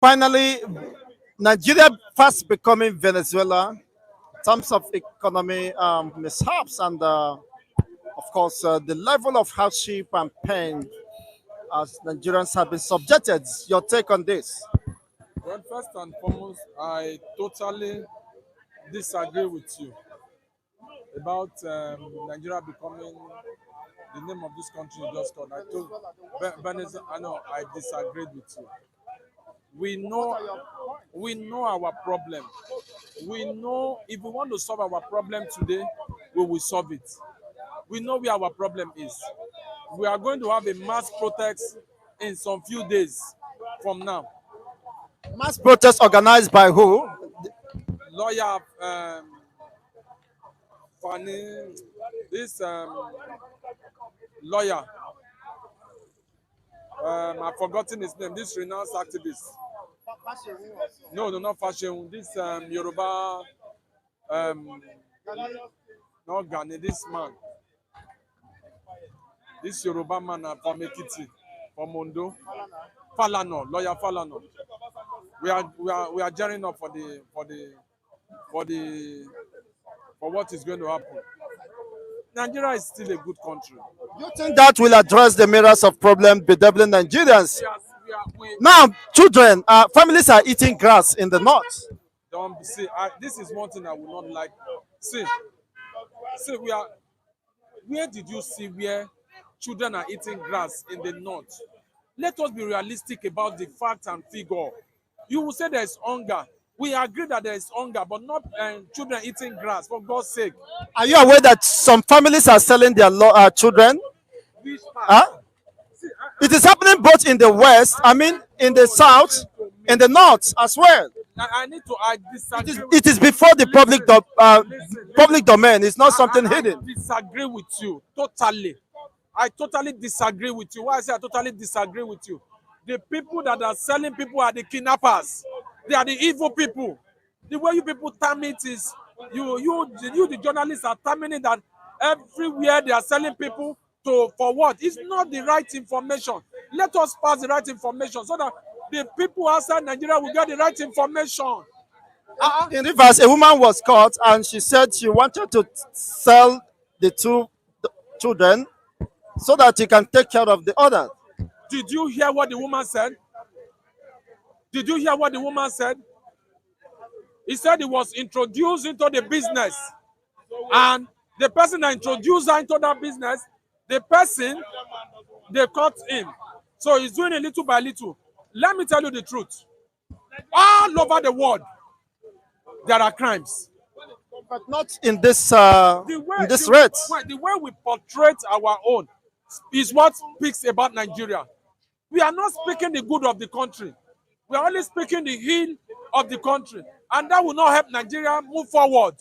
Finally, Nigeria fast becoming Venezuela in terms of economy mishaps and, of course, the level of hardship and pain as Nigerians have been subjected. Your take on this? Well, first and foremost, I totally disagree with you about Nigeria becoming the name of this country you just called. I told Venezuela, I know I disagreed with you. We know, we know our problem. We know if we want to solve our problem today, we will solve it. We know where our problem is. We are going to have a mass protest in some few days from now. Mass protest organized by who? Lawyer Fanny, this lawyer, I've forgotten his name, this renounced activist. No, no, not fashion. This Yoruba, not Ghana, this man. This Yoruba man from Ekiti, from Mondo. Falano, lawyer Falano. We are gearing up for what is going to happen. Nigeria is still a good country. Do you think that will address the myriads of problems bedeviling Nigerians? Yes, Now, children, families are eating grass in the north. don't see. This is one thing I would not like. See, we are. Where did you see where children are eating grass in the north? Let us be realistic about the fact and figure. You will say there is hunger. We agree that there is hunger, but not children eating grass, for God's sake. Are you aware that some families are selling their children? Which part? Huh? See, It is happening both in the west, in the south, in the north as well. I need to. I disagree. It is before the public domain. It's not something hidden. I disagree with you totally. I totally disagree with you. Why I say I totally disagree with you? The people that are selling people are the kidnappers. They are the evil people. The way you people term it is you the journalists are terming it that everywhere they are selling people for what? It's not the right information. Let us pass the right information so that the people outside Nigeria will get the right information. In Rivers, a woman was caught and she said she wanted to sell the two children so that he can take care of the other. Did you hear what the woman said? Did you hear what the woman said? He said he was introduced into the business. And the person that introduced her into that business, the person, they caught him. So he's doing it little by little. Let me tell you the truth. All over the world, there are crimes. But not in this rate. The way we portray our own is what speaks about Nigeria. We are not speaking the good of the country. We are only speaking the ill of the country. And that will not help Nigeria move forward.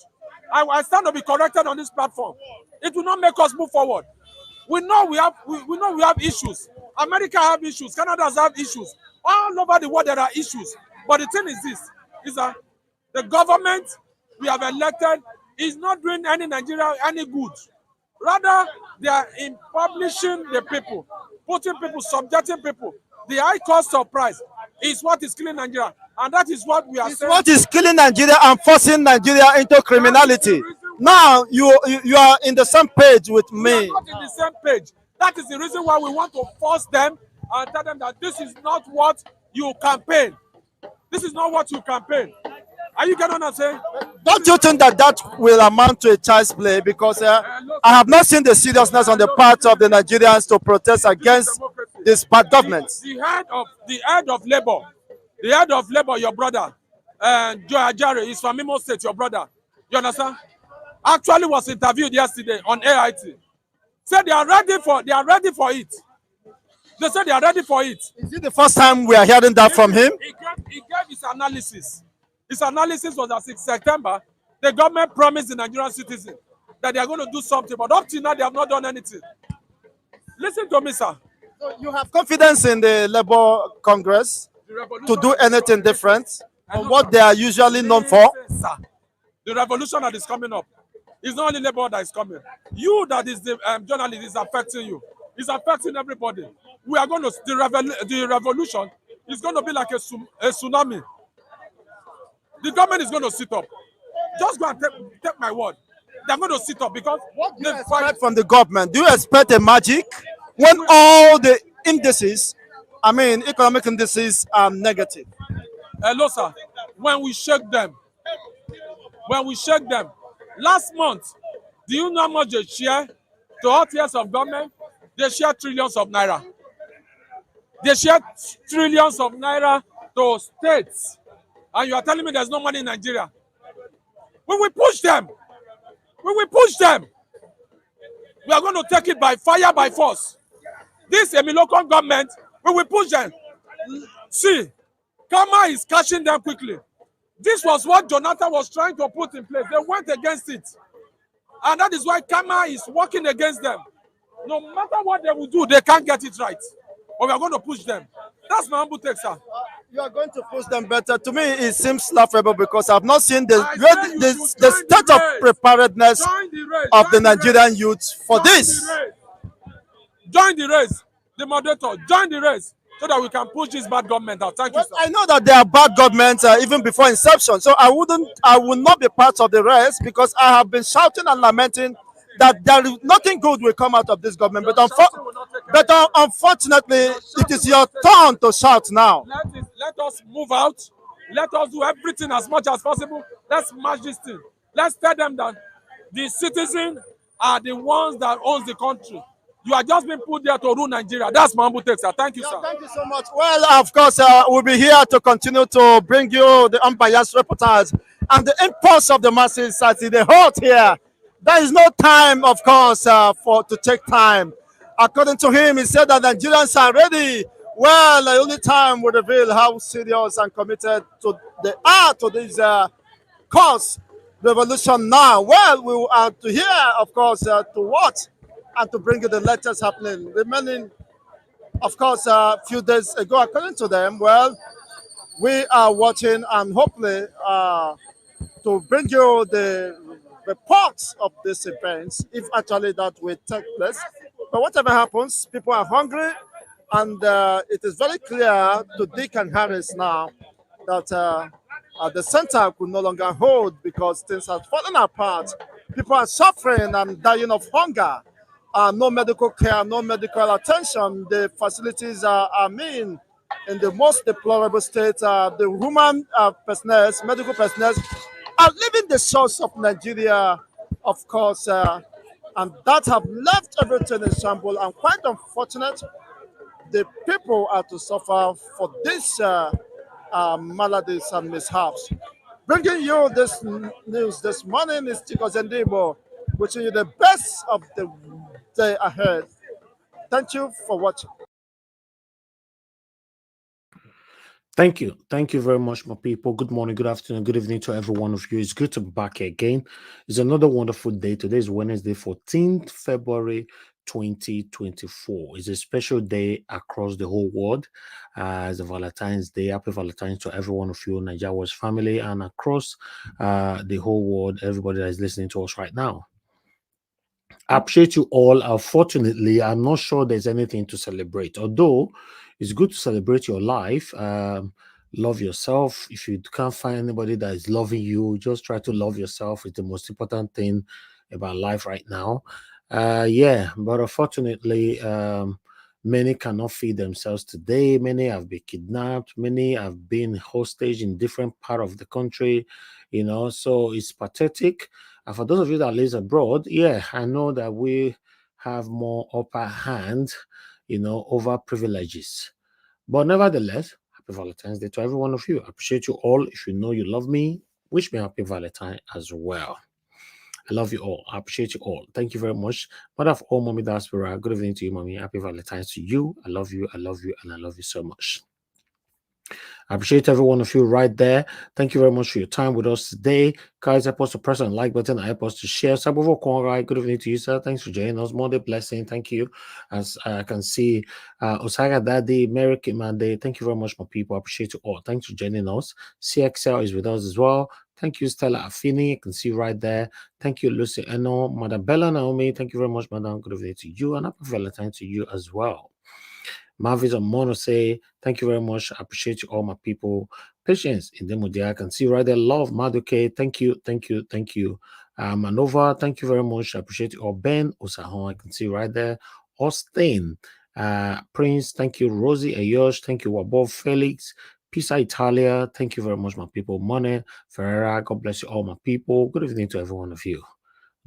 I stand to be corrected on this platform. It will not make us move forward. We know we have issues. America have issues. Canada have issues. All over the world there are issues. But the thing is this, is that the government we have elected is not doing any Nigeria any good. Rather, they are publishing the people, putting people, subjecting people. The high cost of price is what is killing Nigeria. And that is what we are saying. What is killing Nigeria and forcing Nigeria into criminality? Now you are in the same page with me. We are not in the same page. That is the reason why we want to force them and tell them that this is not what you campaign. This is not what you campaign. Are you getting what I'm saying? Don't you think that will amount to a child's play? Because I have not seen the seriousness on the part of the Nigerians to protest against this bad government. The head of labor, your brother, Joe Ajaero, is from Imo State, your brother. You understand? Actually was interviewed yesterday on AIT. Said they are ready for it. They said they are ready for it. Is it the first time we are hearing that from him? He gave his analysis. His analysis was that in September, the government promised the Nigerian citizens that they are going to do something, but up till now, they have not done anything. Listen to me, sir. So you have confidence in the Labour Congress to do anything different from what they are usually known for? Sir, the revolution that is coming up is not only Labour that is coming. You that is the journalist is affecting you. It's affecting everybody. We are going to, the revolution it's going to be like a tsunami. The government is going to sit up. Just go and take my word. They're going to sit up because what do you expect from the government? Do you expect a magic when all the indices, I mean, economic indices are negative? Hello, sir. When we shake them, last month, do you know how much they share to all tiers of government? They share trillions of naira. They share trillions of naira to states. And you are telling me there's no money in Nigeria? We will push them. We will push them. We are going to take it by fire, by force. This semi-local government, we will push them. See, Kama is catching them quickly. This was what Jonathan was trying to put in place. They went against it. And that is why Kama is working against them. No matter what they will do, they can't get it right. But we are going to push them. That's my humble take, sir. You are going to push them better. To me, it seems laughable because I've not seen the state of preparedness of the Nigerian youth for this. Join the race. The moderator, join the race so that we can push this bad government out. Thank you, sir. I know that there are bad governments even before inception, so I will not be part of the race because I have been shouting and lamenting that there is nothing good will come out of this government. But unfortunately, it is your turn to shout now. Let us move out. Let us do everything as much as possible. Let's smash this thing. Let's tell them that the citizens are the ones that owns the country. You are just being put there to rule Nigeria. That's my humble take, sir. Thank you, sir. Thank you so much. Well, of course, we'll be here to continue to bring you the unbiased reportage and the impulse of the masses as they hold here. There is no time, of course, to take time. According to him, he said that Nigerians are ready. Well, the only time will reveal how serious and committed they are to this cause revolution now. Well, we are to hear, of course, to watch and to bring you the latest happening. Remaining, of course, a few days ago, according to them, well, we are watching and hopefully to bring you the reports of these events, if actually that will take place. But whatever happens, people are hungry, and it is very clear to Dick and Harris now that the center could no longer hold because things are falling apart. People are suffering and dying of hunger. No medical care, no medical attention. The facilities are mean in the most deplorable state. The human personnel, medical personnel, are leaving the shores of Nigeria, of course, and that have left everything in shambles. And quite unfortunate, the people are to suffer for these maladies and mishaps. Bringing you this news this morning is Chico Zendimo, wishing you the best of the day ahead. Thank you for watching. Thank you. Thank you very much, my people. Good morning, good afternoon, good evening to every one of you. It's good to be back again. It's another wonderful day. Today is Wednesday, 14th February 2024. It's a special day across the whole world. It's a Valentine's Day. Happy Valentine's to every one of you, Nigeria's family, and across the whole world, everybody that is listening to us right now. I appreciate you all. Unfortunately, I'm not sure there's anything to celebrate, although it's good to celebrate your life. Love yourself. If you can't find anybody that is loving you, just try to love yourself. It's the most important thing about life right now. But unfortunately, many cannot feed themselves today. Many have been kidnapped. Many have been hostage in different part of the country, so it's pathetic. And for those of you that live abroad, I know that we have more upper hand, over privileges. But nevertheless, happy Valentine's Day to every one of you. I appreciate you all. If you know you love me, wish me happy Valentine as well. I love you all. I appreciate you all. Thank you very much. Mother of all, Mommy Diaspora, good evening to you, Mommy. Happy Valentine's to you. I love you, and I love you so much. I appreciate every one of you right there. Thank you very much for your time with us today. Guys, help us to press on the like button. Help us to share. Sabovo Kongai, good evening to you, sir. Thanks for joining us. Monday blessing. Thank you. As I can see, Osaka Daddy, Merry Monday. Thank you very much, my people. I appreciate you all. Thanks for joining us. CXL is with us as well. Thank you, Stella Affini. You can see right there. Thank you, Lucy Eno, Madam Bella Naomi. Thank you very much, Madam. Good evening to you, and happy Valentine to you as well. Marvis and Mono say, thank you very much. I appreciate you all, my people. Patience in Demodia. I can see right there. Love Maduke. Thank you. Manova, thank you very much. I appreciate you all. Ben Osahon, I can see right there. Austin, Prince, thank you. Rosie Ayosh, thank you. Wabov Felix, Pisa Italia, thank you very much, my people. Mone Ferreira, God bless you all, my people. Good evening to every one of you.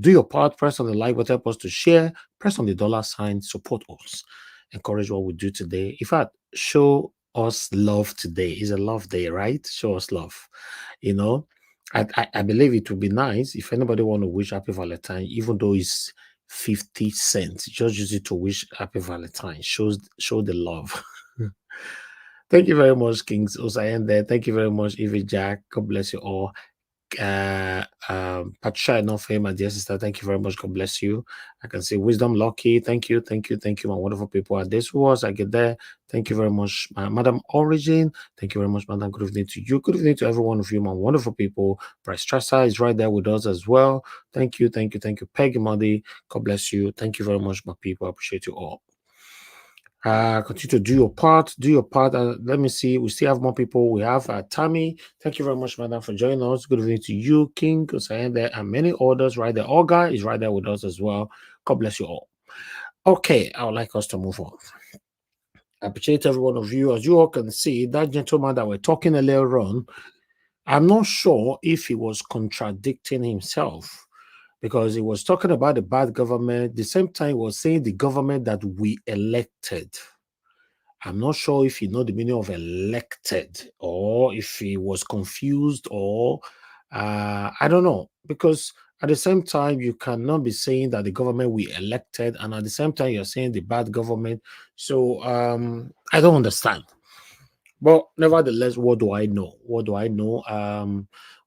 Do your part, press on the like button, help us to share, press on the $sign, support us, encourage what we do today. In fact, show us love today. It's a love day, right? Show us love. You know, I believe it would be nice if anybody want to wish happy Valentine, even though it's 50 cents, just use it to wish happy Valentine. Show the love. Thank you very much, Kings Osayan there. Thank you very much, Evie Jack. God bless you all. Patricia, not for my dear sister, thank you very much. God bless you. I can see Wisdom Lucky, thank you, my wonderful people. At this was I get there. Thank you very much, Madam Origin. Thank you very much, Madam. Good evening to you. Good evening to every one of you, my wonderful people. Bryce Tressa is right there with us as well. Thank you. Peggy Muddy, God bless you. Thank you very much, my people. I appreciate you all. Continue to do your part. Let me see. We still have more people. We have Tammy. Thank you very much, madam, for joining us. Good evening to you, King, there, and many others right there. Olga is right there with us as well. God bless you all. Okay, I would like us to move on. I appreciate every one of you. As you all can see, that gentleman that we're talking earlier on, I'm not sure if he was contradicting himself, because he was talking about the bad government. At the same time, he was saying the government that we elected. I'm not sure if he know the meaning of elected, or if he was confused, or I don't know. Because at the same time, you cannot be saying that the government we elected, and at the same time, you're saying the bad government. So I don't understand. But nevertheless, what do I know?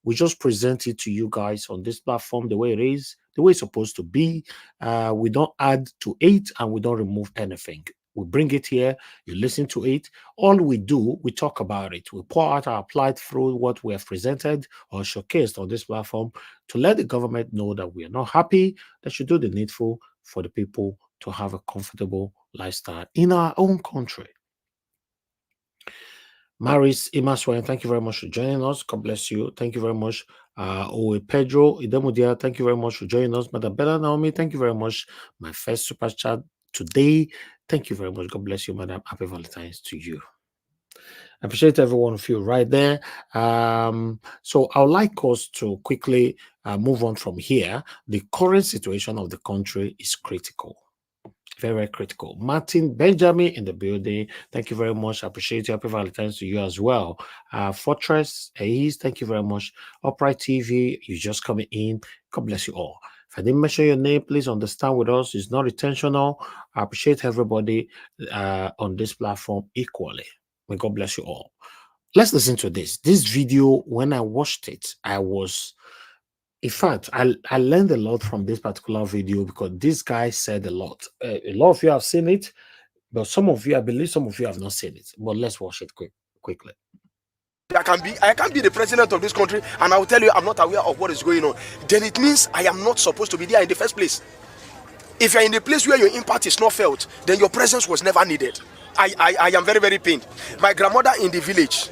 We just present it to you guys on this platform the way it is, the way it's supposed to be. We don't add to it and we don't remove anything. We bring it here, you listen to it. All we do, we talk about it. We pour out our plight through what we have presented or showcased on this platform to let the government know that we are not happy, that should do the needful for the people to have a comfortable lifestyle in our own country. Maris Imaswayan, thank you very much for joining us. God bless you. Thank you very much. Owe Pedro Idemudia, thank you very much for joining us. Madam Bella Naomi, thank you very much. My first super chat today. Thank you very much. God bless you, madam. Happy Valentine's to you. I appreciate every one of you right there. So I would like us to quickly move on from here. The current situation of the country is critical. Very, very critical. Martin Benjamin in the building. Thank you very much. I appreciate you. Happy Valentine's to you as well. Fortress Ace, thank you very much. Opera TV, you just coming in. God bless you all. If I didn't mention your name, please understand with us. It's not intentional. I appreciate everybody on this platform equally. May God bless you all. Let's listen to this. This video, when I watched it, in fact, I learned a lot from this particular video because this guy said a lot. A lot of you have seen it, but some of you, I believe some of you have not seen it. But let's watch it quickly. I can't be the president of this country and I will tell you I'm not aware of what is going on. Then it means I am not supposed to be there in the first place. If you're in the place where your impact is not felt, then your presence was never needed. I am very, very pained. My grandmother in the village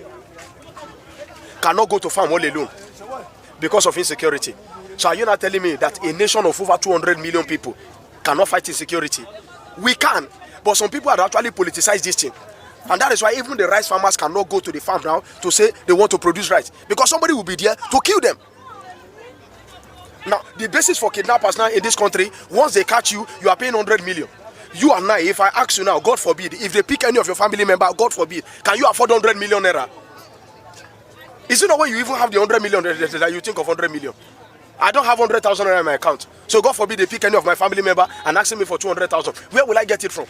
cannot go to farm all alone because of insecurity. So are you not telling me that a nation of over 200 million people cannot fight insecurity? We can, but some people have actually politicized this thing. And that is why even the rice farmers cannot go to the farm now to say they want to produce rice, because somebody will be there to kill them. Now, the basis for kidnappers now in this country, once they catch you, you are paying 100 million. You and I, if I ask you now, God forbid, if they pick any of your family member, God forbid, can you afford 100 million naira? Is it not when you even have the 100 million that you think of 100 million? I don't have 100,000 naira in my account. So God forbid they pick any of my family member and ask me for 200,000. Where will I get it from?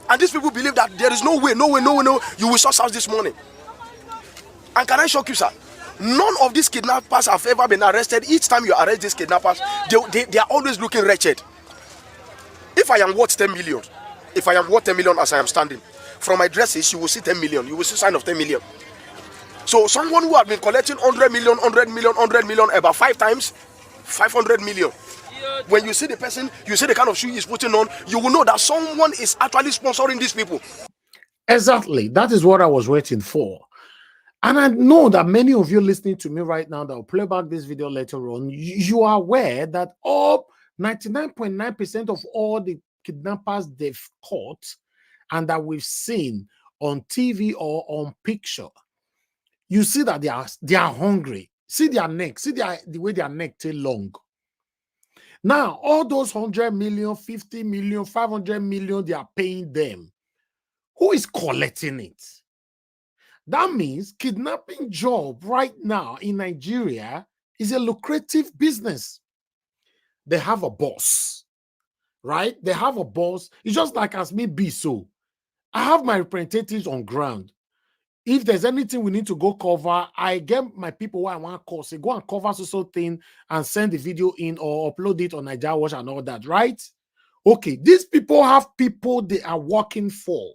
And these people believe that there is no way, you will source out this money. And can I shock you, sir? None of these kidnappers have ever been arrested. Each time you arrest these kidnappers, they are always looking wretched. If I am worth 10 million, as I am standing, from my dresses, you will see 10 million. You will see sign of 10 million. So someone who has been collecting 100 million, about 5 times, 500 million. When you see the person, you see the kind of shoe he's putting on, you will know that someone is actually sponsoring these people. Exactly. That is what I was waiting for. And I know that many of you listening to me right now that will play back this video later on, you are aware that all 99.9% of all the kidnappers they've caught and that we've seen on TV or on picture, you see that they are hungry. See their neck. See the way their neck take long. Now, all those 100 million, 50 million, 500 million they are paying them, who is collecting it? That means kidnapping job right now in Nigeria is a lucrative business. They have a boss, right? They have a boss. It's just like as me be so. I have my representatives on ground. If there's anything we need to go cover, I get my people who I want to call, say, go and cover so thing and send the video in or upload it on Ajaero Vows and all that, right? Okay, these people have people they are working for.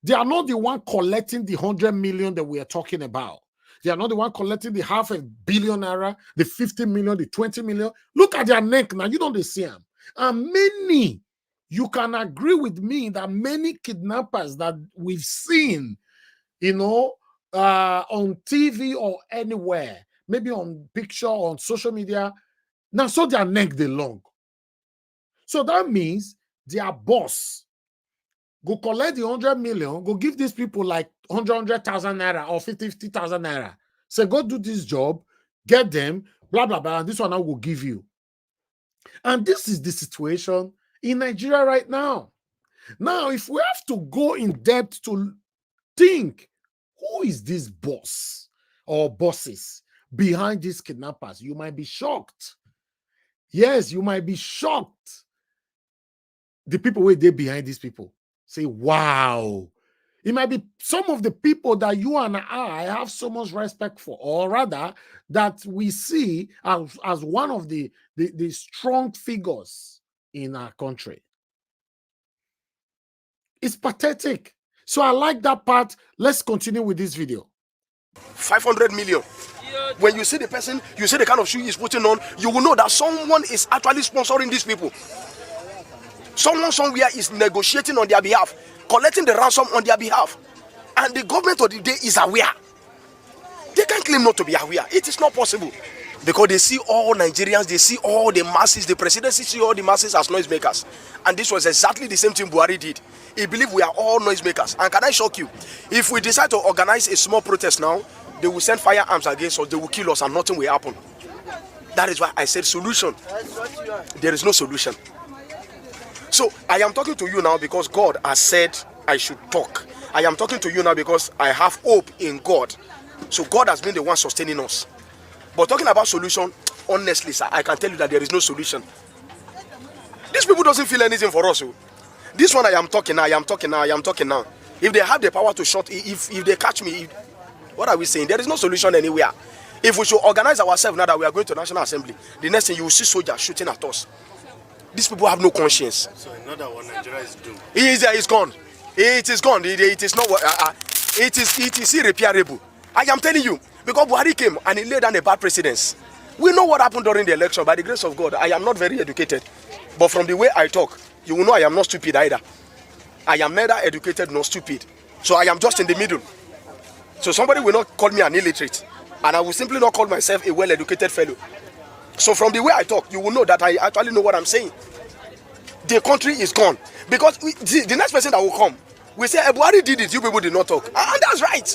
They are not the one collecting the 100 million that we are talking about. They are not the one collecting the $500 million, the 50 million, the 20 million. Look at their neck now. You don't see them. And many, you can agree with me that many kidnappers that we've seen, you know, on TV or anywhere, maybe on picture, on social media, now so their neck they long. So that means their boss go collect the 100 million, go give these people like 100,000 naira or 50,000 naira. Say, go do this job, get them, blah, blah, blah. And this one I will give you. And this is the situation in Nigeria right now. Now, if we have to go in depth to think, who is this boss or bosses behind these kidnappers? You might be shocked. Yes, you might be shocked. The people who are behind these people. Say, wow. It might be some of the people that you and I have so much respect for, or rather that we see as one of the strong figures in our country. It's pathetic. So I like that part. Let's continue with this video. 500 million. When you see the person, you see the kind of shoe he's putting on, you will know that someone is actually sponsoring these people. Someone somewhere is negotiating on their behalf, collecting the ransom on their behalf. And the government of the day is aware. They can't claim not to be aware. It is not possible. Because they see all Nigerians, they see all the masses, the presidency see all the masses as noisemakers. And this was exactly the same thing Buhari did. He believed we are all noisemakers. And can I shock you? If we decide to organize a small protest now, they will send firearms against us, they will kill us, and nothing will happen. That is why I said solution. There is no solution. So I am talking to you now because God has said I should talk. I am talking to you now because I have hope in God. So God has been the one sustaining us. But talking about solution, honestly, sir, I can tell you that there is no solution. These people doesn't feel anything for us. This one I am talking now, I am talking now. If they have the power to shut, if they catch me, what are we saying? There is no solution anywhere. If we should organize ourselves now that we are going to National Assembly, the next thing you will see soldiers shooting at us. These people have no conscience. So another one Nigeria is doomed. It's gone. It is gone. It is not. It is irreparable. I am telling you, because Buhari came and he laid down a bad precedence. We know what happened during the election. By the grace of God, I am not very educated, but from the way I talk, you will know I am not stupid either. I am neither educated nor stupid, so I am just in the middle. So somebody will not call me an illiterate, and I will simply not call myself a well-educated fellow. So from the way I talk, you will know that I actually know what I'm saying. The country is gone. Because the next person that will come, we say, Buhari did it, you people did not talk. And that's right.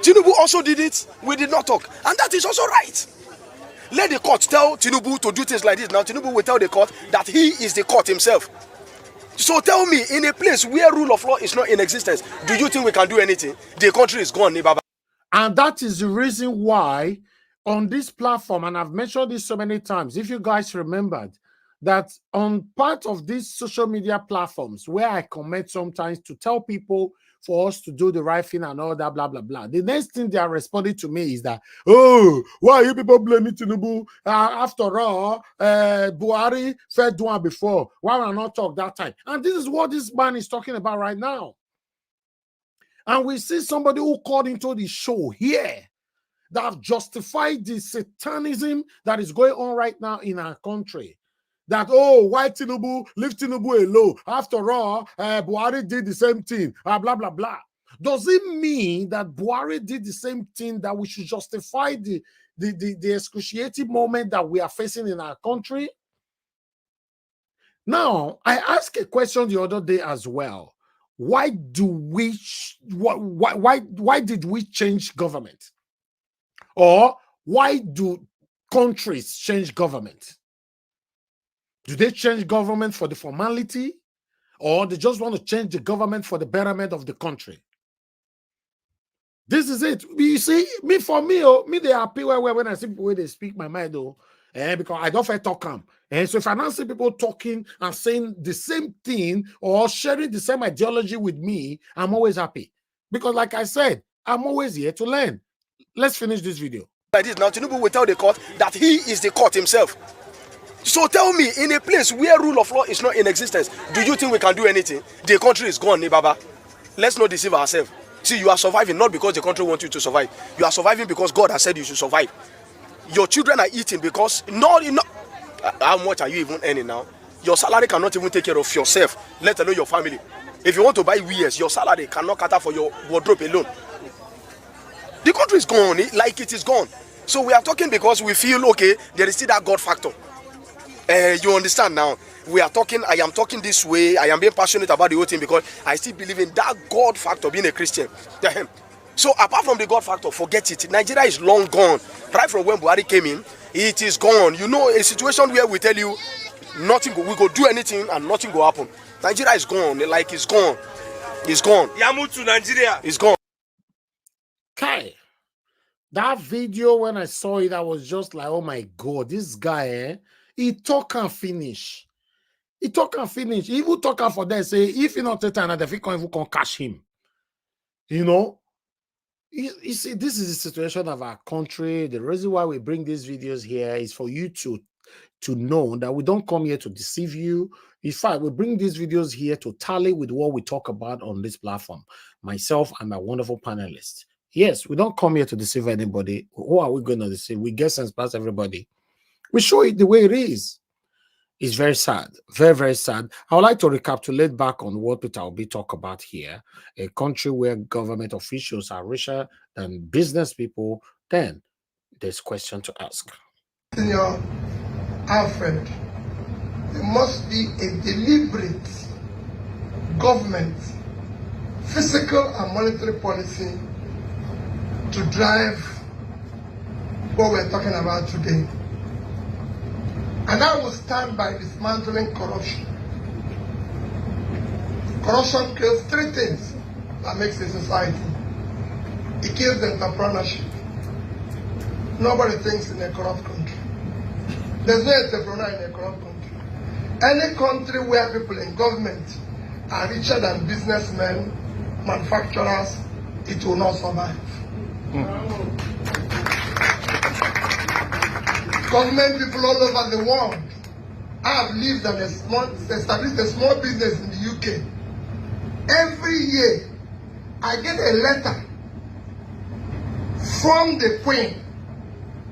Tinubu also did it, we did not talk. And that is also right. Let the court tell Tinubu to do things like this. Now Tinubu will tell the court that he is the court himself. So tell me, in a place where rule of law is not in existence, do you think we can do anything? The country is gone, Baba. And that is the reason why on this platform, and I've mentioned this so many times, if you guys remembered, that on part of these social media platforms where I comment sometimes to tell people for us to do the right thing and all that, blah, blah, blah. The next thing they are responding to me is that, oh, why are you people blaming Tinubu? After all, Buhari fed one before. Why will I not talk that time? And this is what this man is talking about right now. And we see somebody who called into the show here that have justified the satanism that is going on right now in our country. That, oh, why Tinubu, leave Tinubu alone. After all, Buhari did the same thing, blah, blah, blah. Does it mean that Buhari did the same thing, that we should justify the excruciating moment that we are facing in our country? Now, I asked a question the other day as well. Why do we why did we change government? Or why do countries change government? Do they change government for the formality, or they just want to change the government for the betterment of the country? This is it. You see, for me, they happy when I see people where they speak my mind, because I don't feel talk them. And so if I don't see people talking and saying the same thing or sharing the same ideology with me, I'm always happy. Because like I said, I'm always here to learn. Let's finish this video. Like this now, Tinubu will tell the court that he is the court himself. So tell me, in a place where rule of law is not in existence, do you think we can do anything? The country is gone, Baba. Let's not deceive ourselves. See, you are surviving not because the country wants you to survive. You are surviving because God has said you should survive. Your children are eating because how much are you even earning now? Your salary cannot even take care of yourself, let alone your family. If you want to buy wears, your salary cannot cater for your wardrobe alone. The country is gone, like it is gone. So we are talking because we feel okay, there is still that God factor. You understand now? We are talking, I am talking this way, I am being passionate about the whole thing because I still believe in that God factor, being a Christian. So apart from the God factor, forget it. Nigeria is long gone. Right from when Buhari came in, it is gone. You know, a situation where we tell you nothing, we go do anything and nothing will happen. Nigeria is gone, like it's gone. It's gone. Yamutu Nigeria. It's gone. Okay. That video, when I saw it, I was just like, oh my God, this guy, he talk and finish. He talk and finish. He even talk for them, say, if you not take time, they can cash him. You know? You see, this is the situation of our country. The reason why we bring these videos here is for you to know that we don't come here to deceive you. In fact, we bring these videos here to tally with what we talk about on this platform. Myself and my wonderful panelists. Yes, we don't come here to deceive anybody. Who are we going to deceive? We get sense past everybody. We show it the way it is. It's very sad. Very, very sad. I would like to recapitulate back on what Peter Obi talk about here. A country where government officials are richer than business people, then there's a question to ask. Senior Alfred, there must be a deliberate government, fiscal and monetary policy to drive what we're talking about today. And I will stand by dismantling corruption. Corruption kills three things that makes a society. It kills entrepreneurship. Nobody thinks in a corrupt country. There's no entrepreneur in a corrupt country. Any country where people in government are richer than businessmen, manufacturers, it will not survive. Government people all over the world have lived and established a small business in the UK. Every year, I get a letter from the Queen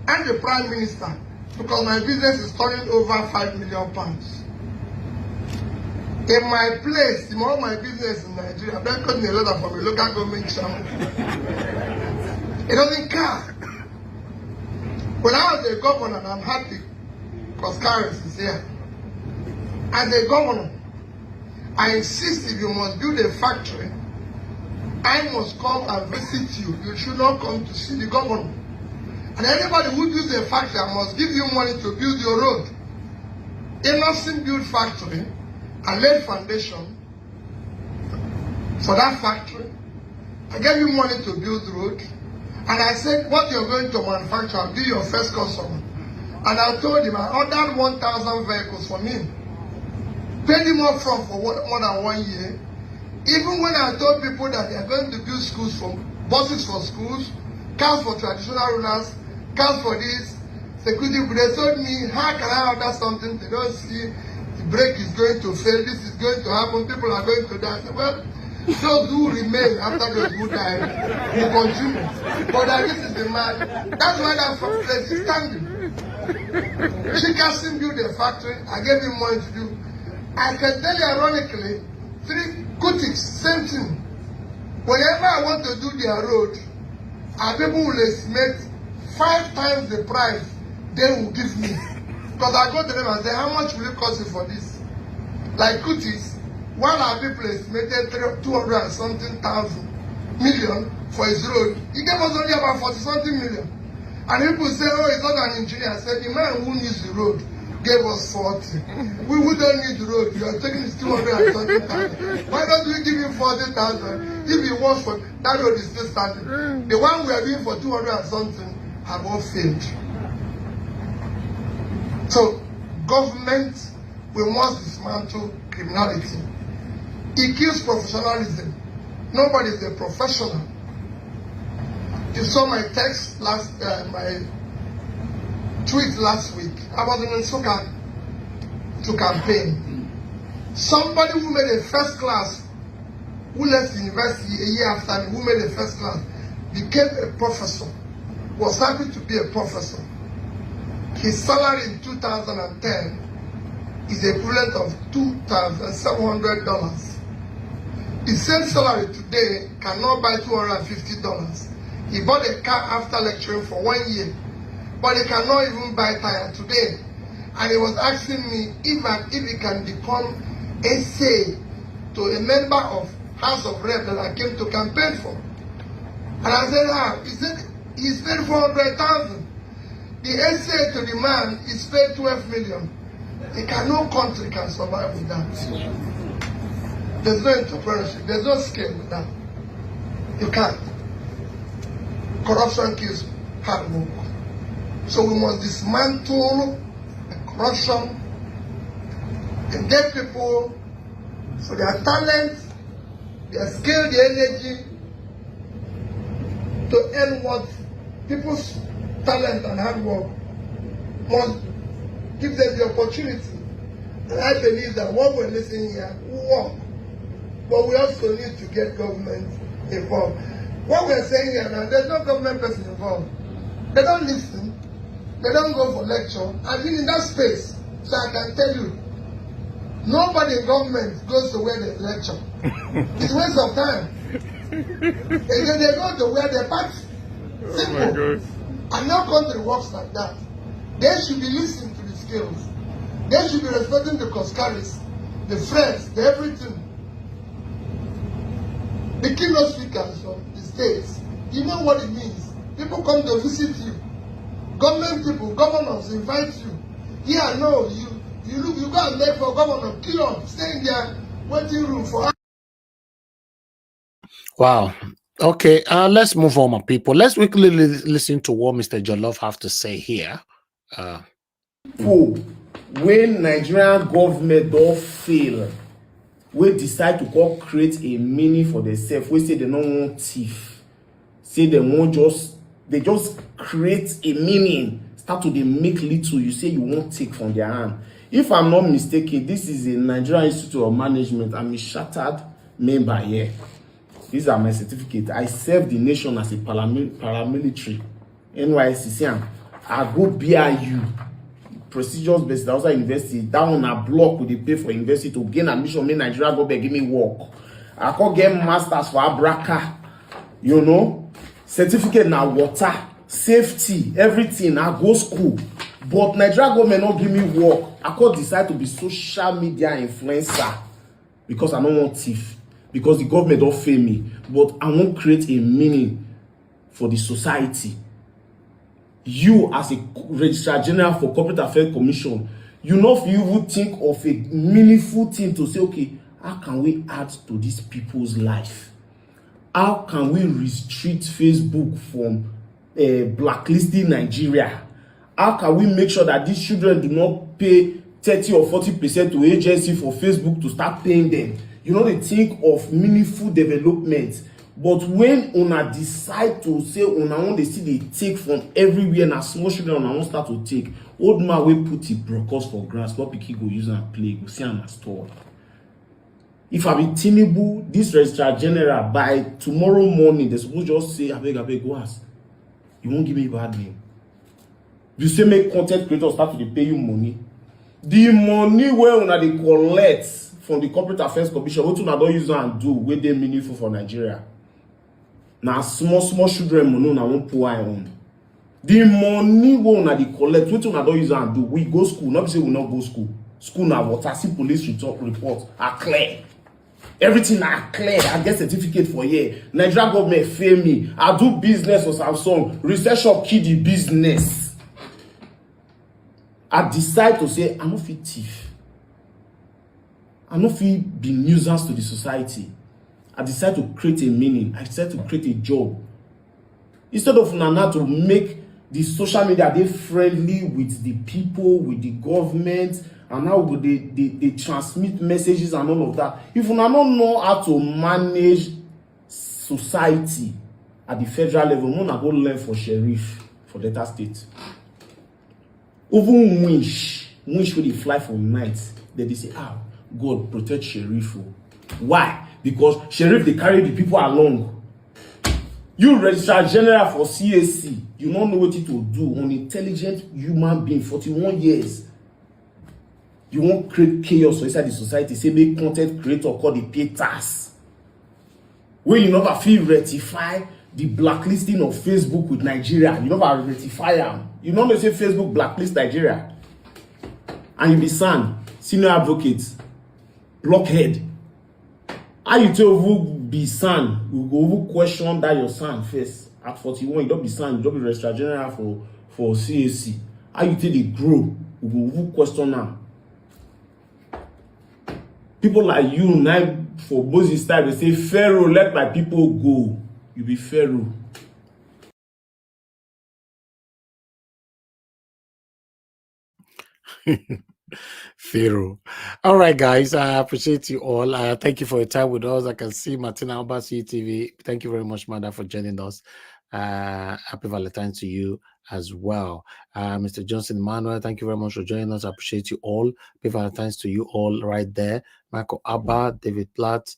and the Prime Minister because my business is turning over £5 million. In my place, in all my business in Nigeria, I've been getting a letter from a local government chairman. It doesn't care. When I was a governor, and I'm happy because Karen is here. As a governor, I insist if you must build a factory, I must come and visit you. You should not come to see the governor. And anybody who builds a factory, I must give you money to build your road. Innocent built factory, I laid foundation for that factory. I gave you money to build the road. And I said, what you're going to manufacture, I'll be your first customer. And I told him, I ordered 1,000 vehicles for me. Paid him up front for more than 1 year. Even when I told people that they are going to build schools, for buses for schools, cars for traditional rulers, cars for this, security, they told me, how can I order something? They don't see the brake is going to fail, this is going to happen, people are going to die. I said, well, those who remain after those who die will continue. But this is the man. That's why that place is standing. Chikasin built a factory. I gave him money to do. I can tell you ironically, 3 critics, same thing. Whenever I want to do their road, our people will estimate 5 times the price they will give me. Because I go to them and say, how much will it cost you for this? Like Kutis, one our people estimated 200 and something thousand million for his road. He gave us only about 40 something million. And people say, oh, he's not an engineer. I said, the man who needs the road gave us 40. We don't need the road. You are taking his 200 and something thousand. Why don't we give him 40,000? If he works for that road is still standing. The one we are doing for 200 and something have all failed. So, government, we must dismantle criminality. It kills professionalism. Nobody is a professional. You saw my text my tweet last week. I was in Nsukka to campaign. Somebody who made a first class, who left university a year after me, who made a first class, became a professor, was happy to be a professor. His salary in 2010 is the equivalent of $2,700. The same salary today cannot buy $250. He bought a car after lecturing for 1 year, but he cannot even buy tire today. And he was asking me if he can become SA to a member of House of Rep that I came to campaign for. And I said, he said, he's paid 400,000. The SA to the man is paid 12 million. No country can survive with that. There's no entrepreneurship, there's no scale with that. You can't. Corruption kills hard work. So we must dismantle the corruption and get people for their talent, their skill, their energy to earn what people's talent and hard work must give them the opportunity. And I believe that what we're listening here will work. But we also need to get government involved. What we're saying here now, there's no government person involved. They don't listen. They don't go for lecture. I've been in that space, so I can tell you, nobody in government goes to where they lecture. It's a waste of time. They go to where they practice. Simple. Oh my God. And no country works like that. They should be listening to the skills. They should be respecting the Koskaris, the friends, the everything. The keynote speakers from the states, you know what it means. People come to visit you. Government people, governors invite you. Yeah, no, you go and make for governor, kill up, stay in their waiting room for. Wow. Okay, let's move on, my people. Let's quickly listen to what Mr. Jollof have to say here. When Nigerian government don't fail, we decide to go create a meaning for themselves. We say they don't want thief. Say they just create a meaning. Start to they make little. You say you won't take from their hand. If I'm not mistaken, this is a Nigerian Institute of Management. I'm a chartered member here. These are my certificates. I serve the nation as a paramilitary. NYSC. I go BIU. Prestigious best outside university. That one a block with the pay for university to gain admission. Me Nigeria go give me work. I can get masters for Abraka. You know, certificate na water, safety, everything. I go school. But Nigeria government not give me work. I could decide to be social media influencer because I don't want thief. Because the government don't fail me. But I won't create a meaning for the society. You as a registrar general for corporate affairs commission, you know if you would think of a meaningful thing to say, okay, how can we add to these people's life? How can we restrict Facebook from blacklisting Nigeria? How can we make sure that these children do not pay 30 or 40% to agency for Facebook to start paying them? You know, they think of meaningful development. But when una decide to say una want to see they take from everywhere and small children una want start to take, old man will put it brokers for grass, not picky go use and play, go see and store. If I be Tinubu, this registrar general, by tomorrow morning, they supposed just say, I beg, go ask. You won't give me a bad name. You say make content creators start to pay you money. The money where una they collect from the corporate affairs commission, what una don't use and do, where they meaningful for Nigeria. Now small children money na won't pour on. The money we na dey collect, wetin una don use and do. We go school, not say we not go school. School na water, see police report are clear. Everything are clear. I get certificate for here. Nigerian government fail me. I do business for Samsung. Research shop kill the business. I decide to say I no fit thief. I no fit be nuisance to the society. I decide to create a meaning. I decide to create a job. Instead of now to make the social media they friendly with the people, with the government, and how they transmit messages and all of that. If you don't know how to manage society at the federal level, you go learn for sheriff for Delta State. Even winch will they fly for night. Then they say, God protect sheriff. Why? Because sheriff they carry the people along. You register general for CAC, you don't know what to do. An intelligent human being, 41 years. You won't create chaos inside the society. Say make content creator called the pay tax. When you never feel rectify the blacklisting of Facebook with Nigeria, you never rectify them. You know they say Facebook blacklist Nigeria. And you be son, senior advocate, blockhead. How you tell who be son, you go who question that your son first. At 41, you don't be son, you don't be registrar general for CAC. How you tell they grow, you go who question now. People like you now for Moses time they say Pharaoh, let my people go. You be Pharaoh. Pharaoh. All right, guys. I appreciate you all. Thank you for your time with us. I can see Martina Alba CTV. Thank you very much, Mada, for joining us. Happy Valentine's to you as well. Mr. Johnson Emmanuel, thank you very much for joining us. I appreciate you all. Happy Valentine's to you all right there. Michael Abba, David Platt,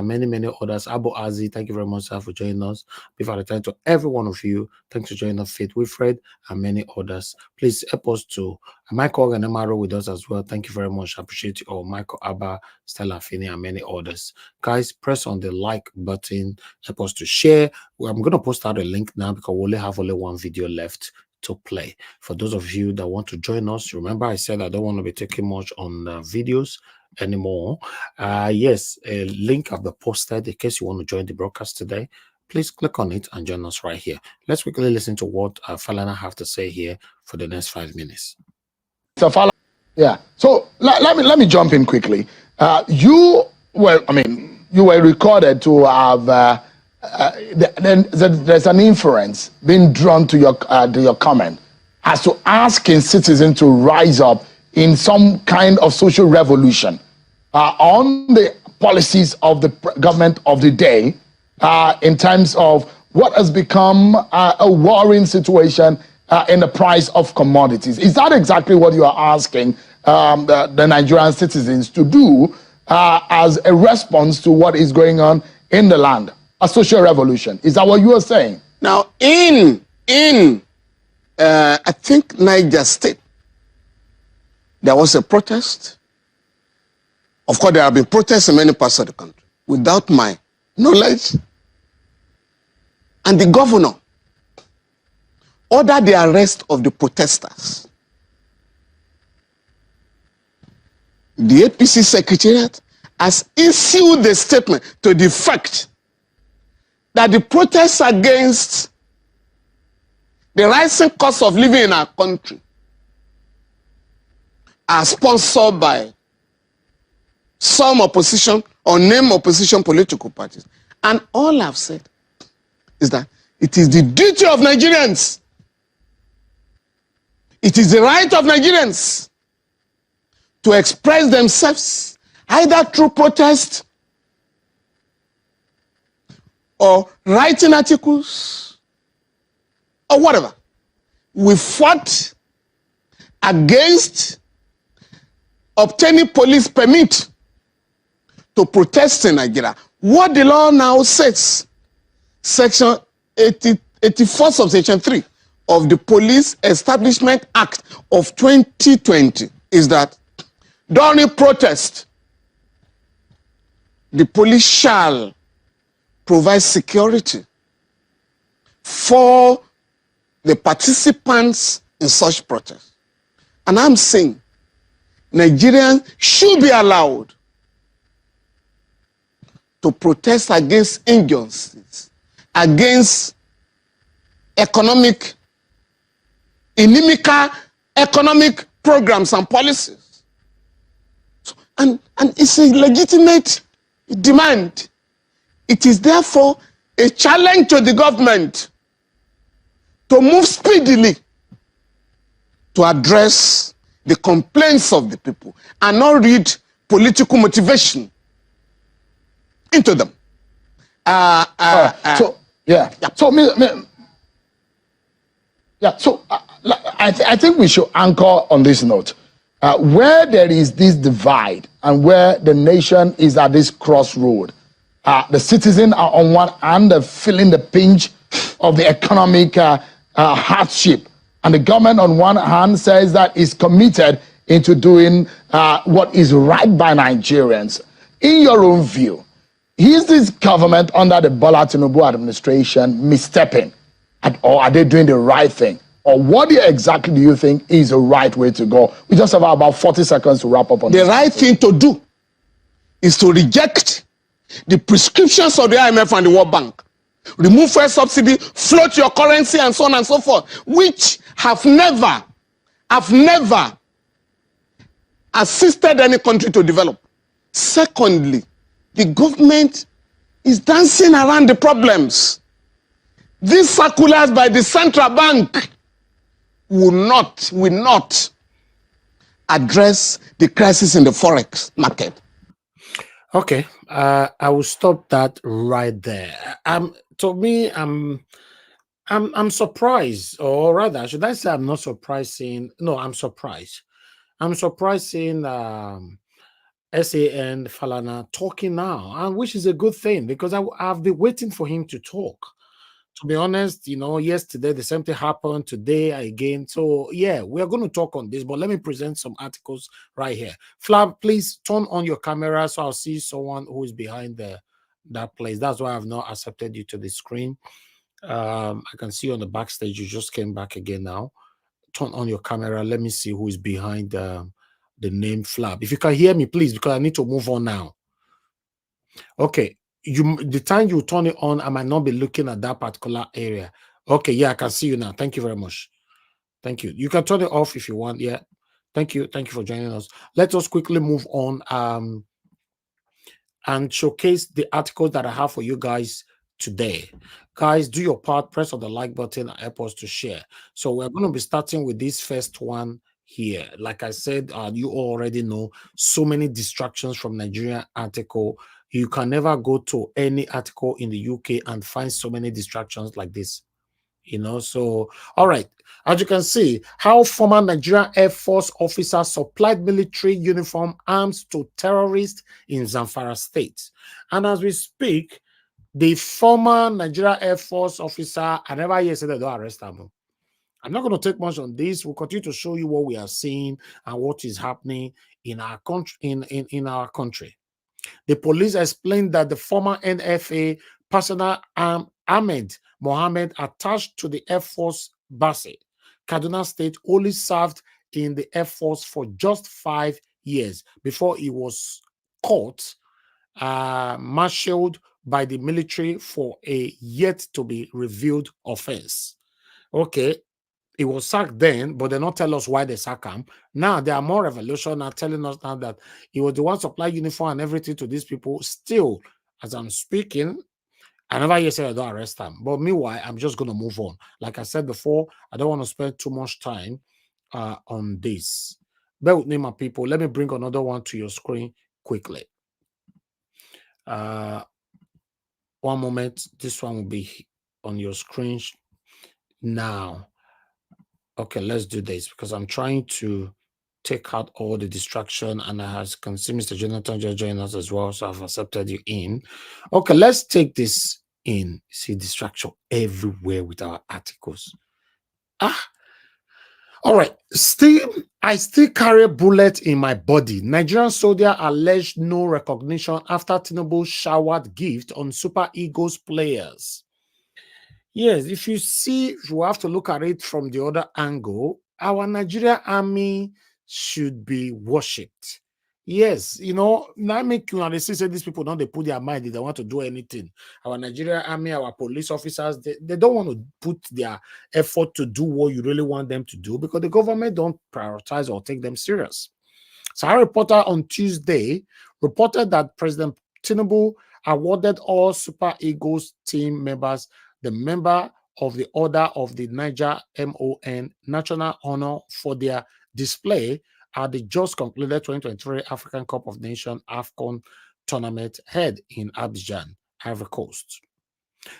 many others. Abu Azi, thank you very much, sir, for joining us. Happy Valentine's to every one of you. Thanks for joining us, Faith Wilfred, and many others. Please help us to Michael and Amaro with us as well. Thank you very much. I appreciate you all. Michael Abba, Stella Finney, and many others. Guys, press on the like button. Help us to share. I'm going to post out a link now because we only have one video left to play. For those of you that want to join us, remember I said I don't want to be taking much on videos anymore. Yes, a link I've been posted in case you want to join the broadcast today. Please click on it and join us right here. Let's quickly listen to what Falana have to say here for the next 5 minutes. So yeah. So let me jump in quickly. You were recorded to have there's an inference being drawn to your comment as to asking citizens to rise up in some kind of social revolution on the policies of the government of the day in terms of what has become a worrying situation in the price of commodities. Is that exactly what you are asking the Nigerian citizens to do as a response to what is going on in the land? A social revolution. Is that what you are saying? Now, in I think Niger State, there was a protest. Of course, there have been protests in many parts of the country without my knowledge. And the governor ordered the arrest of the protesters. The APC Secretariat has issued a statement to the fact that the protests against the rising cost of living in our country are sponsored by some opposition or named opposition political parties. And all I've said is that it is the duty of Nigerians, it is the right of Nigerians to express themselves either through protest or writing articles or whatever. We fought against obtaining police permit to protest in Nigeria. What the law now says, Section 84, subsection 3 of the Police Establishment Act of 2020 is that during protest, the police shall provide security for the participants in such protests. And I'm saying Nigerians should be allowed to protest against injustice, against inimical economic programs and policies. And it's a legitimate demand. It is therefore a challenge to the government to move speedily to address the complaints of the people and not read political motivation into them. So I think we should anchor on this note. Where there is this divide and where the nation is at this crossroad, the citizens are on one hand feeling the pinch of the economic hardship, and the government on one hand says that it's committed into doing what is right by Nigerians. In your own view, is this government under the Bola Tinubu administration misstepping, or are they doing the right thing? Or what exactly do you think is the right way to go? We just have about 40 seconds to wrap up on the this. right thing to do is to reject the prescriptions of the IMF and the World Bank. Remove fuel subsidy, float your currency, and so on and so forth, which have never assisted any country to develop. Secondly, the government is dancing around the problems. These circulars by the central bank will not address the crisis in the forex market. Okay, I will stop that right there. To me, I'm surprised, or rather, should I say, I'm not surprising? No, I'm surprised. I'm surprised seeing SAN Falana talking now, and which is a good thing because I've been waiting for him to talk. To be honest, yesterday the same thing happened, today again. So yeah, we are going to talk on this, but let me present some articles right here. Flab, please turn on your camera so I'll see someone who is behind that place. That's why I've not accepted you to the screen. I can see you on the backstage. You just came back again now. Turn on your camera. Let me see who is behind the name Flab. If you can hear me, please, because I need to move on now. Okay. The time you turn it on, I might not be looking at that particular area. Okay, yeah, I can see you now. Thank you very much. Thank you. You can turn it off if you want. Yeah. Thank you. Thank you for joining us. Let us quickly move on and showcase the articles that I have for you guys today. Guys, do your part. Press on the like button and help us to share. So we're going to be starting with this first one here. Like I said, you already know so many distractions from Nigerian article. You can never go to any article in the UK and find so many distractions like this. So all right, as you can see, how former Nigerian Air Force officers supplied military uniform arms to terrorists in Zamfara State. And as we speak, the former Nigerian Air Force officer, I never hear say they don't arrest him. I'm not going to take much on this. We'll continue to show you what we are seeing and what is happening in our country. In our country. The police explained that the former NFA personnel Ahmed Mohammed, attached to the Air Force base, Kaduna State, only served in the Air Force for just 5 years before he was caught, marshaled by the military for a yet-to-be-revealed offense. Okay, he was sacked then, but they not tell us why they sack him. Now there are more revelation now telling us now that he was the one supply uniform and everything to these people. Still, as I'm speaking, I never yet said I don't arrest him. But meanwhile, I'm just going to move on. Like I said before, I don't want to spend too much time on this. Bear with me, my people. Let me bring another one to your screen quickly. One moment. This one will be on your screen now. Okay, let's do this because I'm trying to take out all the distraction, and I can see Mr. Jonathan just join us as well, so I've accepted you in. Okay, let's take this in. See distraction everywhere with our articles. All right. I still carry a bullet in my body. Nigerian soldier alleged no recognition after Tinubu showered gift on Super Eagles players. Yes, if you see, you have to look at it from the other angle. Our Nigerian army should be worshipped. Yes, now make you understand say these people don't they put their mind if they want to do anything. Our Nigerian army, our police officers, they don't want to put their effort to do what you really want them to do because the government don't prioritize or take them serious. Sahara Reporter on Tuesday reported that President Tinubu awarded all Super Eagles team members the member of the Order of the Niger MON National Honor for their display at the just concluded 2023 African Cup of Nations AFCON tournament held in Abidjan, Ivory Coast.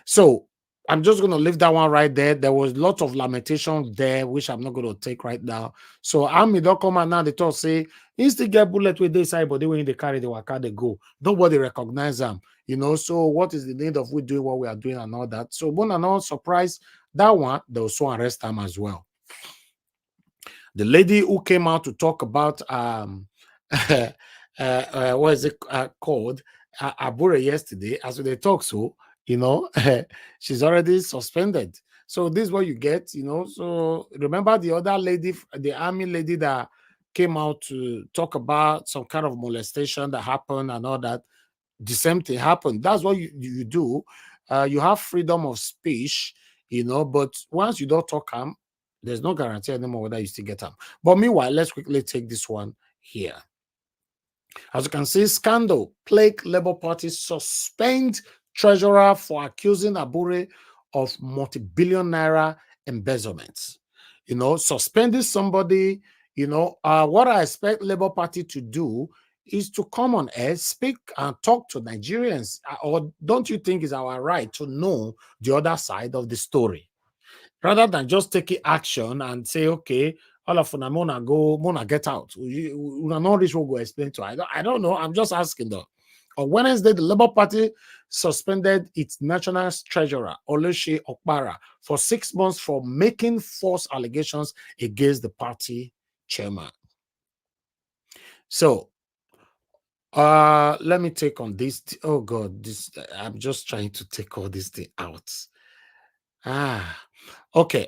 So I'm just going to leave that one right there. There was lots of lamentation there, which I'm not going to take right now. So Army don't come and now they talk say, you still get bullet with this side, but they when they carry the waka, they go. Nobody recognize them, So what is the need of we doing what we are doing and all that? So one and all surprise, that one, they also arrest them as well. The lady who came out to talk about what is it called? Abure yesterday, as they talk so, she's already suspended. So this is what you get, So remember the other lady, the army lady that came out to talk about some kind of molestation that happened and all that. The same thing happened. That's what you do. You have freedom of speech, but once you don't talk there's no guarantee anymore whether you still get them. But meanwhile, let's quickly take this one here. As you can see, scandal plague Labour Party suspend treasurer for accusing Abure of multi-billion naira embezzlement. Suspending somebody, what I expect Labour Party to do is to come on air, speak and talk to Nigerians. Or don't you think it's our right to know the other side of the story? Rather than just taking action and say, okay, all of them mona get out. We know this will go explain to. I don't know. I'm just asking though. On Wednesday, the Labour Party suspended its national treasurer, Olusegun Opara, for 6 months for making false allegations against the party chairman. So, let me take on this. Oh God, I'm just trying to take all this thing out. Okay.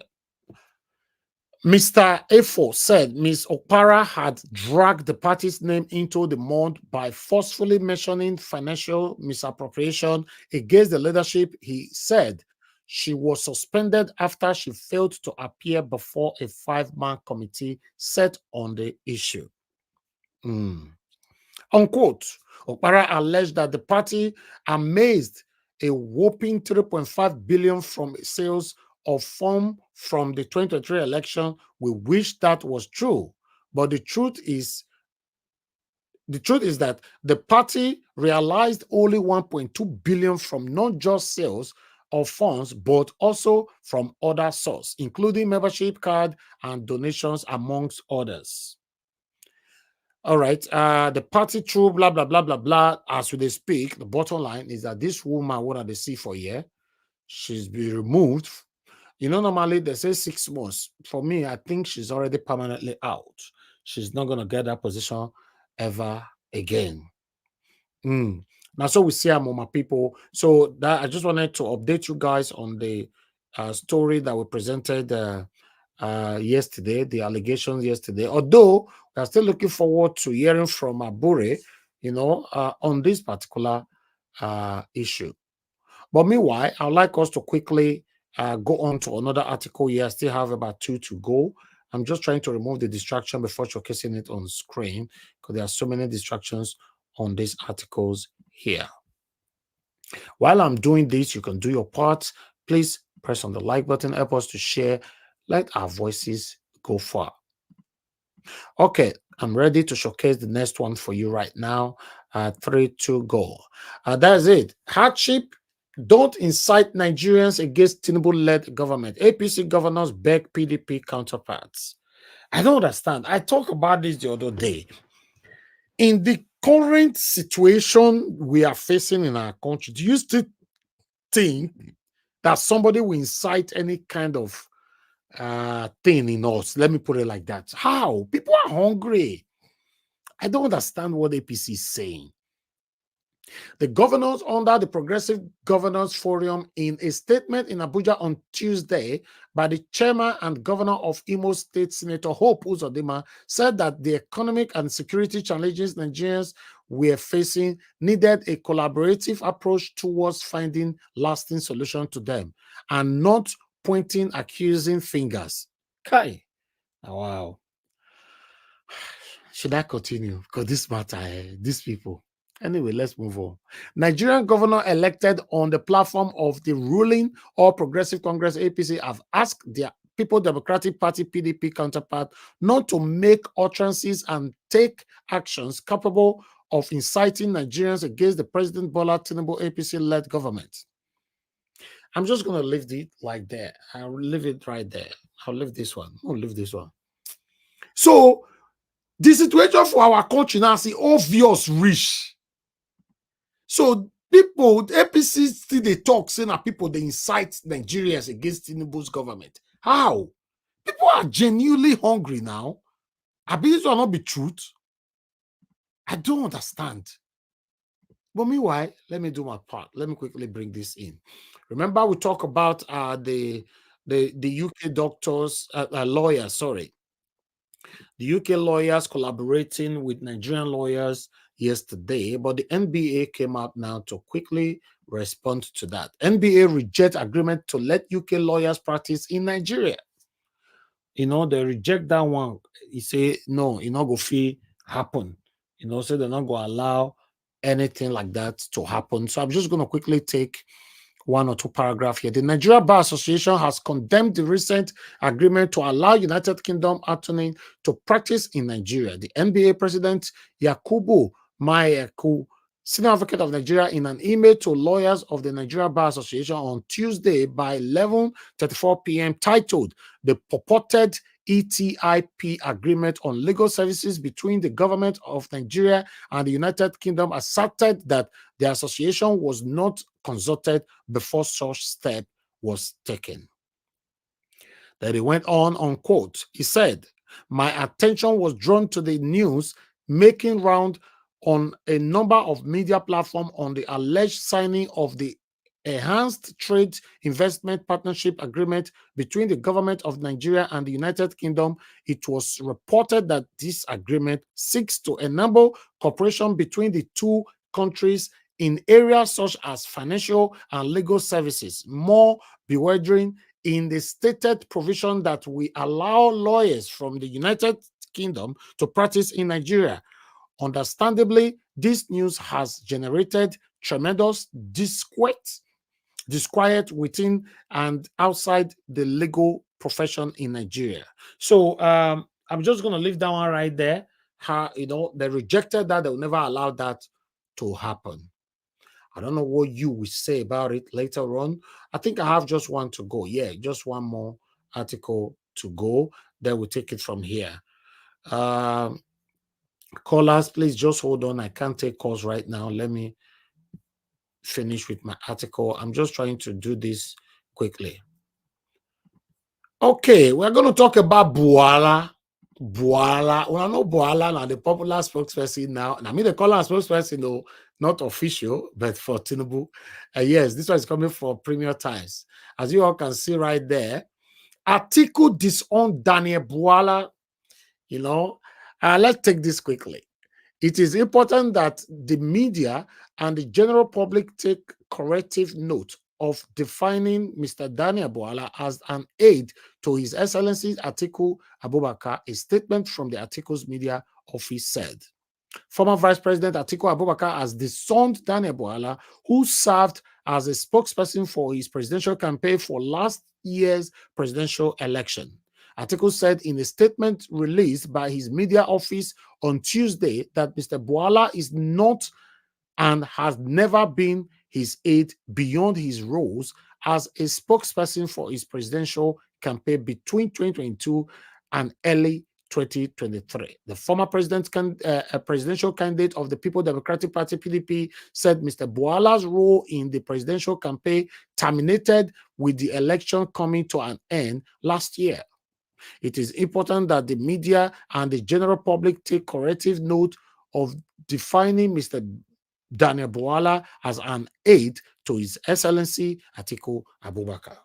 Mr. Efo said Ms. Opara had dragged the party's name into the mud by forcefully mentioning financial misappropriation against the leadership. He said she was suspended after she failed to appear before a 5-man committee set on the issue. Unquote. Opara alleged that the party amassed a whopping 3.5 billion from sales of form from the 2023 election. We wish that was true, but the truth is that the party realized only 1.2 billion from not just sales of funds, but also from other sources, including membership card and donations, amongst others. All right, the party through blah blah blah blah blah. As we speak, the bottom line is that this woman, what they see for a year, she's been removed. Normally they say 6 months. For me, I think she's already permanently out. She's not going to get that position ever again. Now, so we see my people. So that I just wanted to update you guys on the story that we presented yesterday, the allegations yesterday. Although we are still looking forward to hearing from Abure, on this particular issue. But meanwhile, I'd like us to quickly go on to another article here. I still have about 2 to go. I'm just trying to remove the distraction before showcasing it on screen because there are so many distractions on these articles here. While I'm doing this, you can do your part. Please press on the like button, help us to share. Let our voices go far. Okay, I'm ready to showcase the next one for you right now. 3, 2, go. That's it. Hardship. Don't incite Nigerians against Tinubu-led government. APC governors beg PDP counterparts. I don't understand. I talked about this the other day. In the current situation we are facing in our country, do you still think that somebody will incite any kind of thing in us? Let me put it like that. How? People are hungry. I don't understand what APC is saying. The governors under the Progressive Governors Forum, in a statement in Abuja on Tuesday by the chairman and governor of Imo State, Senator Hope Uzodinma, said that the economic and security challenges Nigerians were facing needed a collaborative approach towards finding lasting solutions to them and not pointing accusing fingers. Kai. Oh, wow. Should I continue? Because this matter, these people. Anyway, let's move on. Nigerian governor elected on the platform of the ruling All Progressive Congress APC have asked their People Democratic Party PDP counterpart not to make utterances and take actions capable of inciting Nigerians against the President Bola Tinubu APC-led government. I'm just going to leave it like that. I'll leave it right there. I'll leave this one. I'll leave this one. So, the situation for our country now is obvious rich. So people, APC still they talk, saying that people they incite Nigerians against Tinubu's government. How? People are genuinely hungry now. I believe this will not be truth. I don't understand. But meanwhile, let me do my part. Let me quickly bring this in. Remember, we talk about the UK doctors, lawyers, sorry. The UK lawyers collaborating with Nigerian lawyers yesterday, but the NBA came out now to quickly respond to that. NBA reject agreement to let UK lawyers practice in Nigeria. You know, they reject that one. You say, no, it not go fee happen. You know, so they're not going to allow anything like that to happen. So I'm just going to quickly take one or two paragraphs here. The Nigeria Bar Association has condemned the recent agreement to allow United Kingdom attorney to practice in Nigeria. The NBA president, Yakubu Mayeku, senior advocate of Nigeria, in an email to lawyers of the Nigeria Bar Association on Tuesday by 11:34 p.m. titled "The Purported ETIP Agreement on Legal Services Between the Government of Nigeria and the United Kingdom," asserted that the association was not consulted before such step was taken. Then he went on, unquote. He said, "My attention was drawn to the news making round on a number of media platforms on the alleged signing of the Enhanced Trade Investment Partnership Agreement between the government of Nigeria and the United Kingdom. It was reported that this agreement seeks to enable cooperation between the two countries in areas such as financial and legal services. More bewildering, in the stated provision that we allow lawyers from the United Kingdom to practice in Nigeria. Understandably, this news has generated tremendous disquiet within and outside the legal profession in Nigeria." So I'm just going to leave that one right there. How, you know, they rejected that. They will never allow that to happen. I don't know what you will say about it later on. I think I have just one to go. Yeah, just one more article to go. Then we'll take it from here. Callers, please just hold on. I can't take calls right now. Let me finish with my article. I'm just trying to do this quickly. Okay, we're going to talk about Buhari. Buhari. Well, I know Buhari now, the popular spokesperson now. And I mean, the caller spokesperson, though, not official, but for Tinubu. Yes, this one is coming for Premier Times. As you all can see right there, Atiku disowned Daniel Buhari. You know, let's take this quickly. It is important that the media and the general public take corrective note of defining Mr. Daniel Buhari as an aide to His Excellency Atiku Abubakar. A statement from the Atiku's media office said. Former Vice President Atiku Abubakar has disowned Daniel Buhari, who served as a spokesperson for his presidential campaign for last year's presidential election. Atiku said in a statement released by his media office on Tuesday that Mr. Buhari is not and has never been his aide beyond his roles as a spokesperson for his presidential campaign between 2022 and early 2023. The former presidential candidate of the People Democratic Party PDP said Mr. Buhari's role in the presidential campaign terminated with the election coming to an end last year. It is important that the media and the general public take corrective note of defining Mr. Daniel Buala as an aide to His Excellency Atiku Abubakar.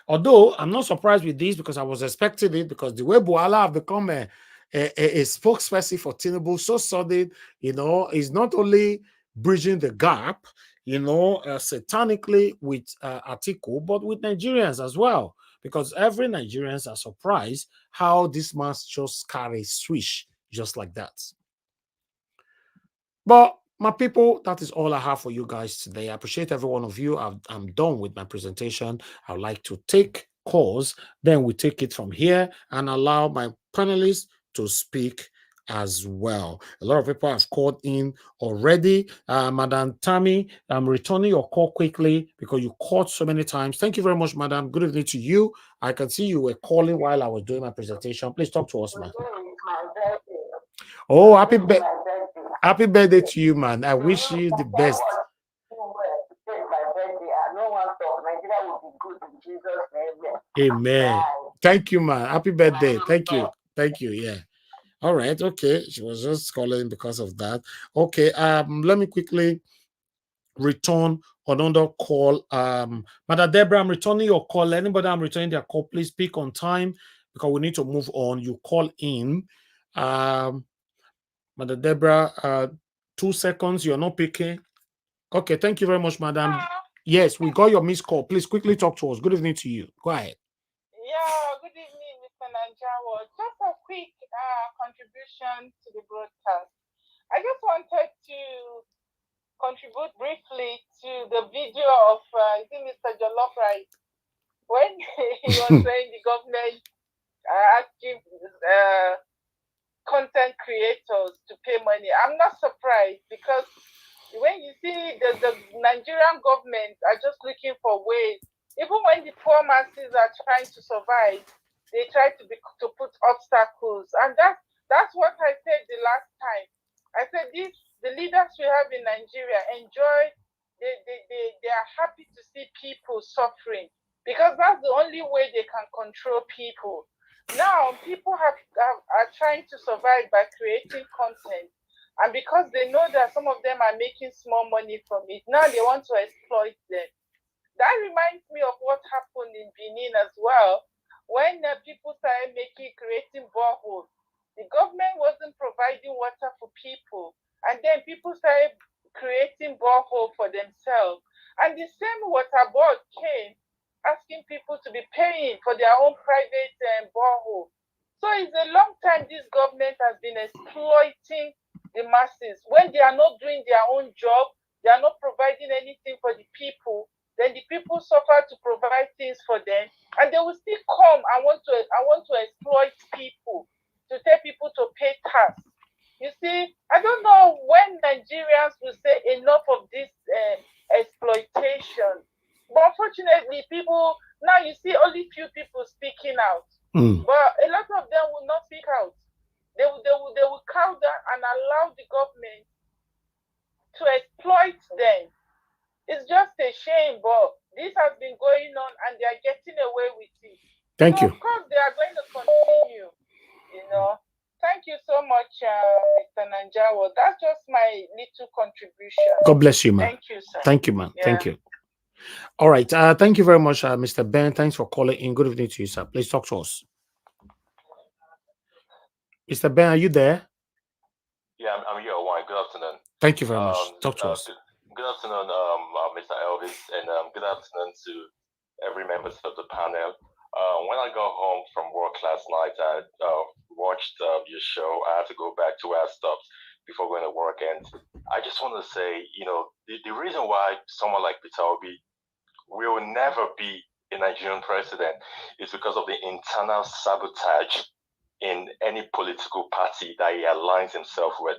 Although I'm not surprised with this because I was expecting it, because the way Buala have become a spokesperson for Tinubu so sudden, is not only bridging the gap, satanically with Atiku, but with Nigerians as well, because every Nigerians are surprised how this man just carry switch just like that. But my people, that is all I have for you guys today. I appreciate every one of you. I'm done with my presentation. I would like to take calls. Then we take it from here and allow my panelists to speak as well. A lot of people have called in already. Madam Tammy, I'm returning your call quickly because you called so many times. Thank you very much, Madam. Good evening to you. I can see you were calling while I was doing my presentation. Please talk to us, man. Oh, happy birthday to you, man. I wish you the best. Amen. Thank you, man. Happy birthday. Thank you. Thank you. Yeah. All right. Okay. She was just calling because of that. Okay. Let me quickly return another call. Madam Deborah, I'm returning your call. Anybody I'm returning their call, please speak on time because we need to move on. You call in. Madam Deborah, 2 seconds. You're not picking. Okay, thank you very much, madam. Yes, we got your missed call. Please quickly talk to us. Good evening to you. Go ahead. Yeah, good evening, Mr. Ajaero. Just a quick contribution to the broadcast. I just wanted to contribute briefly to the video of Mr. Jollof Rice when he was saying the government asking content creators to pay money. I'm not surprised because when you see the Nigerian government are just looking for ways, even when the poor masses are trying to survive, they try to put obstacles. And that's what I said the last time. I said the leaders we have in Nigeria they are happy to see people suffering because that's the only way they can control people. Now people are trying to survive by creating content. And because they know that some of them are making small money from it, now they want to exploit them. That reminds me of what happened in Benin as well, when people started creating boreholes. The government wasn't providing water for people, and then people started creating boreholes for themselves. And the same water board came asking people to be paying for their own private borehole. So it's a long time this government has been exploiting the masses. When they are not doing their own job, they are not providing anything for the people, then the people suffer to provide things for them, and they will still come and want to exploit people, to tell people to pay tax. You see, I don't know when Nigerians will say enough of this exploitation. But unfortunately, people now, you see only few people speaking out, but a lot of them will not speak out. They will cow down and allow the government to exploit them. It's just a shame, but this has been going on and they are getting away with it. Thank you. Of course, they are going to continue, Thank you so much, Mr. Ajaero. That's just my little contribution. God bless you, man. Thank you, sir. Thank you, man. Yeah. Thank you. All right. Thank you very much, Mr. Ben. Thanks for calling in. Good evening to you, sir. Please talk to us. Mr. Ben, are you there? Yeah, I'm here. Why? Good afternoon. Thank you very much. Talk to us. Good afternoon, Mr. Elvis, and good afternoon to every member of the panel. When I got home from work last night, I watched your show. I had to go back to where I stopped before going to work, and I just want to say, the reason why someone like Peter Obi will never be a Nigerian president is because of the internal sabotage in any political party that he aligns himself with.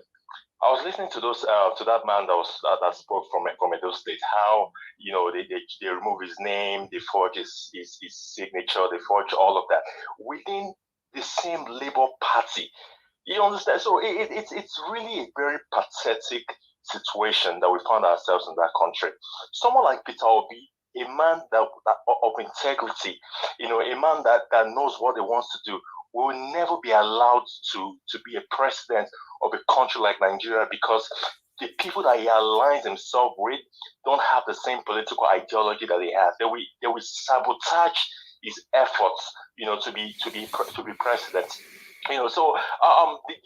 I was listening to that man that spoke from Edo State. How they remove his name, they forge his signature, they forge all of that within the same Labour Party. You understand? So it's really a very pathetic situation that we found ourselves in that country. Someone like Peter Obi, a man that of integrity, a man that knows what he wants to do, will never be allowed to be a president of a country like Nigeria because the people that he aligns himself with don't have the same political ideology that he has. They will sabotage his efforts, to be president. So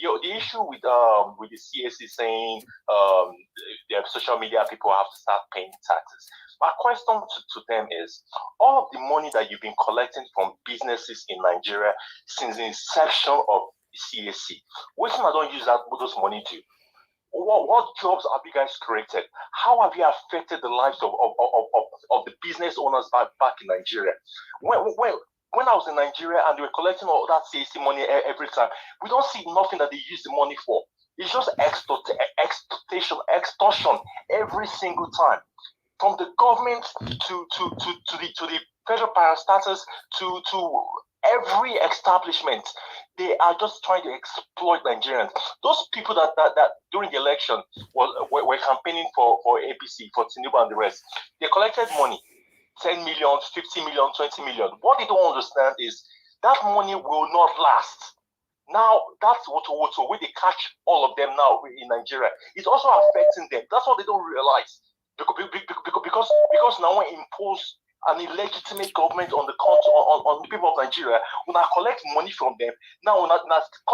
the issue with the CAC saying the social media people have to start paying taxes. My question to them is, all of the money that you've been collecting from businesses in Nigeria since the inception of the CAC, which I don't use those money to? What jobs have you guys created? How have you affected the lives of the business owners back in Nigeria? When I was in Nigeria and they were collecting all that CAC money every time, we don't see nothing that they use the money for. It's just extortion every single time. From the government to the federal parastatals to every establishment, they are just trying to exploit Nigerians. Those people that during the election were campaigning for APC, for Tinubu and the rest, they collected money, 10 million, 50 million, 20 million. What they don't understand is that money will not last. Now, that's what they catch all of them now in Nigeria. It's also affecting them. That's what they don't realize. Because now we impose an illegitimate government on the country, on the people of Nigeria, when I collect money from them, now when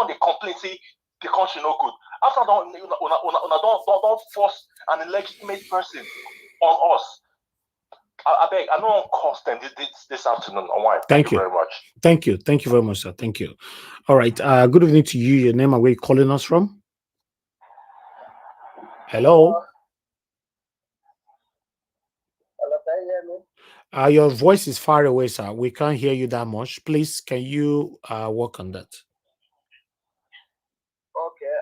they complain, say the country no good. After don't force an illegitimate person on us. I beg, I don't cost them this afternoon. Thank you very much. Thank you very much, sir. Thank you. All right. Good evening to you. Your name and where you calling us from? Hello. Hello, can you hear me? Your voice is far away, sir. We can't hear you that much. Please, can you work on that? Okay.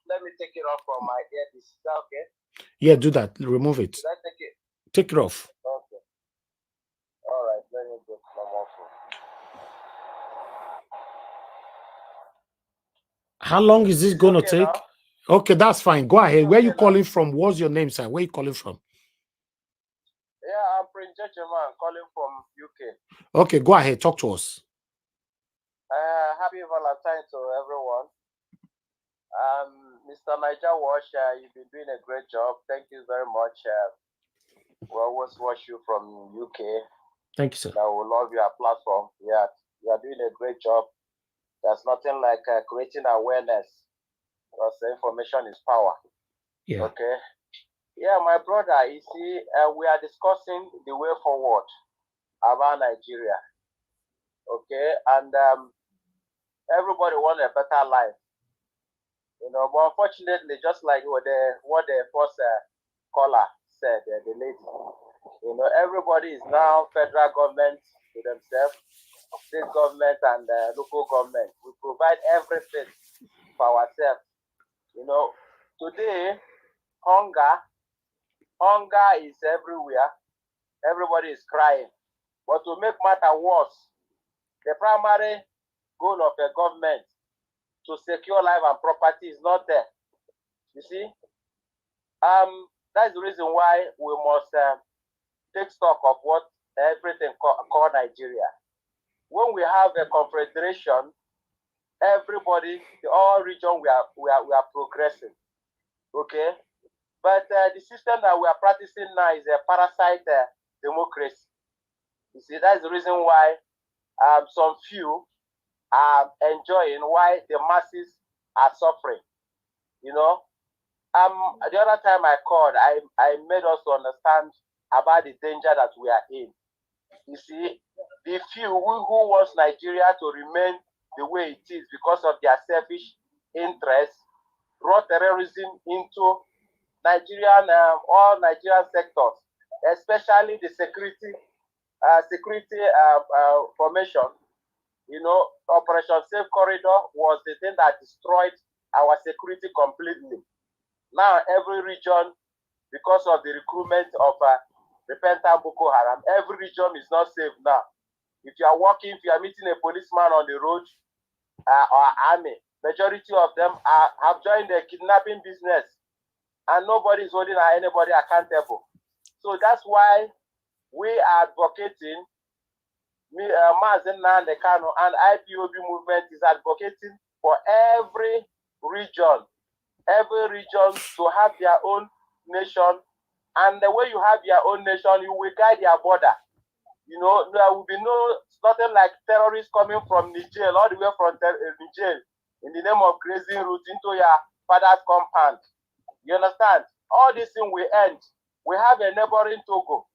Let me take it off from my ear. Is that okay? Yeah, do that. Remove it. Should I take it? Take it off. Okay. All right. Let me go to my phone. How long is this going to take? Now? Okay, that's fine. Go ahead. Where are you calling from? What's your name, sir? Where are you calling from? Yeah, I'm Prince Judgment, calling from UK. Okay, go ahead. Talk to us. Happy Valentine to everyone. Mr. Niger Wash, you've been doing a great job. Thank you very much. We always watch you from UK. Thank you, sir. I will love your platform. Yeah, you are doing a great job. There's nothing like creating awareness, because information is power. Yeah. Okay. Yeah, my brother, you see, we are discussing the way forward about Nigeria. Okay, and everybody wants a better life. But unfortunately, just like what the first caller said, the lady, everybody is now federal government to themselves, state government and local government. We provide everything for ourselves. Today, hunger is everywhere. Everybody is crying. But to make matter worse, the primary goal of the government to secure life and property is not there. You see? That's the reason why we must take stock of what everything called Nigeria. When we have a confederation, everybody, all region, we are progressing. Okay? But the system that we are practicing now is a parasite democracy. You see, that's the reason why some few are enjoying while the masses are suffering. The other time I called, I made us to understand about the danger that we are in. You see, the few who wants Nigeria to remain the way it is because of their selfish interests brought terrorism into Nigerian, all Nigerian sectors, especially the security formation. Operation Safe Corridor was the thing that destroyed our security completely. Now, every region, because of the recruitment of repentant Boko Haram, every region is not safe now. If you are walking, if you are meeting a policeman on the road or army, majority of them have joined the kidnapping business, and nobody is holding anybody accountable. So that's why we are advocating. Mazen Nandekano and IPOB movement is advocating for every region every region to have their own nation. And the way you have your own nation, you will guide your border. You know, there will be nothing like terrorists coming from Niger, all the way from Niger, in the name of grazing route into your father's compound. You understand? All these things will end. We have a neighboring Togo.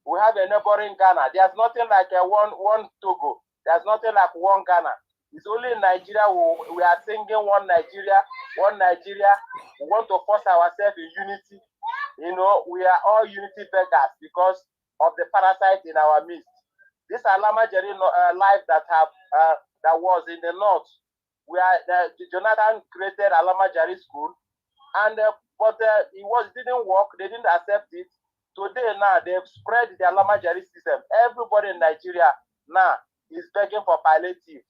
We have a neighboring Ghana. There's nothing like one Togo. There's nothing like one Ghana. It's only in Nigeria we are singing one Nigeria, one Nigeria. We want to force ourselves in unity. You know, we are all unity beggars because of the parasite in our midst. This Alama Jerry life that was in the north, where Jonathan created Alama Jerry School, and but it didn't work. They didn't accept it. Today now they've spread the Alama Jerry system. Everybody in Nigeria now is begging for palliative.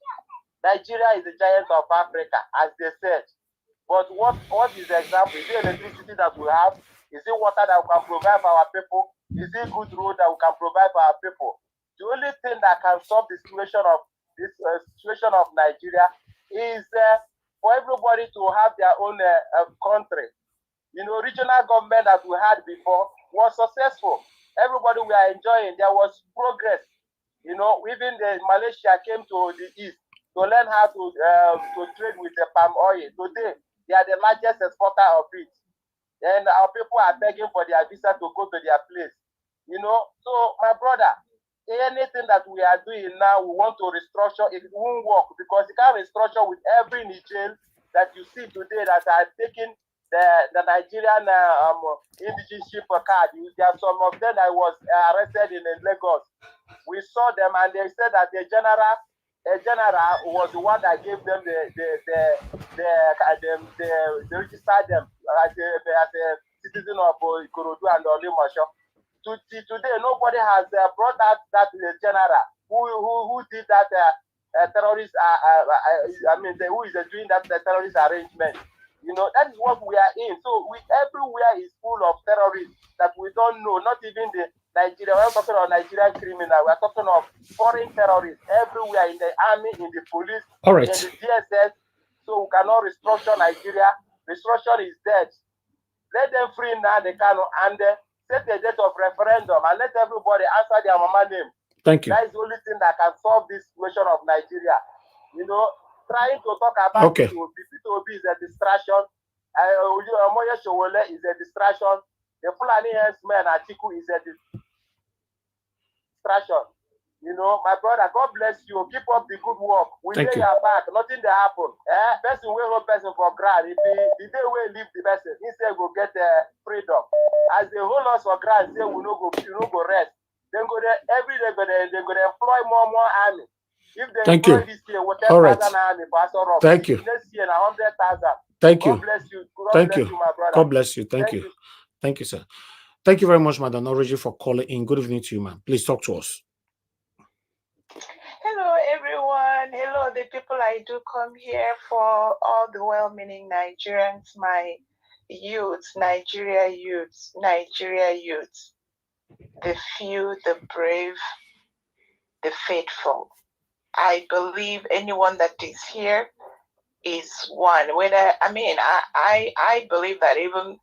Nigeria is the giant of Africa, as they said. But what is the example? Is it electricity that we have? Is it water that we can provide for our people? Is it good road that we can provide for our people? The only thing that can solve the situation of Nigeria is for everybody to have their own country. You know, regional government that we had before was successful. Everybody we are enjoying. There was progress. You know, even Malaysia came to the east to learn how to trade with the palm oil. Today, they are the largest exporter of it. And our people are begging for their visa to go to their place. You know, so my brother, anything that we are doing now, we want to restructure. It won't work because you can't restructure with every Nigerian that you see today that are taking the Nigerian indigenship card. There are some of them that was arrested in Lagos. We saw them and they said that the general was the one that gave them they registered them as a citizen of Ikorodu and Olimasho. Today, nobody has brought out that general who did that terrorist. Who is doing that terrorist arrangement? You know, that is what we are in. So everywhere is full of terrorists that we don't know. Not even the Nigeria. We're talking about Nigerian criminal. We're talking of foreign terrorists everywhere in the army, in the police, in the DSS. So we cannot restructure Nigeria. Restructure is dead. Let them free now. They can and set a date of referendum and let everybody answer their mama name. Thank you. That is the only thing that can solve this situation of Nigeria. You know, trying to talk about P2B is a distraction. Omoye Showole is a distraction. The Fulani herdsmen Atiku is a distraction. You know, my brother, God bless you. Keep up the good work. We lay your back. Nothing that happen. Person will hold person for ground. If the day we leave the person, he say go get freedom. As they hold us for ground, say we no go rest. Then go there every day. They go there employ more army. If they employ this year, whatever army pass on. Thank you. Next year, 100,000. Thank you. God bless you. Thank you, my brother. God bless you. Thank you. Thank you, sir. Thank you very much, Madam Norigi, for calling in. Good evening to you, ma'am. Please talk to us. Hello, everyone. Hello, the people I do come here for, all the well-meaning Nigerians, my youths, Nigeria youths, the few, the brave, the faithful. I believe anyone that is here is one. I believe that even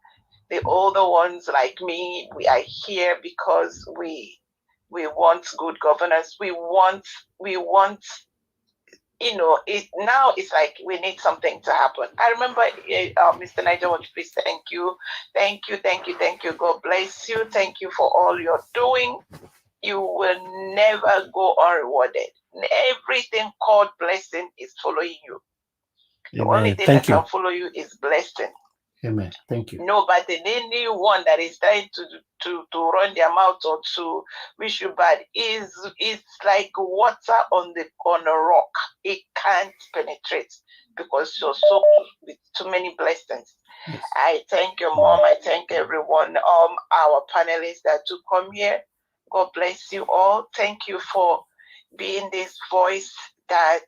the older ones like me, we are here because we want good governance. We want, you know, it's like we need something to happen. I remember, Mr. Niger, please thank you. God bless you. Thank you for all you're doing. You will never go unrewarded. Everything called blessing is following you. The only thing that can follow you is blessing. Amen. Thank you. No, but anyone that is trying to run their mouth or to wish you bad is like water on a rock. It can't penetrate because you're soaked with too many blessings. Yes. I thank your mom. I thank everyone, our panelists that to come here. God bless you all. Thank you for being this voice that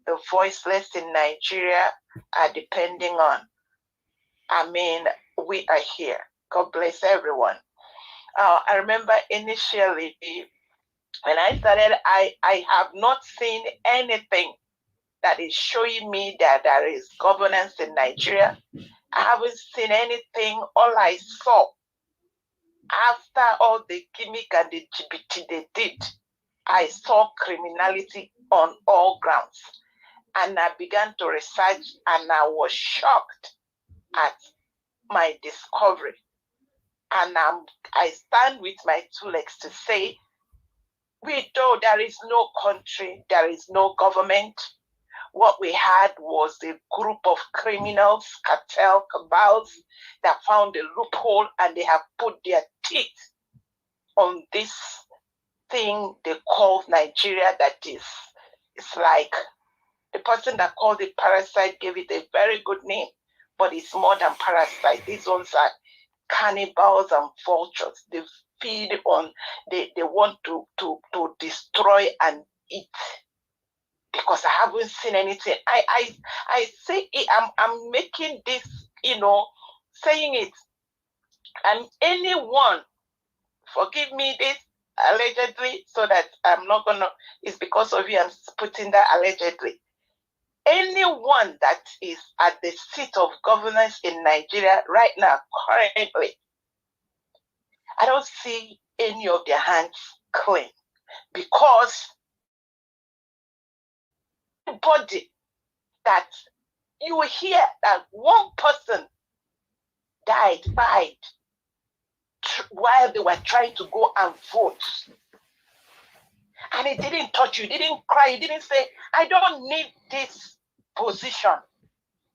the voiceless in Nigeria are depending on. I mean, we are here. God bless everyone. I remember initially when I started, I have not seen anything that is showing me that there is governance in Nigeria. I haven't seen anything. All I saw after all the gimmick and the GBT they did, I saw criminality on all grounds. And I began to research, and I was shocked at my discovery. And I stand with my two legs to say, we know there is no country, there is no government. What we had was a group of criminals, cartel, cabals that found a loophole, and they have put their teeth on this thing they call Nigeria. That is, it's like the person that called it parasite gave it a very good name, but it's more than parasite. These ones are cannibals and vultures. They feed on, they want to destroy and eat. Because I haven't seen anything. I say it, I'm making this, saying it. And anyone, forgive me this, allegedly, so that I'm not gonna, it's because of you I'm putting that allegedly. Anyone that is at the seat of governance in Nigeria right now, currently, I don't see any of their hands clean, because body that you hear that one person died while they were trying to go and vote, and it didn't touch you, didn't cry, you didn't say, I don't need this position.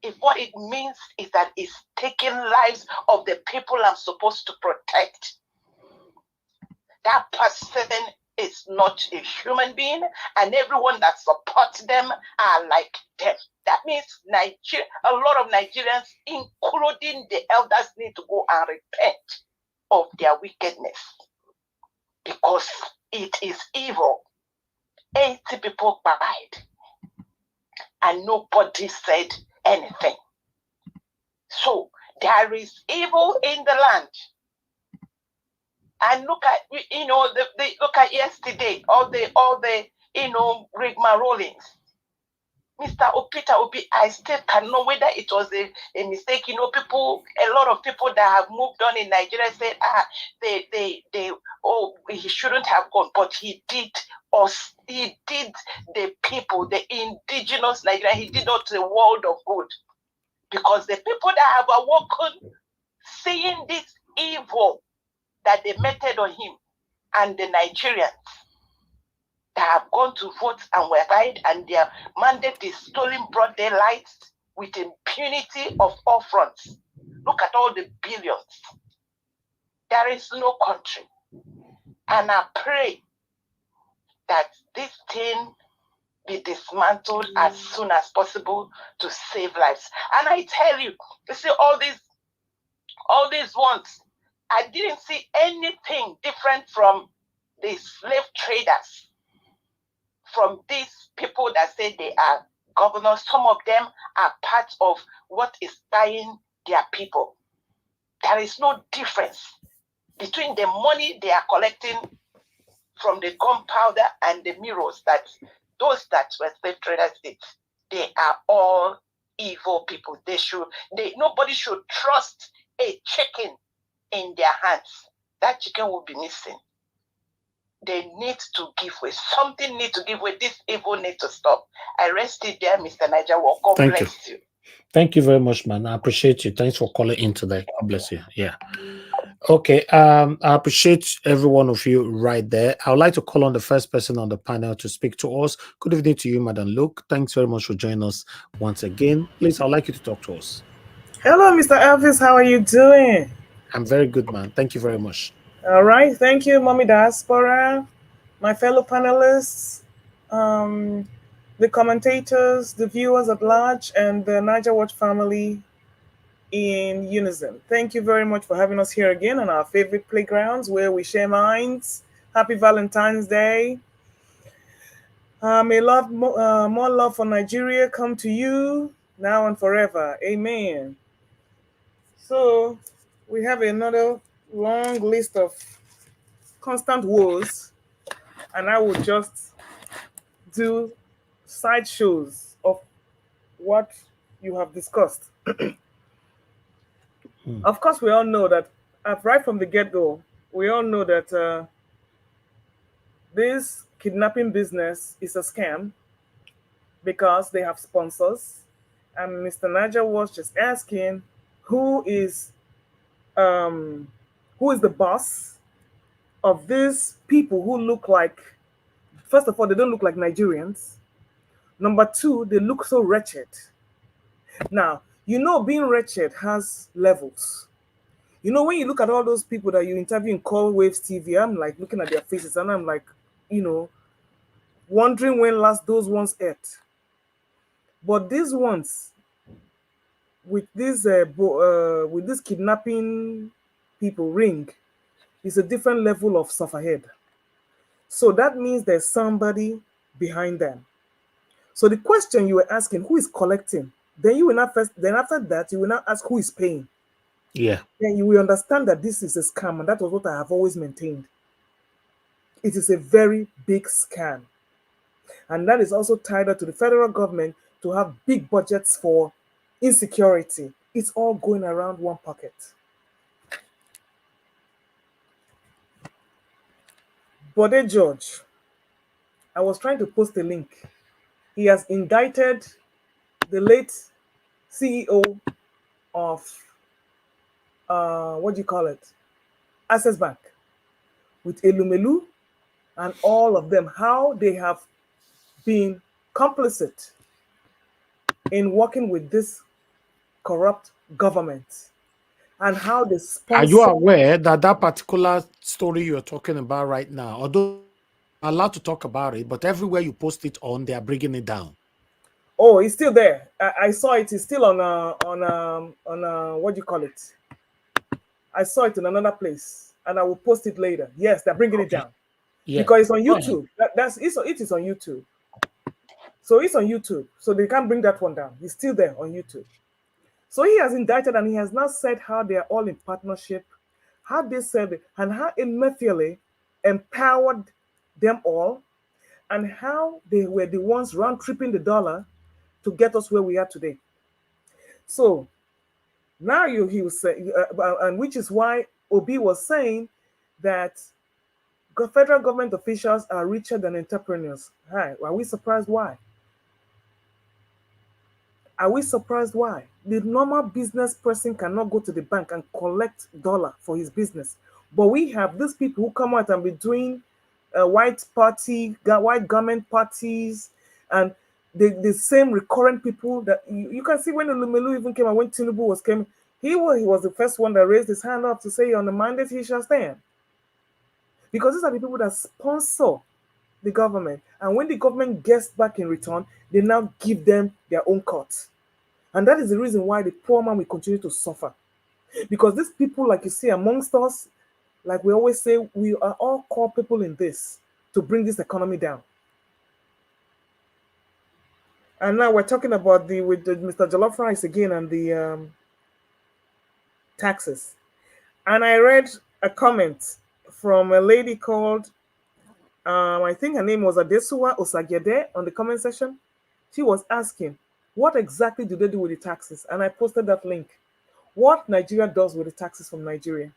If what it means is that it's taking lives of the people I'm supposed to protect, that person is not a human being, and everyone that supports them are like them. That means a lot of Nigerians, including the elders, need to go and repent of their wickedness, because it is evil. 80 people died, and nobody said anything. So there is evil in the land. And look at, look at yesterday, all the rigmarollings. Mr. Opita Obi, I still can't know whether it was a mistake. A lot of people that have moved on in Nigeria said, he shouldn't have gone, but he did the people, the indigenous Nigeria, he did us a world of good. Because the people that have awoken, seeing this evil that they meted on him, and the Nigerians that have gone to vote and were right, and their mandate is stolen broad daylight with impunity of all fronts. Look at all the billions. There is no country. And I pray that this thing be dismantled as soon as possible to save lives. And I tell you, see all these ones, I didn't see anything different from the slave traders, from these people that say they are governors. Some of them are part of what is buying their people. There is no difference between the money they are collecting from the gunpowder and the mirrors that those that were slave traders did. They are all evil people. Nobody should trust a chicken in their hands. That chicken will be missing. They need to give way. Something needs to give way. This evil needs to stop. I rest it there, Mr. Niger. God bless you. Thank you very much, man. I appreciate you. Thanks for calling in today. God bless you. Yeah. Okay. I appreciate every one of you right there. I would like to call on the first person on the panel to speak to us. Good evening to you, Madam Luke. Thanks very much for joining us once again. Please, I'd like you to talk to us. Hello, Mr. Elvis. How are you doing? I'm very good, man. Thank you very much. All right. Thank you, Mommy Diaspora, my fellow panelists, the commentators, the viewers at large, and the Niger Watch family in unison. Thank you very much for having us here again on our favorite playgrounds where we share minds. Happy Valentine's Day. May more love for Nigeria come to you now and forever. Amen. So we have another long list of constant woes, and I will just do sideshows of what you have discussed. Of course, we all know that right from the get-go, we all know that this kidnapping business is a scam because they have sponsors. And Mr. Naja was just asking who is um, the boss of these people who look like, first of all, they don't look like Nigerians. Number two, they look so wretched. Now, being wretched has levels. When you look at all those people that you interview in Call Waves TV, I'm like looking at their faces and I'm like, wondering when last those ones ate. But these ones, with this kidnapping people ring, is a different level of sufferhead. So that means there's somebody behind them. So the question you were asking, who is collecting? Then you will not first. Then after that, you will not ask who is paying. Yeah. Then you will understand that this is a scam, and that was what I have always maintained. It is a very big scam, and that is also tied up to the federal government to have big budgets for insecurity. It's all going around one pocket. Bode George, I was trying to post a link. He has indicted the late CEO of what do you call it? Access Bank, with Elumelu and all of them, how they have been complicit in working with this corrupt government, and how they sponsor. Are you aware that that particular story you're talking about right now, although I'm allowed to talk about it, but everywhere you post it on, they are bringing it down? Oh, it's still there. I saw it. It's still on what do you call it? I saw it in another place, and I will post it later. Yes, they're bringing it down. Yeah. Because it's on YouTube. It is on YouTube. So it's on YouTube. So they can't bring that one down. It's still there on YouTube. So he has indicted, and he has now said how they are all in partnership, how they said it, and how Emefiele empowered them all, and how they were the ones round tripping the dollar to get us where we are today. So now he was saying, and which is why Obi was saying that federal government officials are richer than entrepreneurs. Hi, are we surprised why? Are we surprised why? The normal business person cannot go to the bank and collect dollar for his business. But we have these people who come out and be doing white government parties, and the same recurrent people that you can see when Lumelu even came and when Tinubu came, he was the first one that raised his hand up to say on the mandate he shall stand. Because these are the people that sponsor the government. And when the government gets back in return, they now give them their own cut. And that is the reason why the poor man will continue to suffer. Because these people, like you see amongst us, like we always say, we are all core people in this to bring this economy down. And now we're talking about with Mr. Jollof Rice again and the taxes. And I read a comment from a lady called, I think her name was Adesuwa Osagede, on the comment section. She was asking, what exactly do they do with the taxes? And I posted that link. What Nigeria does with the taxes from Nigeria.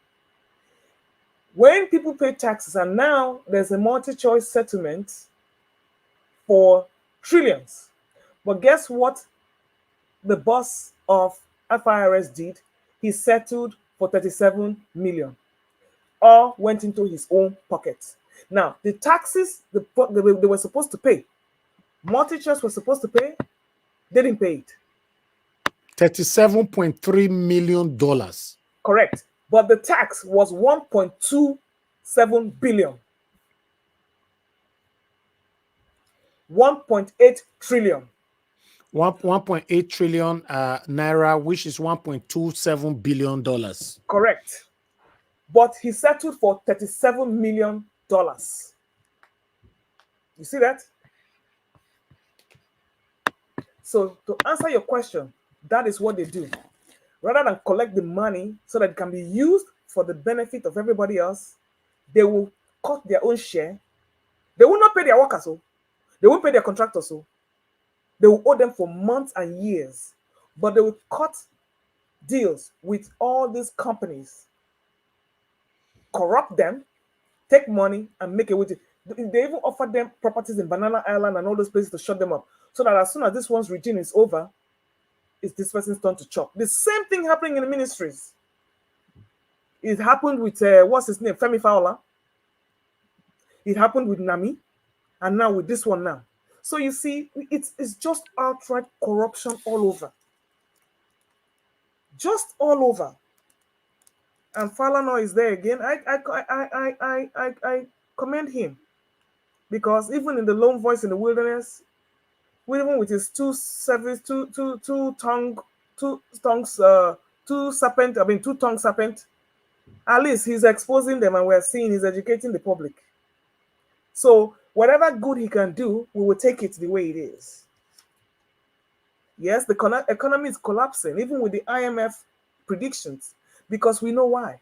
When people pay taxes, and now there's a multi-choice settlement for trillions. But guess what the boss of FIRS did? He settled for 37 million. All went into his own pocket. Now, the taxes they were supposed to pay, multi-choice were supposed to pay, they didn't pay it. $37.3 million. Correct. But the tax was 1.27 billion. 1.8 trillion. 1.8 trillion naira, which is $1.27 billion. Correct. But he settled for $37 million. You see that? So to answer your question, that is what they do. Rather than collect the money so that it can be used for the benefit of everybody else, they will cut their own share. They will not pay their workers, so they won't pay their contractors, so they will owe them for months and years. But they will cut deals with all these companies, corrupt them, take money, and make away. They even offered them properties in Banana Island and all those places to shut them up, so that as soon as this one's regime is over, it's this person's turn to chop. The same thing happening in the ministries. It happened with what's his name, Femi Fowler. It happened with Nami, and now with this one now. So you see, it's just outright corruption all over. Just all over. And Falana is there again. I commend him, because even in the lone voice in the wilderness, even with his two tongue serpent, at least he's exposing them, and we're seeing he's educating the public. So whatever good he can do, we will take it the way it is. Yes, the economy is collapsing, even with the IMF predictions, because we know why.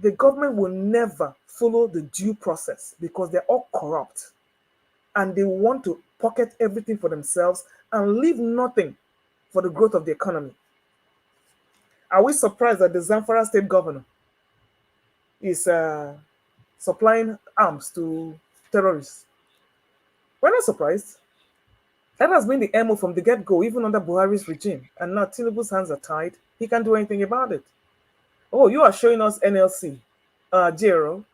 The government will never follow the due process because they're all corrupt, and they want to pocket everything for themselves and leave nothing for the growth of the economy. Are we surprised that the Zamfara state governor is supplying arms to terrorists? We're not surprised. That has been the MO from the get-go, even under Buhari's regime. And now Tinubu's hands are tied. He can't do anything about it. Oh, you are showing us NLC, Ajaero.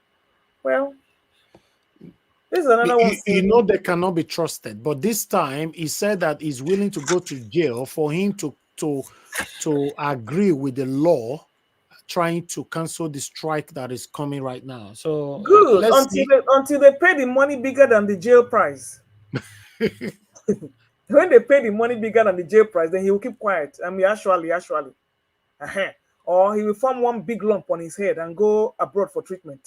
Well, this is another one. You know they cannot be trusted. But this time, he said that he's willing to go to jail for him to agree with the law, trying to cancel the strike that is coming right now. So good until they pay the money bigger than the jail price. When they pay the money bigger than the jail price, then he will keep quiet. I mean, actually, or he will form one big lump on his head and go abroad for treatment.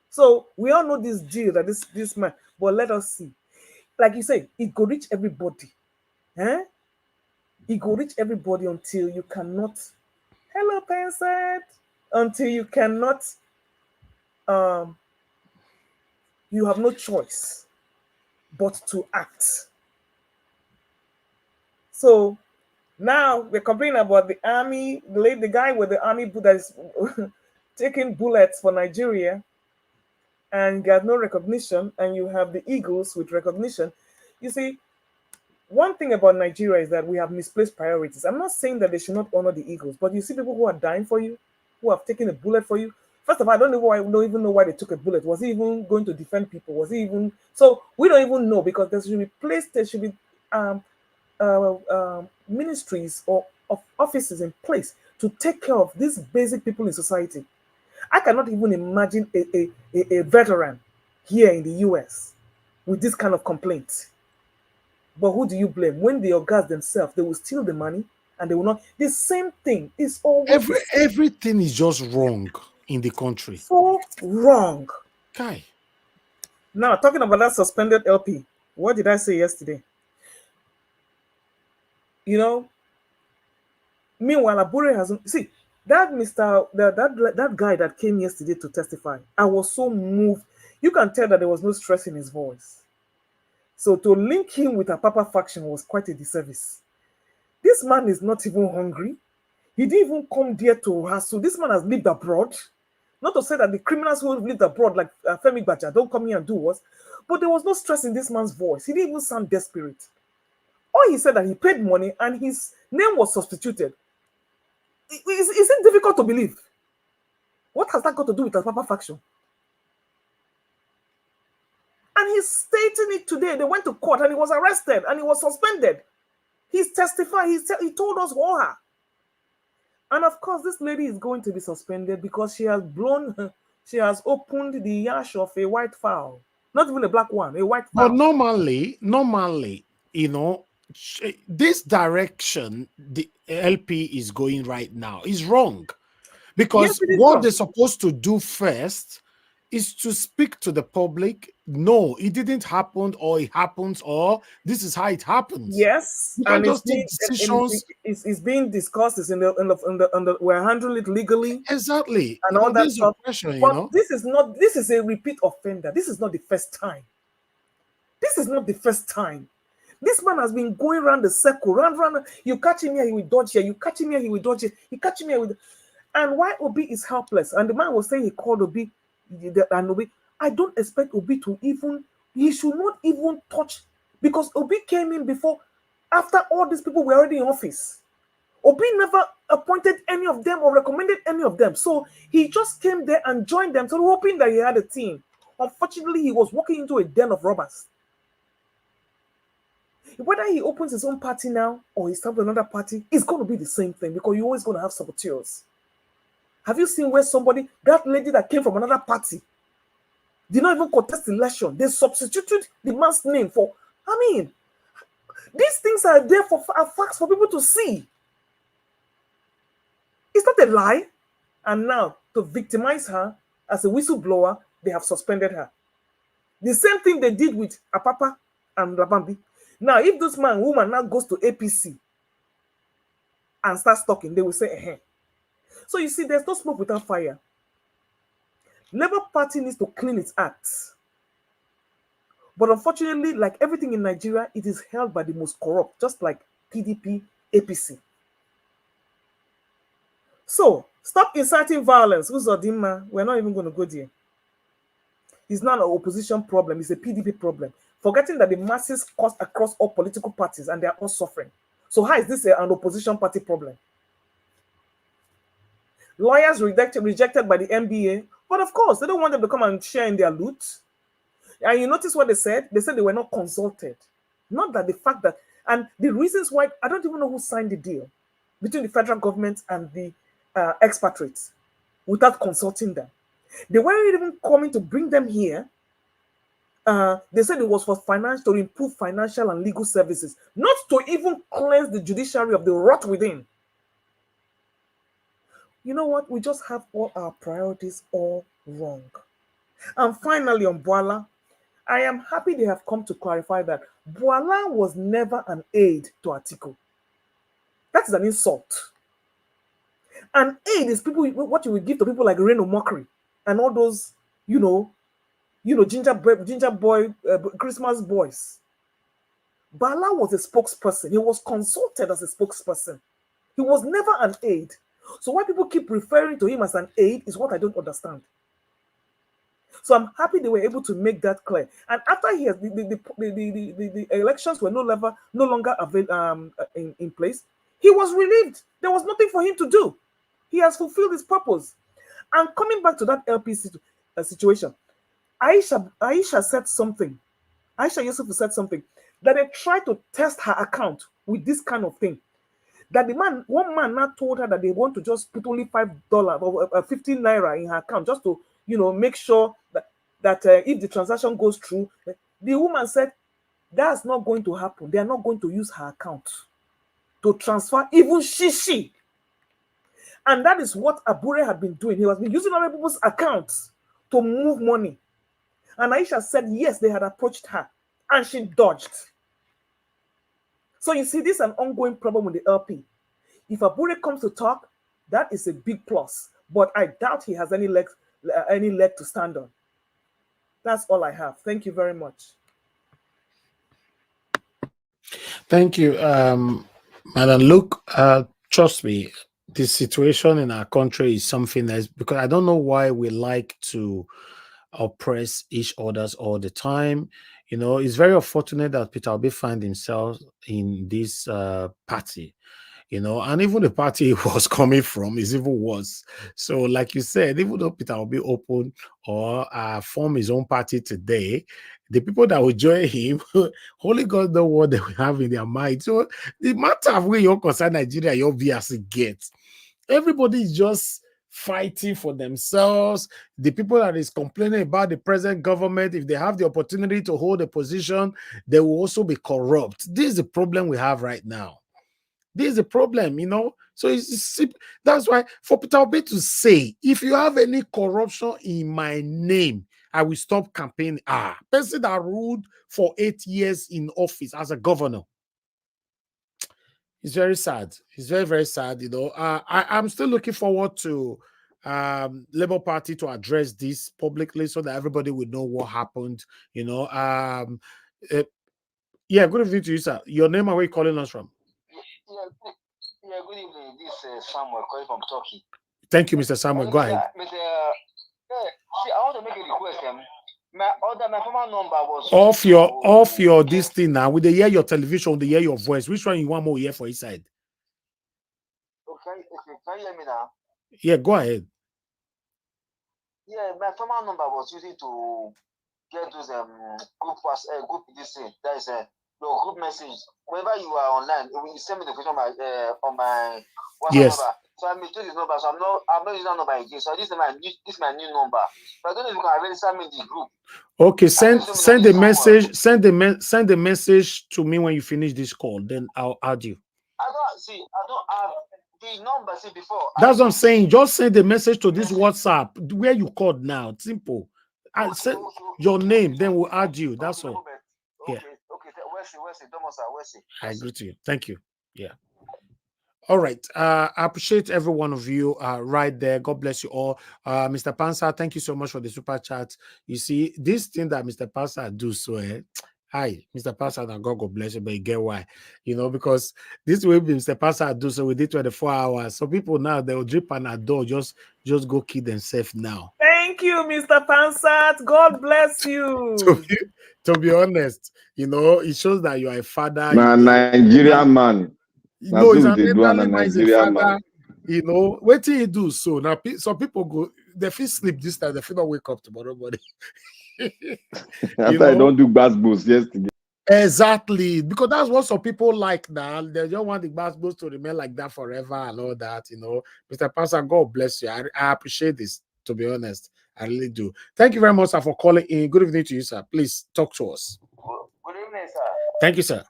So we all know this deal that this man. But let us see. Like you say, it could reach everybody. It could reach everybody until you cannot. Hello, Pensat. Until you cannot. You have no choice but to act. So now we're complaining about the army, the guy with the army that is taking bullets for Nigeria and got no recognition, and you have the Eagles with recognition. You see, one thing about Nigeria is that we have misplaced priorities. I'm not saying that they should not honor the Eagles, but you see people who are dying for you, who have taken a bullet for you. First of all, I don't even know why they took a bullet. Was he even going to defend people? Was he even? So we don't even know, because there should be ministries or offices in place to take care of these basic people in society. I cannot even imagine a veteran here in the US with this kind of complaint. But who do you blame? When they organize themselves, they will steal the money and they will not. The same thing is always everything is just wrong in the country. So wrong. Okay. Now, talking about that suspended LP, what did I say yesterday? You know, meanwhile, Abure hasn't. See, that guy that came yesterday to testify, I was so moved. You can tell that there was no stress in his voice. So to link him with a Papa faction was quite a disservice. This man is not even hungry. He didn't even come there to hustle. This man has lived abroad. Not to say that the criminals who lived abroad, like Femi Baja, don't come here and do what. But there was no stress in this man's voice. He didn't even sound desperate. All he said that he paid money and his name was substituted. Is it difficult to believe? What has that got to do with the Papa faction? And he's stating it today. They went to court and he was arrested and he was suspended. He's testified. He told us why. And of course, this lady is going to be suspended because she has opened the yash of a white fowl. Not even a black one, a white fowl. But normally, you know, this direction the LP is going right now is wrong. Because Yes, what wrong. they're supposed to do first is to speak to the public. No, it didn't happen, or it happens, or this is how it happens. Yes, You can and just take decisions. it's being discussed. It's in the we're handling it legally. Exactly. And all that stuff. Pressure, But this is a repeat offender. This is not the first time. This is not the first time. This man has been going around the circle, round. You catch him here, he will dodge here. You catch him here, he will dodge here. You catch him here with. And why Obi is helpless? And the man was saying he called Obi, and Obi. I don't expect Obi to even. He should not even touch, because Obi came in before, after all these people were already in office. Obi never appointed any of them or recommended any of them. So he just came there and joined them, so hoping that he had a team. Unfortunately, he was walking into a den of robbers. Whether he opens his own party now or he starts another party, it's going to be the same thing, because you're always going to have saboteurs. Have you seen where somebody, that lady that came from another party, did not even contest the election? They substituted the man's name for, I mean, these things are there for facts for people to see. It's not a lie. And now, to victimize her as a whistleblower, they have suspended her. The same thing they did with Apapa and Labambi. Now, if this woman now goes to APC and starts talking, they will say, eh. So you see, there's no smoke without fire. Labour Party needs to clean its acts. But unfortunately, like everything in Nigeria, it is held by the most corrupt, just like PDP, APC. So, stop inciting violence. Uzodinma, we're not even going to go there. It's not an opposition problem, it's a PDP problem. Forgetting that the masses cost across all political parties and they are all suffering. So how is this an opposition party problem? Lawyers rejected by the NBA, but of course, they don't want them to come and share in their loot. And you notice what they said? They said they were not consulted. Not that the fact that, and the reasons why, I don't even know who signed the deal between the federal government and the expatriates without consulting them. They weren't even coming to bring them here. They said it was for to improve financial and legal services, not to even cleanse the judiciary of the rot within. You know what? We just have all our priorities all wrong. And finally, on Boala, I am happy they have come to clarify that Boala was never an aide to Atiku. That is an insult. An aide is people, what you will give to people like Reno Mockery and all those, ginger boy, Christmas boys. Bala was a spokesperson. He was consulted as a spokesperson. He was never an aide. So why people keep referring to him as an aide is what I don't understand. So I'm happy they were able to make that clear. And after he has the elections were no longer in place, he was relieved. There was nothing for him to do. He has fulfilled his purpose. And coming back to that LPC situation, Aisha said something. Aisha Yusuf said something that they tried to test her account with this kind of thing. That one man now told her that they want to just put only $5 or 15 naira in her account just to, make sure that if the transaction goes through. The woman said that's not going to happen. They are not going to use her account to transfer even shishi. And that is what Abure had been doing. He has been using other people's accounts to move money. And Aisha said, yes, they had approached her. And she dodged. So you see, this is an ongoing problem with the LP. If Abure comes to talk, that is a big plus. But I doubt he has any leg to stand on. That's all I have. Thank you very much. Thank you, Madam. Look, trust me, the situation in our country is something else, because I don't know why we like to oppress each others all the time. It's very unfortunate that Peter Obi find himself in this party, and even the party he was coming from is even worse. So, like you said, even though Peter Obi open or form his own party today, the people that will join him, only God knows what they will have in their mind. So, the matter of where you're concerned, Nigeria, you'll be as it gets. Everybody is just fighting for themselves. The people that is complaining about the present government, if they have the opportunity to hold a position, they will also be corrupt. This is the problem we have right now. This is a problem, So that's why for Peter Obi to say, if you have any corruption in my name, I will stop campaigning. Person that ruled for 8 years in office as a governor. It's very sad. It's very, very sad, I'm still looking forward to Labour Party to address this publicly so that everybody would know what happened. Yeah, good evening to you, sir. Your name and where you calling us from? Yeah, good evening. This is Samuel calling from Turkey. Thank you, Mr. Samuel. Go ahead. See, I want to make a request. My former number was off your this thing now. With the hear your television, the hear your voice. Which one you want more hear for inside? Okay, can you hear me now? Yeah, go ahead. Yeah, my former number was using to get those group this thing. That is your group message. Whenever you are online, when you send me the question on my WhatsApp number. So I mistook this number, so I'm not using that number again. So this is my new number. But I don't know if you can already send me the group. Okay, send the message. Send the message to me when you finish this call. Then I'll add you. I don't have the number. See before. That's what I'm saying. Just send the message to this WhatsApp where you called now. Simple. I send your name, then we'll add you. That's all. Okay. Where's it? I agree to you. Thank you. Yeah. All right. I appreciate every one of you right there. God bless you all. Mr. Pansa, thank you so much for the super chat. You see, this thing that Mr. Pansa do so, hi, Mr. Pansa, and God bless you, but you get why. You know, because this way Mr. Pansa do so, we did 24 hours. So people now, they'll drip and adore, just go kill themselves now. Thank you, Mr. Pansat. God bless you. To be honest, you know, it shows that you are a father. Nigerian man. No, he's an elderly man, he's a father. You know, what do you do? So now some people go, they feel sleep this time, they feel not wake up tomorrow morning. After I don't do bass boost yesterday. Exactly, because that's what some people like now. They don't want the bass boost to remain like that forever and all that, you know. Mr. Pastor, God bless you. I appreciate this, to be honest. I really do. Thank you very much, sir, for calling in. Good evening to you, sir. Please talk to us. Good evening, sir. Thank you, sir.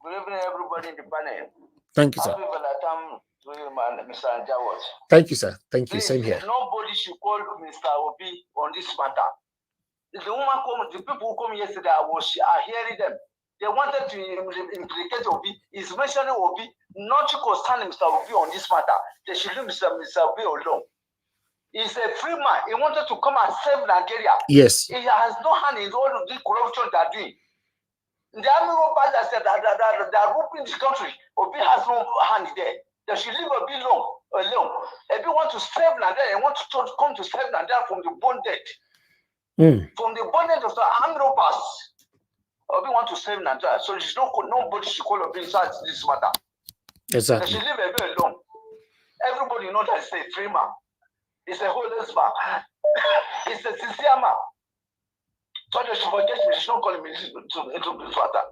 Good evening, everybody in the panel. Thank you, sir. Mr. Ajaero. Thank you, sir. Thank you. Please, Same here. Nobody should call Mr. Obi on this matter. The people who come yesterday, I hearing them. They wanted to implicate Obi. He's mentioning Obi, not to concern Mr. Obi on this matter. They should leave Mr. Obi alone. He's a free man. He wanted to come and save Nigeria. Yes. He has no hand in all of this corruption they're doing. The army robbers that said that are robbing this country. Obi has no hand there. They should leave Obi alone. If you want to save Nigeria, you want to come to save Nigeria from the bondage. From the bondage of the army robbers. Obi want to save Nigeria. So there's nobody should call Obi inside this matter. Exactly. They should leave Obi alone. Everybody knows that it's a free man. It's a homeless man. It's a sincere man. So they should forget me. They should not call him into this matter.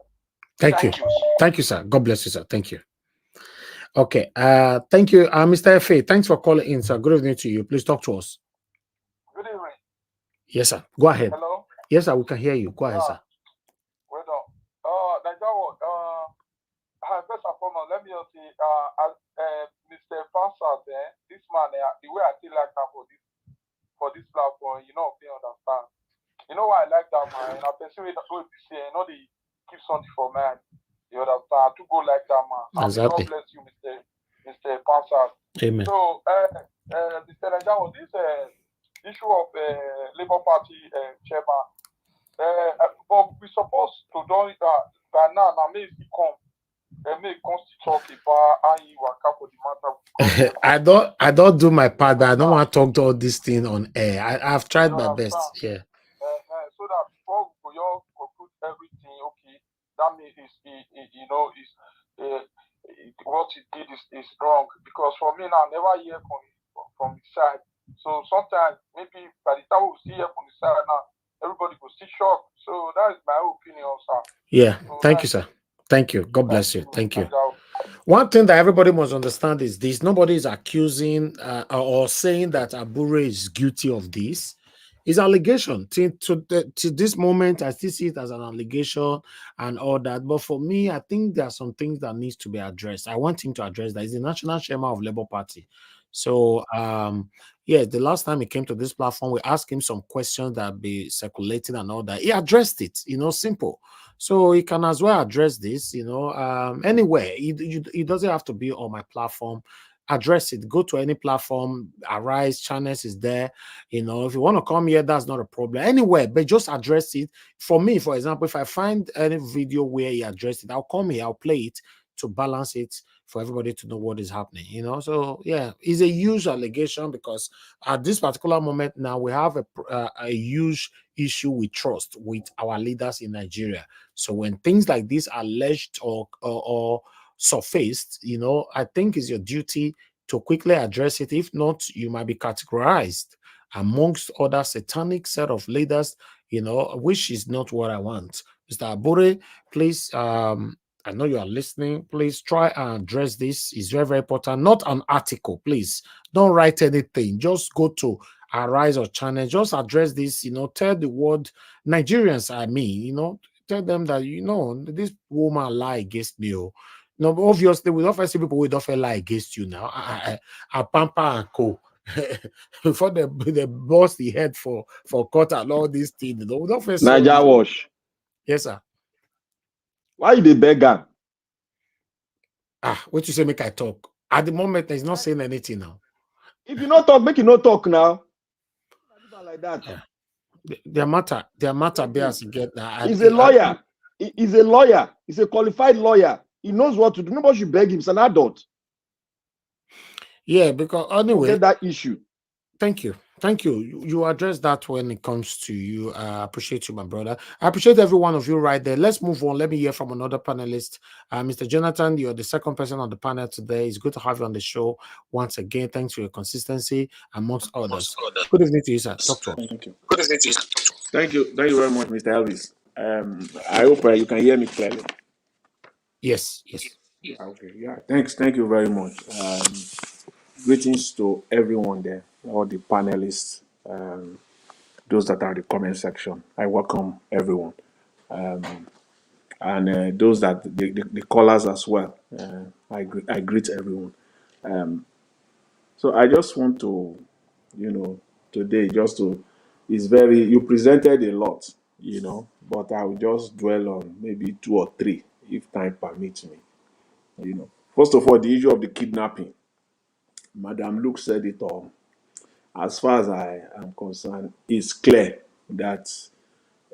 Thank you. Thank you, sir. God bless you, sir. Thank you. Okay. Thank you, Mr. F.A. Thanks for calling in, sir. Good evening to you. Please talk to us. Good evening. Yes, sir. Go ahead. Hello? Yes, sir. We can hear you. Go ahead, sir. Well done. First and foremost, let me just say, Mr. Pastor, this man, the way I feel like that for this platform, you know, they understand. You know why I like that man? I perceive it go say, you know, they keep something for man. You understand? To go like that man. Exactly. God bless you, Mr. Pastor. Amen. So, Mr. Ajaero, this issue of Labour Party chairman, but we supposed to do it by now. Now, maybe come. I don't do my part, but I don't want to talk to all this thing on air. I've tried my best. Yeah. So that before we all conclude everything, okay, that means what he did is wrong. Because for me now, I never hear from his side. So sometimes maybe by the time we see here from the side now, everybody will see shock. So that is my opinion, sir. Yeah. So thank you, sir. Thank you. God bless you. Thank you. One thing that everybody must understand is this: nobody is accusing or saying that Abure is guilty of this. It's allegation. To this moment, I still see it as an allegation and all that. But for me, I think there are some things that needs to be addressed. I want him to address that. He's the national chairman of Labour Party. So, yes, the last time he came to this platform, we asked him some questions that be circulating and all that. He addressed it, simple. So he can as well address this, anyway. He doesn't have to be on my platform address it. Go to any platform, Arise, Channels is there. You know, if you want to come here, that's not a problem. Anywhere, but just address it. For me, for example, if I find any video where he addressed it, I'll come here, I'll play it to balance it for everybody to know what is happening, you know. So yeah, it's a huge allegation because at this particular moment now we have a huge issue with trust with our leaders in Nigeria. So when things like this are alleged or surfaced, you know, I think it's your duty to quickly address it. If not, you might be categorized amongst other satanic set of leaders, you know, which is not what I want. Mr. Abure, please, I know you are listening. Please try and address this. It's very, very important. Not an article, please. Don't write anything. Just go to Arise or Channel. Just address this, you know, tell the world, Nigerians, I mean, you know, tell them that, you know, this woman lie against me. Oh. No, but obviously, we don't see people who don't lie against you now. I pamper and co. Before they bust the head for court and all these things, you know, we don't face Naija wash. Yes, sir. Why you dey beg am? What you say make I talk? At the moment, he's not saying anything now. If you not talk, make you not talk now. Like that. Yeah. Their matter bears get that. He's a lawyer. He's a lawyer. He's a qualified lawyer. He knows what to do. Nobody should beg him. He's an adult. Yeah, because anyway, forget that issue. Thank you. Thank you. You address that when it comes to you. I appreciate you, my brother. I appreciate every one of you right there. Let's move on. Let me hear from another panelist. Mr. Jonathan, you're the second person on the panel today. It's good to have you on the show once again. Thanks for your consistency amongst others. Good evening to you, sir. Talk to us. Thank you. Good evening to you, sir. Thank you. Thank you very much, Mr. Elvis. I hope you can hear me clearly. Yes. Okay. Yeah. Thanks. Thank you very much. Greetings to everyone there, all the panelists, those that are in the comment section. I welcome everyone, and those that the callers as well. I greet everyone. So I just want to, today you presented a lot, but I will just dwell on maybe 2 or 3 if time permits me. First of all, the issue of the kidnapping. Madam Luke said it all. As far as I am concerned, it's clear that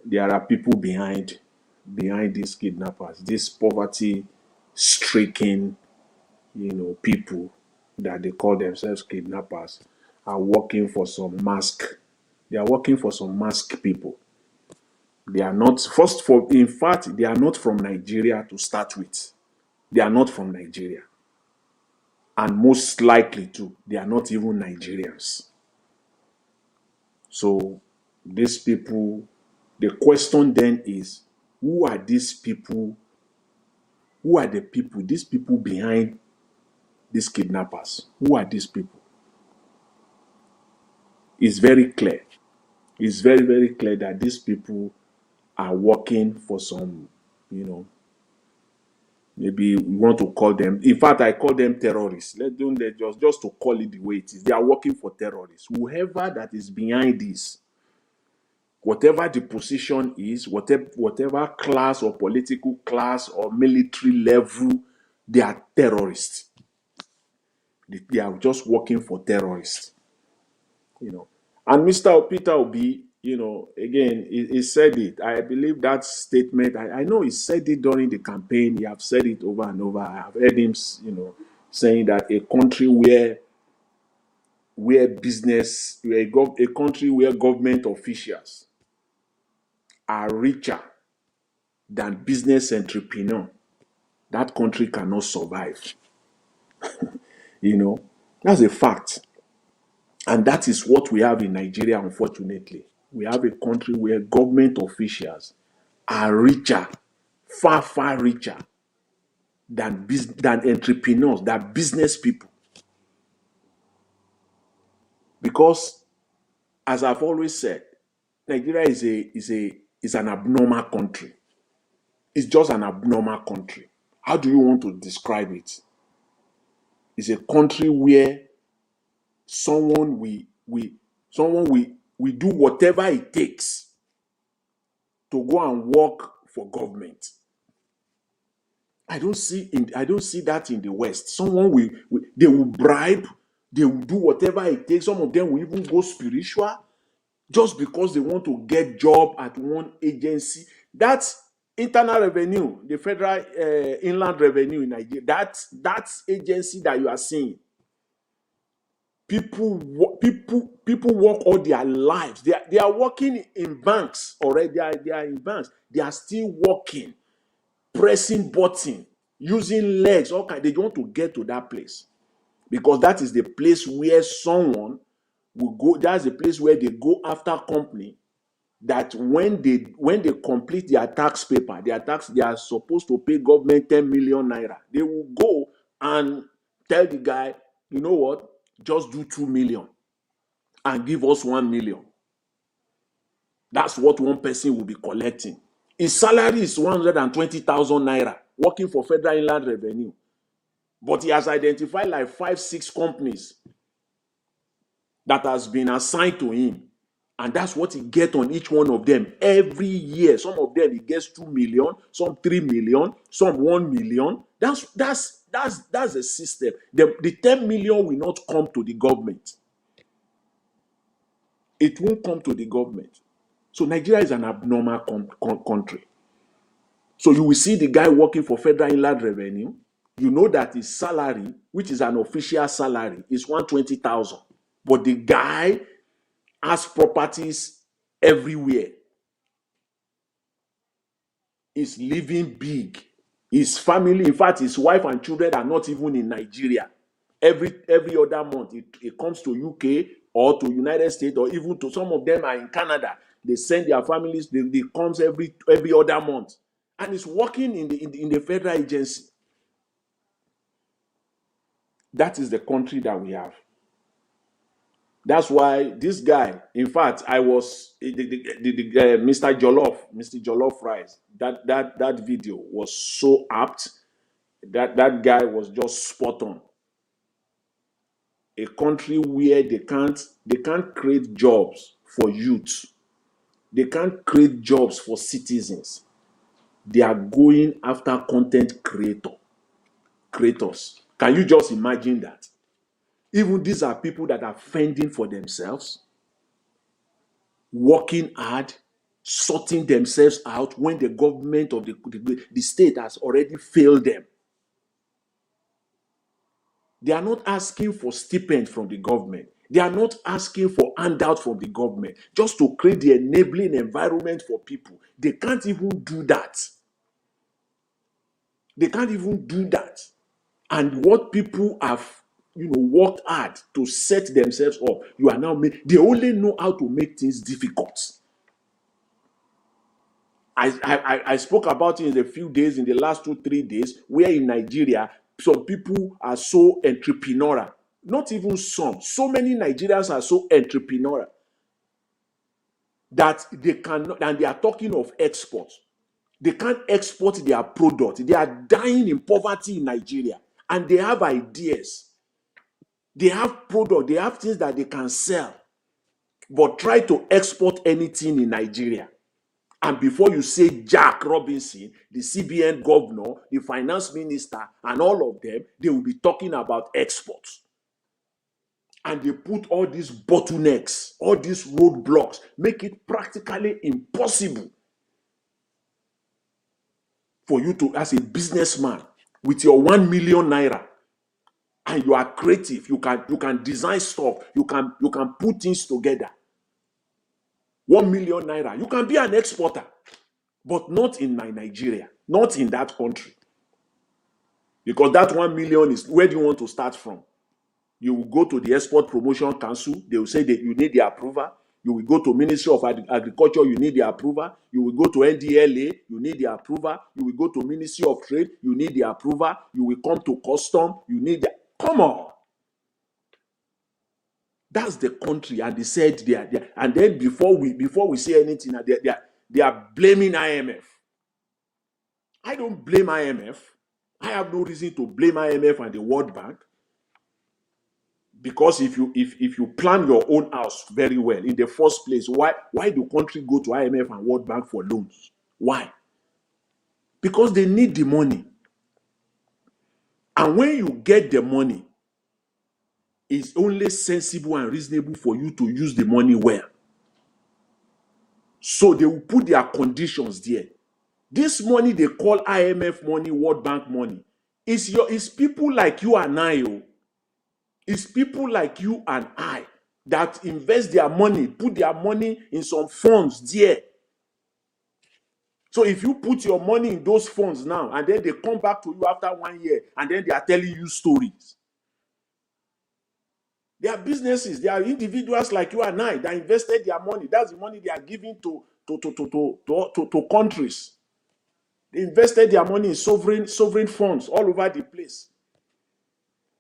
there are people behind these kidnappers, these poverty-stricken, people that they call themselves kidnappers are working for some mask. They are working for some mask people. They are not in fact, they are not from Nigeria to start with. They are not from Nigeria. And most likely too, they are not even Nigerians. So these people, the question then is, who are these people? Who are these people behind these kidnappers? Who are these people? It's very clear. It's very, very clear that these people are working for some, maybe we want to call them, in fact, I call them terrorists. Let's just to call it the way it is. They are working for terrorists. Whoever that is behind this, whatever the position is, whatever class or political class or military level, they are terrorists. They are just working for terrorists. And Mr. Peter Obi, again, he said it. I believe that statement, I know he said it during the campaign. He have said it over and over. I have heard him, saying that a country where a country where government officials are richer than business entrepreneur, that country cannot survive. That's a fact. And that is what we have in Nigeria, unfortunately. We have a country where government officials are richer, far, far richer than entrepreneurs, than business people. Because, as I've always said, Nigeria is an abnormal country. It's just an abnormal country. How do you want to describe it? It's a country where someone will do whatever it takes to go and work for government. I don't see that in the West. Someone they will bribe, they will do whatever it takes. Some of them will even go spiritual just because they want to get job at one agency. That's internal revenue, the federal inland revenue in Nigeria. That's agency that you are seeing. People work all their lives. They are working in banks already. They are in banks. They are still working, pressing button, using legs. All kind. They want to get to that place because that is the place where someone will go. That's the place where they go after company. That when they complete their tax paper, they are supposed to pay government 10 million naira. They will go and tell the guy, you know what, just do 2 million and give us 1 million. That's what one person will be collecting. His salary is 120,000 naira, working for Federal Inland Revenue. But he has identified like 5-6 companies that has been assigned to him. And that's what he gets on each one of them every year. Some of them he gets 2 million, some 3 million, some 1 million. That's the system. The 10 million will not come to the government. It won't come to the government. So Nigeria is an abnormal country. So you will see the guy working for Federal Inland Revenue. You know that his salary, which is an official salary, is 120,000. But the guy has properties everywhere. He's living big. His family, in fact, his wife and children are not even in Nigeria. Every other month, it comes to UK or to United States, or even to some of them are in Canada. They send their families. They comes every other month, and he's working in the federal agency. That is the country that we have. That's why this guy, in fact, I was Mr. Jollof Rice. That video was so apt. That guy was just spot on. A country where they can't create jobs for youth. They can't create jobs for citizens. They are going after content creators. Can you just imagine that? Even these are people that are fending for themselves, working hard, sorting themselves out when the government of the state has already failed them. They are not asking for stipend from the government. They are not asking for handout from the government just to create the enabling environment for people. They can't even do that. They can't even do that. And what people have, worked hard to set themselves up, you are now they only know how to make things difficult. I spoke about it in a few days, in the last 2-3 days, where in Nigeria, some people are so entrepreneurial. Not even some. So many Nigerians are so entrepreneurial that they cannot, and they are talking of export. They can't export their product. They are dying in poverty in Nigeria. And they have ideas. They have product. They have things that they can sell. But try to export anything in Nigeria. And before you say Jack Robinson, the CBN governor, the finance minister, and all of them, they will be talking about exports. And they put all these bottlenecks, all these roadblocks, make it practically impossible for you to, as a businessman, with your 1 million naira, and you are creative, you can design stuff, you can put things together. 1 million naira, you can be an exporter, but not in Nigeria, not in that country. Because that 1 million is, where do you want to start from? You will go to the Export Promotion Council, they will say that you need the approval. You will go to Ministry of Agriculture, you need the approval. You will go to NDLA, you need the approval. You will go to Ministry of Trade, you need the approval. You will come to Custom, you need the... Come on. That's the country, and they said they are there. And then before we say anything, they are blaming IMF. I don't blame IMF. I have no reason to blame IMF and the World Bank. Because if you plan your own house very well, in the first place, why do countries go to IMF and World Bank for loans? Why? Because they need the money. And when you get the money, it's only sensible and reasonable for you to use the money well. So they will put their conditions there. This money they call IMF money, World Bank money, is people like you and I. It's people like you and I that invest their money, put their money in some funds there. So if you put your money in those funds now, and then they come back to you after 1 year, and then they are telling you stories. They are businesses, they are individuals like you and I that invested their money. That's the money they are giving to countries. They invested their money in sovereign funds all over the place.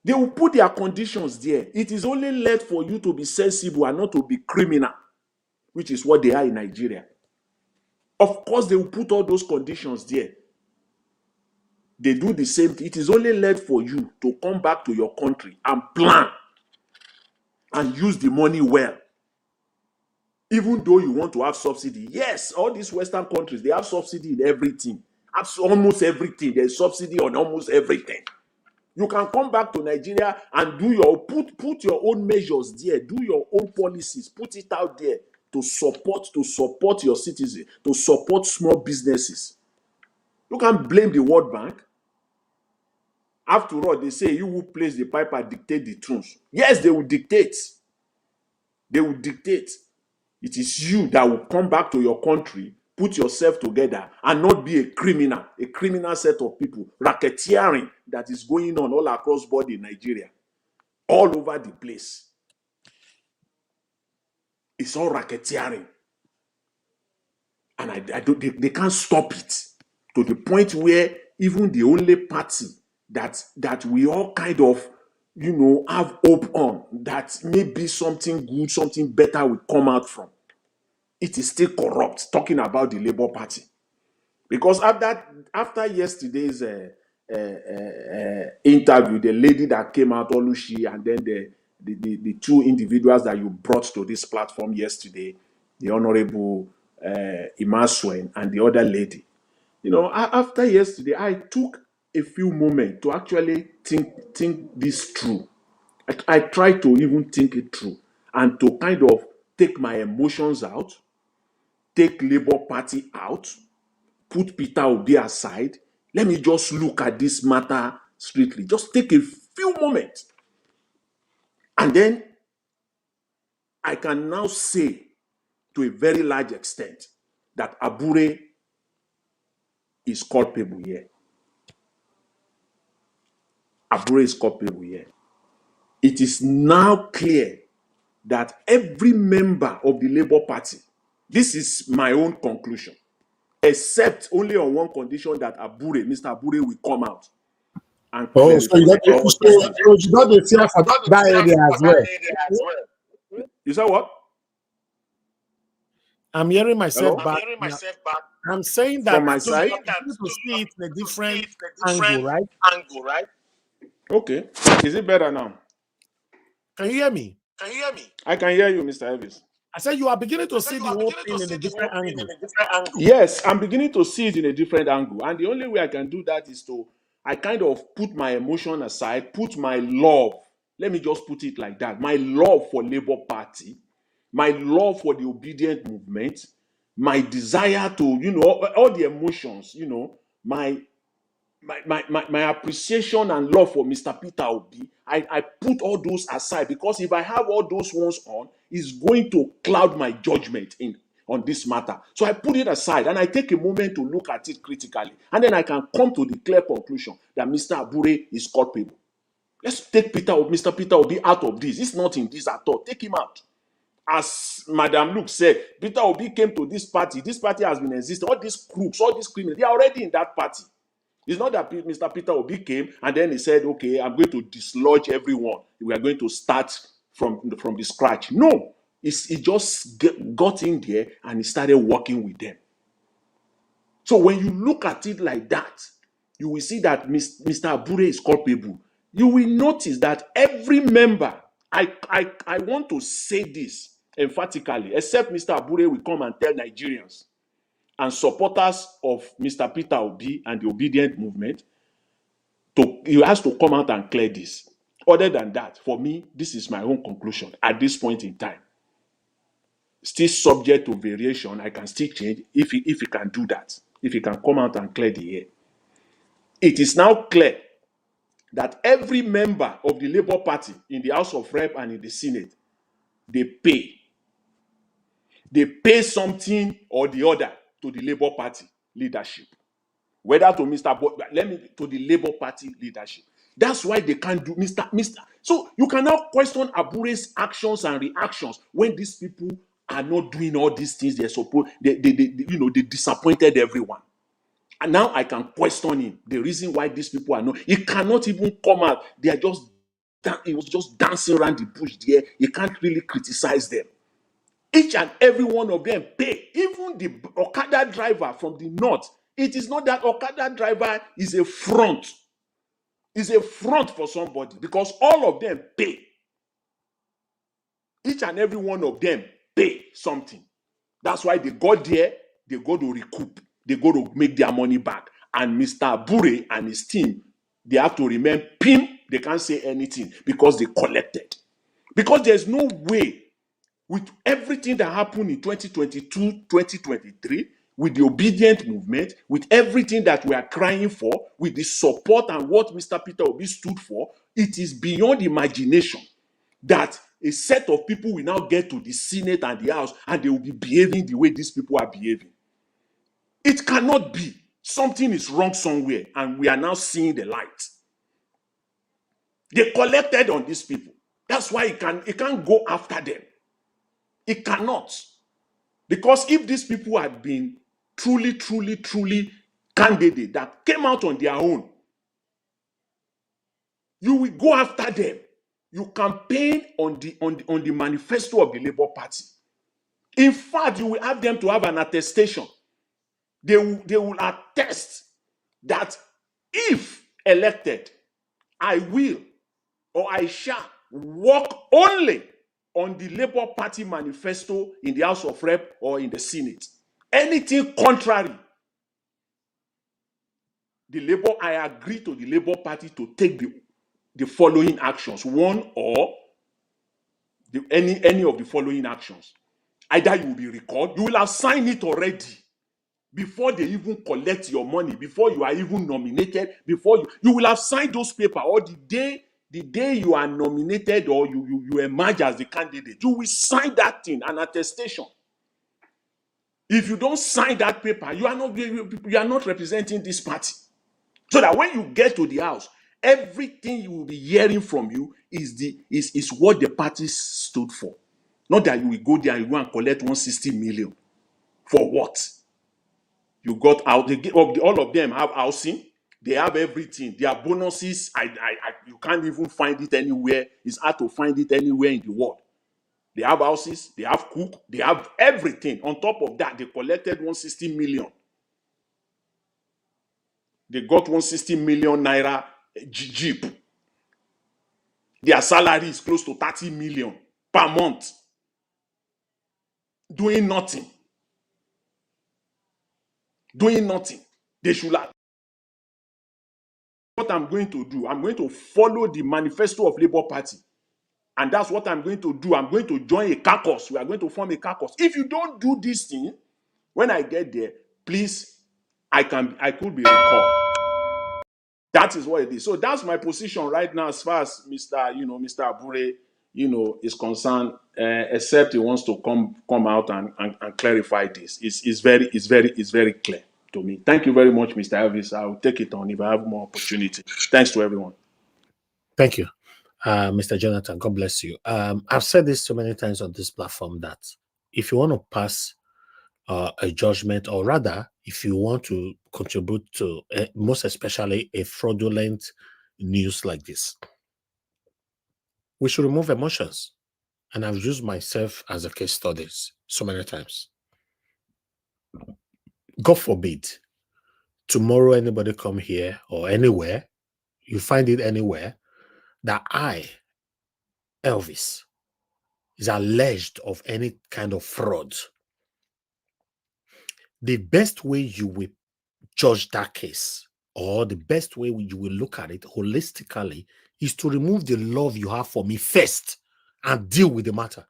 They will put their conditions there. It is only left for you to be sensible and not to be criminal, which is what they are in Nigeria. Of course, they will put all those conditions there. They do the same thing. It is only left for you to come back to your country and plan and use the money well. Even though you want to have subsidy. Yes, all these Western countries, they have subsidy in everything. Almost everything. There's subsidy on almost everything. You can come back to Nigeria and do your put your own measures there, do your own policies, put it out there to support your citizens, to support small businesses. You can't blame the World Bank. After all, they say you who place the piper dictate the truth. Yes, they will dictate. They will dictate. It is you that will come back to your country, put yourself together, and not be a criminal set of people, racketeering that is going on all across board in Nigeria, all over the place. It's all racketeering. And they can't stop it to the point where even the only party that we all kind of, have hope on, that maybe something good, something better will come out from, it is still corrupt, talking about the Labour Party. Because after yesterday's interview, the lady that came out, Olushi, and then the two individuals that you brought to this platform yesterday, the Honorable Imasuen and the other lady, after yesterday, I took a few moments to actually think this through. I tried to even think it through and to kind of take my emotions out, take Labour Party out, put Peter Obi aside. Let me just look at this matter strictly. Just take a few moments. And then I can now say to a very large extent that Abure is culpable here. Abure is culpable here. It is now clear that every member of the Labour Party, this is my own conclusion, except only on one condition, that Mr. Abure will come out and Oh, so you got the fear for that area as well. You said what? I'm hearing myself Hello? back. I'm saying that From my side? to see it in a different angle, right? Okay. Is it better now? Can you hear me? I can hear you, Mr. Elvis. I said you are beginning to see the whole thing in a different angle. Yes, I'm beginning to see it in a different angle. And the only way I can do that is I kind of put my emotion aside, put my love, let me just put it like that, my love for Labour Party, my love for the obedient movement, my desire to, all the emotions, my appreciation and love for Mr. Peter Obi, I put all those aside, because if I have all those ones on, it's going to cloud my judgment on this matter. So I put it aside and I take a moment to look at it critically. And then I can come to the clear conclusion that Mr. Abure is culpable. Let's take Mr. Peter Obi out of this. It's not in this at all. Take him out. As Madam Luke said, Peter Obi came to this party. This party has been existing. All these crooks, all these criminals, they are already in that party. It's not that Mr. Peter Obi came and then he said, okay, I'm going to dislodge everyone. We are going to start from the scratch. No, he just got in there and he started working with them. So when you look at it like that, you will see that Mr. Abure is culpable. You will notice that every member, I want to say this emphatically, except Mr. Abure will come and tell Nigerians and supporters of Mr. Peter Obi and the obedient movement He has to come out and clear this. Other than that, for me, this is my own conclusion at this point in time. Still subject to variation. I can still change if he can do that. If he can come out and clear the air. It is now clear that every member of the Labour Party in the House of Rep and in the Senate, they pay. They pay something or the other to the Labour Party leadership. Whether to to the Labour Party leadership. That's why they can't do Mr. So you cannot question Abure's actions and reactions when these people are not doing all these things they're supposed. They disappointed everyone. And now I can question him. The reason why these people are not, he cannot even come out. They are just, he was just dancing around the bush there. You can't really criticize them. Each and every one of them pay. Even the Okada driver from the north. It is not that Okada driver is a front. Is a front for somebody because all of them pay. Each and every one of them pay something. That's why they got there. They go to recoup. They go to make their money back. And Mr. Abure and his team, they have to remain pim. They can't say anything because they collected. Because there's no way with everything that happened in 2022, 2023, with the obedient movement, with everything that we are crying for, with the support and what Mr. Peter Obi stood for, it is beyond imagination that a set of people will now get to the Senate and the House and they will be behaving the way these people are behaving. It cannot be. Something is wrong somewhere and we are now seeing the light. They collected on these people. That's why it can't go after them. It cannot. Because if these people had been truly candidate that came out on their own, you will go after them. You campaign on the manifesto of the Labour Party. In fact, you will have them to have an attestation. They will attest that if elected, I will or I shall work only on the Labour Party manifesto in the House of Rep or in the Senate. Anything contrary, I agree to the Labour Party to take the following actions. One or any of the following actions. Either you will be recalled, you will have signed it already before they even collect your money, before you are even nominated, before you will have signed those papers, or the day you are nominated or you emerge as the candidate, you will sign that thing, an attestation. If you don't sign that paper, you are not representing this party. So that when you get to the house, everything you will be hearing from you is what the party stood for. Not that you will go there and you go and collect 160 million. For what? You got out. All of them have housing. They have everything. Their bonuses, you can't even find it anywhere. It's hard to find it anywhere in the world. They have houses. They have cook. They have everything. On top of that, they collected 160 million. They got 160 million naira jeep. Their salary is close to 30 million per month. Doing nothing. Doing nothing. They should have. What I'm going to do, I'm going to follow the manifesto of Labour Party. And that's what I'm going to do. I'm going to join a caucus. We are going to form a caucus. If you don't do this thing, when I get there, please, I could be recalled. That is what it is. So that's my position right now as far as Mr. Abure, is concerned, except he wants to come out and clarify this. It's very clear to me. Thank you very much, Mr. Elvis. I will take it on if I have more opportunity. Thanks to everyone. Thank you, Mr. Jonathan. God bless you. I've said this so many times on this platform that if you want to pass a judgment, or rather, if you want to contribute to, most especially, a fraudulent news like this, we should remove emotions. And I've used myself as a case study so many times. God forbid, tomorrow anybody come here or anywhere, you find it anywhere, that I, Elvis, is alleged of any kind of fraud. The best way you will judge that case or the best way you will look at it holistically, is to remove the love you have for me first and deal with the matter.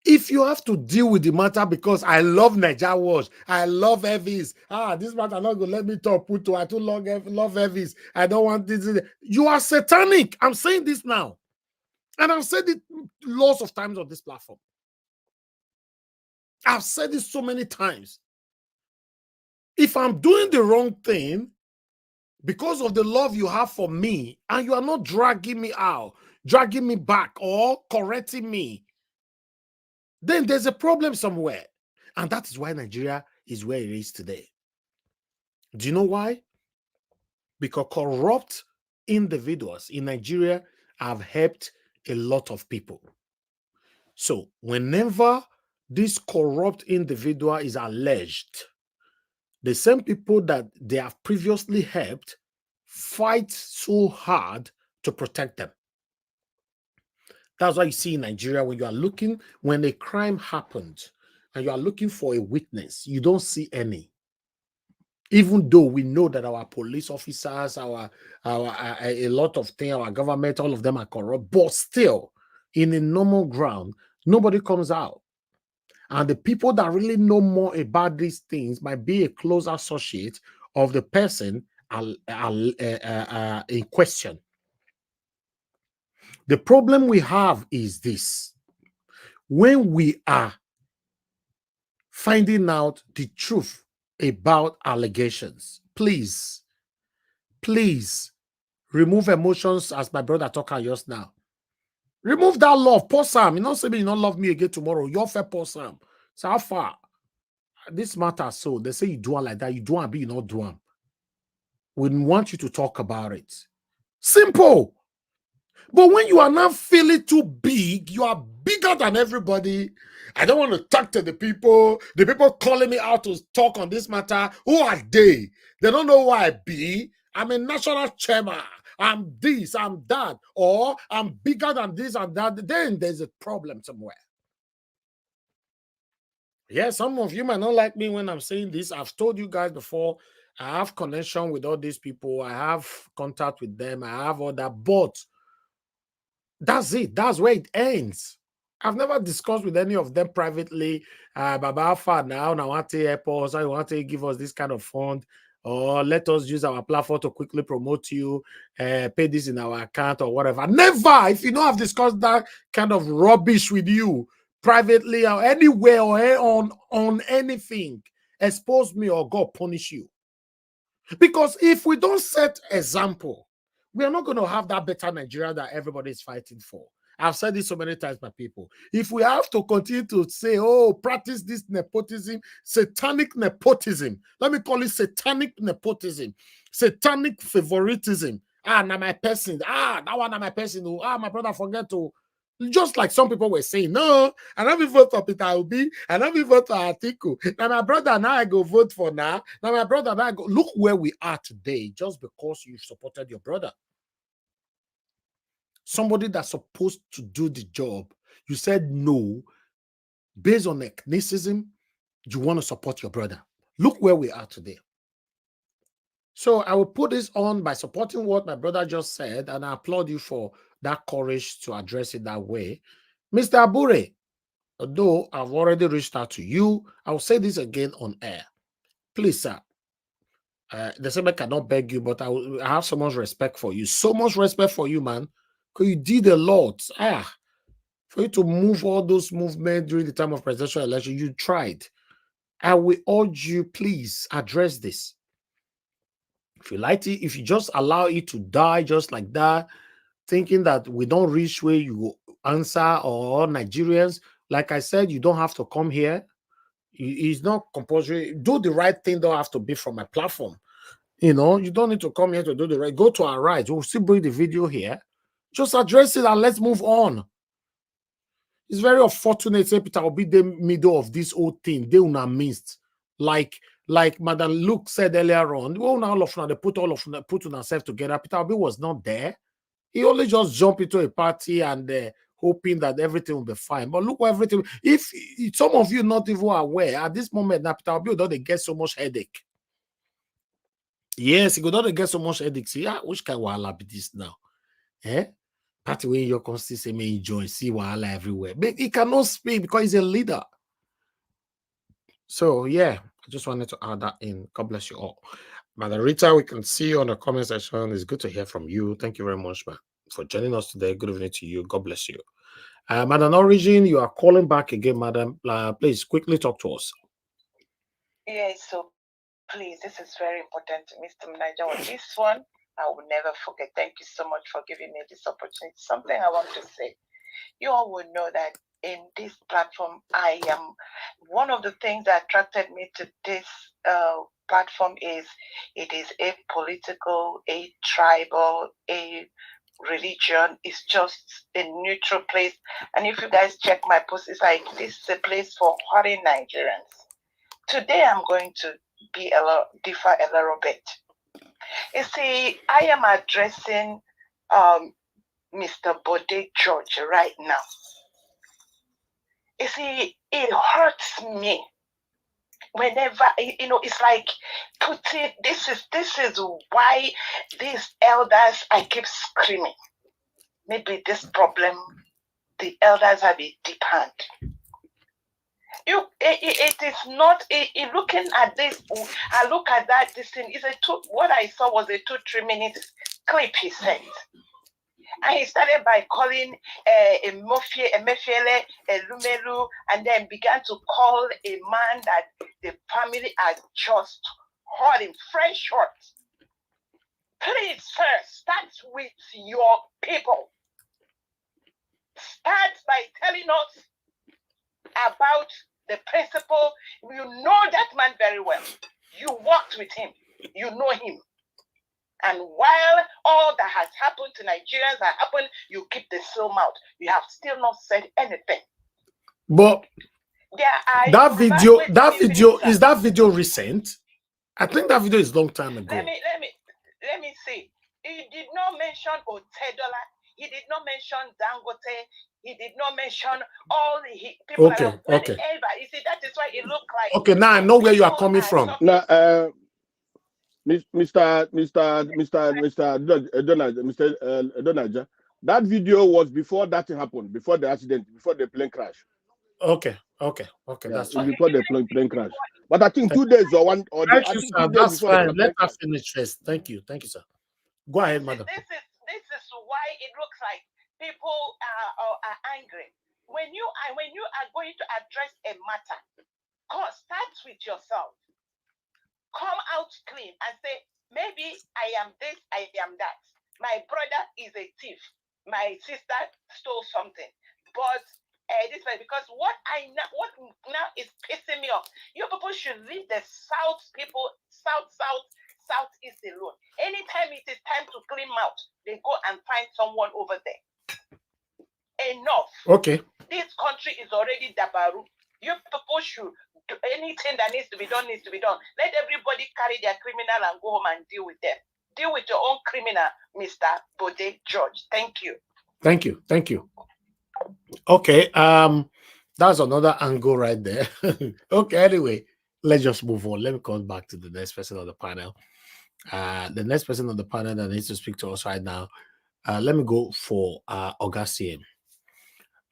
If you have to deal with the matter because I love Nigeria Watch, I love Evis, this matter not going to let me talk, I too love Evis, I don't want this. You are satanic. I'm saying this now. And I've said it lots of times on this platform. I've said this so many times. If I'm doing the wrong thing because of the love you have for me, and you are not dragging me out, dragging me back, or correcting me, then there's a problem somewhere. And that is why Nigeria is where it is today. Do you know why? Because corrupt individuals in Nigeria have helped a lot of people. So whenever this corrupt individual is alleged, the same people that they have previously helped fight so hard to protect them. That's why you see in Nigeria, when you are looking, when a crime happened and you are looking for a witness, you don't see any. Even though we know that our police officers, a lot of things, our government, all of them are corrupt, but still, in a normal ground, nobody comes out. And the people that really know more about these things might be a close associate of the person in question. The problem we have is this. When we are finding out the truth about allegations, please remove emotions, as my brother talking just now. Remove that love. Poor Sam. You don't say me you don't love me again tomorrow. You're fair, poor Sam. So how far? This matter, so they say you do it like that. You do it, but you not do it. We want you to talk about it. Simple. But when you are not feeling too big, you are bigger than everybody. I don't want to talk to the people calling me out to talk on this matter. Who are they? They don't know who I be. I'm a national chairman. I'm this, I'm that, or I'm bigger than this and that. Then there's a problem somewhere. Yeah, some of you might not like me when I'm saying this. I've told you guys before, I have connection with all these people. I have contact with them. I have all that, but that's it. That's where it ends. I've never discussed with any of them privately. Baba, how far now? I want to help us. I want to give us this kind of fund, or let us use our platform to quickly promote you, pay this in our account or whatever. Never. If you know I've discussed that kind of rubbish with you privately or anywhere or on anything, expose me or God punish you. Because if we don't set example, we are not going to have that better Nigeria that everybody is fighting for. I've said this so many times, my people. If we have to continue to say, practice this nepotism, satanic nepotism, let me call it satanic nepotism, satanic favoritism. Now my person, that one, now my person, my brother forget to. Just like some people were saying, no, I don't vote for Peter Obi, I don't vote for Atiku. Now my brother, now I go vote for now. Now my brother, now I go. Look where we are today, just because you supported your brother. Somebody that's supposed to do the job, you said no, based on ethnicism, you want to support your brother. Look where we are today. So I will put this on by supporting what my brother just said, and I applaud you for that courage to address it that way. Mr. Abure, although I've already reached out to you, I'll say this again on air. Please, sir, the same I cannot beg you, but I have so much respect for you. So much respect for you, man, because you did a lot. For you to move all those movements during the time of presidential election, you tried. I will urge you, please address this. If you like it, if you just allow it to die just like that, thinking that we don't reach where you answer, or Nigerians, like I said, you don't have to come here. It's not compulsory. Do the right thing. Don't have to be from my platform. You don't need to come here to do the right. Go to our right. We'll still bring the video here. Just address it and let's move on. It's very unfortunate say Peter will be the middle of this whole thing. They will not miss. Like Madam Luke said earlier on, well, now all of them, they put themselves together. Peter Obi was not there. He only just jumped into a party and hoping that everything will be fine. But look what everything. If some of you not even aware at this moment, now Peter Obi don't get so much headache. Yes, he could not get so much headache. See, which kind of wahala be this now? Eh? Party way your constituency may join, see wahala everywhere. But he cannot speak because he's a leader. So yeah, I just wanted to add that in. God bless you all. Madam Rita, we can see you on the comment section. It's good to hear from you. Thank you very much, man, for joining us today. Good evening to you. God bless you. Madam Origin, you are calling back again, madam. Please quickly talk to us. Yes, so please, this is very important to Mr. Manager. This one, I will never forget. Thank you so much for giving me this opportunity. Something I want to say. You all will know that in this platform, I am one of the things that attracted me to this platform is it is a political, a tribal, a religion. It's just a neutral place. And if you guys check my post, it's like this is a place for hurting Nigerians. Today I'm going to be differ a little bit. You see, I am addressing Mr. Bode George right now. You see, it hurts me whenever, it's like putting, this is why these elders, I keep screaming. Maybe this problem, the elders have a deep hand. It is not, looking at this, I look at that, this thing, what I saw was a 2-3 minutes clip he sent. And he started by calling Emefiele, Lumelu, and then began to call a man that the family had just hurt him, fresh hurt. Please, sir, start with your people. Start by telling us about the principle. You know that man very well. You worked with him. You know him. And while all that has happened to Nigerians has happened, you keep the still mouth. You have still not said anything. But that video, is that video recent? I think that video is a long time ago. Let me see. He did not mention Otedola. He did not mention Dangote. He did not mention all the people. Okay. You see, that is why it looked like. Okay, now I know where you are coming from. Now, Mr. Donaja, that video was before that happened, before the accident, before the plane crash. Okay, that's fine. Before the plane crash. But I think 2 days or one or Thank you, sir. That's fine. Let us finish first. Thank you, sir. Go ahead, madam. This is why it looks like people are angry. When you are going to address a matter, start with yourself. Come out clean and say, maybe I am this, I am that. My brother is a thief. My sister stole something. But this way, because what now is pissing me off, you people should leave the southeast alone. Anytime it is time to clean out, they go and find someone over there. Enough. Okay. This country is already dabaru. You people should do anything that needs to be done needs to be done. Let everybody carry their criminal and go home and deal with them. Deal with your own criminal, Mr. Bode George. Thank you. Thank you. Okay, that's another angle right there. Okay, anyway, let's just move on. Let me come back to the next person on the panel. The next person on the panel that needs to speak to us right now. Let me go for Oga CM.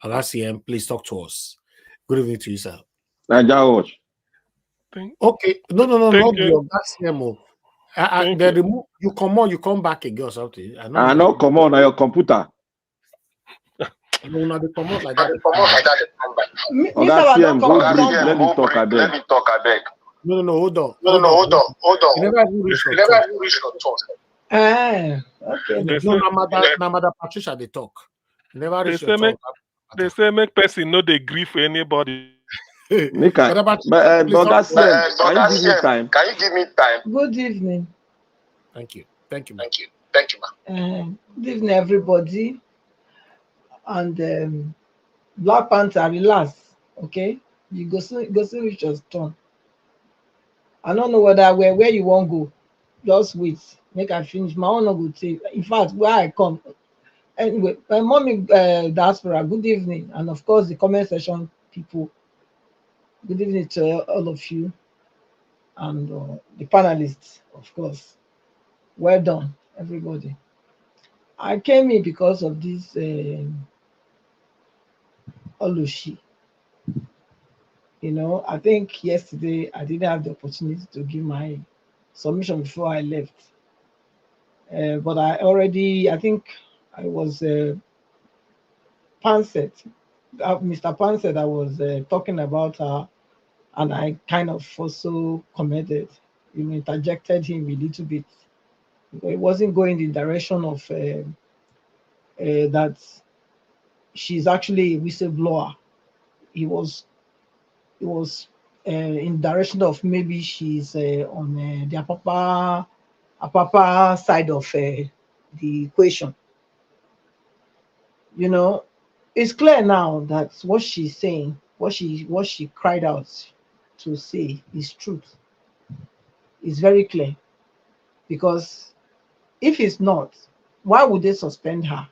Oga CM, please talk to us. Good evening to you, sir. Ajaero. Okay, no, not the Oga CM. They remove you. Come back again or something. I know. Come on, your computer. No, they come out like that. Oga CM, go breathe. Let me talk. I beg. No, hold on. You never even reach your talk. Okay. No, Madam Patricia, they talk. You never reach your talk. They say make person no they grieve for anybody. Oga CM, can you give me time? Good evening. Thank you, ma'am. Good evening, everybody. And Black Panther, relax, okay? You go see reach your turn. I don't know where you want to go. Just wait. Make I finish. My own no go take. In fact, where I come. Anyway, my mommy diaspora, good evening. And of course, the comment section people. Good evening to all of you. And the panelists, of course. Well done, everybody. I came in because of this Olushi. You know, I think yesterday I didn't have the opportunity to give my submission before I left. But I think I was Panset, Mr. Panset, I was talking about her, and I kind of also commented, you know, interjected him a little bit. It wasn't going in the direction of that she's actually a whistleblower. It was in direction of maybe she's on the Apapa side of the equation. You know, it's clear now that what she's saying, what she cried out to say is truth. It's very clear, because if it's not, why would they suspend her?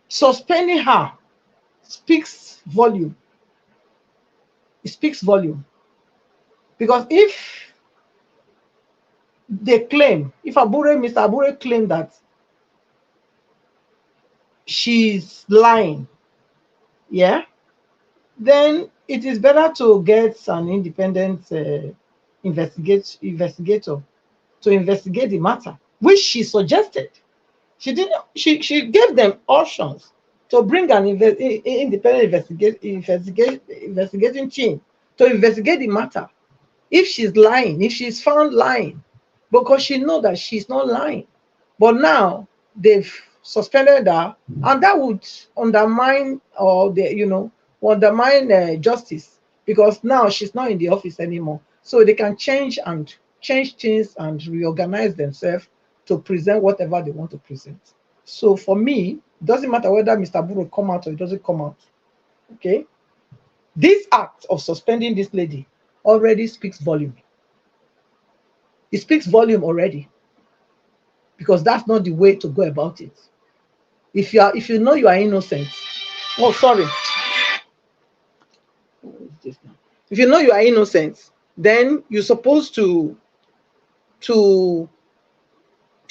Suspending her speaks volume. It speaks volume, because if they claim, if Mr. Abure claimed that she's lying, yeah, then it is better to get an independent investigator to investigate the matter, which she suggested. She didn't. She gave them options to bring an independent investigating team to investigate the matter. If she's lying, if she's found lying, because she knows that she's not lying. But now they've suspended her, and that would undermine justice, because now she's not in the office anymore. So they can change things and reorganize themselves to present whatever they want to present. So for me, it doesn't matter whether Mr. Buru come out or it doesn't come out. Okay, this act of suspending this lady already speaks volume. It speaks volume already, because that's not the way to go about it. If you know you are innocent, oh sorry, if you know you are innocent, then you're supposed to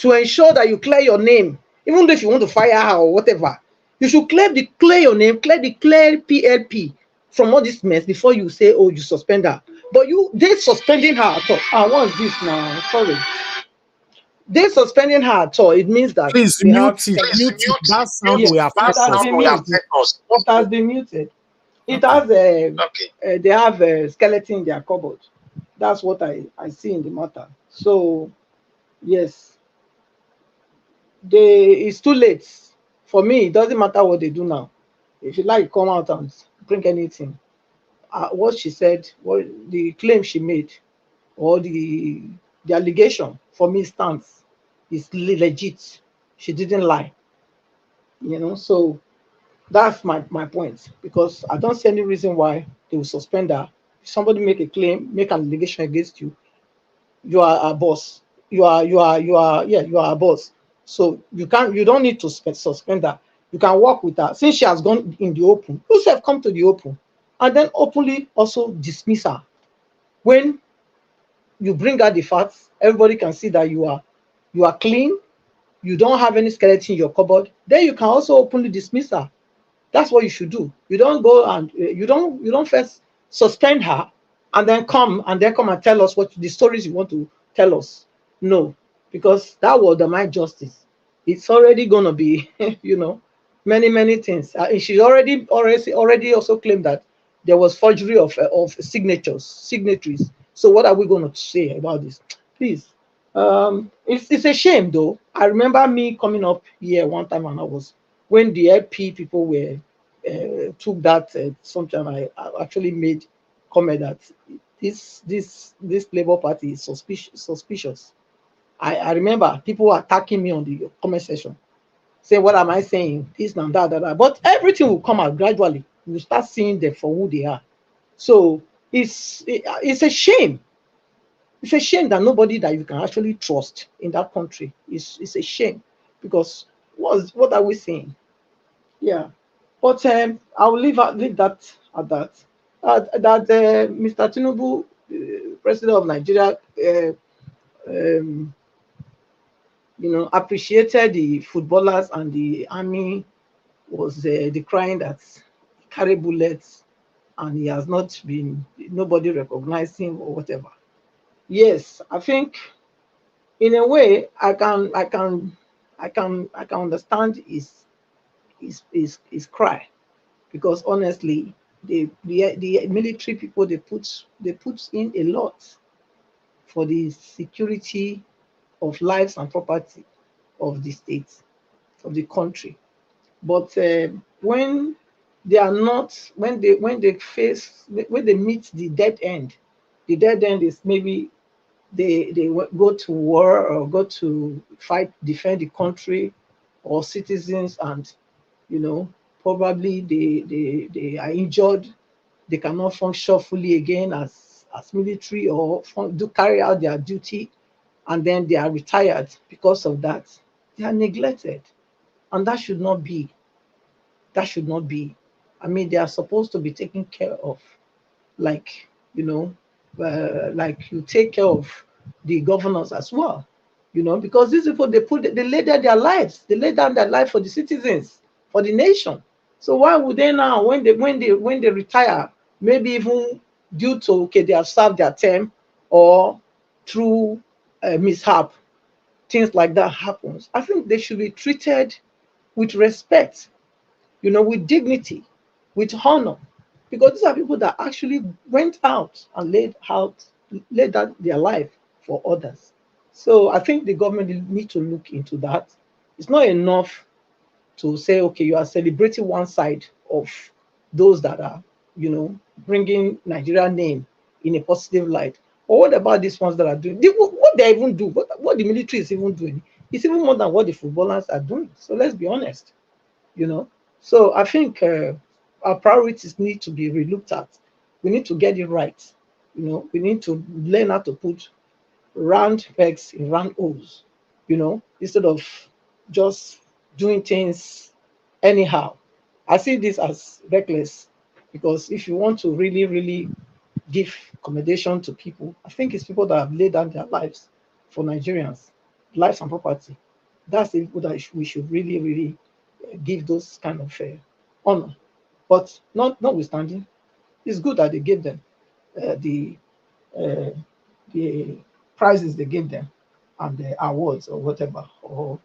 ensure that you clear your name. Even though if you want to fire her or whatever, you should clear your name, clear PLP from all this mess before you say, oh, you suspend her. But they suspending her at all. What's this now? Sorry. They suspending her at all. It means that Please they have mute it. Mute it. That sound yes, will affect us. it has been muted. It has they have a skeleton in their cupboard. That's what I see in the matter. So yes, it's too late for me. It doesn't matter what they do now. If you like, come out and bring anything. What she said, what the claim she made, or the allegation for me stands. Is legit. She didn't lie. You know, so that's my point, because I don't see any reason why they will suspend her. If somebody make a claim, make an allegation against you, you are a boss. You are a boss. So you don't need to suspend her. You can work with her. Since she has gone in the open, you have come to the open, and then openly also dismiss her. When you bring out the facts, everybody can see that you are clean. You don't have any skeleton in your cupboard. Then you can also openly dismiss her. That's what you should do. You don't go and you don't first suspend her and then come and tell us what the stories you want to tell us. No, because that will undermine justice. It's already gonna be, many things. She already also claimed that there was forgery of signatories. So what are we going to say about this? Please, it's a shame though. I remember me coming up here one time, and when the LP people were took that something. I actually made comment that this Labour Party is suspicious. I remember people attacking me on the comment section, saying, what am I saying? This and that. But everything will come out gradually. You will start seeing them for who they are. So it's a shame. It's a shame that nobody that you can actually trust in that country. It's a shame, because what are we saying? Yeah. But I will leave that at that. Mr. Tinubu, President of Nigeria, appreciated the footballers and the army was decrying that he carried bullets and he has not been, nobody recognized him or whatever. Yes, I think in a way I can understand his cry, because honestly the military people, they put in a lot for the security of lives and property of the state, of the country. But when they are not, when they meet the dead end, the dead end is maybe they go to war or go to fight, defend the country or citizens, and probably they are injured, they cannot function fully again as military or do carry out their duty, and then they are retired because of that. They are neglected, and that should not be. That should not be. I mean, they are supposed to be taken care of, like like you take care of the governors as well, because these people, they lay down their lives, they lay down their life for the citizens, for the nation. So why would they now, when they retire, maybe even due to, okay, they have served their term, or through mishap, things like that happens, I think they should be treated with respect, with dignity, with honor, because these are people that actually went out and laid out their life for others. So I think the government need to look into that. It's not enough to say, okay, you are celebrating one side of those that are, bringing Nigerian name in a positive light. Or what about these ones that are doing what they even do? What the military is even doing? It's even more than what the footballers are doing. So let's be honest. So I think our priorities need to be relooked at. We need to get it right. We need to learn how to put round pegs in round holes, instead of just doing things anyhow. I see this as reckless, because if you want to really, really give accommodation to people, I think it's people that have laid down their lives for Nigerians, lives and property. That's the people that we should really, really give those kind of honor. But notwithstanding, it's good that they gave them the prizes they gave them, and the awards or whatever, or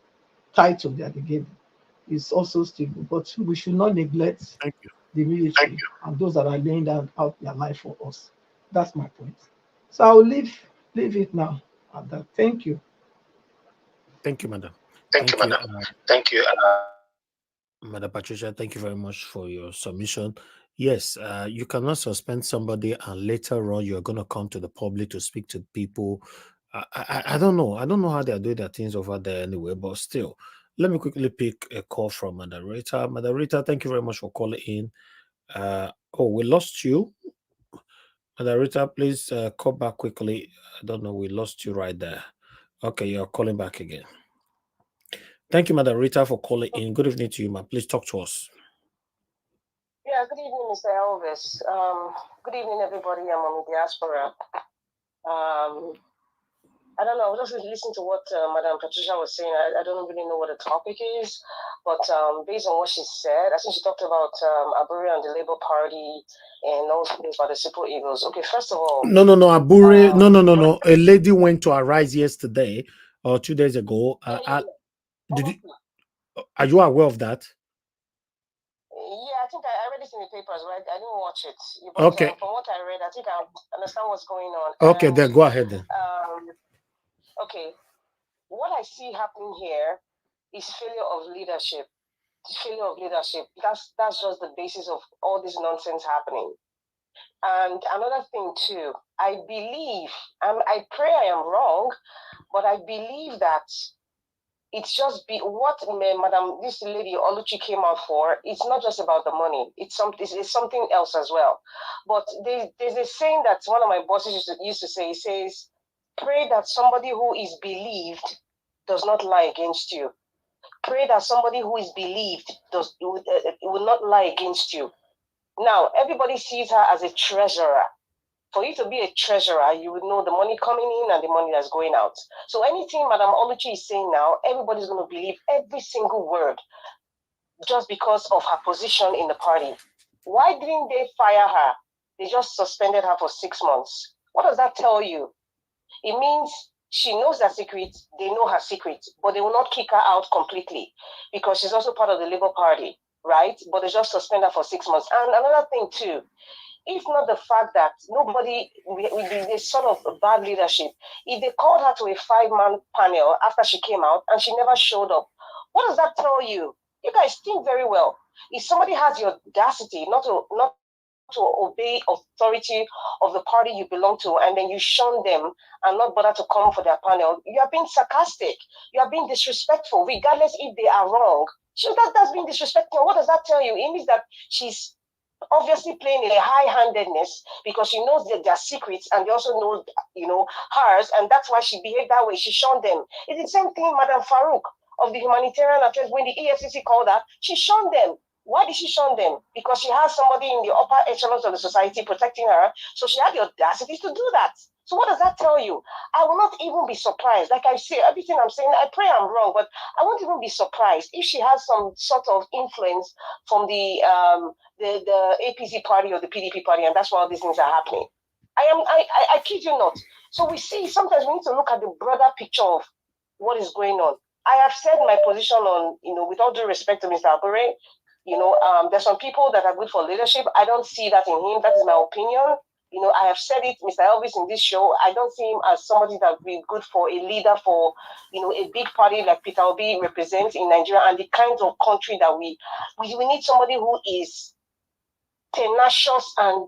title that they gave them. It's also still good, but we should not neglect the military and those that are laying down out their life for us. That's my point. So I'll leave it now at that. Thank you. Thank you, madam. Thank you, madam. Thank you. Madam Patricia, thank you very much for your submission. Yes, you cannot suspend somebody and later on you're going to come to the public to speak to people. I don't know. I don't know how they are doing their things over there anyway, but still, let me quickly pick a call from Madam Rita. Madam Rita, thank you very much for calling in. Oh, we lost you. Madam Rita, please call back quickly. I don't know. We lost you right there. Okay, you're calling back again. Thank you, Madam Rita, for calling in. Good evening to you, ma'am. Please talk to us. Yeah, good evening, Mr. Elvis. Good evening, everybody. I'm on the diaspora. I don't know. I was just listening to what Madam Patricia was saying. I don't really know what the topic is, but based on what she said, I think she talked about Aburi and the Labour Party and also about the Super Eagles. Okay, first of all, No, Aburi. No. A lady went to Arise yesterday or 2 days ago. Did you? Are you aware of that? Yeah, I think I read it in the papers, right? I didn't watch it. But, Okay. From what I read, I think I understand what's going on. Okay, then go ahead then. Okay, what I see happening here is failure of leadership. Failure of leadership. That's just the basis of all this nonsense happening. And another thing too, I believe, I pray I am wrong, but I believe that it's just what Madam, this lady Oluchi came out for. It's not just about the money. It's something else as well. But there's a saying that one of my bosses used to say. He says, "Pray that somebody who is believed does not lie against you. Pray that somebody who is believed will not lie against you." Now everybody sees her as a treasurer For you to be a treasurer, you would know the money coming in and the money that's going out. So anything Madam Oluchi is saying now, everybody's going to believe every single word just because of her position in the party. Why didn't they fire her? They just suspended her for 6 months. What does that tell you? It means she knows her secret, they know her secret, but they will not kick her out completely because she's also part of the Labour Party, right? But they just suspend her for 6 months. And another thing too, if not the fact that nobody, with this sort of bad leadership, if they called her to a 5-man panel after she came out and she never showed up, what does that tell you? You guys think very well. If somebody has the audacity not to obey authority of the party you belong to, and then you shun them and not bother to come for their panel, you are being sarcastic. You are being disrespectful, regardless if they are wrong. So that's being disrespectful. What does that tell you? It means that she's obviously playing a high-handedness because she knows that their secrets and they also know, hers, and that's why she behaved that way. She shunned them. It's the same thing, Madam Farouk of the Humanitarian Affairs, when the EFCC called her, she shunned them. Why did she shun them? Because she has somebody in the upper echelons of the society protecting her, so she had the audacity to do that. So what does that tell you? I will not even be surprised. Like I say, everything I'm saying, I pray I'm wrong, but I won't even be surprised if she has some sort of influence from the APC party or the PDP party, and that's why all these things are happening. I kid you not. So we see, sometimes we need to look at the broader picture of what is going on. I have said my position on, with all due respect to Mr. Opara, there's some people that are good for leadership. I don't see that in him. That is my opinion. I have said it, Mr. Elvis, in this show. I don't see him as somebody that would be good for a leader for, a big party like Peter Obi represents in Nigeria and the kinds of country that we need somebody who is tenacious and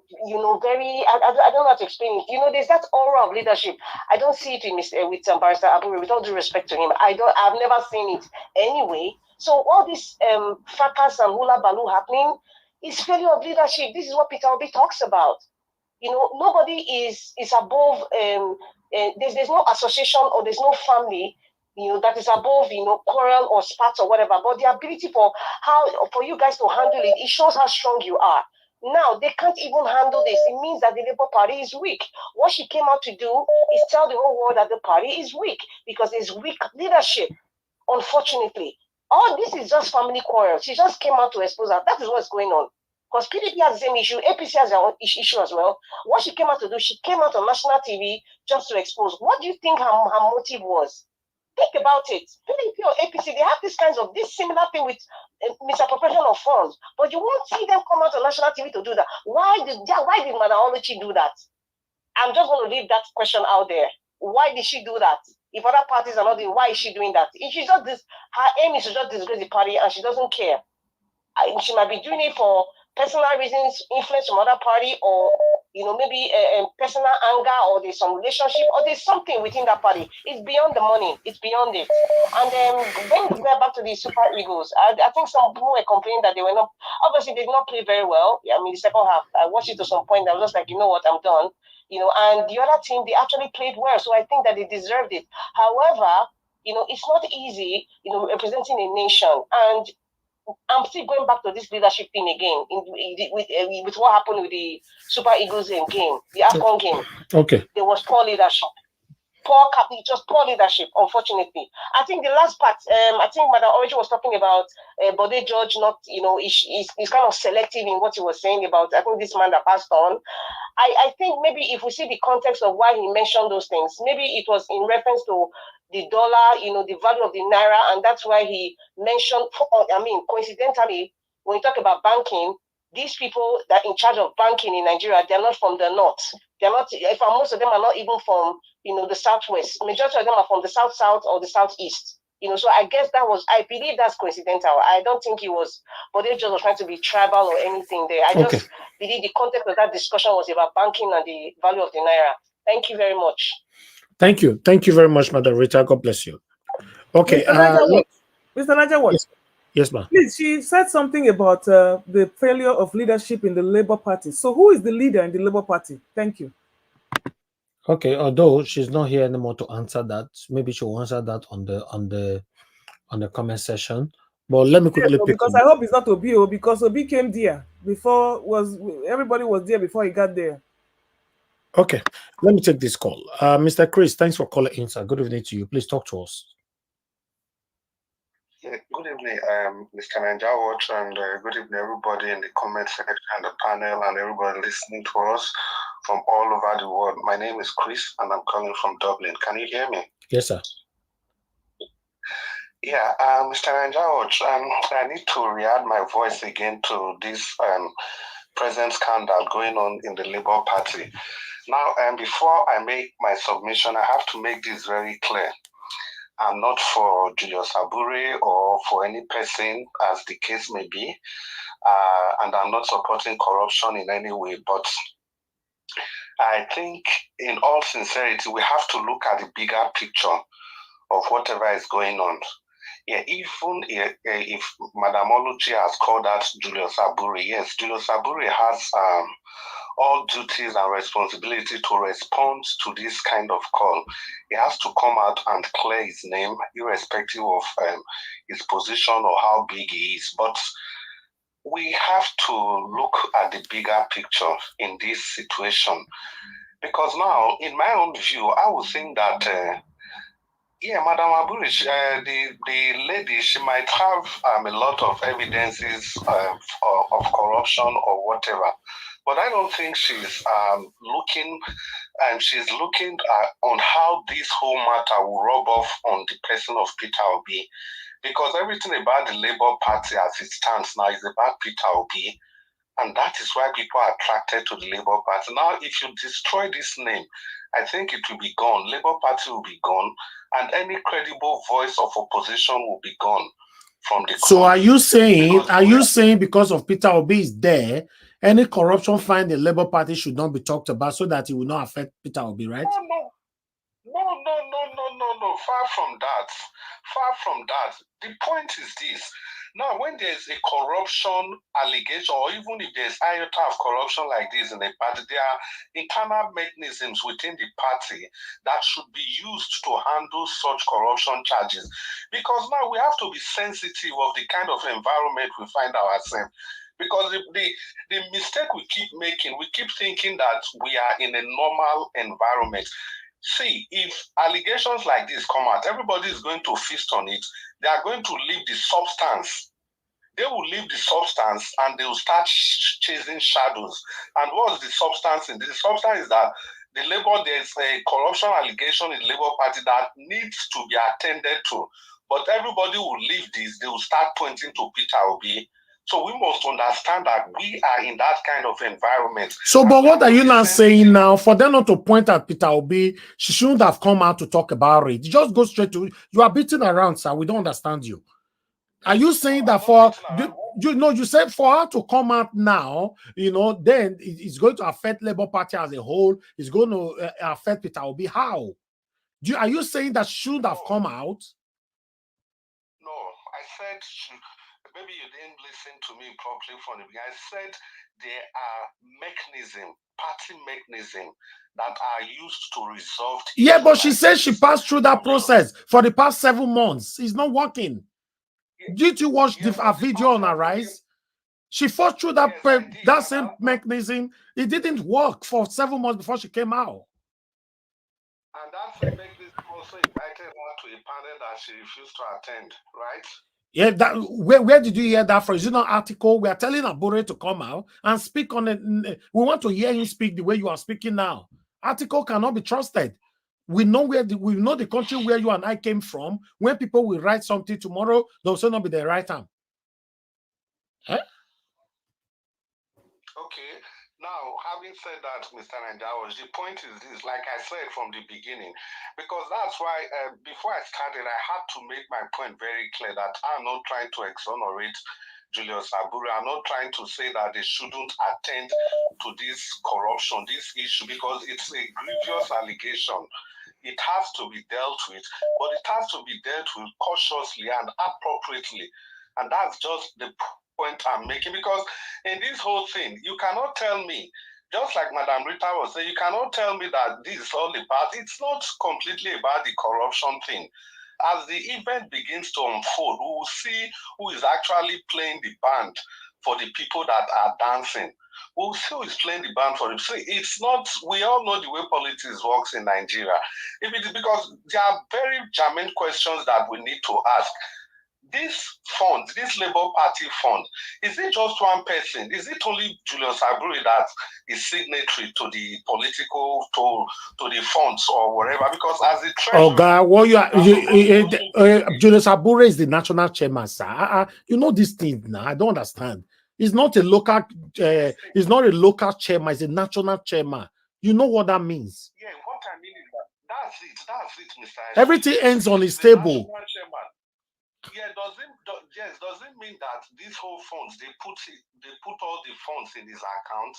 very, I don't know how to explain it. There's that aura of leadership. I don't see it with Barrister Abure, with all due respect to him. I've never seen it anyway. So all this fracas and hula baloo happening is failure of leadership. This is what Peter Obi talks about. Nobody is above. There's no association or there's no family that is above, quarrel or spat or whatever. But the ability for you guys to handle it, it shows how strong you are. Now, they can't even handle this. It means that the Labour Party is weak. What she came out to do is tell the whole world that the party is weak because there's weak leadership, unfortunately. All this is just family quarrel. She just came out to expose that. That is what's going on. Because PDP has the same issue. APC has their own issue as well. What she came out to do, she came out on national TV just to expose. What do you think her motive was? Think about it. PDP or APC, they have this similar thing with misappropriation of funds, but you won't see them come out on national TV to do that. Why did Madam Oluchi do that? I'm just going to leave that question out there. Why did she do that? If other parties are not doing, why is she doing that? If she's just her aim is to just disgrace the party, and she doesn't care. She might be doing it for personal reasons, influence from other party, or maybe personal anger, or there's some relationship, or there's something within that party. It's beyond the money. It's beyond it. And then when we go back to the Super Eagles, I think some people were complaining that they were not. Obviously, they did not play very well. I mean, the second half, I watched it to some point. I was just like, you know what, I'm done. And the other team, they actually played well. So I think that they deserved it. However, it's not easy, representing a nation. And I'm still going back to this leadership thing again with what happened with the Super Eagles game, the AFCON game. Okay. There was poor leadership. Just poor leadership, unfortunately. I think the last part, I think Madam Origi was talking about Bode George not, he's kind of selective in what he was saying about, I think, this man that passed on. I think maybe if we see the context of why he mentioned those things, maybe it was in reference to the dollar, the value of the naira, and that's why he mentioned, coincidentally, when you talk about banking, these people that are in charge of banking in Nigeria, they're not from the north. They're not, most of them are not even from, the southwest. Majority of them are from the south or the southeast. So I guess I believe that's coincidental. I don't think he was, but they just was trying to be tribal or anything there. I just believe the context of that discussion was about banking and the value of the naira. Thank you very much. Thank you. Thank you very much, Madam Rita. God bless you. Okay. Mr. Naja, Yes, ma'am. Please, she said something about the failure of leadership in the Labour Party. So who is the leader in the Labour Party? Thank you. Okay, although she's not here anymore to answer that, maybe she'll answer that on the comment section. But let me quickly pick because I hope it's not Obi, because Obi came there before, everybody was there before he got there. Okay, let me take this call. Mr. Chris, thanks for calling in, sir. Good evening to you. Please talk to us. Yeah, good evening, Mr. Nanjawat, and good evening, everybody in the comment section and the panel, and everybody listening to us from all over the world. My name is Chris, and I'm calling from Dublin. Can you hear me? Yes, sir. Yeah, Mr. Nanjawat, I need to re-add my voice again to this present scandal going on in the Labour Party. Now, before I make my submission, I have to make this very clear. I'm not for Julius Abure or for any person, as the case may be, and I'm not supporting corruption in any way. But I think, in all sincerity, we have to look at the bigger picture of whatever is going on. Yeah, even if Madam Oluchi has called out Julius Abure, yes, Julius Abure has all duties and responsibility to respond to this kind of call. He has to come out and clear his name, irrespective of his position or how big he is. But we have to look at the bigger picture in this situation. Because now, in my own view, I would think that yeah, Madam Aburish, the lady, she might have a lot of evidences of corruption or whatever, but I don't think she's looking on how this whole matter will rub off on the person of Peter Obi, because everything about the Labour Party as it stands now is about Peter Obi, and that is why people are attracted to the Labour Party. Now, if you destroy this name, I think it will be gone. Labour Party will be gone, and any credible voice of opposition will be gone from the So country. are you saying because of Peter Obi is there, any corruption fine the Labour Party should not be talked about so that it will not affect Peter Obi, right? No. Far from that. Far from that. The point is this. Now, when there's a corruption allegation, or even if there's iota of corruption like this in a party, there are internal mechanisms within the party that should be used to handle such corruption charges. Because now we have to be sensitive of the kind of environment we find ourselves. Because the mistake we keep making, we keep thinking that we are in a normal environment. See, if allegations like this come out, everybody is going to feast on it. They are going to leave the substance. They will leave the substance and they will start chasing shadows. And what's the substance in this? The substance is that there's a corruption allegation in the Labour Party that needs to be attended to. But everybody will leave this. They will start pointing to Peter Obi. So we must understand that we are in that kind of environment. So, but what are you now saying now? For them not to point at Peter Obi, she shouldn't have come out to talk about it. Just go straight to, you are beating around, sir. We don't understand you. Are you saying that you said for her to come out now, then it's going to affect Labour Party as a whole. It's going to affect Peter Obi. How? Are you saying that she should have come out? No, I said maybe you didn't listen to me properly from the beginning. I said there are party mechanism that are used to resolve. Yeah, but she says she passed through that process for the past 7 months. It's not working. Did you watch a video on her rise? She fought through that same mechanism. It didn't work for 7 months before she came out. And that same mechanism also invited her to a panel that she refused to attend, right? Yeah, where did you hear that from? Is it an article? We are telling Abure to come out and speak on it. We want to hear him speak the way you are speaking now. Article cannot be trusted. We know we know the country where you and I came from. When people will write something tomorrow, they'll also not be the right time. Huh? Okay. Now, having said that, Mr. Nanjawat, the point is this, like I said from the beginning, because that's why before I started, I had to make my point very clear that I'm not trying to exonerate Julius Abure. I'm not trying to say that they shouldn't attend to this corruption, this issue, because it's a grievous allegation. It has to be dealt with, but it has to be dealt with cautiously and appropriately. And that's just the point I'm making, because in this whole thing, you cannot tell me, just like Madam Rita was saying, you cannot tell me that this is all about, it's not completely about the corruption thing. As the event begins to unfold, we will see who is actually playing the band for the people that are dancing. We'll see who is playing the band for them. See, it's not, we all know the way politics works in Nigeria. If it is because there are very germane questions that we need to ask. This fund, this Labour Party fund, is it just one person? Is it only Julius Aburi that is signatory to the political, to the funds or whatever? Because as the treasurer... Oh, God, what you are... Julius Aburi is the national chairman, sir. You know this thing now. I don't understand. He's not a local... he's not a local chairman. He's a national chairman. You know what that means? Yeah, what I mean is that that's it, Mr. Everything ends on his table. Yeah, does it mean that these whole funds, they put all the funds in his account?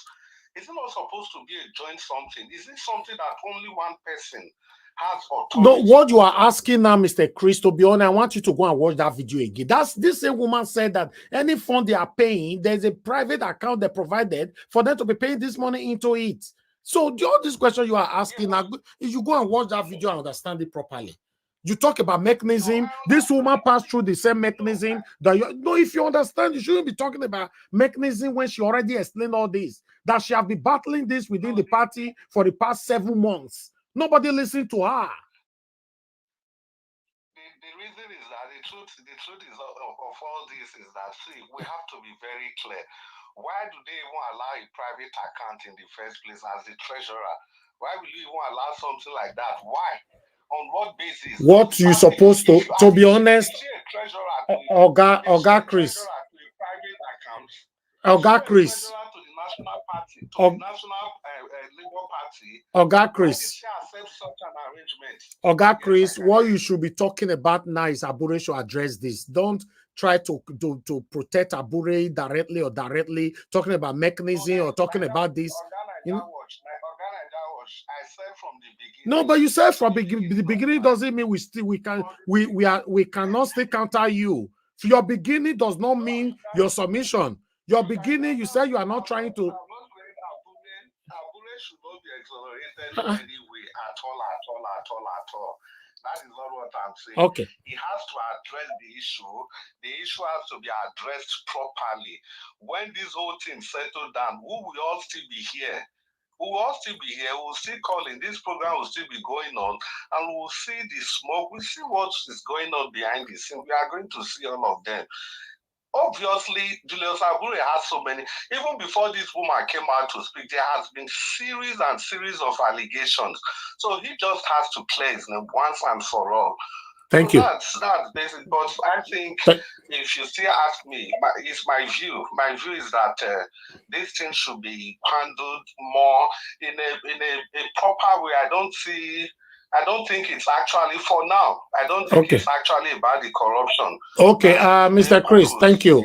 Is it not supposed to be a joint something? Is it something that only one person has authority? No, what you are asking now, Mr. Chris, to be honest, I want you to go and watch that video again. That's this same woman said that any fund they are paying, there's a private account they provided for them to be paying this money into it. So all these questions you are asking now, if you go and watch that video and understand it properly. You talk about mechanism. This woman passed through the same mechanism that you know. If you understand, you shouldn't be talking about mechanism when she already explained all this. That she have been battling this within the party for the past 7 months. Nobody listened to her. The reason is that the truth is of all this is that, see, we have to be very clear. Why do they even allow a private account in the first place as the treasurer? Why will you even allow something like that? Why? On what basis? What you supposed to be honest, Oga Chris, Oga Chris, Oga Chris, Oga Chris, what you should be talking about now is Abure should address this. Don't try to protect Abure directly or talking about mechanism or talking about this. You know? I said from the beginning. No, but you said from the beginning doesn't mean we cannot still counter you. So your beginning does not mean your submission. Your beginning, you said you are not trying to. Abure should not be exonerated in any way at all. That is not what I'm saying. Okay. He has to address the issue. The issue has to be addressed properly. When this whole thing settled down, we will all still be here. We will all still be here. We'll still calling. This program will still be going on, and we'll see the smoke. We'll see what is going on behind the scene. We are going to see all of them. Obviously, Julius Abure has so many. Even before this woman came out to speak, there has been series and series of allegations. So he just has to clear his name once and for all. Thank you. That's basic. But I think if you still ask me, it's my view. My view is that this thing should be handled more in a proper way. I don't think it's actually, for now, I don't think it's actually about the corruption. Okay, Mr. Chris, thank you.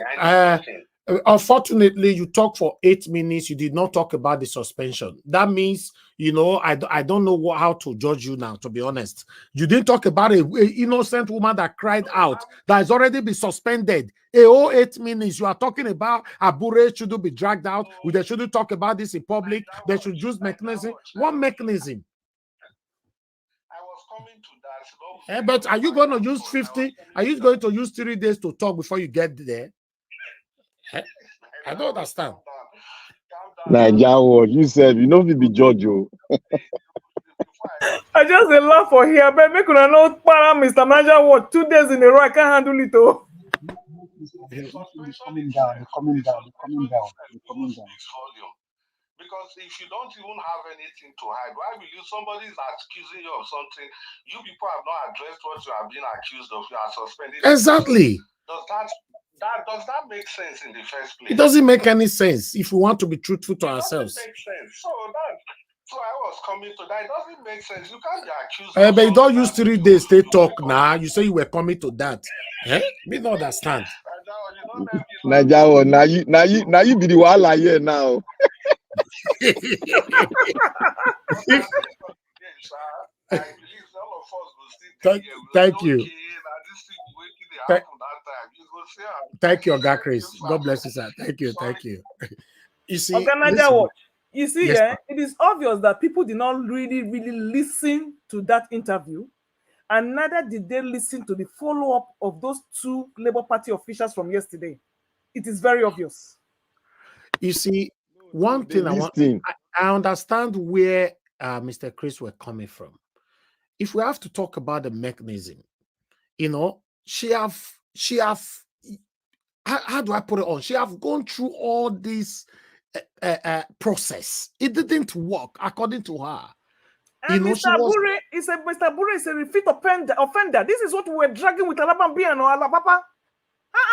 Unfortunately, you talked for 8 minutes. You did not talk about the suspension. That means, you know, I don't know how to judge you now, to be honest. You didn't talk about an innocent woman that cried out that has already been suspended. A whole 8 minutes. You are talking about Abure shouldn't be dragged out. They shouldn't talk about this in public. They should use mechanism. What mechanism? Coming to that. But are you going to use 50? Are you going to use 3 days to talk before you get there? I don't understand. Nigerian, you said you know if be judge you. I just laugh for here, but make una know para Mr. Niger what 2 days in a row I can't handle it though. Coming down. Because if you don't even have anything to hide, why will you? Somebody is accusing you of something. You people have not addressed what you are being accused of. You are suspended. Exactly. Does that make sense in the first place? It doesn't make any sense if we want to be truthful to ourselves. It doesn't make sense. So I was coming to that. It doesn't make sense. You can't be accused. But you don't use 3 days to talk now. You say you were coming to that. Me not understand. Nigerian, now you be the wahala here now. Thank you. Thank you, Oga Chris. God bless you, sir. Thank you. You see, you see, yes, it is obvious that people did not really listen to that interview, and neither did they listen to the follow-up of those 2 Labour Party officials from yesterday. It is very obvious. You see, one They thing I understand where Mr. Chris were coming from. If we have to talk about the mechanism, you know, she have how do I put it on? She have gone through all this process. It didn't work according to her. And Mr. Abure is a repeat offender. This is what we were dragging with Alabama and Alabama.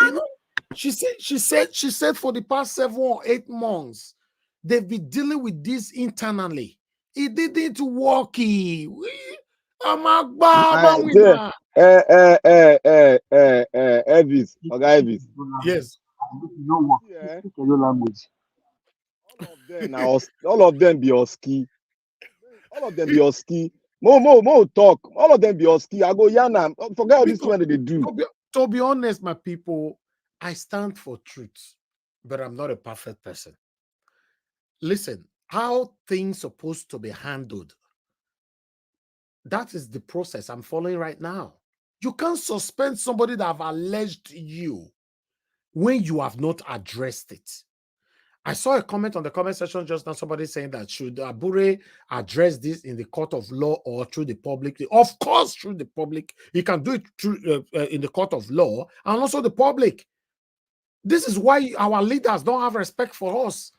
You know, she said for the past 7 or 8 months, they've been dealing with this internally. It didn't work. Elvis, okay, Elvis. Yes. You know what? Speak your language. All of them be Oski. All of them be Oski. Mo talk. All of them be Oski. I go Yana. Forget all this one that they do. To be honest, my people, I stand for truth, but I'm not a perfect person. Listen, how things supposed to be handled, that is the process I'm following right now. You can't suspend somebody that have alleged you when you have not addressed it. I saw a comment on the comment section just now, somebody saying that should Abure address this in the court of law or through the public? Of course, through the public. He can do it through in the court of law and also the public. This is why our leaders don't have respect for us,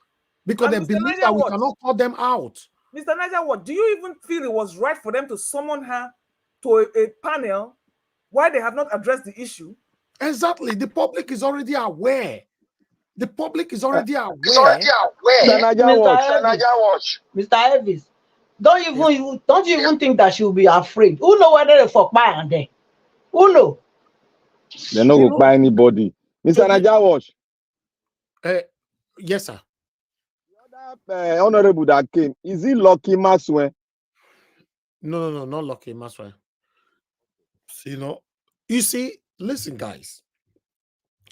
because they believe that we cannot call them out. Mr. Niger, what do you even feel it was right for them to summon her to a panel why they have not addressed the issue? Exactly. The public is already aware. The public is already aware. Mr. Elvis, don't you even think that she'll be afraid? Who know whether they fuck by and there? Who know? They're not going to buy anybody. Mr. Najawash. Yes, sir. Honorable that came. Is he Lucky Maswe? No, not Lucky Maswe. You see, listen, guys.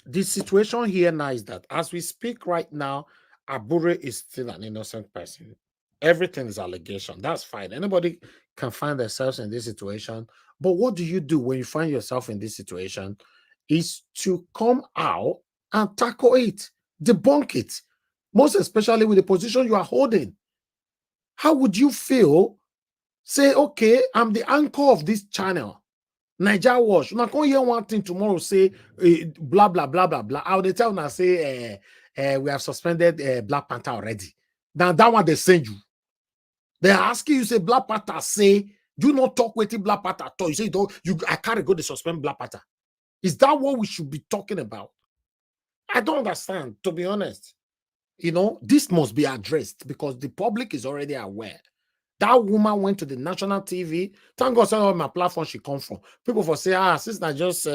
The situation here now is that as we speak right now, Abure is still an innocent person. Everything is allegation. That's fine. Anybody can find themselves in this situation. But what do you do when you find yourself in this situation? Is to come out and tackle it, debunk it, most especially with the position you are holding. How would you feel? Say, okay, I'm the anchor of this channel. Niger Watch. Now, come hear one thing tomorrow, say blah, blah, blah, blah, blah. How they tell now, say we have suspended Black Panther already. Now, that one they send you. They're asking you, say, Black Panther, say, do not talk with Black Panther. You say, I can't go to suspend Black Panther. Is that what we should be talking about? I don't understand, to be honest. This must be addressed because the public is already aware. That woman went to the national TV. Thank God, some of my platform she come from. People for say, since I just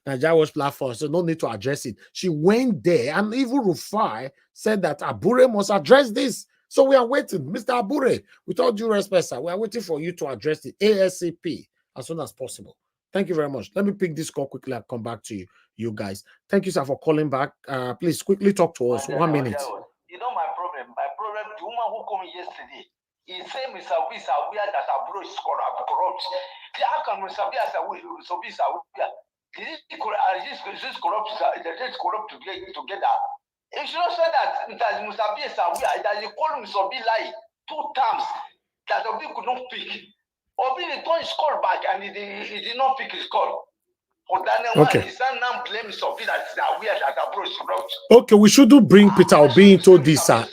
Nigeria Watch platform, so no need to address it. She went there, and even Rufai said that Abure must address this. So we are waiting, Mr. Abure. With all due respect, sir, we are waiting for you to address it ASAP as soon as possible. Thank you very much. Let me pick this call quickly and come back to you guys. Thank you, sir, for calling back. Please quickly talk to us. 1 minute. You know my problem. My problem. The woman who came yesterday. He said, Mr. Visa, we are that Aburo is corrupt. How can Mr. Visa, this corrupt together? If you don't say that, Mr. Visa, that you call Mr. B lie 2 times, that Obi could not pick. Obi returned his call back and he did not pick his call. Okay. Okay, we shouldn't bring Peter Obi into this, sir.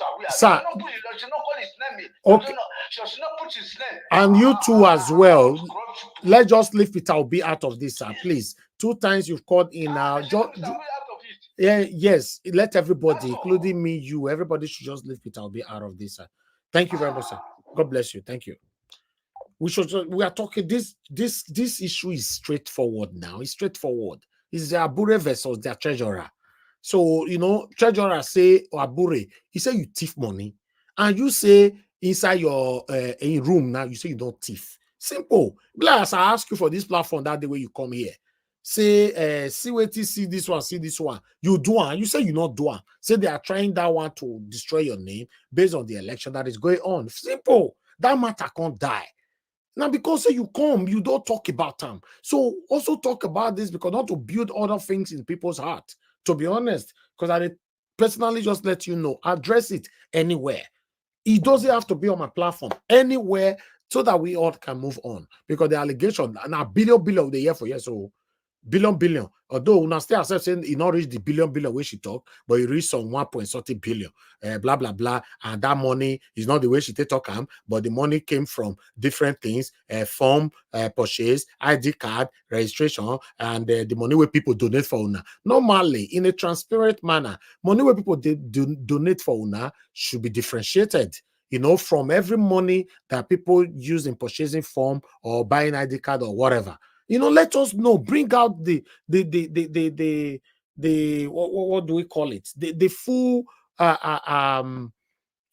Okay. And you too as well. Let's just leave Peter Obi out of this, sir. Please. 2 times you've called in now. Yes. Let everybody, including me, you, everybody should just leave Peter Obi out of this, sir. Thank you very much, sir. God bless you. Thank you. We are talking this issue is straightforward now. It's straightforward. It's the Abure versus their treasurer. So treasurer say Abure, he say you thief money, and you say inside your in room now you say you don't thief. Simple. As I ask you for this platform that day when you come here, say see this one. You do one. You say you not do one. Say they are trying that one to destroy your name based on the election that is going on. Simple. That matter can't die. Now, because you come, you don't talk about them. So also talk about this because not to build other things in people's heart, to be honest. Because personally just let you know, address it anywhere. It doesn't have to be on my platform, anywhere, so that we all can move on. Because the allegation, now billion of the year for years, so billion. Although una still accept saying he not reach the billion where she talk, but he reached some 1.30 billion, blah blah blah, and that money is not the way she talk but the money came from different things, form, purchase, ID card, registration, and the money where people donate for una. Normally, in a transparent manner, money where people donate for una should be differentiated. From every money that people use in purchasing form or buying ID card or whatever. Let us know. Bring out the what do we call it? The full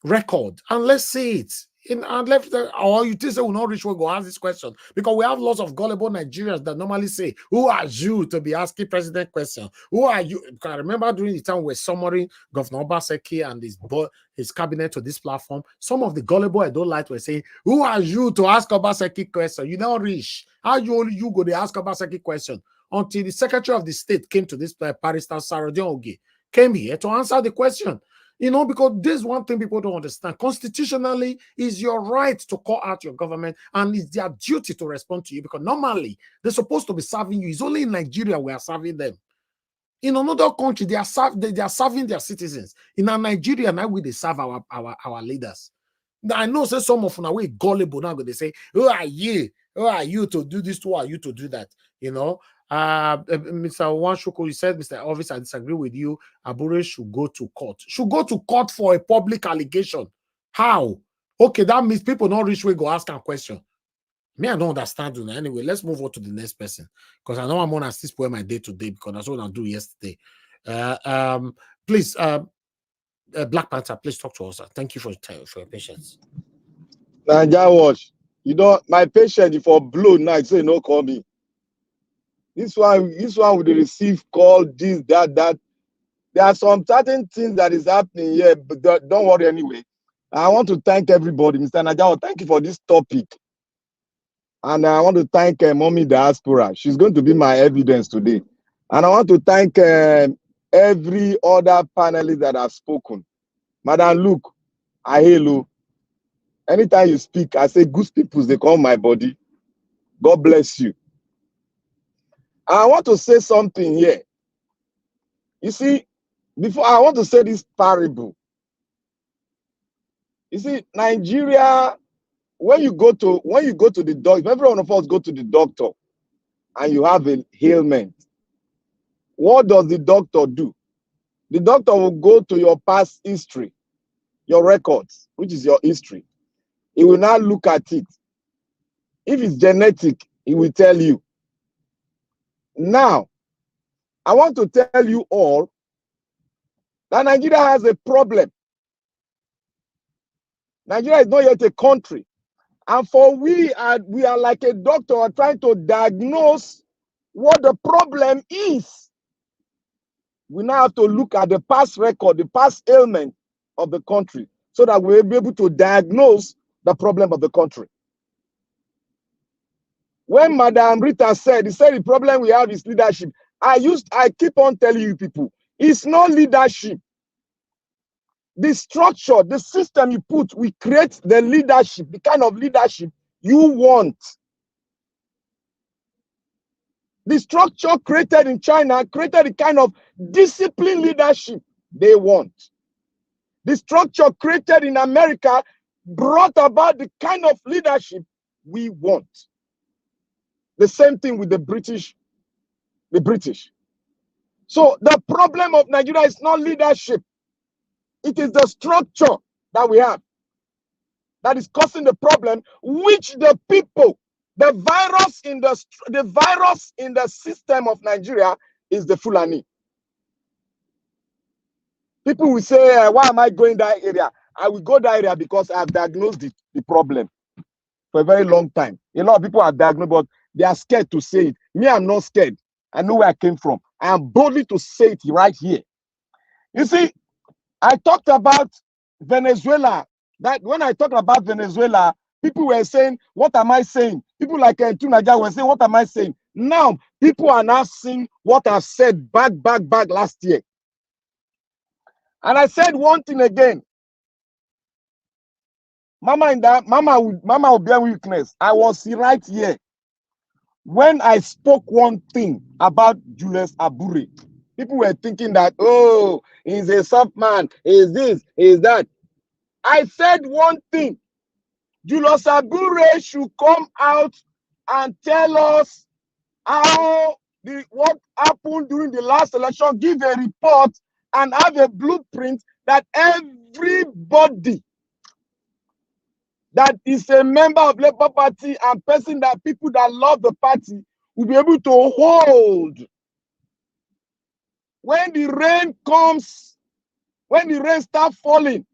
record, and let's see it. Or you think say we'll not reach, we'll go ask this question, because we have lots of gullible Nigerians that normally say, "Who are you to be asking president question? Who are you?" Because I remember during the time we're summarizing Governor Obaseki and his cabinet to this platform, some of the gullible I don't like were saying, "Who are you to ask Obaseki question? You don't reach. How you go to ask Obaseki question?" Until the Secretary of the State came to this Paris, Sarodion Oge, came here to answer the question. Because this one thing people don't understand. Constitutionally, is your right to call out your government, and it's their duty to respond to you, because normally they're supposed to be serving you. It's only in Nigeria we are serving them. In another country, they are serving their citizens. In Nigeria, now they serve our leaders. I know say some of them are way gullible now, they say, "Who are you? Who are you to do this? Who are you to do that?" Mr. Wanshuku, you said, Mr. Elvis, I disagree with you. Abure should go to court. Should go to court for a public allegation. How? Okay, that means people not reach way go ask a question. Me, I don't understand. Anyway, let's move on to the next person, because I know I'm gonna still spoil my day today, because that's what I do yesterday. Please, Black Panther, please talk to us. Thank you for your patience. Naija watch. My patient, if for blow now, so you no call me. This one with the receive call, this, that. There are some certain things that is happening here, but don't worry anyway. I want to thank everybody. Mr. Najao, thank you for this topic. And I want to thank Mommy Diaspora. She's going to be my evidence today. And I want to thank every other panelist that have spoken. Madam Luke, I hail you. Anytime you speak, I say good people, they call my body. God bless you. I want to say something here. You see, before I want to say this parable. You see, Nigeria, when you go to the doctor, every one of us go to the doctor and you have an ailment, what does the doctor do? The doctor will go to your past history, your records, which is your history. He will now look at it. If it's genetic, he will tell you. Now, I want to tell you all that Nigeria has a problem. Nigeria is not yet a country. And we are like a doctor trying to diagnose what the problem is. We now have to look at the past record, the past ailment of the country, so that we'll be able to diagnose the problem of the country. When Madam Rita said, the problem we have is leadership. I keep on telling you people, it's not leadership. The structure, the system you put, we create the leadership, the kind of leadership you want. The structure created in China created the kind of disciplined leadership they want. The structure created in America brought about the kind of leadership we want. The same thing with the British. So the problem of Nigeria is not leadership. It is the structure that we have that is causing the problem, which the people, the virus in the system of Nigeria is the Fulani. People will say, why am I going that area? I will go that area because I have diagnosed the problem for a very long time. A lot of people are diagnosed, but they are scared to say it. Me, I'm not scared. I know where I came from. I am boldly to say it right here. You see, I talked about Venezuela. That when I talked about Venezuela, people were saying, what am I saying? People like Tunaja were saying, what am I saying? Now, people are now seeing what I've said back last year. And I said one thing again. Mama will bear witness. I was right here when I spoke one thing about Julius Abure. People were thinking that, oh, he's a soft man, he's this, he's that. I said one thing. Julius Abure should come out and tell us what happened during the last election, give a report and have a blueprint that everybody that is a member of Labour Party and people that love the party will be able to hold. When the rain comes, when the rain starts falling,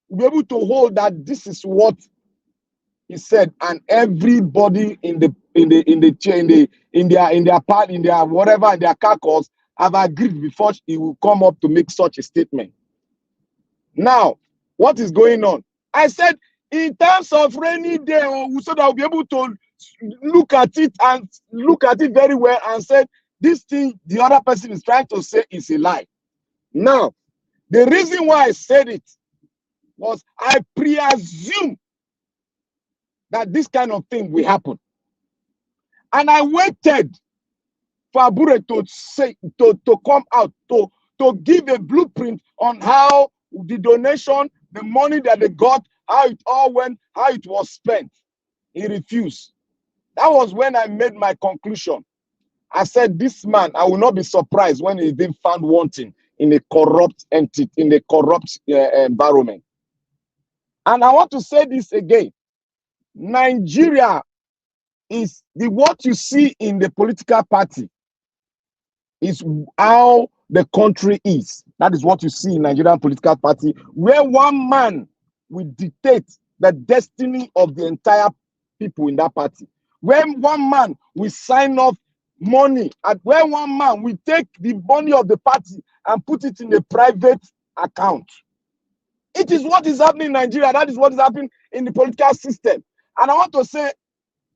we'll be able to hold that this is what he said, and everybody in their whatever, in their caucus have agreed before he will come up to make such a statement. Now, what is going on? I said, in terms of rainy day, so that we'll be able to look at it very well and say, this thing the other person is trying to say is a lie. Now, the reason why I said it was I presume that this kind of thing will happen. And I waited for Abure to say, to come out, to give a blueprint on how the donation, the money that they got, how it all went, how it was spent. He refused. That was when I made my conclusion. I said, this man, I will not be surprised when he's been found wanting in a corrupt entity, in a corrupt environment. And I want to say this again. Nigeria is what you see in the political party is how the country is. That is what you see in Nigerian political party, where one man will dictate the destiny of the entire people in that party. When one man will sign off money, and where one man will take the money of the party and put it in a private account. It is what is happening in Nigeria. That is what is happening in the political system. And I want to say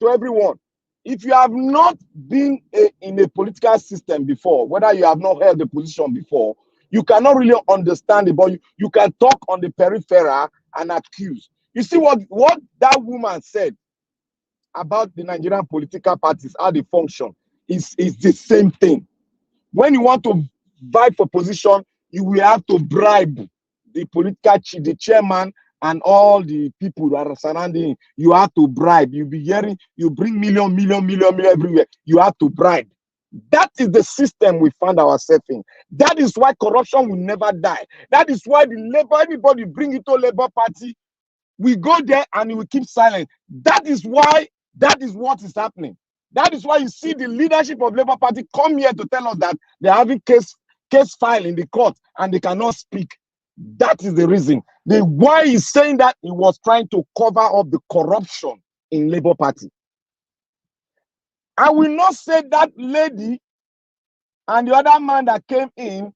to everyone, if you have not been in a political system before, whether you have not held a position before, you cannot really understand it, but you can talk on the peripheral and accuse. You see what that woman said about the Nigerian political parties, how they function, is the same thing. When you want to vie for position, you will have to bribe the the chairman and all the people that are surrounding. You have to bribe. You'll be hearing, you bring million everywhere. You have to bribe. That is the system we find ourselves in. That is why corruption will never die. That is why anybody bring it to Labour Party, we go there and we keep silent. That is what is happening. That is why you see the leadership of Labour Party come here to tell us that they're having case file in the court and they cannot speak. That is the reason. Why he's saying that, he was trying to cover up the corruption in Labour Party. I will not say that lady and the other man that came in,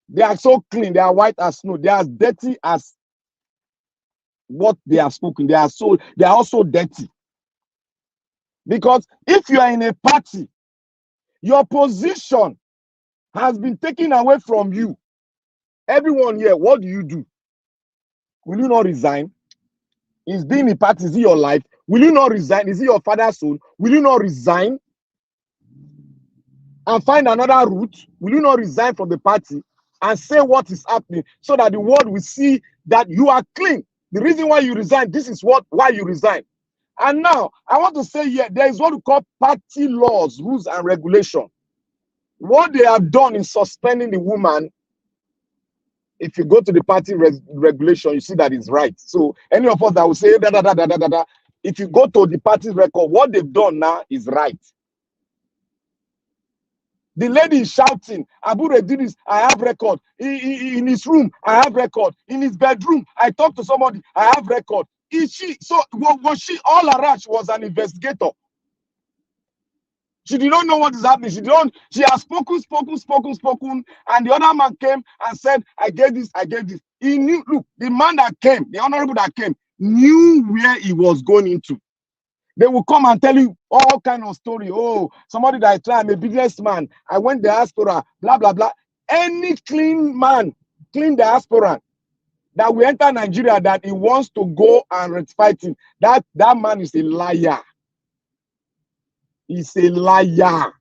they are so clean, they are white as snow, they are as dirty as what they have spoken. They are also dirty. Because if you are in a party, your position has been taken away from you. Everyone here, what do you do? Will you not resign? Is being a party, is it your life? Will you not resign? Is it your father's son? Will you not resign and find another route? Will you not resign from the party and say what is happening so that the world will see that you are clean? The reason why you resign, this is why you resign. And now, I want to say here, there is what we call party laws, rules, and regulation. What they have done in suspending the woman, if you go to the party regulation, you see that it's right. So any of us that will say, if you go to the party record, what they've done now is right. The lady is shouting, Abure did this, I have record. In his room, I have record. In his bedroom, I talked to somebody, I have record. Was she all around? She was an investigator. She did not know what is happening. She has spoken, and the other man came and said, I gave this. He knew, look, the man that came, the honorable that came, knew where he was going into. They will come and tell you all kind of story. Oh, somebody that I'm a businessman, I went diaspora, blah, blah, blah. Any clean man clean diaspora that we enter Nigeria that he wants to go and rectify things. That man is a liar. He's a liar.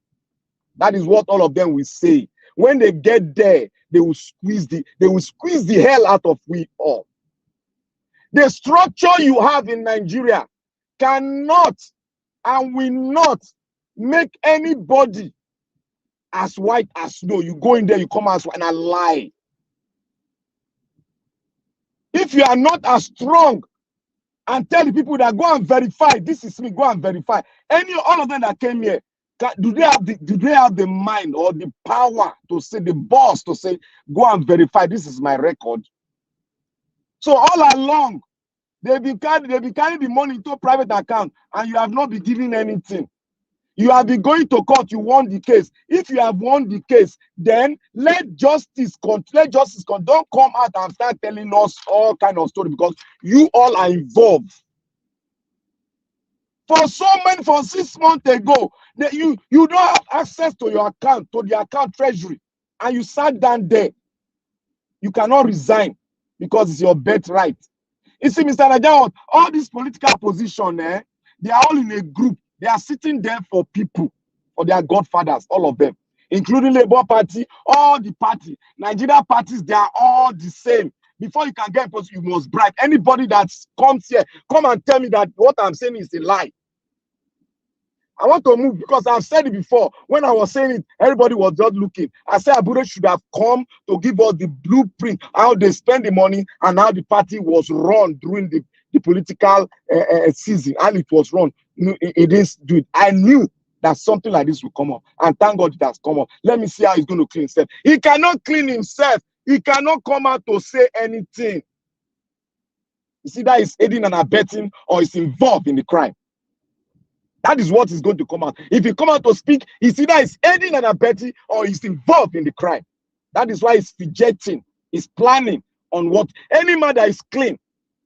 That is what all of them will say. When they get there, they will squeeze the hell out of we all. The structure you have in Nigeria cannot and will not make anybody as white as snow. You go in there, you come out and I lie. If you are not as strong and tell the people that go and verify, this is me, go and verify. All of them that came here, do they have the mind or the power to say, the boss to say, go and verify, this is my record? So all along, they be carrying the money into a private account and you have not been giving anything. You have been going to court, you won the case. If you have won the case, then let justice come. Don't come out and start telling us all kind of story because you all are involved. For 6 months ago, you don't have access to your account, to the account treasury, and you sat down there. You cannot resign because it's your birthright. You see, Mr. Ajaero, all this political position, they are all in a group. They are sitting there for people, for their godfathers, all of them, including Labour Party, all the party. Nigeria parties, they are all the same. Before you can get post, you must bribe. Anybody that comes here, come and tell me that what I'm saying is a lie. I want to move because I've said it before. When I was saying it, everybody was just looking. I said Abure should have come to give us the blueprint, how they spend the money and how the party was run during the political season, and it was run. It is do it. I knew that something like this would come up, and thank God it has come up. Let me see how he's going to clean himself. He cannot clean himself. He cannot come out to say anything. You see, that is aiding and abetting or is involved in the crime. That is what is going to come out. If he come out to speak, it's either he's aiding and abetting or he's involved in the crime. That is why he's fidgeting, he's planning on what. Any man that is clean,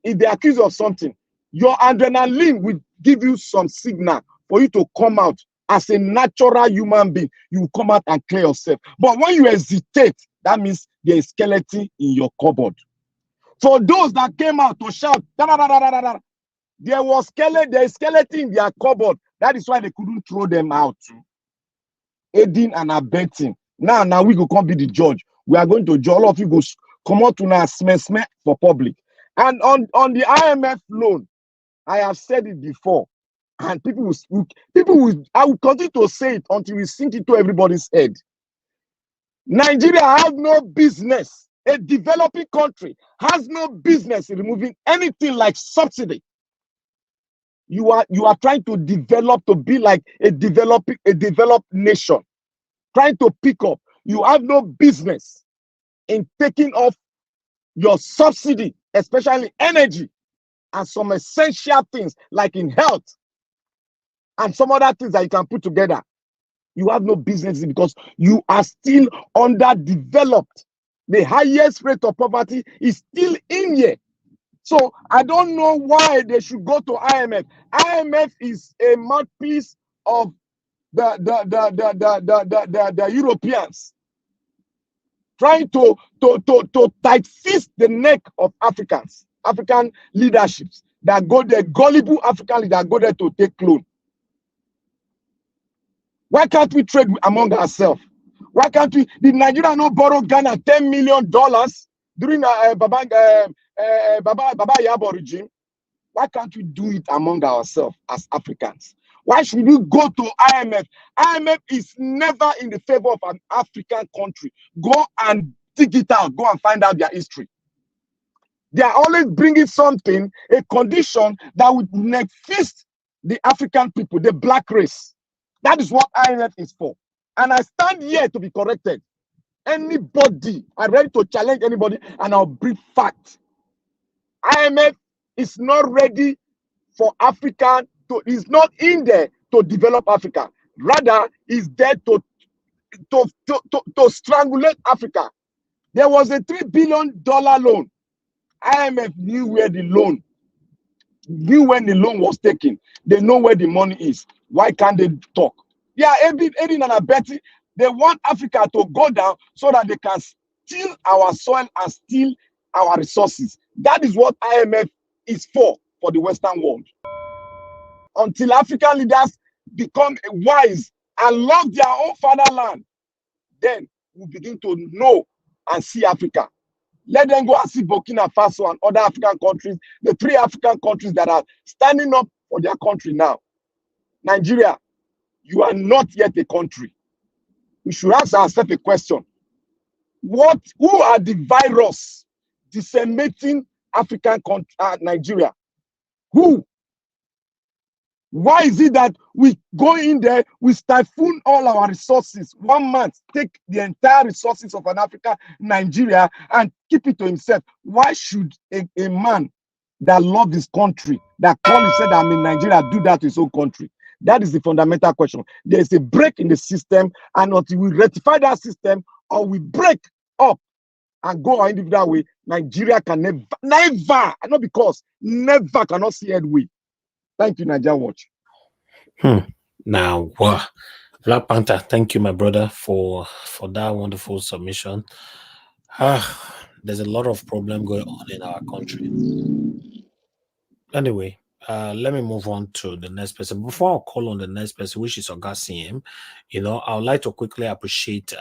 if they accuse you of something, your adrenaline will give you some signal for you to come out as a natural human being. You will come out and clear yourself. But when you hesitate, that means there is skeleton in your cupboard. For those that came out to shout, there was skeleton in their cupboard. That is why they couldn't throw them out. Aiding and abetting. Now we go come be the judge. We are going to judge. All of you go come out to now smell for public. And on the IMF loan, I have said it before, and I will continue to say it until we sink into everybody's head. Nigeria has no business. A developing country has no business in removing anything like subsidy. You are trying to develop to be like a developed nation, trying to pick up. You have no business in taking off your subsidy, especially energy and some essential things like in health and some other things that you can put together. You have no business because you are still underdeveloped. The highest rate of poverty is still in here. So I don't know why they should go to IMF. IMF is a mouthpiece of the Europeans trying to tight fist the neck of African leaderships that go there, gullible African leaders that go there to take loan. Why can't we trade among ourselves? Why can't we? Did Nigeria not borrow Ghana $10 million during Baba Yabo regime? Why can't we do it among ourselves as Africans? Why should we go to IMF? IMF is never in the favor of an African country. Go and dig it out. Go and find out their history. They are always bringing something, a condition that would neck fist the African people, the black race. That is what IMF is for. And I stand here to be corrected. Anybody, I'm ready to challenge anybody, and I'll bring facts. IMF is not ready for Africa to, is not in there to develop Africa. Rather, is there to strangulate Africa. There was a $3 billion loan. IMF knew where the loan, knew when the loan was taken. They know where the money is. Why can't they talk? Yeah, aiding and abetting. They want Africa to go down so that they can steal our soil and steal our resources. That is what IMF is for the Western world. Until African leaders become wise and love their own fatherland, then we begin to know and see Africa. Let them go and see Burkina Faso and other African countries, the 3 African countries that are standing up for their country now. Nigeria, you are not yet a country. We should ask ourselves a question. Who are the virus decimating African Nigeria? Who? Why is it that we go in there, we typhoon all our resources? One man take the entire resources of an Africa, Nigeria, and keep it to himself. Why should a man that loves his country, that call himself I'm in Nigeria, do that to his own country? That is the fundamental question. There is a break in the system, and until we rectify that system, or we break up and go our individual way, Nigeria can never, not because, never cannot see headway. Thank you, Nigeria Watch. Now, Black Panther, thank you, my brother, for that wonderful submission. There's a lot of problem going on in our country. Anyway, let me move on to the next person. Before I call on the next person, which is Ogasiem, I would like to quickly appreciate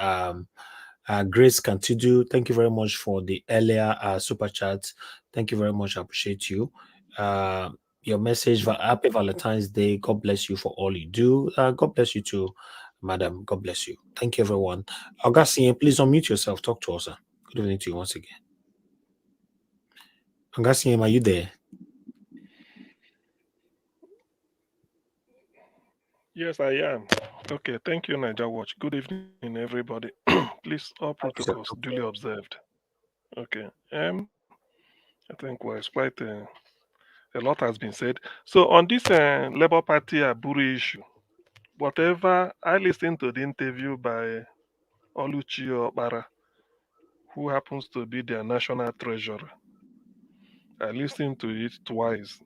Grace Cantidu. Thank you very much for the earlier super chats. Thank you very much. I appreciate you. Your message for Happy Valentine's Day. God bless you for all you do. God bless you too, madam. God bless you. Thank you, everyone. Augustine, please unmute yourself. Talk to us. Sir. Good evening to you once again. Augustine, are you there? Yes, I am. Okay, thank you, Niger Watch. Good evening, everybody. Please, all protocols duly observed. Okay. I think it's quite a lot has been said. So on this Labour Party Aburi issue, whatever I listened to the interview by Oluchi Opara, who happens to be their national treasurer. I listened to it twice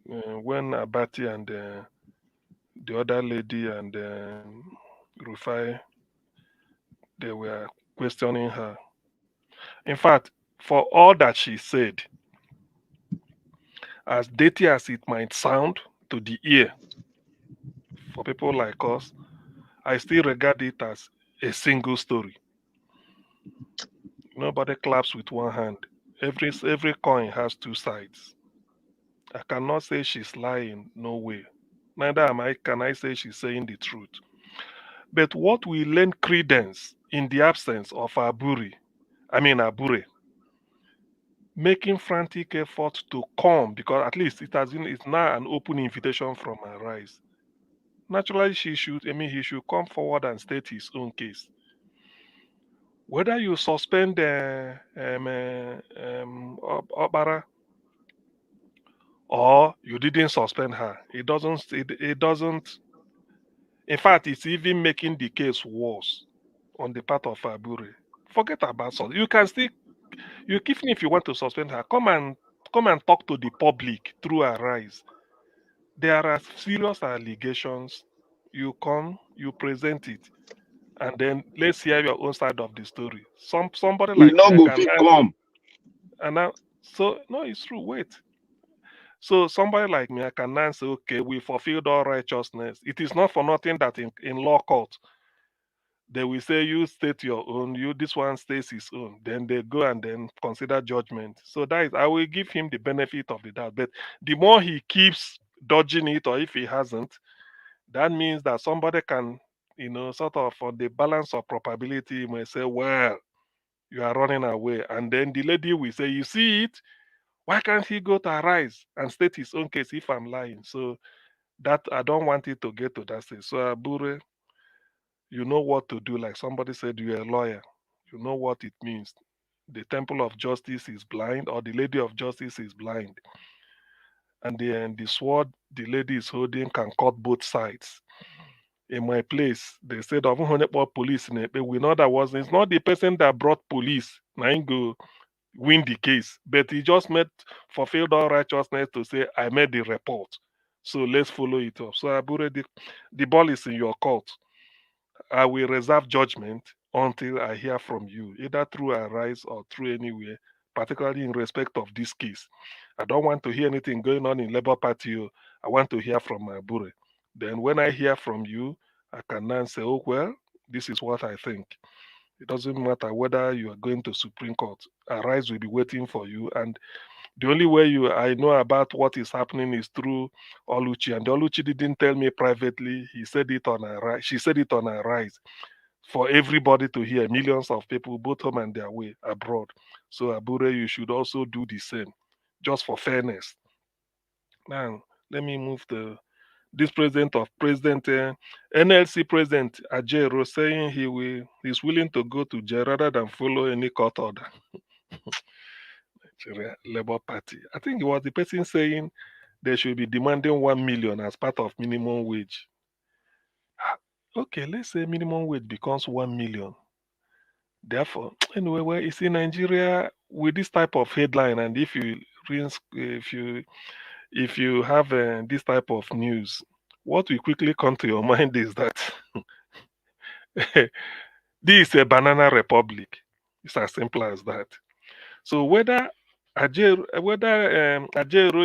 when Abati and the other lady and Rufai, they were questioning her. In fact, for all that she said, as dirty as it might sound to the ear, for people like us, I still regard it as a single story. Nobody claps with one hand. Every coin has 2 sides. I cannot say she's lying, no way. Neither can I say she's saying the truth. But what we lend credence in the absence of Abure, making frantic effort to come, because at least it's now an open invitation from her rise. Naturally, he should come forward and state his own case. Whether you suspend Opara or you didn't suspend her, it doesn't. In fact, it's even making the case worse on the part of Abure. Forget about so. You can still, even if you want to suspend her, come and talk to the public through her rise. There are serious allegations. You come, you present it, and then let's hear your own side of the story. Somebody like not go fit come. And now, so no, it's true. Wait. So somebody like me, I can now say, okay, we fulfilled all righteousness. It is not for nothing that in law court, they will say you state your own, this one states his own. Then they go and then consider judgment. So that is, I will give him the benefit of the doubt. But the more he keeps dodging it, or if he hasn't, that means that somebody can, sort of for the balance of probability, may say, well, you are running away. And then the lady will say, you see it? Why can't he go to Arise and state his own case if I'm lying? So that I don't want it to get to that stage. So Abure, you know what to do. Like somebody said, you're a lawyer. You know what it means. The temple of justice is blind, or the lady of justice is blind. And the sword the lady is holding can cut both sides. In my place, they said, police. We know that it's not the person that brought police. Now go win the case, but he just fulfilled all righteousness to say, I made the report. So let's follow it up. So Abure, the ball is in your court. I will reserve judgment until I hear from you, either through Arise or through anywhere, particularly in respect of this case. I don't want to hear anything going on in Labour Party. I want to hear from Abure. Then when I hear from you, I can now say, oh, well, this is what I think. It doesn't matter whether you are going to Supreme Court. Arise will be waiting for you. And the only way I know about what is happening is through Oluchi. And Oluchi didn't tell me privately. He said it on Arise. She said it on Arise for everybody to hear, millions of people, both home and their way abroad. So Abure, you should also do the same, just for fairness. Now, let me move to this president NLC president Ajaero saying he's willing to go to jail rather than follow any court order. Nigeria Labour Party. I think it was the person saying they should be demanding 1 million as part of minimum wage. Okay, let's say minimum wage becomes 1 million. Therefore, anyway, well, it's in Nigeria with this type of headline, and if you have this type of news, what will quickly come to your mind is that this is a banana republic. It's as simple as that. So whether Ajaero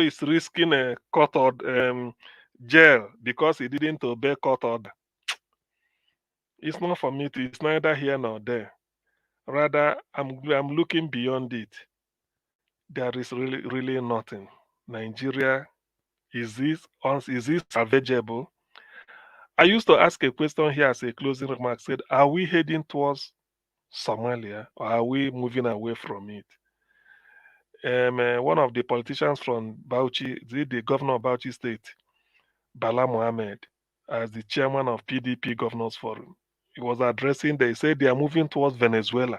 is risking a court or jail because he didn't obey court order, it's not for me to. It's neither here nor there. Rather, I'm looking beyond it. There is really nothing. Nigeria, is this salvageable? I used to ask a question here as a closing remark. Said, are we heading towards Somalia or are we moving away from it? One of the politicians from Bauchi, the governor of Bauchi State, Bala Mohammed, as the chairman of PDP Governors Forum, he was addressing, they said they are moving towards Venezuela.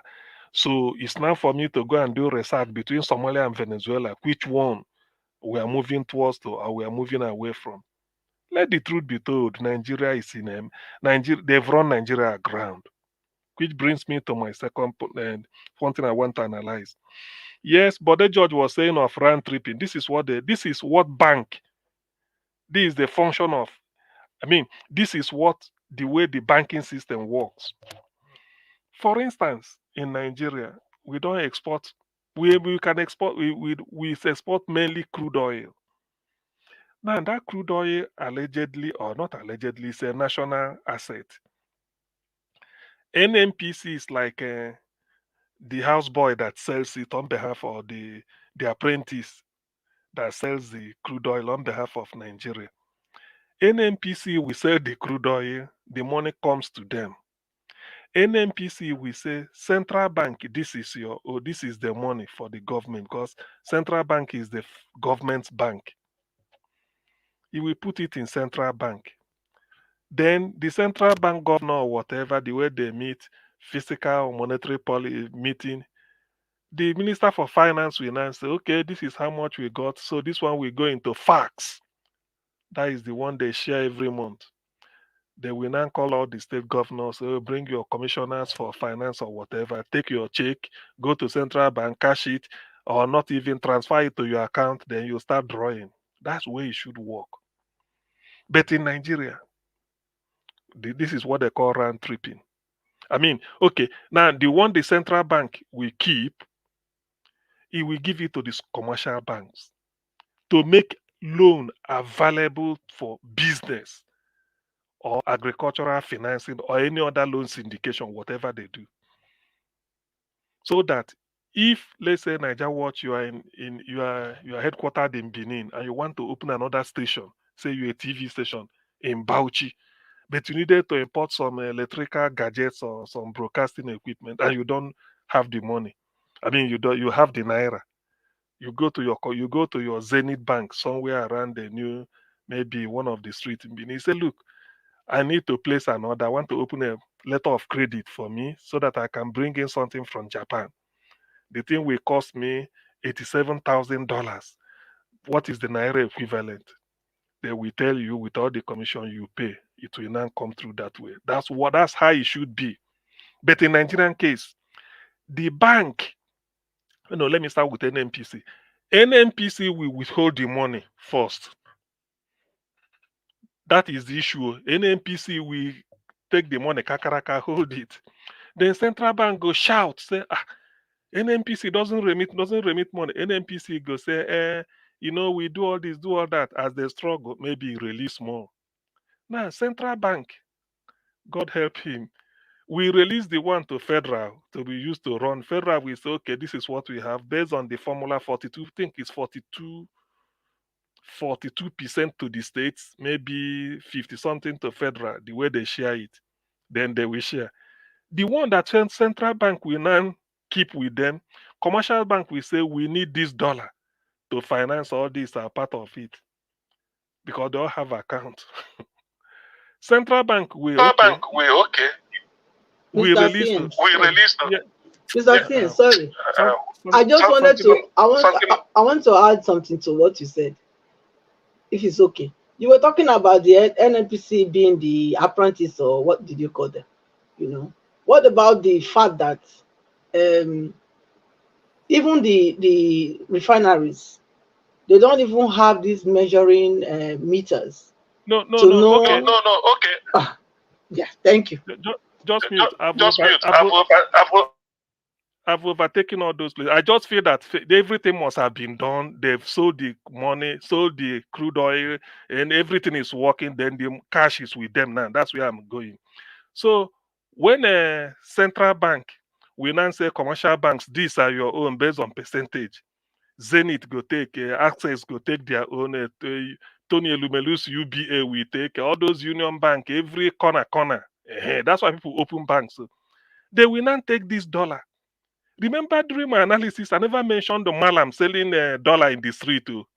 So it's now for me to go and do research between Somalia and Venezuela, which one we are moving towards to or we are moving away from. Let the truth be told, Nigeria is in Nigeria, they've run Nigeria aground. Which brings me to my second point, one thing I want to analyze. Yes, Bode George was saying of round tripping. This is what bank. This is the function of. This is the way the banking system works. For instance, in Nigeria, we don't export. We can export. We export mainly crude oil. Now that crude oil, allegedly or not allegedly, is a national asset. NNPC is like the houseboy that sells it on behalf of the apprentice that sells the crude oil on behalf of Nigeria. NNPC will sell the crude oil, the money comes to them. NNPC will say, Central Bank, this is the money for the government because Central Bank is the government's bank. He will put it in Central Bank. Then the Central Bank governor or whatever, the way they meet, physical or monetary policy meeting, the Minister for Finance will now say, okay, this is how much we got. So this one will go into fax. That is the one they share every month. They will now call out the state governors, bring your commissioners for finance or whatever, take your check, go to Central Bank, cash it, or not even transfer it to your account, then you start drawing. That's the way it should work. But in Nigeria, this is what they call round tripping. Okay, now the one the Central Bank will keep, it will give it to these commercial banks to make loan available for business or agricultural financing or any other loan syndication, whatever they do. So that if, let's say, Niger Watch, you are you are headquartered in Benin and you want to open another station, say you're a TV station in Bauchi, but you needed to import some electrical gadgets or some broadcasting equipment and you don't have the money. You have the naira. You go to your Zenith Bank somewhere around the new, maybe one of the streets in Benin. You say, look, I need to place an order. I want to open a letter of credit for me so that I can bring in something from Japan. The thing will cost me $87,000. What is the naira equivalent? They will tell you with all the commission you pay, it will now come through that way. That's how it should be. But in Nigerian case, the bank, let me start with NNPC. NNPC will withhold the money first. That is the issue. NNPC will take the money, kakaraka, hold it. Then central bank go shout, say, NNPC doesn't remit money. NNPC go say, we do all this, do all that. As they struggle, maybe release more. Now, central bank, God help him, we release the one to federal to be used to run. Federal, we say, okay, this is what we have based on the formula 42. I think it's 42% to the states, maybe 50 something to federal, the way they share it. Then they will share. The one that central bank will now keep with them, commercial bank will say, we need this dollar to finance all this are part of it because they all have account. Central bank will okay. We Mr. release Sin, yeah. Mr. Sin, sorry. I just wanted to I want to add something to what you said, if it's okay. You were talking about the NNPC being the apprentice, or what did you call them? What about the fact that even the refineries, they don't even have these measuring meters No, to know. okay. Yeah, thank you. Just mute. I've overtaken all those places. I just feel that everything must have been done. They've sold the money, sold the crude oil, and everything is working. Then the cash is with them now. That's where I'm going. So when a central bank will now say commercial banks, these are your own based on percentage. Zenith go take, Access go take their own. Tony Elumelus UBA will take all those Union Bank, every corner. That's why people open banks. So they will not take this dollar. Remember during my analysis, I never mentioned the Malam selling a dollar in the street too.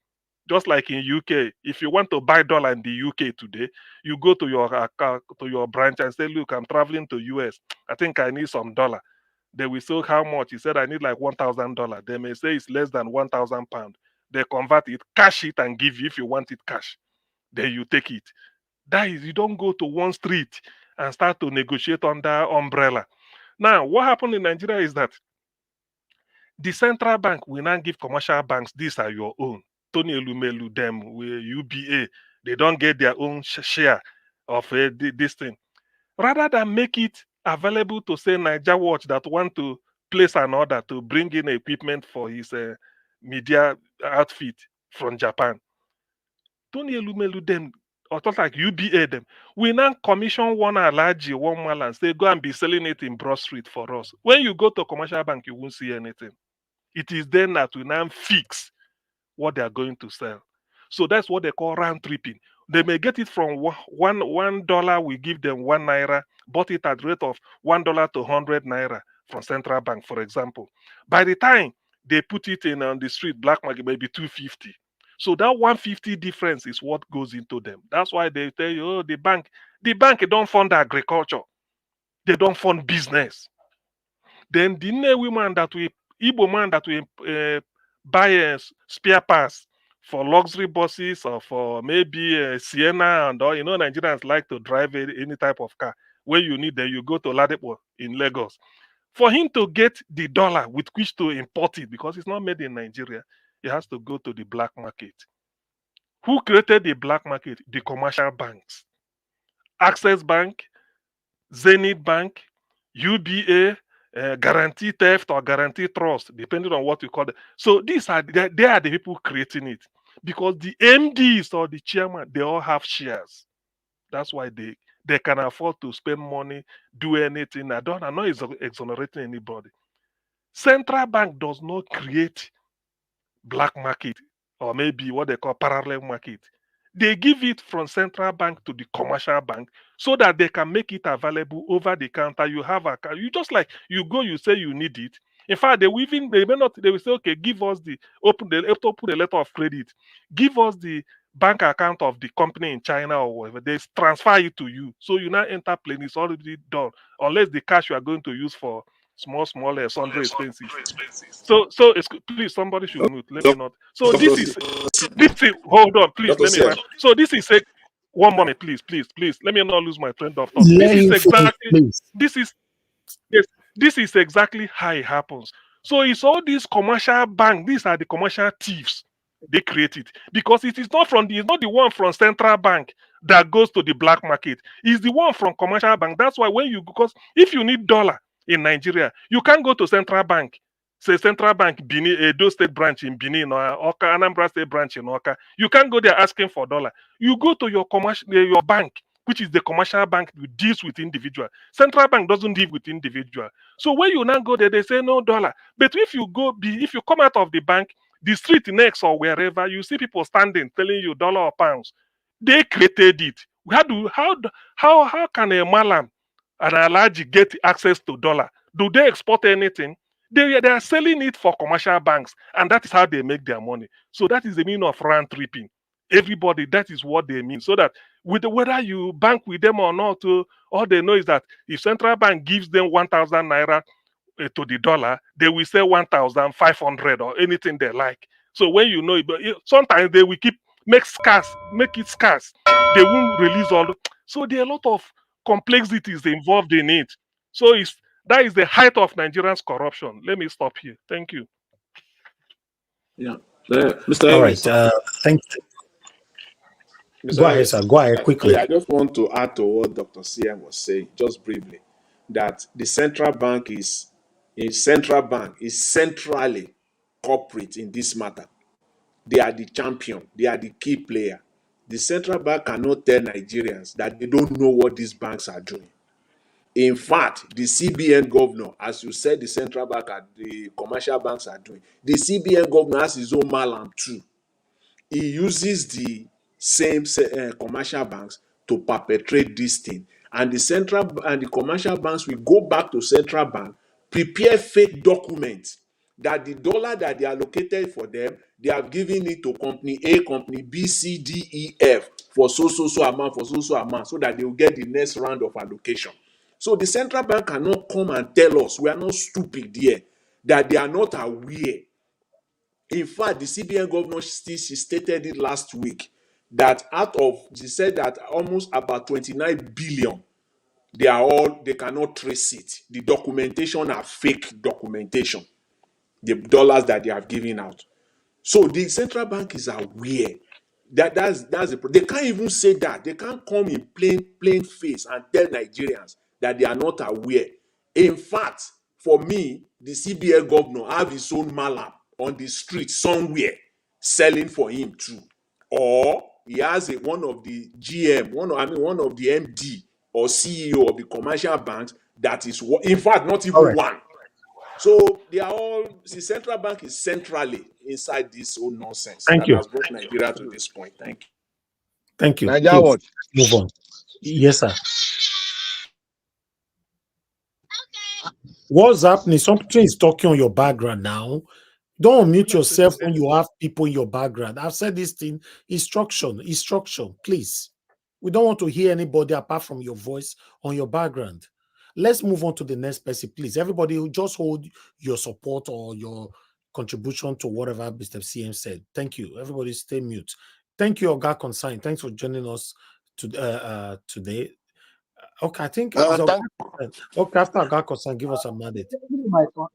Just like in UK, if you want to buy dollar in the UK today, you go to your branch and say, "Look, I'm traveling to US. I think I need some dollar." They will say how much. He said, "I need like $1,000." They may say it's less than £1,000. They convert it, cash it, and give you if you want it cash. Then you take it. That is, you don't go to one street and start to negotiate under umbrella. Now, what happened in Nigeria is that the central bank will now give commercial banks, these are your own. Tony Elumelu, them, UBA, they don't get their own share of this thing. Rather than make it available to say Niger Watch that want to place an order to bring in equipment for his media outfit from Japan. Tony Elumelu, them, or just like UBA, them, we now commission one Alaji, one mal, and say, go and be selling it in Broad Street for us. When you go to commercial bank, you won't see anything. It is then that we now fix what they are going to sell. So that's what they call round tripping. They may get it from $1, we give them £1, bought it at the rate of $1 to 100 naira from central bank, for example. By the time they put it in on the street, black market, maybe 250. So that 150 difference is what goes into them. That's why they tell you, oh, the bank don't fund agriculture. They don't fund business. Then the Igbo man that we buy spare parts for luxury buses or for maybe Sienna and all. Nigerians like to drive any type of car. When you need them, you go to Ladepo in Lagos. For him to get the dollar with which to import it, because it's not made in Nigeria, he has to go to the black market. Who created the black market? The commercial banks. Access Bank, Zenith Bank, UBA, guarantee theft or guarantee trust, depending on what you call it. So they are the people creating it, because the MDs or the chairman, they all have shares. That's why they can afford to spend money, do anything. I'm not exonerating anybody. Central bank does not create black market or maybe what they call parallel market. They give it from central bank to the commercial bank so that they can make it available over the counter. You have a car. You just like you go, you say you need it. In fact, they will say, okay, give us open the letter of credit, give us the bank account of the company in China or whatever. They transfer it to you. So you now enter plane, it's already done. Unless the cash you are going to use for small sundry expenses. So please, somebody should mute. Let me not. So this is hold on, please. Let me. So this is one moment, please. Let me not lose my train of thought. Let him finish, please. This is exactly how it happens. So it's all these commercial banks. These are the commercial thieves. They create it because it's not the one from central bank that goes to the black market. It's the one from commercial bank. That's why because if you need dollar, in Nigeria. You can't go to central bank, say central bank Benin, Edo State branch in Benin or Oka, Anambra State branch in Oka. You can't go there asking for dollar. You go to your commercial, your bank, which is the commercial bank that deals with individual. Central bank doesn't deal with individual. So when you now go there, they say no dollar. But if you if you come out of the bank, the street next or wherever, you see people standing telling you dollar or pounds. They created it. How can a malam and Alaji get access to dollar? Do they export anything? They are selling it for commercial banks, and that is how they make their money. So that is the meaning of round tripping. Everybody, that is what they mean. So that with whether you bank with them or not, all they know is that if central bank gives them 1,000 naira to the dollar, they will say 1,500 or anything they like. So when you know it, but sometimes they will make it scarce. They won't release all. So there are a lot of complexities involved in it. So that is the height of Nigerians' corruption. Let me stop here. Thank you. Yeah, Mr. All Elvis. right. Thank you. Mr. Go ahead, Ellis, sir. Go ahead quickly. I just want to add to what Dr. CM was saying, just briefly, that the central bank is centrally corporate in this matter. They are the champion. They are the key player. The central bank cannot tell Nigerians that they don't know what these banks are doing. In fact, the CBN governor, as you said, the central bank and the commercial banks are doing, the CBN governor has his own malam too. He uses the same commercial banks to perpetrate this thing, and the commercial banks will go back to central bank, prepare fake documents that the dollar that they allocated for them, they have given it to company A, company B, C, D, E, F for so amount, so that they will get the next round of allocation. So the central bank cannot come and tell us, we are not stupid here, that they are not aware. In fact, the CBN governor she stated it last week that she said that almost about 29 billion, they cannot trace it. The documentation are fake documentation, the dollars that they have given out. So the central bank is aware that's they can't even say that. They can't come in plain face and tell Nigerians that they are not aware. In fact, for me, the CBN governor have his own malam on the street somewhere selling for him too, or he has one of the GM, one of the MD or CEO of the commercial banks that is, in fact, not All even right. one. So they are all, the central bank is centrally inside this whole nonsense Thank that you. has brought Nigeria to this point. Thank you. Thank you. Nigeria Please watch. move on. Yes, sir. What's happening? Something is talking on your background now. Don't unmute yourself when you have people in your background. I've said this thing, instruction, please. We don't want to hear anybody apart from your voice on your background. Let's move on to the next person, please. Everybody who just hold your support or your contribution to whatever Mr. CM said. Thank you. Everybody stay mute. Thank you, Oga Consign. Thanks for joining us today. Okay, I think Thank okay, after Oga Consign, give us a mandate. My turn.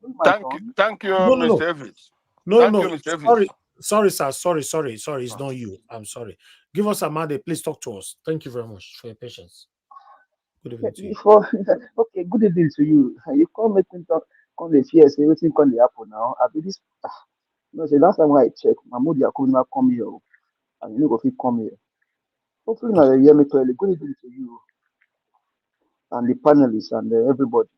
thank you, No, Mr. Evans. No, Thank no. you, Mr. Evans. Sorry, sir. Sorry. It's not you. I'm sorry. Give us a mandate. Please talk to us. Thank you very much for your patience. Good evening to you. Before, okay, good evening to you. You come make me talk, come the fear, say everything come the happen now. I be this. No, say last time when I check, Mahmoud Yakubu come here, and you know if he come here. Hopefully, now you hear me clearly. Good evening to you and the panelists and everybody.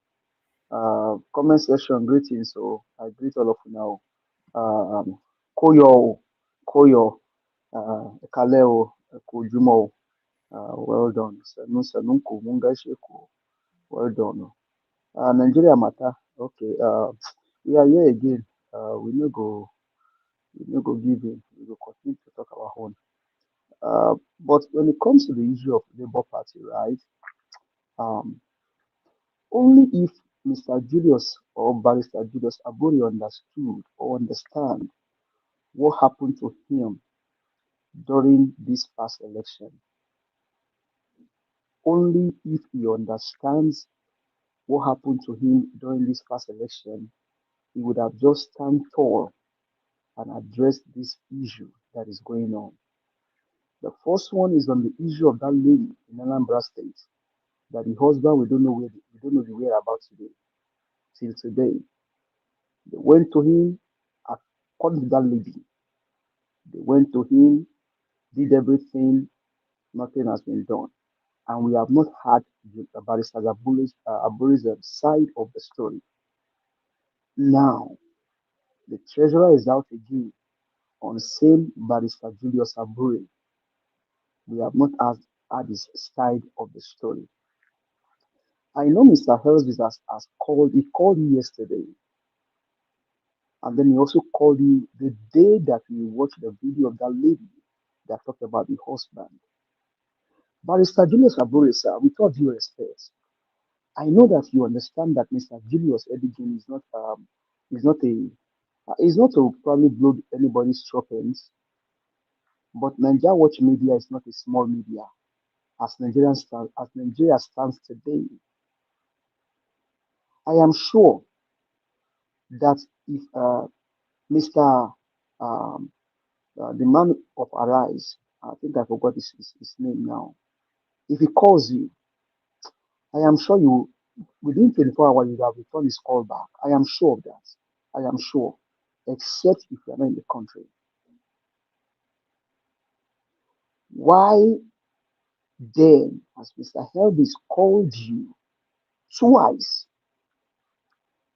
Comment section greetings. So I greet all of you now. Koyo, Kaleo, Kojumo. Well done. Sanunku, Mungasheku. Well done. Nigeria matter. Okay. We are here again. We no go give in. We will continue to talk our own. But when it comes to the issue of Labour Party, right? Only if Mr. Julius or Barrister Julius Aburi understood or understand what happened to him during this past election. Only if he understands what happened to him during this past election, he would have just stand tall and addressed this issue that is going on. The first one is on the issue of that lady in Anambra State, that the husband we don't know the whereabouts today. till today. They went to him, according to that lady. They went to him, did everything, nothing has been done. And we have not had the Barrister Aburi's side of the story. Now, the treasurer is out again on same Barrister Julius Aburi. We have not had his side of the story. I know Mr. Helsby has called, he called me yesterday. And then he also called me the day that we watched the video of that lady that talked about the husband. Barrister Julius Aburi, sir, with all due respect, I know that you understand that Mr. Julius Edigin is not to probably blow anybody's trumpets, but Nigeria Watch Media is not a small media. As Nigeria stands today, I am sure that if Mr. The man of Arise, I think I forgot his name now. If he calls you, I am sure you, within 24 hours, you have returned his call back. I am sure of that. I am sure, except if you are not in the country. Why then has Mr. Helvis called you twice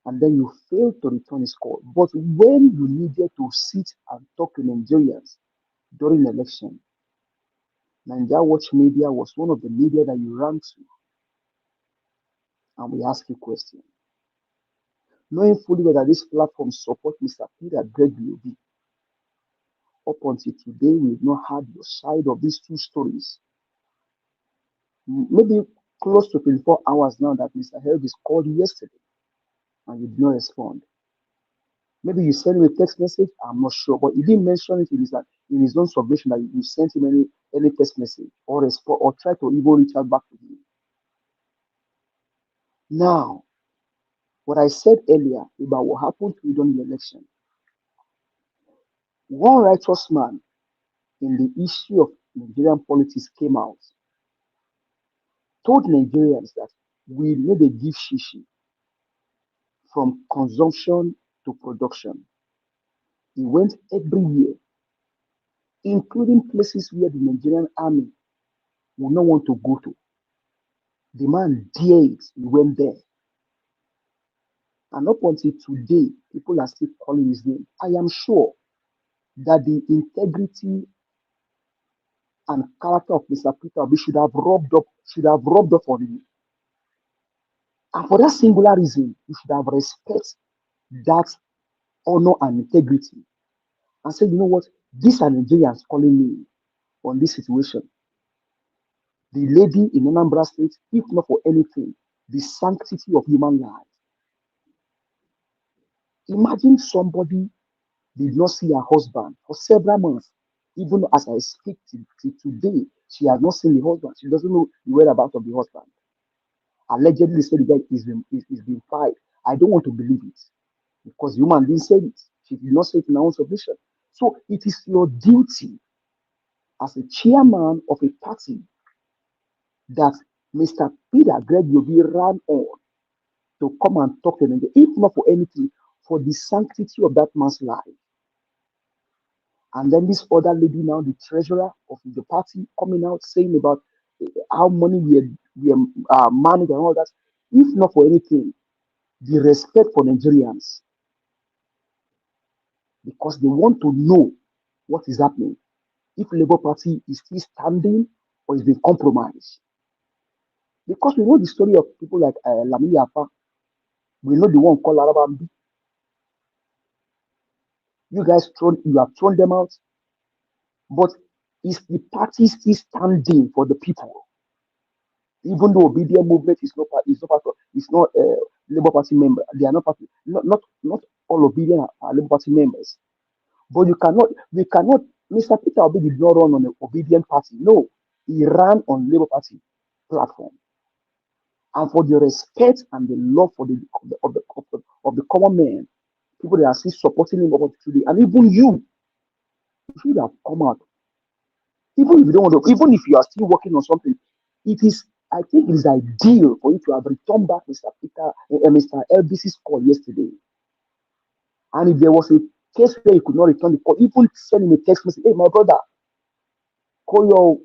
and then you failed to return his call? But when you needed to sit and talk to Nigerians during the election, Nigeria Watch Media was one of the media that you ran to. And we ask you questions. Knowing fully whether this platform support Mr. Peter Gregory Obi. Up until today, we've not had your side of these two stories. Maybe close to 24 hours now that Mr. Helvis called you yesterday and you did not respond. Maybe you sent him a text message, I'm not sure, but he didn't mention it in his own submission that you sent him any text message or respond or try to even reach out back to him. Now, what I said earlier about what happened to you during the election, one righteous man in the issue of Nigerian politics came out, told Nigerians that we need a give shishi from consumption to production. He went everywhere, including places where the Nigerian army would not want to go to. The man dared it, he went there. And up until today, people are still calling his name. I am sure that the integrity and character of Mr. Peter Obi should have rubbed up on him. And for that singular reason, you should have respect that honor and integrity. And say, you know what, these are Nigerians calling me on this situation. The lady in Anambra State, if not for anything, the sanctity of human life. Imagine somebody did not see her husband for several months. Even as I speak to today, she has not seen the husband. She doesn't know the whereabouts of the husband. Allegedly, they said the guy is being fired. I don't want to believe it because the woman didn't say it. She did not say it in her own submission. So it is your duty as a chairman of a party that Mr. Peter Gregory ran on to come and talk to them, if not for anything, for the sanctity of that man's life. And then this other lady now, the treasurer of the party, coming out saying about how money we are managed and all that. If not for anything, the respect for Nigerians, because they want to know what is happening. If Labour Party is still standing or is being compromised. Because we know the story of people like Lamini Afa. We know the one called Arabambi. You guys have thrown them out. But is the party still standing for the people? Even though Obedient Movement is not Labour Party member, they are not party. Not all Obedient are Labour Party members. But we cannot. Mr. Peter Obi did not run on an Obedient Party. No, he ran on Labour Party platform. And for the respect and the love for the common man, people that are still supporting him about today, and even you should have come out. Even if you don't want to, even if you are still working on something, it is I think it is ideal for you to have returned back Mr. Peter, Mr. LBC's call yesterday. And if there was a case where you could not return the call, even send him a text message, hey, my brother, call your,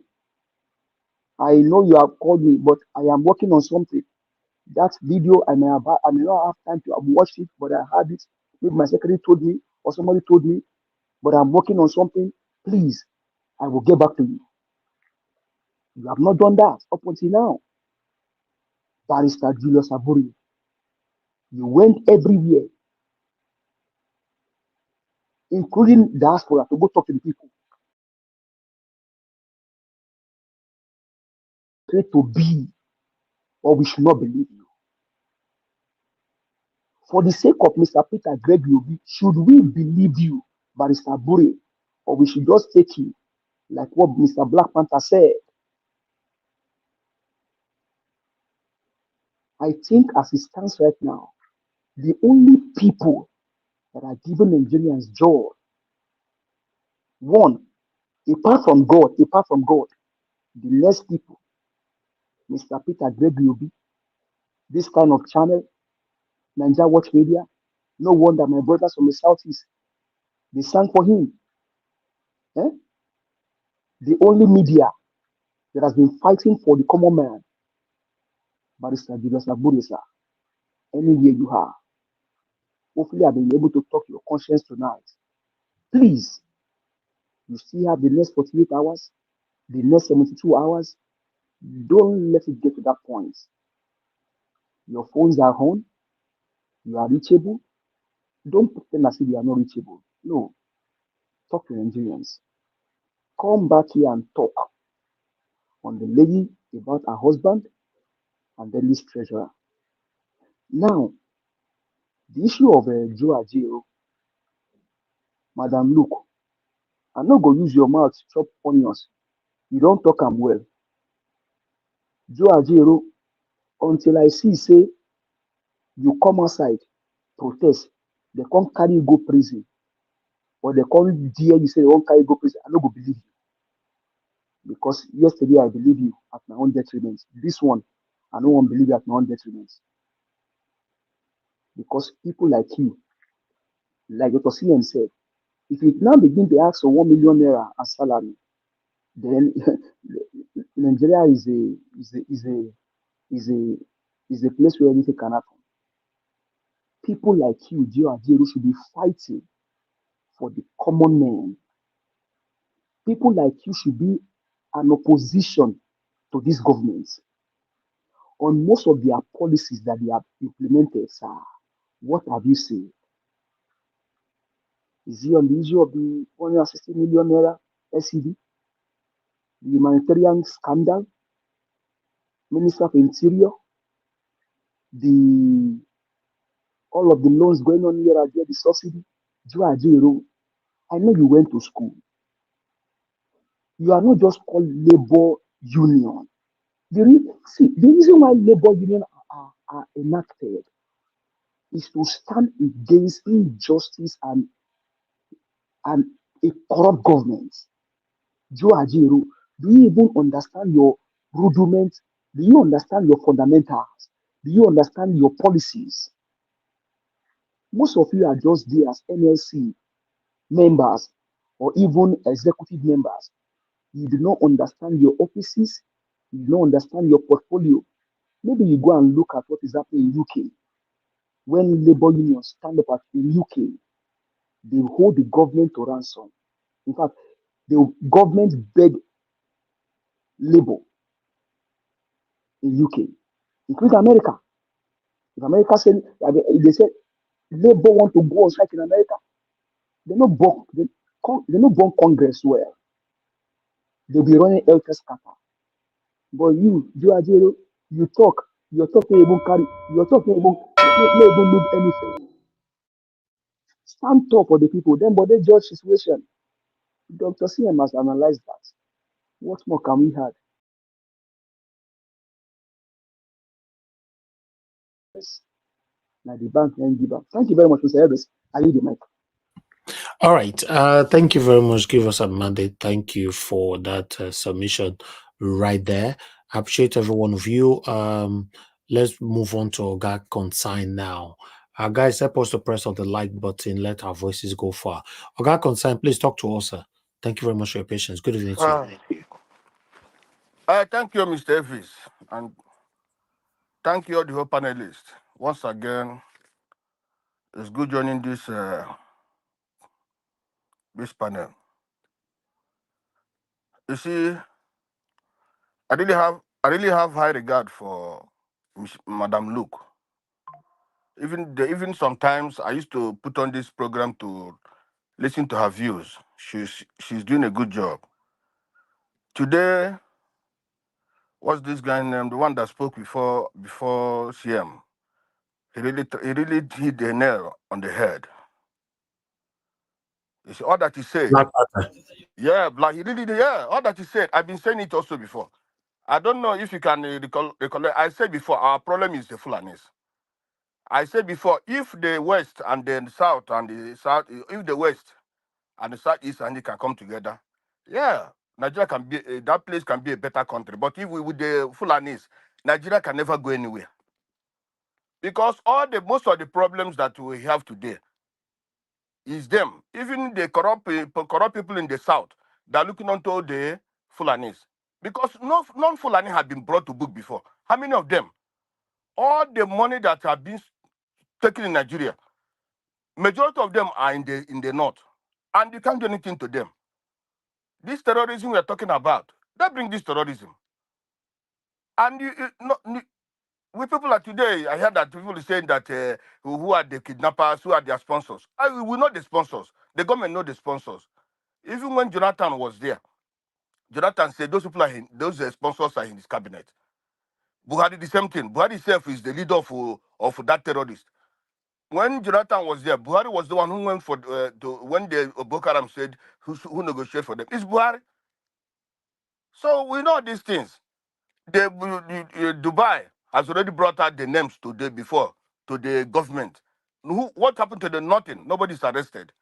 I know you have called me, but I am working on something. That video, I may not have time to have watched it, but I had it. Maybe my secretary told me, or somebody told me, but I'm working on something. Please, I will get back to you. You have not done that up until now. Barrister Julius Aburi, you went everywhere, including diaspora, to go talk to the people. To be, or we should not believe you. For the sake of Mr. Peter Gregory Obi, should we believe you, Barrister Aburi, or we should just take you, like what Mr. Black Panther said? I think as it stands right now, the only people that are giving Nigerians joy, one, apart from God, the next people, Mr. Peter Gregory Obi, this kind of channel, Nigeria Watch Media, no wonder my brothers from the Southeast, they sang for him. Eh? The only media that has been fighting for the common man, Barrister Julius Aburi, sir, anywhere you are. Hopefully, I've been able to talk your conscience tonight. Please, you still have the next 48 hours, the next 72 hours. Don't let it get to that point. Your phones are on, you are reachable. Don't pretend as if you are not reachable. No, talk to Nigerians. Come back here and talk on the lady about her husband and then this treasurer. Now, the issue of Joe Ajaero, Madam, look, I'm not going to use your mouth to chop onions. You don't talk am well. Joe Ajaero, until I see, say, you come outside, protest, they come carry you go prison, or they come dare you say they won't carry you go prison, I don't go believe you. Because yesterday I believe you at my own detriment. This one, I don't want to believe you at my own detriment. Because people like you, like Dr. CM said, if you now begin to ask for 1 million naira as salary, then Nigeria is a place where anything can happen. People like you, Joe Ajaero, should be fighting for the common man. People like you should be an opposition to this government on most of their policies that they have implemented, sir. What have you said? Is it on the issue of the 160 million naira SCD, the humanitarian scandal, Minister of Interior, all of the loans going on here, the subsidy? Joe Ajaero, I know you went to school. You are not just called labor union. The reason why labor union are enacted is to stand against injustice and a corrupt government. Joe Ajaero, do you even understand your rudiments? Do you understand your fundamentals? Do you understand your policies? Most of you are just there as NLC members or even executive members. You do not understand your offices. You do not understand your portfolio. Maybe you go and look at what is happening in UK. When labor unions stand up in UK, they hold the government to ransom. In fact, the government beg labor in UK, including America. If America said, they said labor want to go on strike in America, they no born Congress well. They'll be running helter scatter. But you, Joe Ajaero, your talk may even carry, your talk may even move anything. Stand up for the people, then but they judge situation. Dr. CM has analyzed that. What more can we add? Yes. Now the bank then give up. Thank you very much, Mr. Elvis. I leave the mic. All right. Thank you very much. Give us a mandate. Thank you for that submission right there. I appreciate every one of you. Let's move on to Oga Consign now. Guys, help us to press on the like button. Let our voices go far. Oga Consign, please talk to us, sir. Thank you very much for your patience. Good evening to you. Thank you, Mr. Evis, and thank you, all the whole panelists. Once again, it's good joining this panel. You see, I really have high regard for Madam Luke. Even sometimes I used to put on this program to listen to her views. She's doing a good job. Today, what's this guy named? The one that spoke before CM. He really hit the nail on the head. You see, all that he said. Yeah, Black. He really did. Yeah, all that he said. I've been saying it also before. I don't know if you can recall. I said before, our problem is the Fulanis. I said before, if the West and the South if the West and the Southeast and they can come together, yeah, Nigeria can be that place can be a better country. But if we with the Fulanis, Nigeria can never go anywhere because most of the problems that we have today is them. Even the corrupt people in the South, they're looking onto the Fulanis because non-Fulani have been brought to book before. How many of them? All the money that have been taken in Nigeria, majority of them are in the north, and you can't do anything to them. This terrorism we are talking about, they bring this terrorism. And we people are today, I heard that people are saying that who are the kidnappers, who are their sponsors. We know the sponsors. The government know the sponsors. Even when Jonathan was there, Jonathan said those people those sponsors are in his cabinet. Buhari, the same thing. Buhari himself is the leader of that terrorist. When Jonathan was there, Buhari was the one who went for when the Boko Haram said who negotiated for them. It's Buhari. So we know these things. Dubai has already brought out the names today before to the government. What happened to the nothing? Nobody's arrested.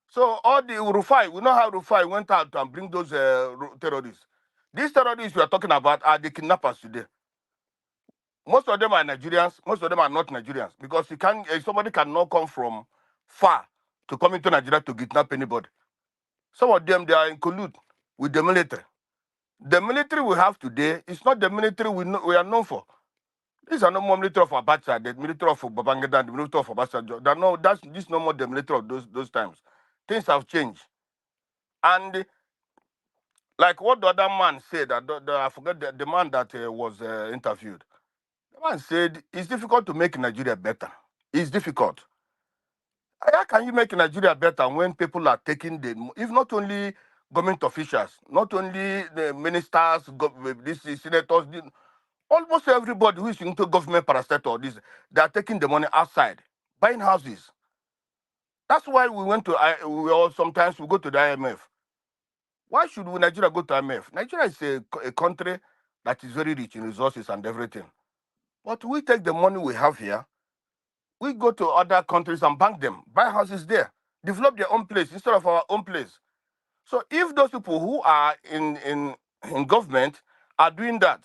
So all the Rufai, we know how Rufai went out and bring those terrorists. These terrorists we are talking about are the kidnappers today. Most of them are Nigerians. Most of them are not Nigerians because somebody cannot come from far to come into Nigeria to kidnap anybody. Some of them, they are in collude with the military. The military we have today is not the military we are known for. These are no more military of Abacha, the military of Babangida, the military of Abacha. This no more the military of those times. Things have changed. And like what the other man said, I forgot the man that was interviewed. The man said it's difficult to make Nigeria better. It's difficult. How can you make Nigeria better when people are taking if not only government officials, not only the ministers, these senators, almost everybody who is into government parastatal, they are taking the money outside, buying houses. That's why we went to, sometimes we go to the IMF. Why should Nigeria go to IMF? Nigeria is a country that is very rich in resources and everything. But we take the money we have here, we go to other countries and bank them, buy houses there, develop their own place instead of our own place. So if those people who are in government are doing that,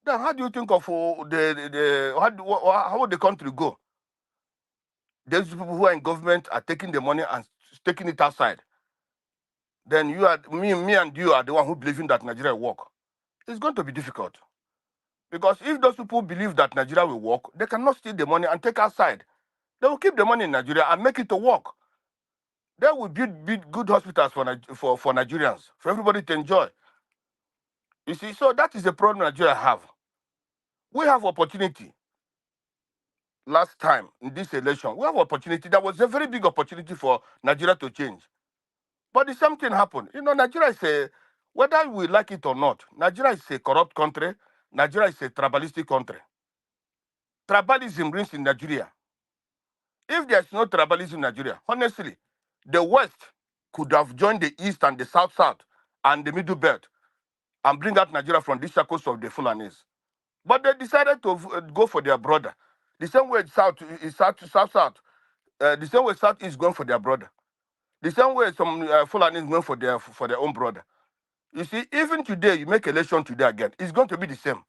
then how do you think of how would the country go? Those people who are in government are taking the money and taking it outside. Then me and you are the one who believe in that Nigeria will work. It's going to be difficult. Because if those people believe that Nigeria will work, they cannot steal the money and take outside. They will keep the money in Nigeria and make it to work. They will build good hospitals for Nigerians, for everybody to enjoy. You see, so that is the problem Nigeria have. We have opportunity. Last time in this election, we have opportunity. That was a very big opportunity for Nigeria to change. But the same thing happened. Nigeria is whether we like it or not, Nigeria is a corrupt country. Nigeria is a tribalistic country. Tribalism reigns in Nigeria. If there's no tribalism in Nigeria, honestly, the West could have joined the East and the South and the Middle Belt and bring out Nigeria from these shackles of the Fulanis. But they decided to go for their brother. The same way South. The same way South is going for their brother. The same way some Fulanis going for their own brother. You see, even today, you make election today again, it's going to be the same.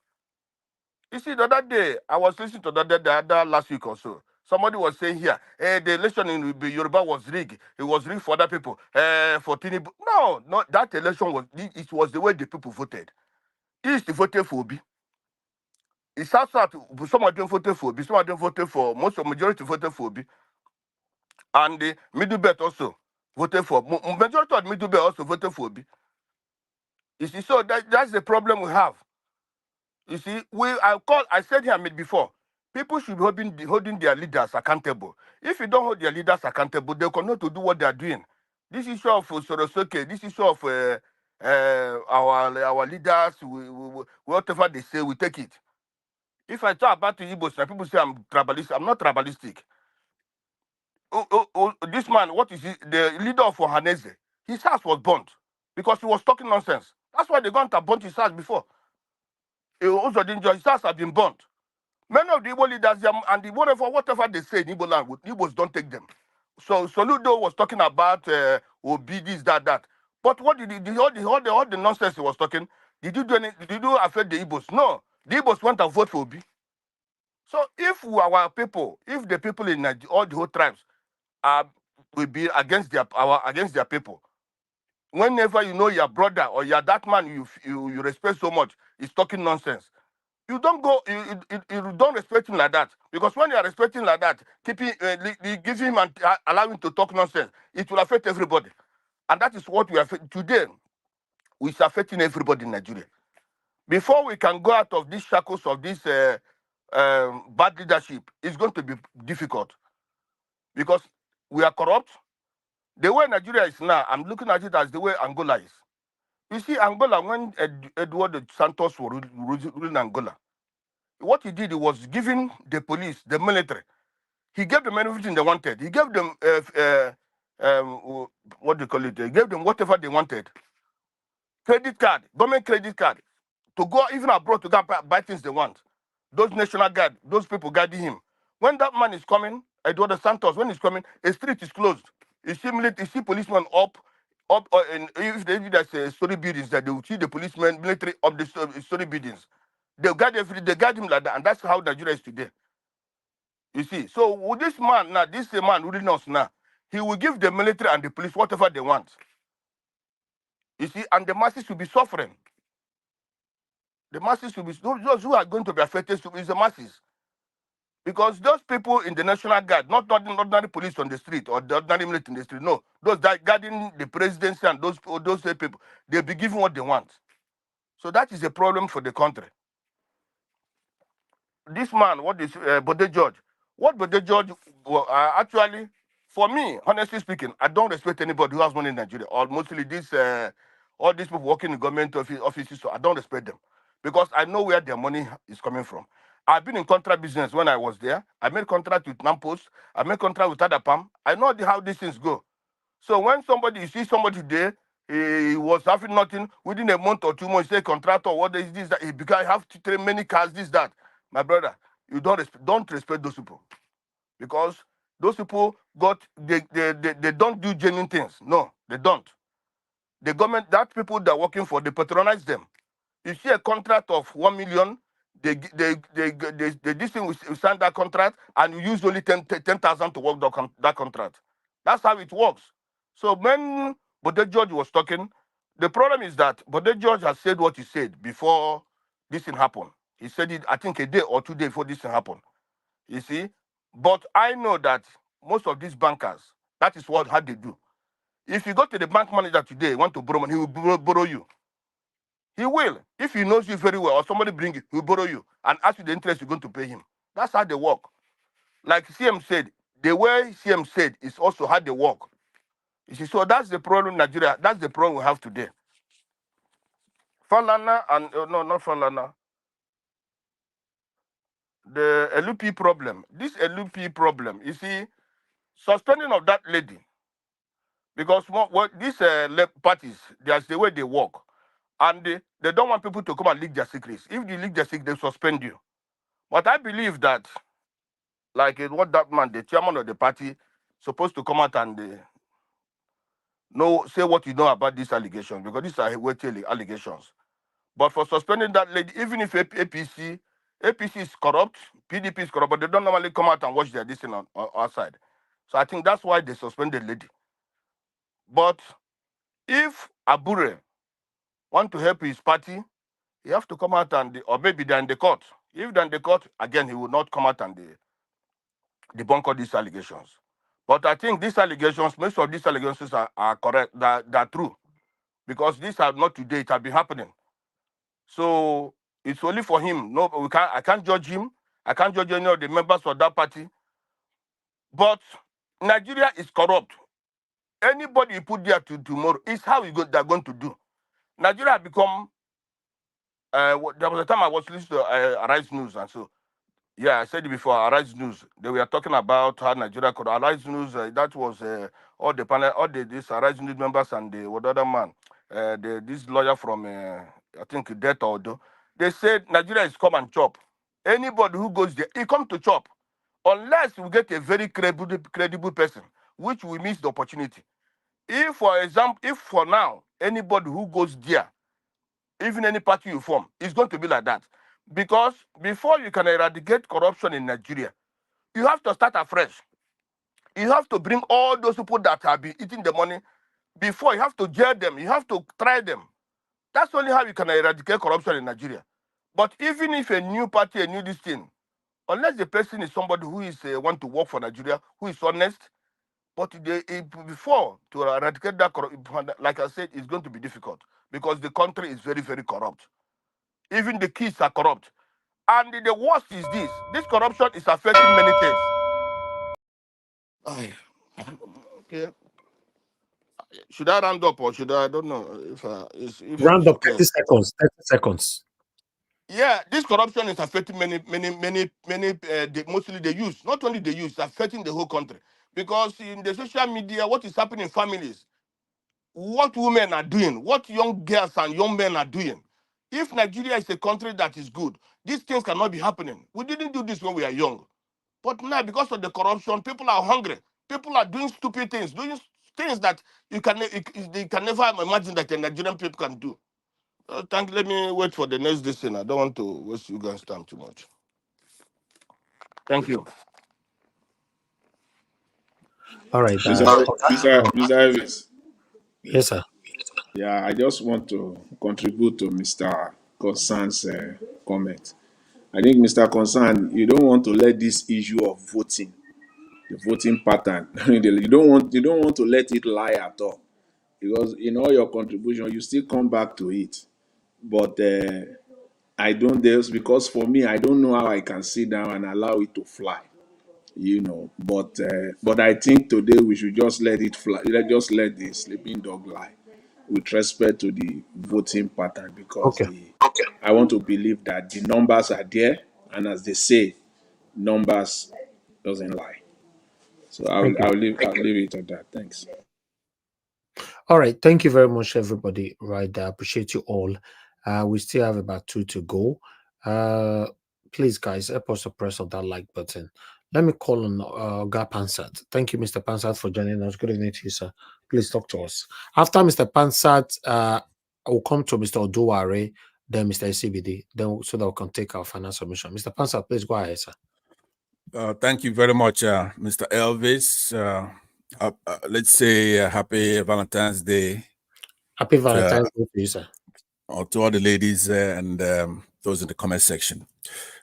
You see, the other day, I was listening to the other last week or so. Somebody was saying here, the election in Yoruba was rigged. It was rigged for other people, for Tinubu. No, that election it was the way the people voted. East voted for Obi. It's South, some of them voted for Obi, some of them voted for, most of majority voted for Obi. And the middle belt also voted for, majority of the middle belt also voted for Obi. You see, so that's the problem we have. You see, I said here before, people should be holding their leaders accountable. If you don't hold their leaders accountable, they continue to do what they are doing. This issue of Sorosoke, this issue of our leaders, whatever they say, we take it. If I talk about the Igbos, people say I'm tribalist. I'm not tribalistic. This man, what is he? The leader of Ohanese, his house was burnt because he was talking nonsense. That's why they gone to burnt his house before. Also, his house had been burnt. Many of the Igbo leaders and the whatever they say in Igbo land, Igbos don't take them. So Soludo was talking about Obi, this, that. But what did all the nonsense he was talking? Did you do anything? Did you affect the Igbos? No. The Igbos went and vote for Obi. So if our people, if the people in Nigeria, all the whole tribes will be against their people, whenever you know your brother or your that man you respect so much is talking nonsense, you don't go, you don't respect him like that. Because when you are respecting like that, keeping, give him and allow him to talk nonsense, it will affect everybody. And that is what we are today. We are affecting everybody in Nigeria. Before we can go out of these shackles of this bad leadership, it's going to be difficult. Because we are corrupt. The way Nigeria is now, I'm looking at it as the way Angola is. You see, Angola, when Eduardo Santos was ruling Angola, what he did was giving the police, the military, he gave them everything they wanted. He gave them, what do you call it? He gave them whatever they wanted. Credit card, government credit card, to go even abroad to go and buy things they want. Those national guard, those people guarding him. When that man is coming, Eduardo Santos, when he's coming, a street is closed. You see policemen up, and if there's story buildings, that they will see the policemen, military up the story buildings. They guard him like that, and that's how Nigeria is today. You see, so with this man now, this man ruling us now, he will give the military and the police whatever they want. You see, and the masses will be suffering. The masses will be, those who are going to be affected is the masses. Because those people in the National Guard, not ordinary police on the street or the ordinary military in the street, no. Those that guarding the presidency and those people, they'll be given what they want. So that is a problem for the country. This man, what is Bode George? What Bode George, actually, for me, honestly speaking, I don't respect anybody who has money in Nigeria, or mostly all these people working in government offices, so I don't respect them. Because I know where their money is coming from. I've been in contract business when I was there. I made contract with Nampos. I made contract with Adapam. I know how these things go. So when you see somebody there, he was having nothing, within a month or 2 months, say contractor, what is this, that, because I have to train many cars, this, that. My brother, you don't respect those people. Because those people they don't do genuine things. No, they don't. The government, that people that are working for, they patronize them. You see a contract of 1 million, this thing, we sign that contract, and you use only 10,000 to work that contract. That's how it works. So when Bode George was talking, the problem is that Bode George has said what he said before this thing happened. He said it, I think, a day or 2 days before this thing happened. You see? But I know that most of these bankers, that is how they do. If you go to the bank manager today, want to borrow money, he will borrow you. He will. If he knows you very well, or somebody bring it, he will borrow you and ask you the interest you're going to pay him. That's how they work. Like CM said, the way CM said is also how they work. You see, so that's the problem in Nigeria. That's the problem we have today. Falana and, no, not Falana. The LUP problem. This LUP problem, you see, suspending of that lady, because these parties, there's the way they work. And they don't want people to come and leak their secrets. If you leak their secrets, they suspend you. But I believe that, like what that man, the chairman of the party, supposed to come out and say what you know about these allegations, because these are weighty allegations. But for suspending that lady, even if APC is corrupt, PDP is corrupt, but they don't normally come out and watch their this thing on outside. So I think that's why they suspended the lady. But if Abure want to help his party, he have to come out and, or maybe they're in the court. If they're in the court, again, he will not come out and debunk all these allegations. But I think these allegations, most of these allegations are correct, they're true. Because these are not today, it has been happening. So it's only for him. No, I can't judge him. I can't judge any of the members of that party. But Nigeria is corrupt. Anybody you put there tomorrow is how they're going to do. Nigeria become. There was a time I was listening to Arise News, and so yeah, I said it before. Arise News. They were talking about how Nigeria could. Arise News. That was all the panel, all these Arise News members and the other man, this lawyer from I think Delta Odo. They said Nigeria is come and chop. Anybody who goes there, he come to chop, unless we get a very credible person, which we miss the opportunity. If, for example, if for now anybody who goes there, even any party you form, is going to be like that. Because before you can eradicate corruption in Nigeria, you have to start afresh. You have to bring all those people that have been eating the money before. You have to jail them. You have to try them. That's only how you can eradicate corruption in Nigeria. But even if a new party, a new this thing, unless the person is somebody who is want to work for Nigeria, who is honest, but before to eradicate that corruption, like I said, it's going to be difficult because the country is very, very corrupt. Even the kids are corrupt. And the worst is this corruption is affecting many things. Okay. Should I round up or should I don't know if Round it's up okay. 30 seconds. 30 seconds. Yeah, this corruption is affecting many, mostly the youth. Not only the youth, it's affecting the whole country. Because in the social media, what is happening in families, what women are doing, what young girls and young men are doing. If Nigeria is a country that is good, these things cannot be happening. We didn't do this when we were young. But now, because of the corruption, people are hungry. People are doing stupid things, doing things that you can never imagine that the Nigerian people can do. Let me wait for the next decision. I don't want to waste you guys' time too much. Thank you. All right. Mr. Elvis. Yes, sir. Yeah, I just want to contribute to Mr. Concern's comment. I think, Mr. Concern, you don't want to let this issue of voting, the voting pattern, you don't want to let it lie at all, because in all your contribution, you still come back to it. But I don't dare, because for me, I don't know how I can sit down and allow it to fly. But I think today we should just let it fly. Just let the sleeping dog lie, with respect to the voting pattern, because I want to believe that the numbers are there, and as they say, numbers doesn't lie. So I'll leave it at that. Thanks. All right. Thank you very much, everybody. Right. I appreciate you all. We still have about 2 to go. Please, guys, help us to press on that like button. Let me call on Oga Pansat. Thank you, Mr. Pansat, for joining us. Good evening to you, sir. Please talk to us. After Mr. Pansat, I will come to Mr. Oduware, then Mr. CBD, then so that we can take our final submission. Mr. Pansat, please go ahead, sir. Thank you very much, Mr. Elvis. Let's say happy Valentine's Day. Happy Valentine's Day to you, sir. To all the ladies and those in the comment section.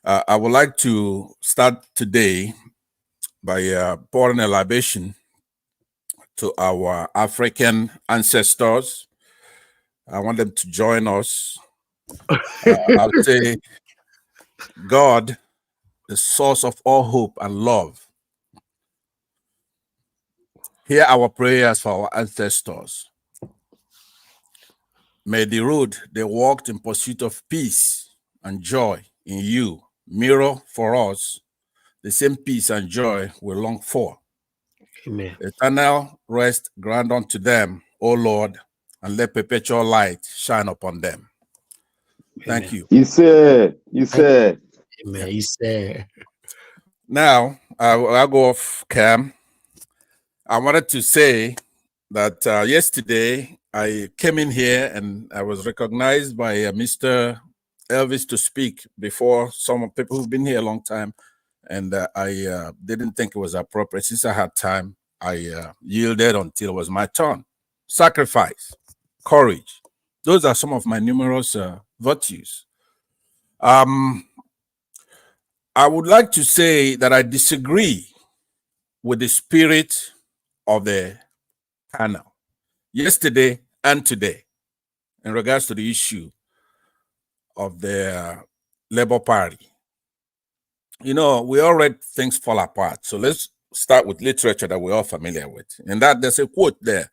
I would like to start today by pouring a libation to our African ancestors. I want them to join us. I'll say, God, the source of all hope and love, hear our prayers for our ancestors. May the road they walked in pursuit of peace and joy in you mirror for us the same peace and joy we long for. Amen. Eternal rest grant unto them, O Lord, and let perpetual light shine upon them. Thank you. You said. Amen. He said. Now, I'll go off cam. I wanted to say that yesterday I came in here and I was recognized by Mr. Elvis to speak before some people who've been here a long time, and I didn't think it was appropriate. Since I had time, I yielded until it was my turn. Sacrifice, courage. Those are some of my numerous virtues. I would like to say that I disagree with the spirit of the panel yesterday and today in regards to the issue of the Labour Party. You know, we all read Things Fall Apart. So let's start with literature that we're all familiar with. And that there's a quote there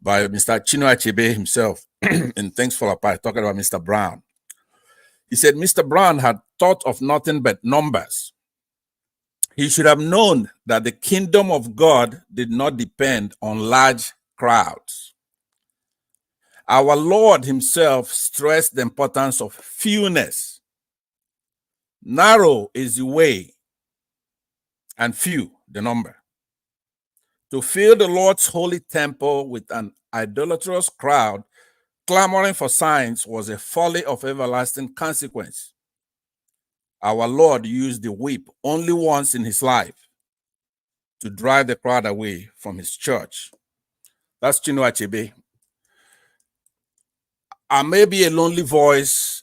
by Mr. Chinua Achebe himself in Things Fall Apart, talking about Mr. Brown. He said, Mr. Brown had thought of nothing but numbers. He should have known that the kingdom of God did not depend on large crowds. Our Lord himself stressed the importance of fewness. Narrow is the way and few the number. To fill the Lord's holy temple with an idolatrous crowd clamoring for signs was a folly of everlasting consequence. Our Lord used the whip only once in his life to drive the crowd away from his church. That's Chinua Achebe. I may be a lonely voice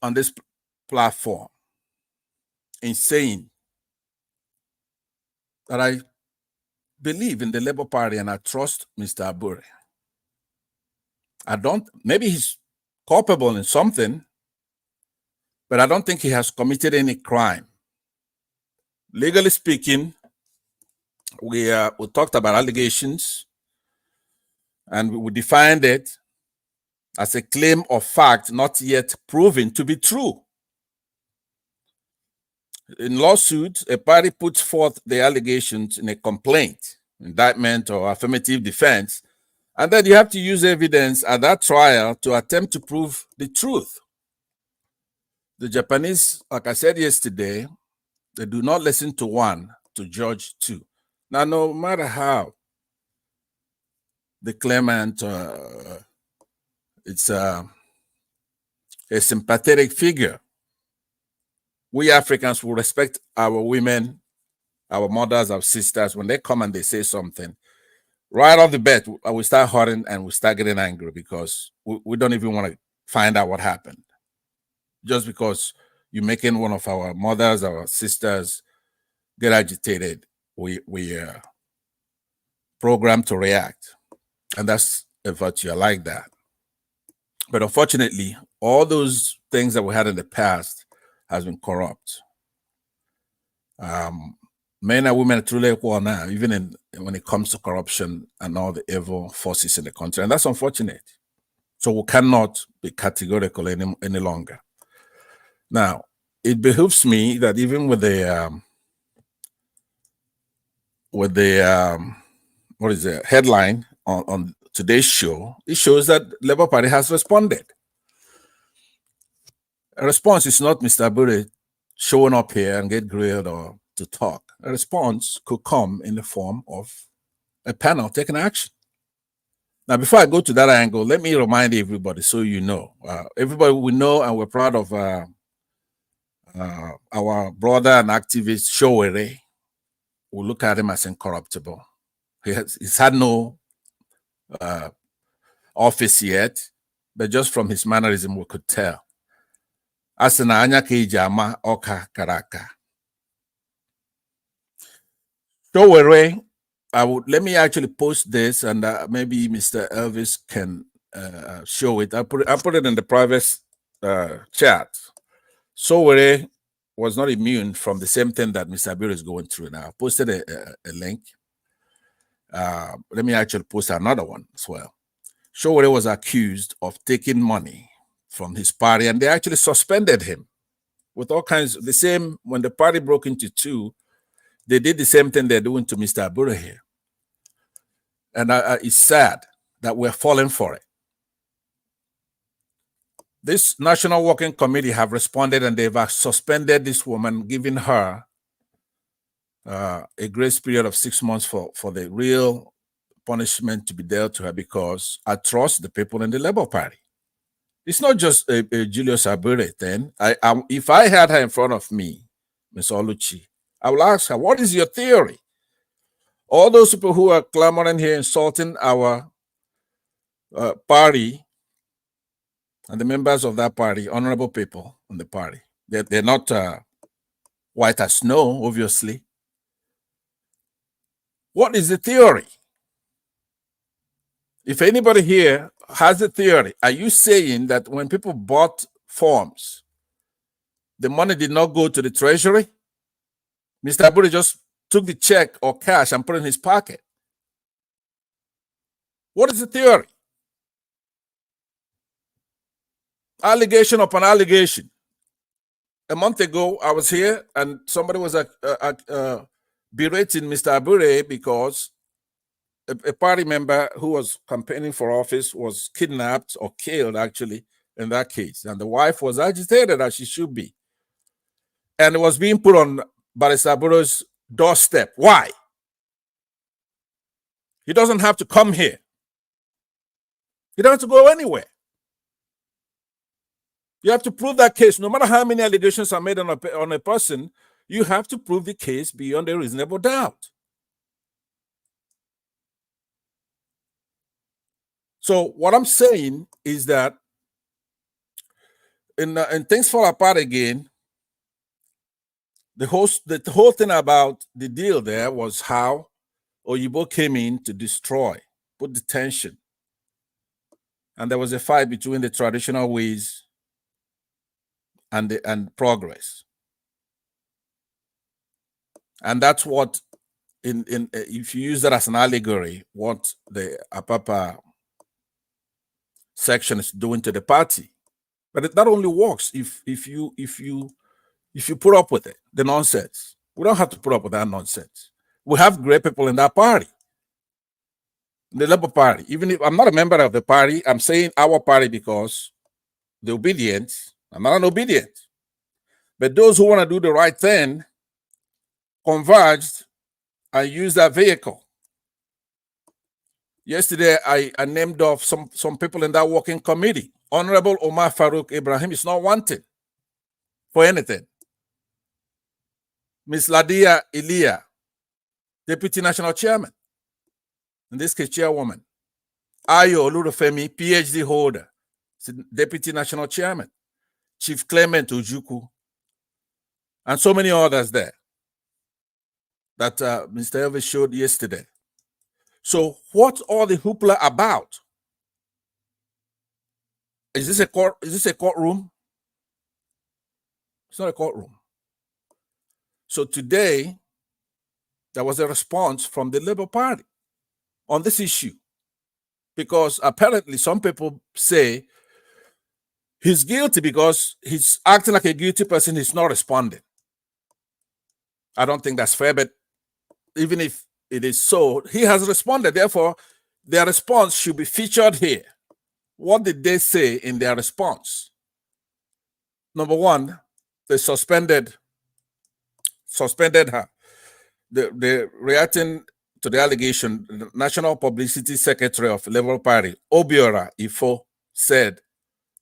on this platform in saying that I believe in the Labour Party and I trust Mr. Abure. I don't, maybe he's culpable in something, but I don't think he has committed any crime. Legally speaking, we talked about allegations and we defined it as a claim of fact not yet proven to be true. In lawsuits, a party puts forth the allegations in a complaint, indictment, or affirmative defense, and then you have to use evidence at that trial to attempt to prove the truth. The Japanese, like I said yesterday, they do not listen to one to judge two. Now, no matter how the claimant, it's a sympathetic figure, we Africans will respect our women, our mothers, our sisters, when they come and they say something. Right off the bat, we start hurting and we start getting angry because we don't even want to find out what happened. Just because you're making one of our mothers, our sisters get agitated, we programmed to react. And that's a virtue. I like that. But unfortunately, all those things that we had in the past has been corrupt. Men and women are truly equal now, even when it comes to corruption and all the evil forces in the country. And that's unfortunate. So we cannot be categorical any longer. Now, it behooves me that even with the what is the headline on today's show, it shows that Labour Party has responded. A response is not Mr. Abure showing up here and get grilled or to talk. A response could come in the form of a panel taking action. Now, before I go to that angle, let me remind everybody so you know. Everybody we know and we're proud of our brother and activist Showere. We look at him as incorruptible. He's had no office yet, but just from his mannerism, we could tell. Asina anya ka iji ama ọka kara aka. Showere, let me actually post this, and maybe Mr. Elvis can show it. I put it in the private chat. Showere was not immune from the same thing that Mr. Abure is going through now. I posted a link. Let me actually post another one as well. Showere was accused of taking money from his party, and they actually suspended him with all kinds of the same. When the party broke into two, they did the same thing they're doing to Mr. Abure here. And it's sad that we're falling for it. This National Working Committee have responded and they've suspended this woman, giving her a grace period of 6 months for the real punishment to be dealt to her because I trust the people in the Labour Party. It's not just a Julius Abure thing. If I had her in front of me, Ms. Oluchi, I will ask her, what is your theory? All those people who are clamoring here, insulting our party and the members of that party, honorable people in the party, they're not white as snow, obviously. What is the theory? If anybody here has a theory, are you saying that when people bought forms, the money did not go to the treasury? Mr. Aburi just took the check or cash and put it in his pocket. What is the theory? Allegation upon allegation. A month ago, I was here and somebody was berating Mr. Abure because a party member who was campaigning for office was kidnapped or killed, actually, in that case. And the wife was agitated, as she should be. And it was being put on Barrister Aburo's doorstep. Why? He doesn't have to come here. He doesn't have to go anywhere. You have to prove that case. No matter how many allegations are made on a person, you have to prove the case beyond a reasonable doubt. So what I'm saying is that in things fall apart again, the whole thing about the deal there was how Oyibo came in to destroy, put the tension. And there was a fight between the traditional ways and progress. And that's what, if you use that as an allegory, what the Apapa section is doing to the party. But that only works if you put up with it, the nonsense. We don't have to put up with that nonsense. We have great people in that party, the Labour Party. Even if I'm not a member of the party, I'm saying our party because the obedient, I'm not an obedient. But those who want to do the right thing converged and used that vehicle. Yesterday, I named off some people in that working committee. Honorable Omar Farouk Ibrahim is not wanted for anything. Ms. Ladia Elia, Deputy National Chairman, in this case, Chairwoman. Ayo Olurofemi, PhD holder, Deputy National Chairman. Chief Clement Ojukwu, and so many others there that Mr. Elvis showed yesterday. So what's all the hoopla about? Is this a court? Is this a courtroom? It's not a courtroom. So today, there was a response from the Labour Party on this issue, because apparently some people say he's guilty because he's acting like a guilty person. He's not responding. I don't think that's fair, but even if it is so, he has responded. Therefore, their response should be featured here. What did they say in their response? Number one, they suspended her. They're reacting to the allegation. The National Publicity Secretary of the Labour Party, Obiora Ifo, said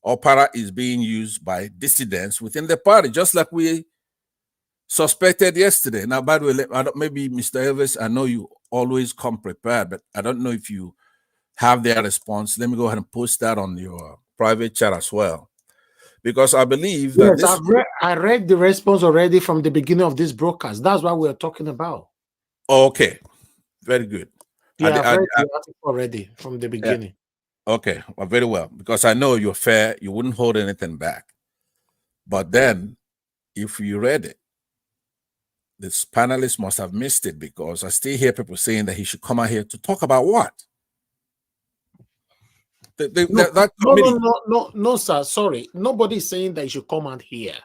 Opara is being used by dissidents within the party, just like we suspected yesterday. Now, by the way, maybe Mr. Elvis, I know you always come prepared, but I don't know if you have their response. Let me go ahead and post that on your private chat as well, because I believe that I read the response already from the beginning of this broadcast. That's what we're talking about. Okay, very good. Yeah, I've read the article already from the beginning. Yeah. Okay, well, very well, because I know you're fair. You wouldn't hold anything back. But then, if you read it, this panelist must have missed it, because I still hear people saying that he should come out here to talk about what? No, sir. Sorry. Nobody is saying that you should come out here.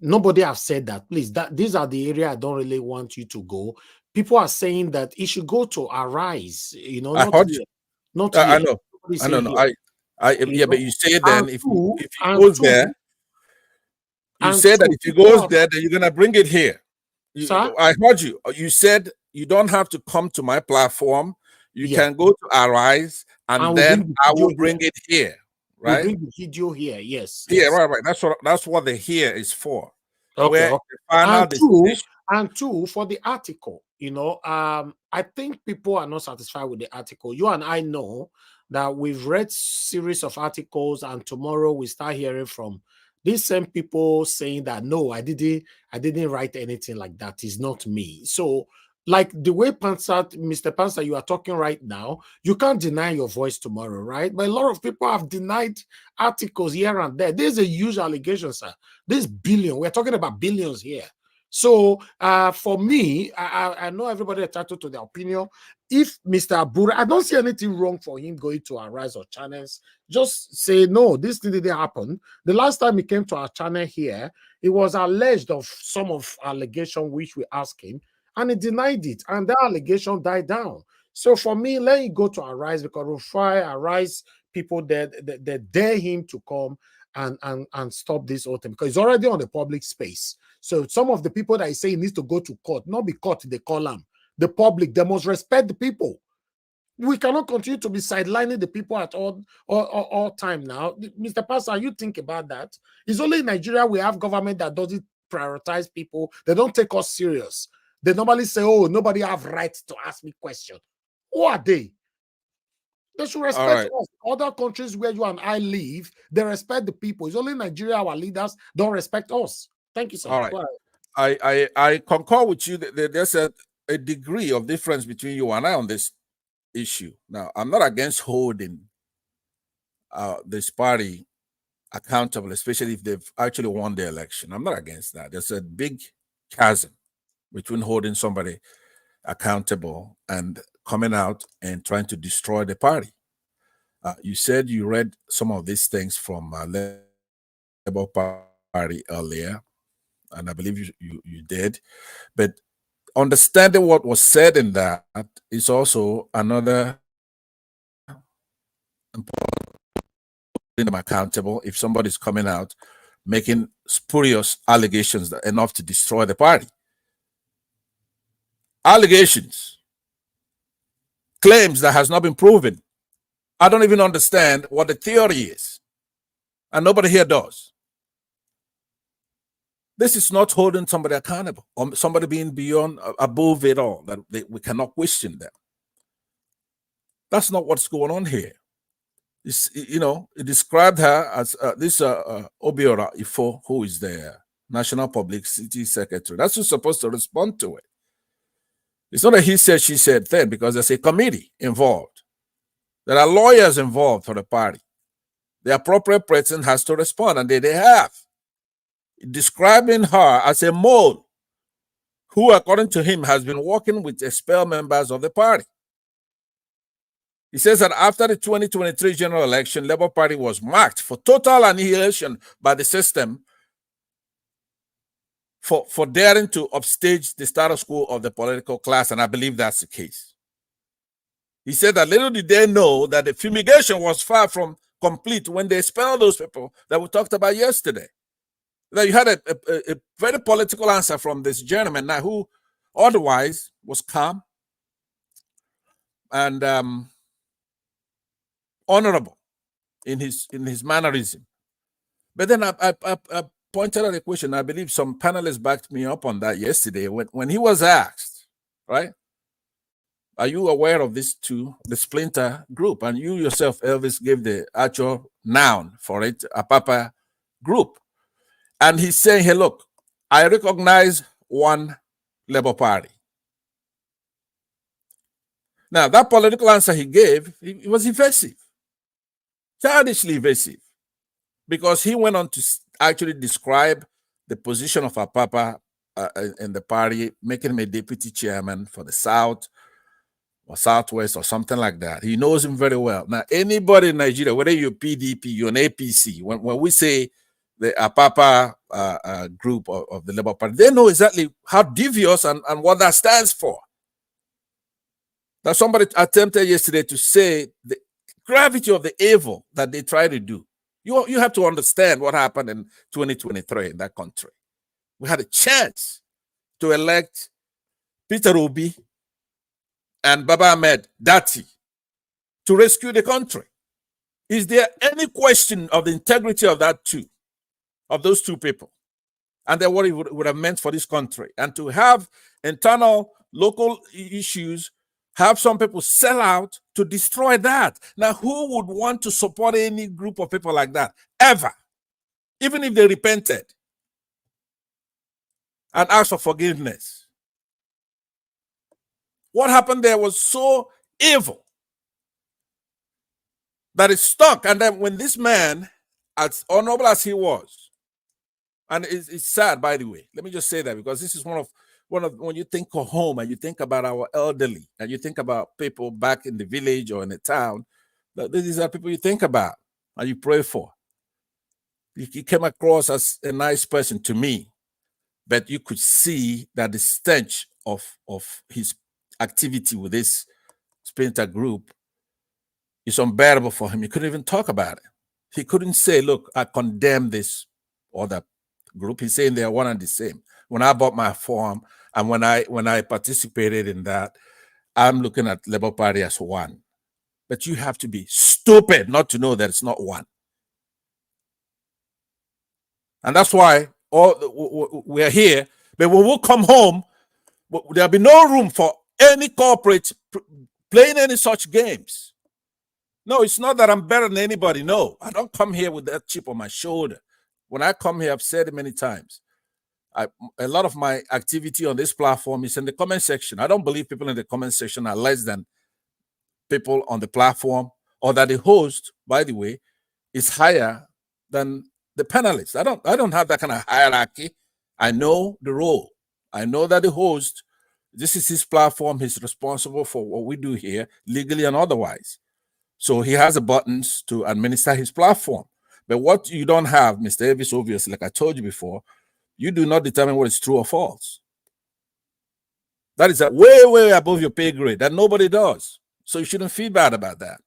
Nobody have said that. Please, these are the area I don't really want you to go. People are saying that it should go to Arise. You know, I heard you. Not here. I know. Yeah, but you say then if he goes there, you said that if he goes there, then you're gonna bring it here. I heard you. You said you don't have to come to my platform. You can go to Arise, and then I will bring it here, right? We'll bring the video here. Yes. Yeah, yes. right. That's what the here is for. Okay. Where okay. the final And two, for the article, I think people are not satisfied with the article. You and I know that we've read series of articles, and tomorrow we start hearing from these same people saying that no, I didn't write anything like that. It's not me. So, like the way Mr. Pansa, you are talking right now, you can't deny your voice tomorrow, right? But a lot of people have denied articles here and there. There's a huge allegation, sir. This billion, we're talking about billions here. So for me, I know everybody entitled to their opinion. If Mr. Abura, I don't see anything wrong for him going to Arise or channels. Just say, no, this thing didn't happen. The last time he came to our channel here, it was alleged of some of allegation which we asked him, and he denied it. And that allegation died down. So for me, let him go to Arise, because Rufai, Arise people, they dare him to come and stop this whole thing, because it's already on the public space. So some of the people that say he needs to go to court, not be court, they call them. The public, they must respect the people. We cannot continue to be sidelining the people at all time now. Mr. Pastor, you think about that? It's only in Nigeria we have government that doesn't prioritize people. They don't take us serious. They normally say, oh, nobody have right to ask me questions. Who are they? They should respect us. Other countries where you and I live, they respect the people. It's only Nigeria, our leaders don't respect us. Thank you, sir. All right. I concur with you. There's a degree of difference between you and I on this issue. Now, I'm not against holding this party accountable, especially if they've actually won the election. I'm not against that. There's a big chasm between holding somebody accountable and coming out and trying to destroy the party. You said you read some of these things from Labour Party earlier, and I believe you did. But understanding what was said in that is also another important holding them accountable. If somebody's coming out making spurious allegations that enough to destroy the party. Allegations, claims that has not been proven. I don't even understand what the theory is, and nobody here does. This is not holding somebody accountable or somebody being beyond, above it all, that we cannot question them. That's not what's going on here. It's, it described her as this Obiora Ifo, who is the National Publicity Secretary. That's who's supposed to respond to it. It's not a he said, she said thing, because there's a committee involved. There are lawyers involved for the party. The appropriate person has to respond, and they have. Describing her as a mole who, according to him, has been working with expelled members of the party. He says that after the 2023 general election, Labour Party was marked for total annihilation by the system for daring to upstage the status quo of the political class, and I believe that's the case. He said that little did they know that the fumigation was far from complete when they expelled those people that we talked about yesterday. Now, you had a very political answer from this gentleman now, who otherwise was calm and honorable in his mannerism. But then I pointed out a question. I believe some panelists backed me up on that yesterday when he was asked, right? Are you aware of this too, the splinter group? And you yourself, Elvis, gave the actual noun for it, Apapa group. And he's saying, hey, look, I recognize one Labour Party. Now, that political answer he gave, it was evasive, childishly evasive, because he went on to actually describe the position of Apapa in the party, making him a deputy chairman for the South or Southwest or something like that. He knows him very well. Now, anybody in Nigeria, whether you're PDP, you're an APC, when we say the Apapa group of the Labour Party, they know exactly how devious and what that stands for. Now, somebody attempted yesterday to say the gravity of the evil that they try to do. You have to understand what happened in 2023 in that country. We had a chance to elect Peter Obi and Baba Ahmed Dati to rescue the country. Is there any question of the integrity of those two people? And then what it would have meant for this country? And to have internal local issues, have some people sell out to destroy that. Now, who would want to support any group of people like that? Ever. Even if they repented and asked for forgiveness. What happened there was so evil that it stuck. And then when this man, as honorable as he was, and it's sad, by the way, let me just say that, because this is one of when you think of home and you think about our elderly and you think about people back in the village or in the town, these are people you think about and you pray for. He came across as a nice person to me, but you could see that the stench of his activity with this splinter group is unbearable for him. He couldn't even talk about it. He couldn't say, look, I condemn this other group. He's saying they're one and the same. When I bought my farm and when I participated in that, I'm looking at Labour Party as one. But you have to be stupid not to know that it's not one. And that's why we're here. But when we come home, there'll be no room for any corporate playing any such games. No, it's not that I'm better than anybody. No, I don't come here with that chip on my shoulder. When I come here, I've said it many times. A lot of my activity on this platform is in the comment section. I don't believe people in the comment section are less than people on the platform, or that the host, by the way, is higher than the panelists. I don't have that kind of hierarchy. I know the role. I know that the host, this is his platform. He's responsible for what we do here, legally and otherwise. So he has the buttons to administer his platform. But what you don't have, Mr. Elvis, obviously, like I told you before, you do not determine what is true or false. That is way, way above your pay grade. That nobody does. So you shouldn't feel bad about that.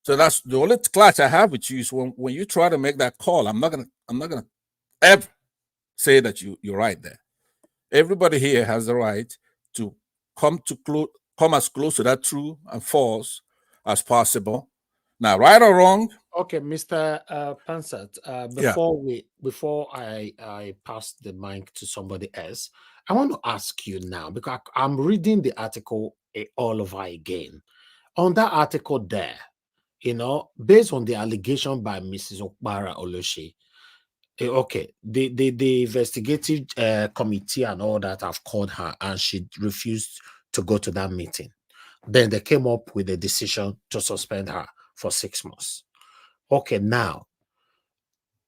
So that's the only clash I have with you is when you try to make that call. I'm not gonna ever say that you're right there. Everybody here has the right to come as close to that true and false as possible. Now, right or wrong. Okay, Mr. Pansat, before I pass the mic to somebody else, I want to ask you now, because I'm reading the article all over again. On that article there, based on the allegation by Mrs. Opara Oloshi, okay, the investigative committee and all that have called her and she refused to go to that meeting. Then they came up with a decision to suspend her for 6 months. Okay, now,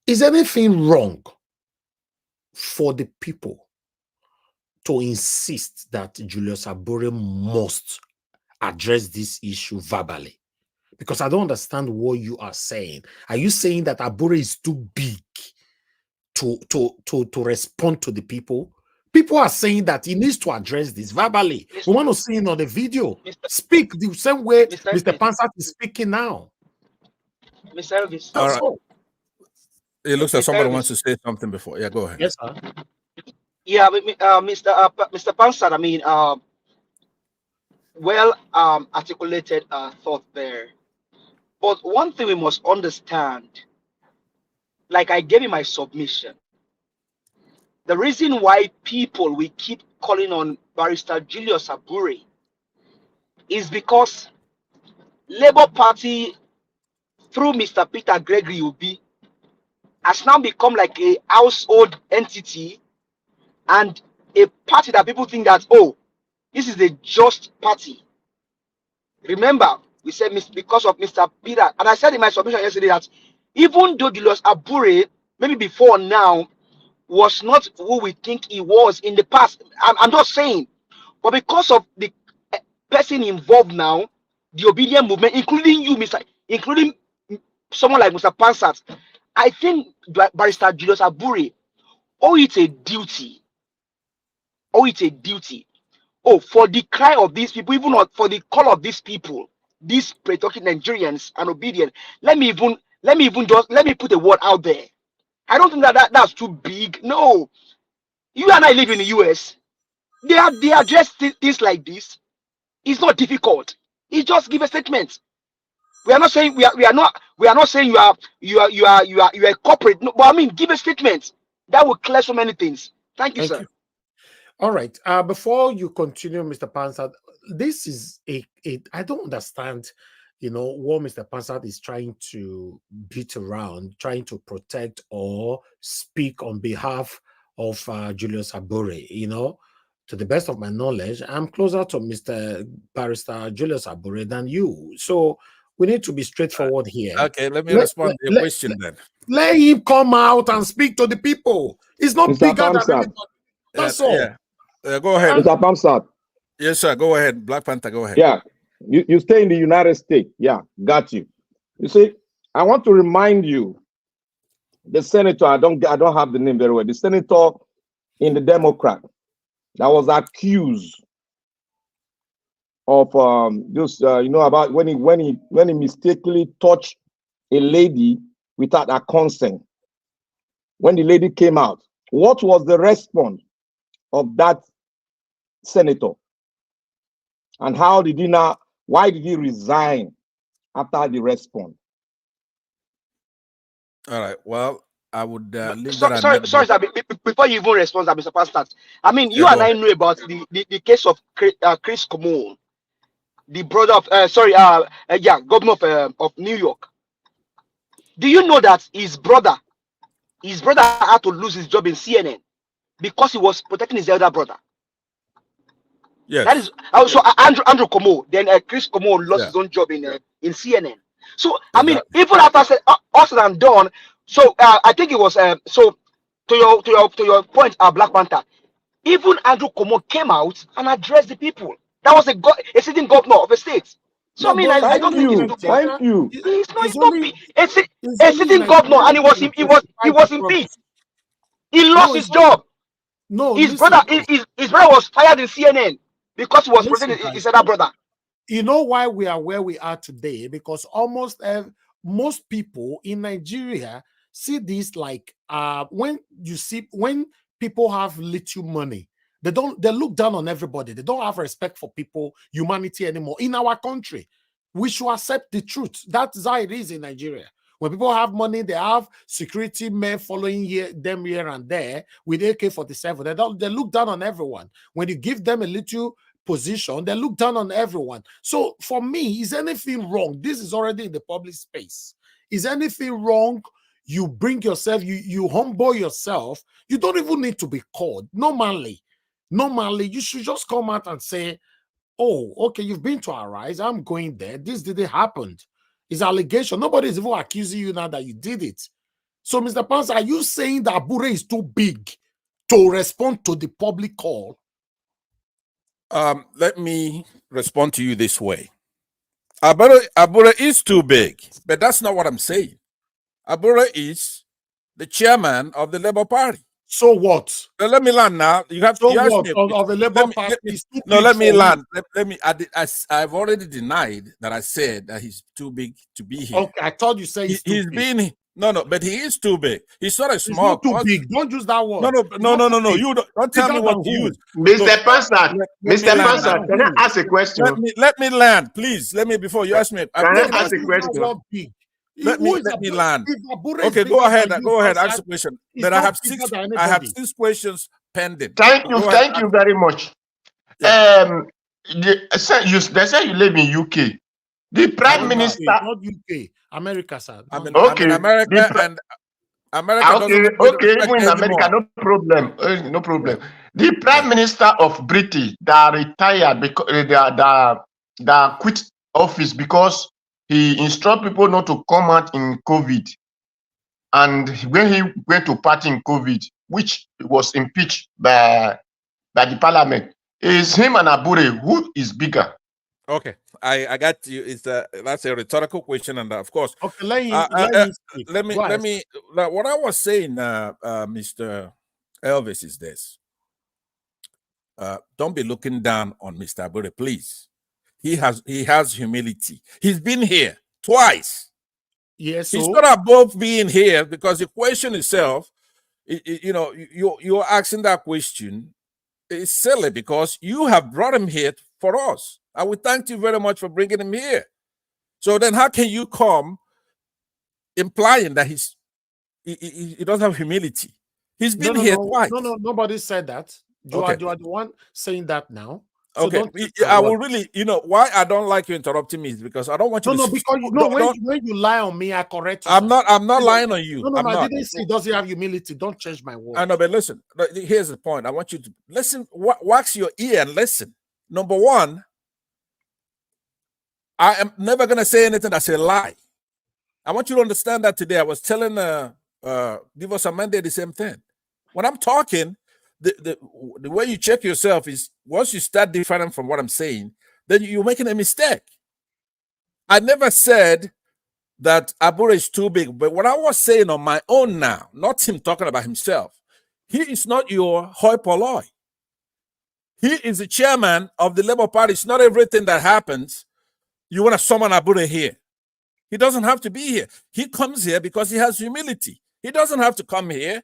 is anything wrong for the people to insist that Julius Abure must address this issue verbally? Because I don't understand what you are saying. Are you saying that Abure is too big to respond to the people? People are saying that he needs to address this verbally. We want to see it on the video. Speak the same way Mr. Pansat is speaking now. Mr. Elvis. All right. It looks like somebody wants to say something before. Yeah, go ahead. Yes, sir. Yeah, Mr. Pansat, I mean, articulated thought there. But one thing we must understand, like I gave in my submission, the reason why we keep calling on Barrister Julius Abure is because Labour Party, through Mr. Peter Gregory Obi, has now become like a household entity and a party that people think that, oh, this is a just party. Remember, we said because of Mr. Peter, and I said in my submission yesterday that even though Julius Abure, maybe before now, was not who we think he was in the past, I'm just saying, but because of the person involved now, the obedient movement, including you, including someone like Mr. Pansat, I think Barrister Julius Abure owe it a duty. For the cry of these people, even for the call of these people, these pre-talking Nigerians and obedient. Let me put a word out there. I don't think that's too big. No, you and I live in the US. They address things like this. It's not difficult. He just give a statement. We are not saying we are not saying you are a corporate. No, but I mean, give a statement that will clear so many things. Thank you, Thank sir. you. All right. Before you continue, Mr. Pansat, this is I don't understand, what Mr. Pansat is trying to beat around, trying to protect or speak on behalf of Julius Abure. To the best of my knowledge, I'm closer to Mr. Barrister Julius Abure than you. So we need to be straightforward here. Okay, let me respond to your question then. Let him come out and speak to the people. It's not Mr. bigger than Pamsat. everybody. That's all. Yeah. Go ahead. Mr. Pamsat. Yes, sir. Go ahead. Black Panther, go ahead. Yeah. You stay in the United States. Yeah, got you. You see, I want to remind you, the senator, I don't have the name very well, the senator in the Democrat that was accused of about when he mistakenly touched a lady without her consent. When the lady came out, what was the response of that senator? And why did he resign after the response? All right. Well, I would leave Sorry, that. sir. Before you even respond, Mr. Pastor, I mean, you and I know about the case of Chris Cuomo, the brother of governor of New York. Do you know that his brother had to lose his job in CNN because he was protecting his elder brother? Yes. That is also Andrew Cuomo. Then Chris Cuomo lost his own job in CNN. So I mean, even after all said and done, so I think it was so to your point, Black Panther. Even Andrew Cuomo came out and addressed the people. That was a sitting governor of a state. So No, I mean, but I don't think it's too far. Thank you. It's not a sitting governor, and he was impeached. He lost his job. No, his brother was fired in CNN because he was protecting his other brother. You know why we are where we are today? Because almost most people in Nigeria see this like when people have little money, they look down on everybody. They don't have respect for people, humanity anymore. In our country, we should accept the truth. That's how it is in Nigeria. When people have money, they have security men following them here and there with AK-47. They look down on everyone. When you give them a little position, they look down on everyone. So for me, is anything wrong? This is already in the public space. Is anything wrong? You bring yourself, you humble yourself. You don't even need to be called. Normally, you should just come out and say, oh, okay, you've been to Arise. I'm going there. This didn't happen. It's allegation. Nobody is even accusing you now that you did it. So, Mr. Pans, are you saying that Abure is too big to respond to the public call? Let me respond to you this way. Abure is too big, but that's not what I'm saying. Abure is the chairman of the Labour Party. So what? Let me land now. You have to ask me of the Labour Party. Let me land. I've already denied that I said that he's too big to be here. Okay, I thought you said he's big. But he is too big. He's not a small. He's not too big. Don't use that word. No. You don't tell me what to use. Mr. Pansat, can I ask a question? Let me land, please. Let me before you ask me. Can I ask a question? Let me land. Okay, go ahead. Go ahead. Ask the question. But I have six questions pending. Thank you very much. Yeah. They say you live in UK. The Prime Minister, not UK, America, sir. I'm in America, and America. Even in America, no problem. No problem. The Prime Minister of Britain that retired because they quit office because he instructed people not to come out in COVID. And when he went to party in COVID, which was impeached by the parliament, is him and Abure, who is bigger? Okay, I got you. That's a rhetorical question, and of course, okay. Let me. What I was saying, Mr. Elvis, is this: don't be looking down on Mr. Abure, please. He has humility. He's been here twice. Yes, he's not above being here because the question itself, you're asking that question. It's silly because you have brought him here for us. And we thank you very much for bringing him here. So then how can you come implying that he doesn't have humility? He's been here twice. No, nobody said that. You are the one saying that now. So okay, don't I will really, why I don't like you interrupting me is because I don't want you to. No, because when you lie on me, I correct you. I'm not lying on you. No, I didn't say does he have humility. Don't change my word. I know, but listen, here's the point. I want you to listen, wax your ear and listen. Number one, I am never going to say anything that's a lie. I want you to understand that today. I was telling Divos Amande the same thing. When I'm talking, the way you check yourself is once you start different from what I'm saying, then you're making a mistake. I never said that Abura is too big, but what I was saying on my own now, not him talking about himself, he is not your hoi polloi. He is the chairman of the Labour Party. It's not everything that happens you want to summon Abura here. He doesn't have to be here. He comes here because he has humility. He doesn't have to come here.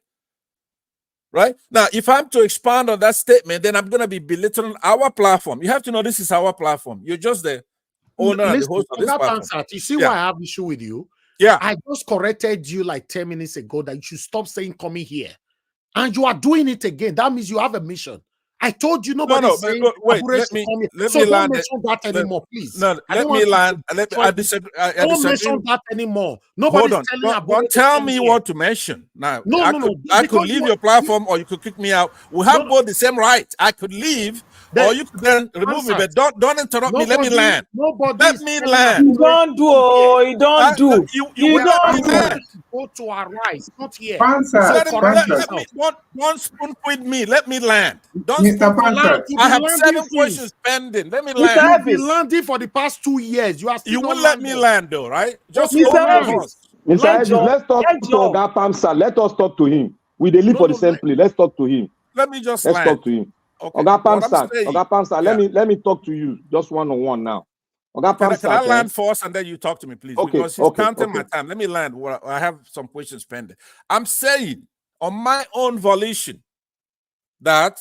Right? Now, if I'm to expand on that statement, then I'm going to be belittling our platform. You have to know this is our platform. You're just the owner and the host of this platform. You see why I have issue with you? Yeah. I just corrected you like 10 minutes ago that you should stop saying coming here. And you are doing it again. That means you have a mission. I told you nobody saying wait, let me don't mention that anymore, please. No, let me land. I disagree. Don't mention that anymore. Nobody's telling don't tell me what to mention. Now, I could leave your platform or you could kick me out. We have both the same right. I could leave or you could then remove me, but don't interrupt me. Let me land. Let me land. You don't do. You don't do. You don't do. Go to our right, not here. Let me one spoon with me. Let me land. I have 7 questions pending. Let me land. You've been landing for the past 2 years. You will let me land though, right? Just Mr. Let's talk to Oga Pamsa. Let us talk to him. We live for the same place. Let's talk to him. Let me just let's talk to him. Okay. Oga Pamsa, let me talk to you just one-on-one now. Oga Pamsa, can I land first and then you talk to me, please? Okay, because he's counting my time. Let me land. I have some questions pending. I'm saying on my own volition that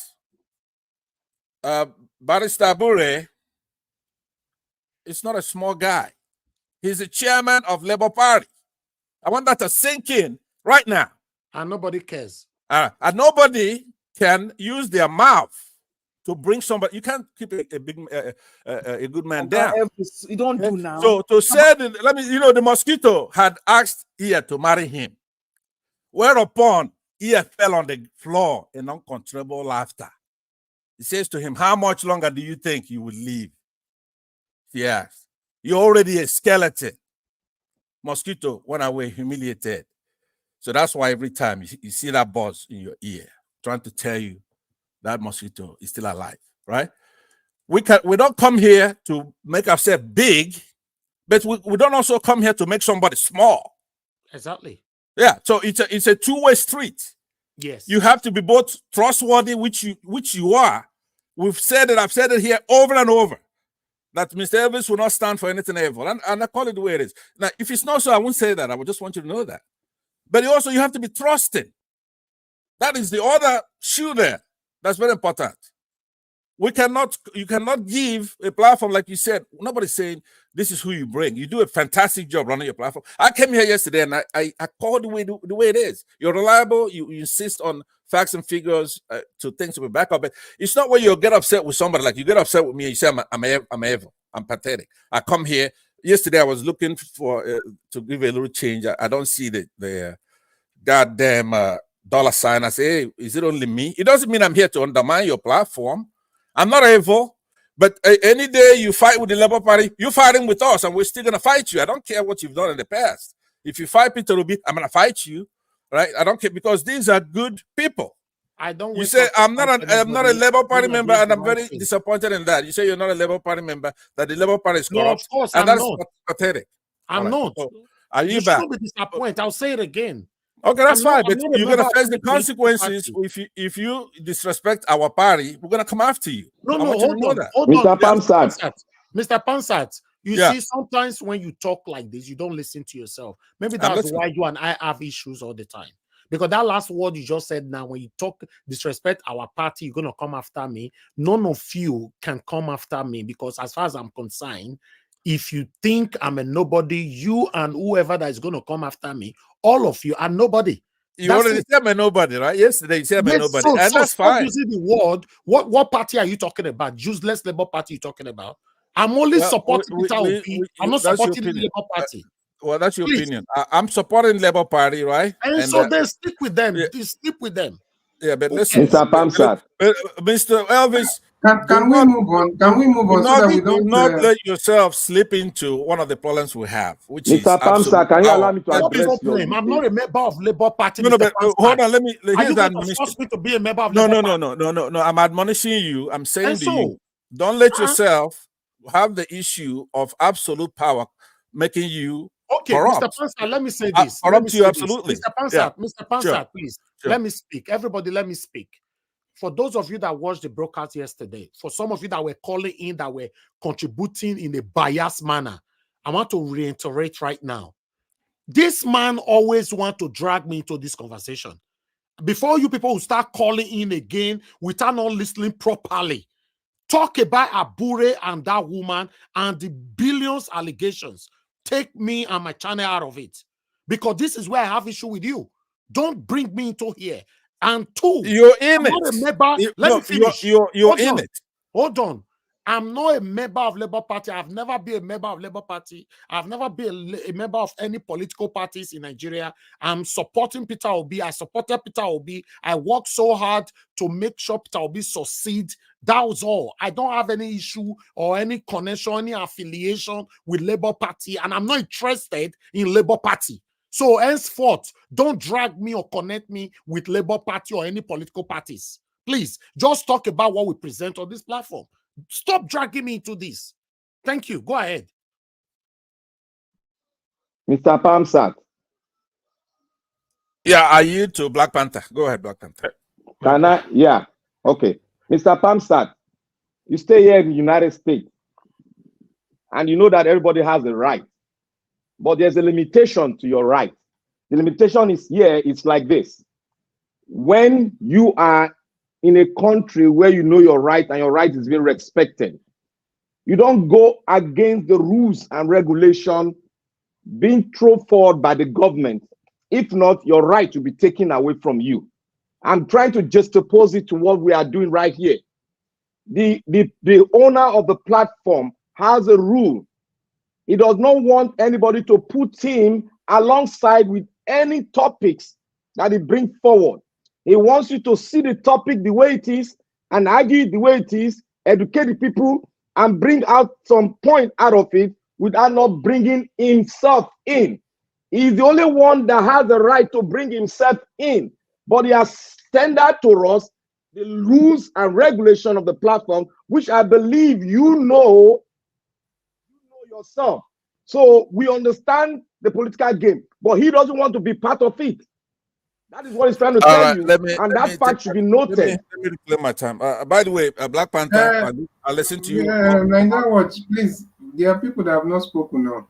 Barrister Abure is not a small guy. He's the chairman of Labour Party. I want that to sink in right now. And nobody cares. And nobody can use their mouth to bring somebody. You can't keep a good man down. You don't do now. So to say that, the mosquito had asked Iya to marry him, whereupon Iya fell on the floor in uncontrollable laughter. He says to him, "How much longer do you think you will live?" He asked. "You're already a skeleton." Mosquito went away humiliated. So that's why every time you see that buzz in your ear, trying to tell you that mosquito is still alive, right? We don't come here to make ourselves big, but we don't also come here to make somebody small. Exactly. Yeah. So it's a two-way street. Yes. You have to be both trustworthy, which you are. We've said it. I've said it here over and over, that Mr. Elvis will not stand for anything evil, and I call it the way it is. Now, if it's not so, I won't say that. I would just want you to know that. But also, you have to be trusted. That is the other shoe there. That's very important. You cannot give a platform, like you said. Nobody's saying this is who you bring. You do a fantastic job running your platform. I came here yesterday and I called the way it is. You're reliable. You insist on facts and figures to things to be back up. But it's not when you get upset with somebody, like you get upset with me and you say I'm evil, I'm pathetic. I come here. Yesterday I was looking for to give a little change. I don't see the goddamn dollar sign. I say, hey, is it only me? It doesn't mean I'm here to undermine your platform. I'm not evil, but any day you fight with the Labour Party, you're fighting with us, and we're still going to fight you. I don't care what you've done in the past. If you fight Peter Obi, I'm going to fight you, right? I don't care, because these are good people. I don't. You say I'm not a Labour Party member, and I'm very disappointed in that. You say you're not a Labour Party member, that the Labour Party is corrupt, no, of course, and that's pathetic. I'm not. So, are you You back? shouldn't be disappointed. I'll say it again. Okay, that's fine, but I'm not a you're gonna member face of the the political consequences if you disrespect our party. We're gonna come after you. No, I want you to know that. hold Mr. on. Pamsat. Mr. Pamsat, you Yeah. see, sometimes when you talk like this, you don't listen to yourself. Maybe I'm that's listening. why you and I have issues all the time. Because that last word you just said now, when you talk disrespect our party, you're gonna come after me. None of you can come after me, because as far as I'm concerned, if you think I'm a nobody, you and whoever that is gonna come after me, all of you are nobody. You already said I'm a nobody, right? Yesterday you said I'm a nobody, and that's stop fine. using the word. What party are you talking about? Useless Labour Party you talking about? I'm only supporting Peter Obi. I'm not supporting the Labour Party. Well, that's your opinion. I'm supporting Labour Party, right? And so then stick with them. Yeah. Stick with them. Yeah, but listen, Mr. Pamsat. Mr. Elvis, can we move on? Can we move on so that we don't let yourself slip into one of the problems we have, which Mr. is Pamsat, can you allow me to address your I'm not a member of Labour Party. No, but hold on. Let me. Are you going to force me to be a member of No, Labour no, Party? no. I'm admonishing you. I'm saying to you, don't let yourself have the issue of absolute power making you corrupt. Mr. Pamsat, let me say this. Corrupt you absolutely. Mr. Pamsat, please. Let me speak. Everybody, let me speak. For those of you that watched the broadcast yesterday, for some of you that were calling in, that were contributing in a biased manner, I want to reiterate right now. This man always wants to drag me into this conversation. Before you people will start calling in again without not listening properly, talk about Abure and that woman and the billions allegations. Take me and my channel out of it. Because this is where I have issue with you. Don't bring me into here. And two, you're in it. Not a member. Let me finish. You're in it. Hold on. I'm not a member of Labour Party. I've never been a member of Labour Party. I've never been a member of any political parties in Nigeria. I'm supporting Peter Obi. I supported Peter Obi. I worked so hard to make sure Peter Obi succeed. That was all. I don't have any issue or any connection, any affiliation with Labour Party, and I'm not interested in Labour Party. So henceforth, don't drag me or connect me with Labour Party or any political parties. Please, just talk about what we present on this platform. Stop dragging me into this. Thank you. Go ahead. Mr. Pamsat. Yeah, I yield to Black Panther. Go ahead, Black Panther. Can I? Yeah. Okay. Mr. Pamsat, you stay here in the United States, and you know that everybody has a right. But there's a limitation to your right. The limitation is here, it's like this. When you are in a country where you know your right and your right is being respected, you don't go against the rules and regulation being thrown forward by the government. If not, your right will be taken away from you. I'm trying to juxtapose it to what we are doing right here. The owner of the platform has a rule. He does not want anybody to put him alongside with any topics that he brings forward. He wants you to see the topic the way it is and argue it the way it is, educate the people, and bring out some point out of it without not bringing himself in. He's the only one that has the right to bring himself in, but he has standard to us the rules and regulation of the platform, which I believe you know yourself. So we understand the political game, but he doesn't want to be part of it. That is what he's trying to tell you, and that fact should be noted. Let me reclaim my time. By the way, Black Panther, I listen to you. Nigerian Watch, please. There are people that have not spoken now.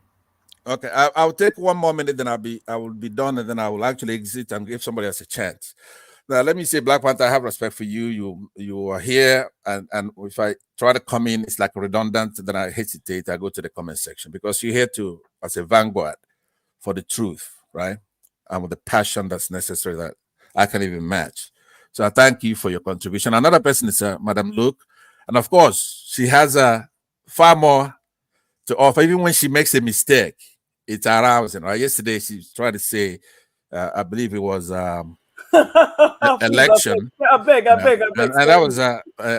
Okay, I'll take 1 more minute, then I will be done, and then I will actually exit and give somebody else a chance. Now, let me say, Black Panther, I have respect for you. You are here, and if I try to come in, it's like redundant. Then I hesitate. I go to the comment section because you're here to as a vanguard for the truth, right? And with the passion that's necessary that I can even match. So I thank you for your contribution. Another person is Madam Luke, and of course, she has far more to offer. Even when she makes a mistake, it's arousing. Right? Yesterday, she tried to say, I believe it was election. I beg. And that was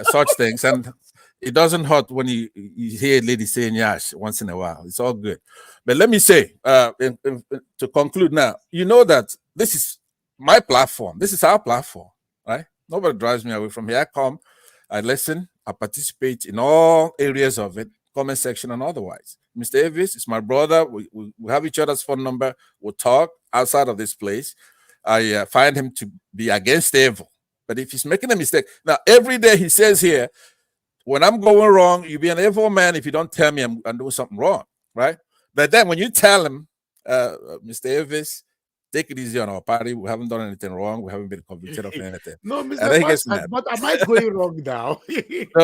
such things. And it doesn't hurt when you hear a lady saying yash once in a while. It's all good. But let me say, to conclude now, you know that this is my platform. This is our platform, right? Nobody drives me away from here. I come, I listen, I participate in all areas of it, comment section and otherwise. Mr. Avis is my brother. We have each other's phone number. We'll talk outside of this place. I find him to be against evil. But if he's making a mistake, now every day he says here, when I'm going wrong, you be an evil man if you don't tell me I'm doing something wrong, right? But then when you tell him, Mr. Avis, take it easy on our party. We haven't done anything wrong. We haven't been convicted of anything. No, And Mr. then he gets Pastor, mad. but am I going wrong now?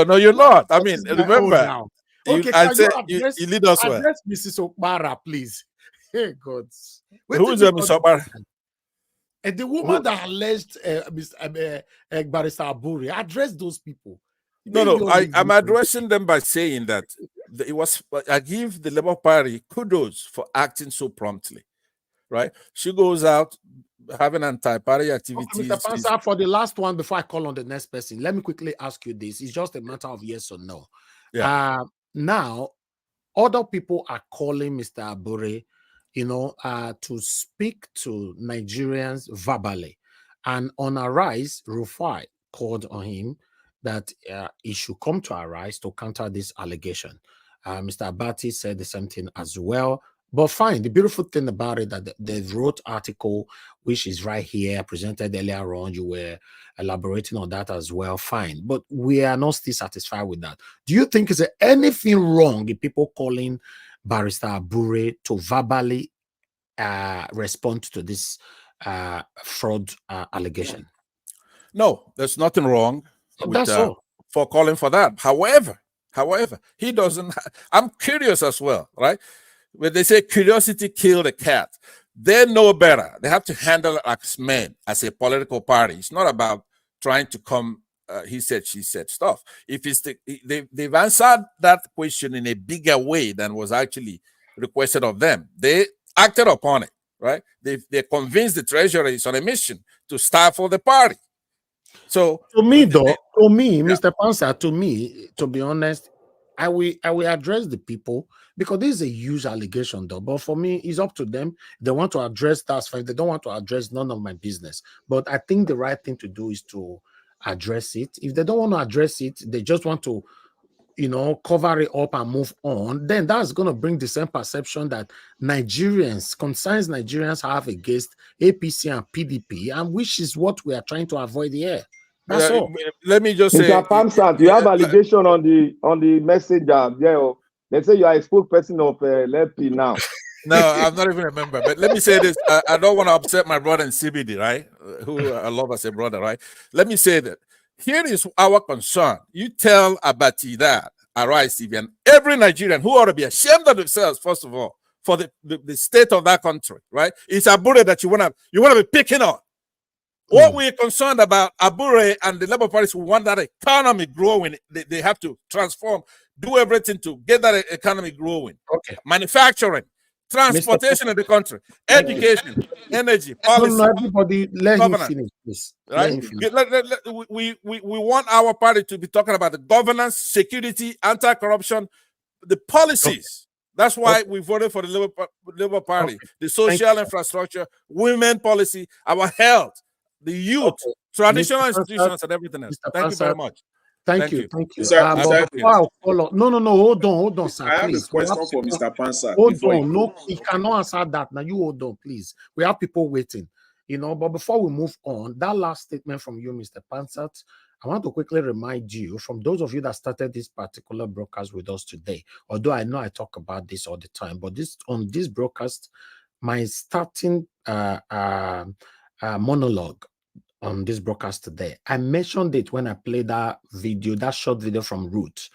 No, you're not. I What mean, is my own remember, now? you, Okay, I can said you you lead us well. address Mrs. Opara, please? Hey, God. Who is Miss Opara? And the woman that alleged Barrister Aburi, address those people. No, I'm addressing them by saying that it was. I give the Labour Party kudos for acting so promptly, right? She goes out having anti-party activities. Mr. Pansa, for the last one, before I call on the next person, let me quickly ask you this. It's just a matter of yes or no. Yeah. Now, other people are calling Mr. Aburi, to speak to Nigerians verbally. And on Arise, Rufai called on him that he should come to Arise to counter this allegation. Mr. Abati said the same thing as well. But fine, the beautiful thing about it that they wrote article, which is right here, presented earlier on, you were elaborating on that as well. Fine, but we are not still satisfied with that. Do you think is there anything wrong in people calling Barrister Abure to verbally respond to this fraud allegation? No, there's nothing wrong with, that's all. For calling for that. However, he doesn't. I'm curious as well, right? When they say curiosity killed a cat, they know better. They have to handle it as men, as a political party. It's not about trying to come, he said, she said stuff. If it's they've answered that question in a bigger way than was actually requested of them. They acted upon it, right? They convinced the treasury it's on a mission to stifle the party. So to me, Mr. Pansa, to be honest, I will address the people because this is a huge allegation, though. But for me, it's up to them. If they want to address that, fine. If they don't want to address, none of my business. But I think the right thing to do is to address it. If they don't want to address it, they just want to, cover it up and move on, then that's going to bring the same perception that concerns Nigerians have against APC and PDP, and which is what we are trying to avoid here. That's all. Let me just say, Mr. Pamsat, you have allegation on the messenger there. They say you are a spokesperson of LP now. No, I'm not even a member. But let me say this: I don't want to upset my brother in CBD, right? Who I love as a brother, right? Let me say that here is our concern. You tell Abati that, Arise TV, and every Nigerian who ought to be ashamed of themselves, first of all, for the state of that country, right? It's Abure that you wanna be picking on. What we're concerned about, Abure and the Labour Party who want that economy growing. They have to transform, do everything to get that economy growing. Okay. Manufacturing, transportation in the country, education, energy, policy. No, everybody, let him finish, please. Right? We want our party to be talking about the governance, security, anti-corruption, the policies. That's why we voted for the Labour Party, the social infrastructure, women policy, our health, the youth, traditional institutions, and everything else. Thank you very much. Thank you. No, hold on, sir. I have please. a question for Mr. Pansa. Hold on, no, he cannot answer that. Now you hold on, please. We have people waiting, But before we move on, that last statement from you, Mr. Pansat, I want to quickly remind you, from those of you that started this particular broadcast with us today, although I know I talk about this all the time, but on this broadcast, my starting monologue on this broadcast today, I mentioned it when I played that short video from Root,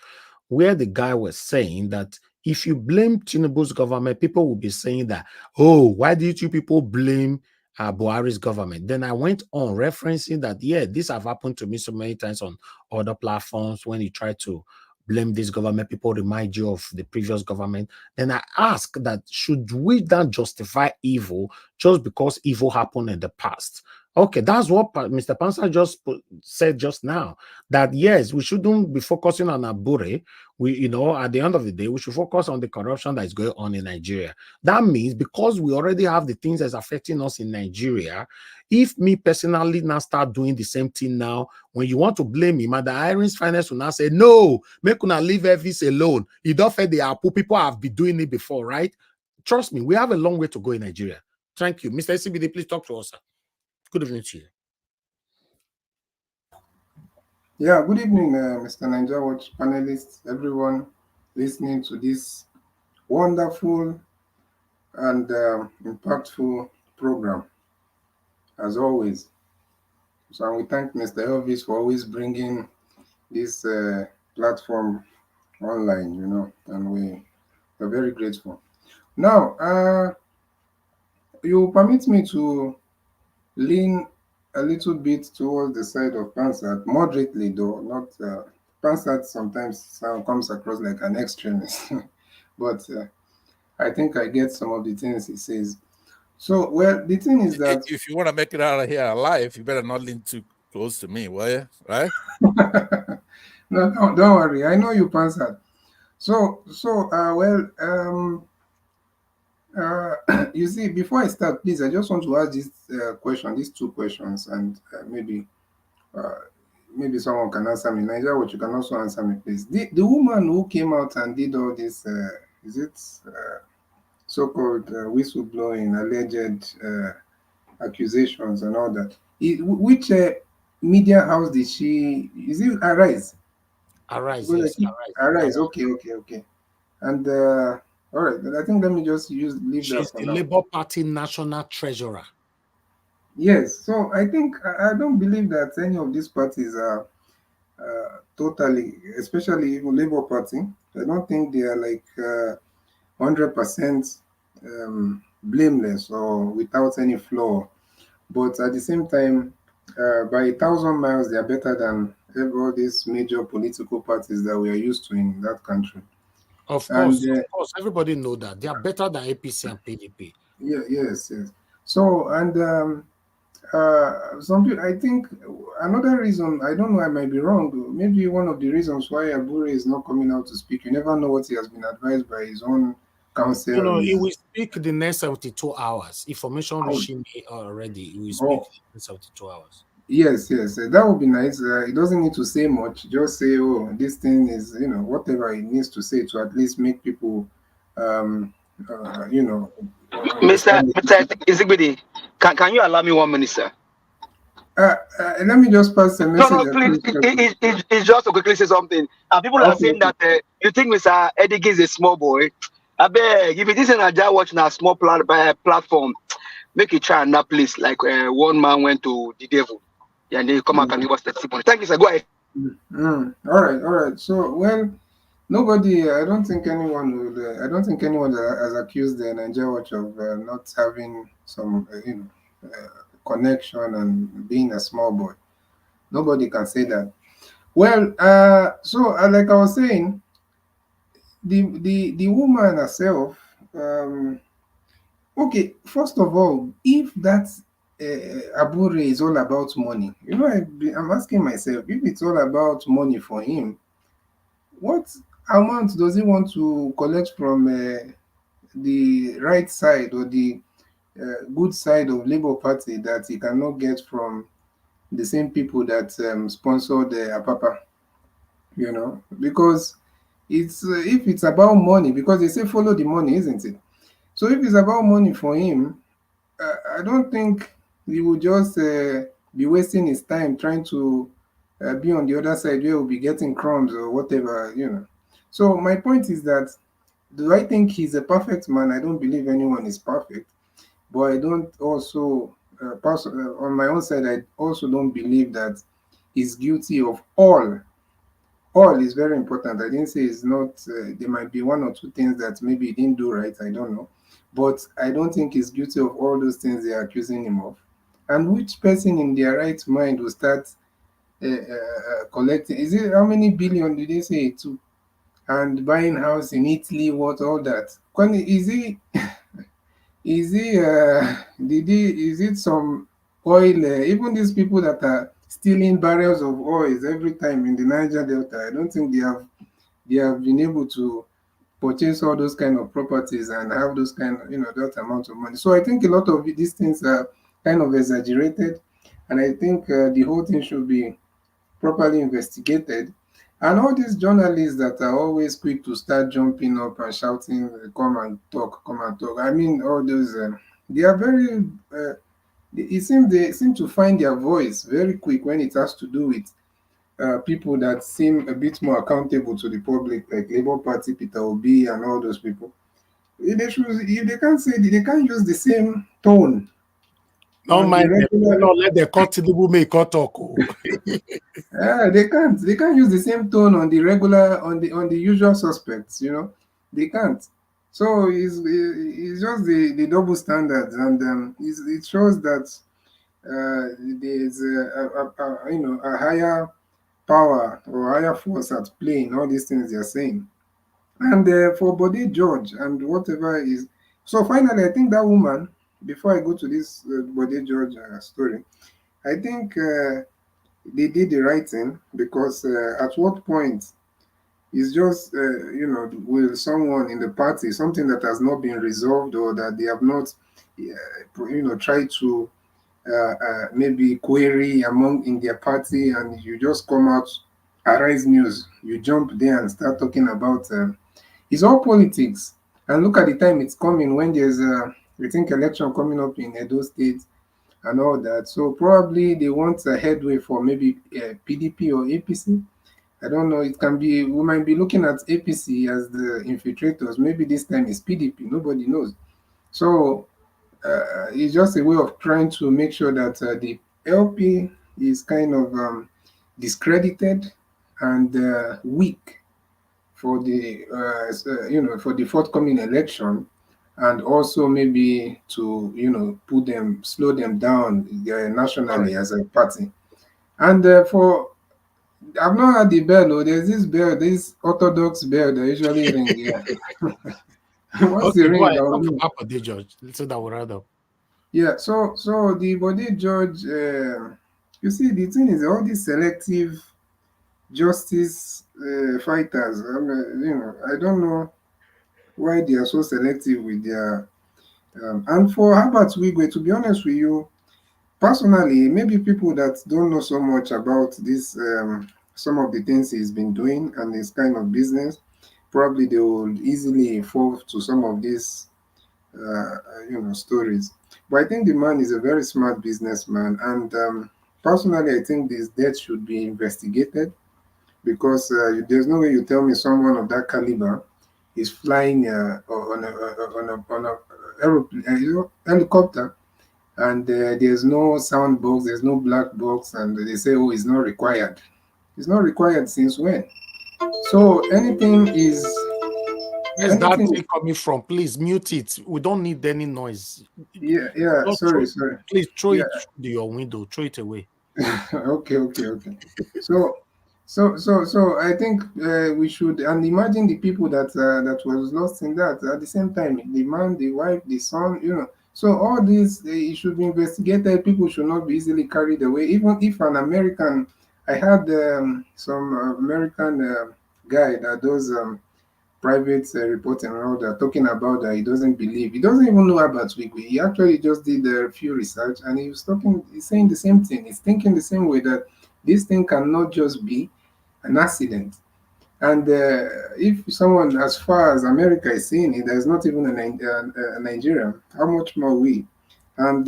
where the guy was saying that if you blame Tinubu's government, people will be saying that, oh, why did you people blame Buhari's government? Then I went on referencing that, yeah, this have happened to me so many times on other platforms. When you try to blame this government, people remind you of the previous government. Then I asked that, should we then justify evil just because evil happened in the past? Okay, that's what Mr. Pansa just said just now, that yes, we shouldn't be focusing on Abure. We, at the end of the day, we should focus on the corruption that is going on in Nigeria. That means because we already have the things that's affecting us in Nigeria, if me personally now start doing the same thing now, when you want to blame me, the Iron's finance will now say, no, make una leave Elvis alone. You don't feel the Apple people have been doing it before, right? Trust me, we have a long way to go in Nigeria. Thank you. Mr. CBD, please talk to us, sir. Good evening to you. Yeah, good evening, Mr. Niger Watch panelists, everyone listening to this wonderful and impactful program. as always. So and we thank Mr. Elvis for always bringing this platform online, and we're very grateful. Now, you permit me to lean a little bit towards the side of Pansat, moderately though, not Pansat sometimes comes across like an extremist, but I think I get some of the things he says. So, well, the thing is that if you want to make it out of here alive, you better not lean too close to me, will you? Right? no, don't worry. I know you, Pansat. So, you see, before I start, please, I just want to ask this question, these two questions, and maybe someone can answer me. Nigeria, what you can also answer me, please. The woman who came out and did all this, is it so-called whistleblowing, alleged accusations and all that? Which media house did she? Is it Arise? Arise, Because yes, Arise. Arise. Okay. And all right, I think let me just leave that She's for the now. Labour Party national treasurer. Yes, so I think I don't believe that any of these parties are totally, especially even Labour Party. I don't think they are like 100% blameless or without any flaw. But at the same time, by 1,000 miles, they are better than all these major political parties that we are used to in that country. Of And course, everybody know that they are better than APC and PDP. yes. So and some people, I think another reason, I don't know, I might be wrong, maybe one of the reasons why Abure is not coming out to speak, you never know what he has been advised by his own counsel. No, he will speak the next 72 hours. Information reaching me already. He will speak the next 72 hours. Yes, that would be nice. He doesn't need to say much. Just say, "Oh, this thing is," whatever he needs to say to at least make people, um, Mr. understand it. Mr. Izigbidi, can you allow me 1 minute, sir? Let me just pass a No, message. please. It's just to quickly say something. And people are saying that you think Mr. Eddie is a small boy. I beg, if it isn't a Ajaero watching a small platform, make it try and that place like one man went to the devil. Yeah, and then you come out and give us testimony. Thank you, sir. Go ahead. All right. So, well, nobody. I don't think anyone would. I don't think anyone has accused the Nigeria Watch of not having some, connection and being a small boy. Nobody can say that. Well, so like I was saying, the woman herself. Okay, first of all, if that Abure is all about money, I'm asking myself, if it's all about money for him, what amount does he want to collect from the right side or the good side of Labour Party that he cannot get from the same people that sponsored Apapa? Because it's if it's about money, because they say follow the money, isn't it? So if it's about money for him, I don't think he would just be wasting his time trying to be on the other side where he'll be getting crumbs or whatever. So my point is that, do I think he's a perfect man? I don't believe anyone is perfect, but I don't also, on my own side, I also don't believe that he's guilty of all. All is very important. I didn't say it's not, there might be one or two things that maybe he didn't do right. I don't know. But I don't think he's guilty of all those things they are accusing him of. And which person in their right mind will start collecting? Is it how many billion did they say it took? And buying house in Italy, what all that? Is he? Is it some oil? Even these people that are stealing barrels of oil every time in the Niger Delta, I don't think they have been able to purchase all those kind of properties and have those kind of, that amount of money. So I think a lot of these things are kind of exaggerated, and I think the whole thing should be properly investigated. And all these journalists that are always quick to start jumping up and shouting, come and talk, come and talk. I mean, all those, they are very, they seem to find their voice very quick when it has to do with people that seem a bit more accountable to the public, like Labour Party, Peter Obi, and all those people. If they can't use the same tone Don't on the mind them. regular. No, let the Tinubu make talk. They can't use the same tone on the regular, on the usual suspects. They can't. So it's just the double standards, and it shows that there's a higher power or higher force at play in all these things they're saying. And for Bode George and whatever is, so finally, I think that woman. Before I go to this Bode George story, I think they did the right thing, because at what point is just will someone in the party, something that has not been resolved or that they have not tried to maybe query among in their party, and you just come out, Arise News, you jump there and start talking about it's all politics. And look at the time it's coming, when there's we think election coming up in Edo State and all that. So probably they want a headway for maybe PDP or APC. I don't know. It can be, we might be looking at APC as the infiltrators. Maybe this time it's PDP. Nobody knows. So it's just a way of trying to make sure that the LP is kind of discredited and weak for the for the forthcoming election, and also maybe to slow them down nationally as a party. And for I've not had the bell. Oh, there's this bell, this orthodox bell that usually ring. Yeah. What's the Okay, go ring ahead. that will Talk ring? about Bode George. So that we'll round up. Yeah. So the Bode George, you see, the thing is, all these selective justice fighters. I don't know why they are so selective with their. And for Herbert Wigwe, to be honest with you, personally, maybe people that don't know so much about this, some of the things he's been doing and his kind of business, probably they will easily fall to some of these, stories. But I think the man is a very smart businessman, and personally, I think this death should be investigated, because there's no way you tell me someone of that caliber is flying on a aeroplane, helicopter, and there's no sound box, there's no black box, and they say, oh, it's not required. It's not required since when? So Where's that thing coming from? Please mute it. We don't need any noise. Yeah. Sorry. Please throw Yeah. it through your window. Throw it away. Okay. So I think we should, and imagine the people that was lost in that at the same time, the man, the wife, the son, So all this, it should be investigated. People should not be easily carried away. Even if an American, I had some American guy that does private reporting and all that, talking about that he doesn't even know about Wigwe. He actually just did a few research, and he's saying the same thing. He's thinking the same way, that this thing cannot just be an accident. And if someone as far as America is seeing it, there's not even a Nigerian, how much more we? And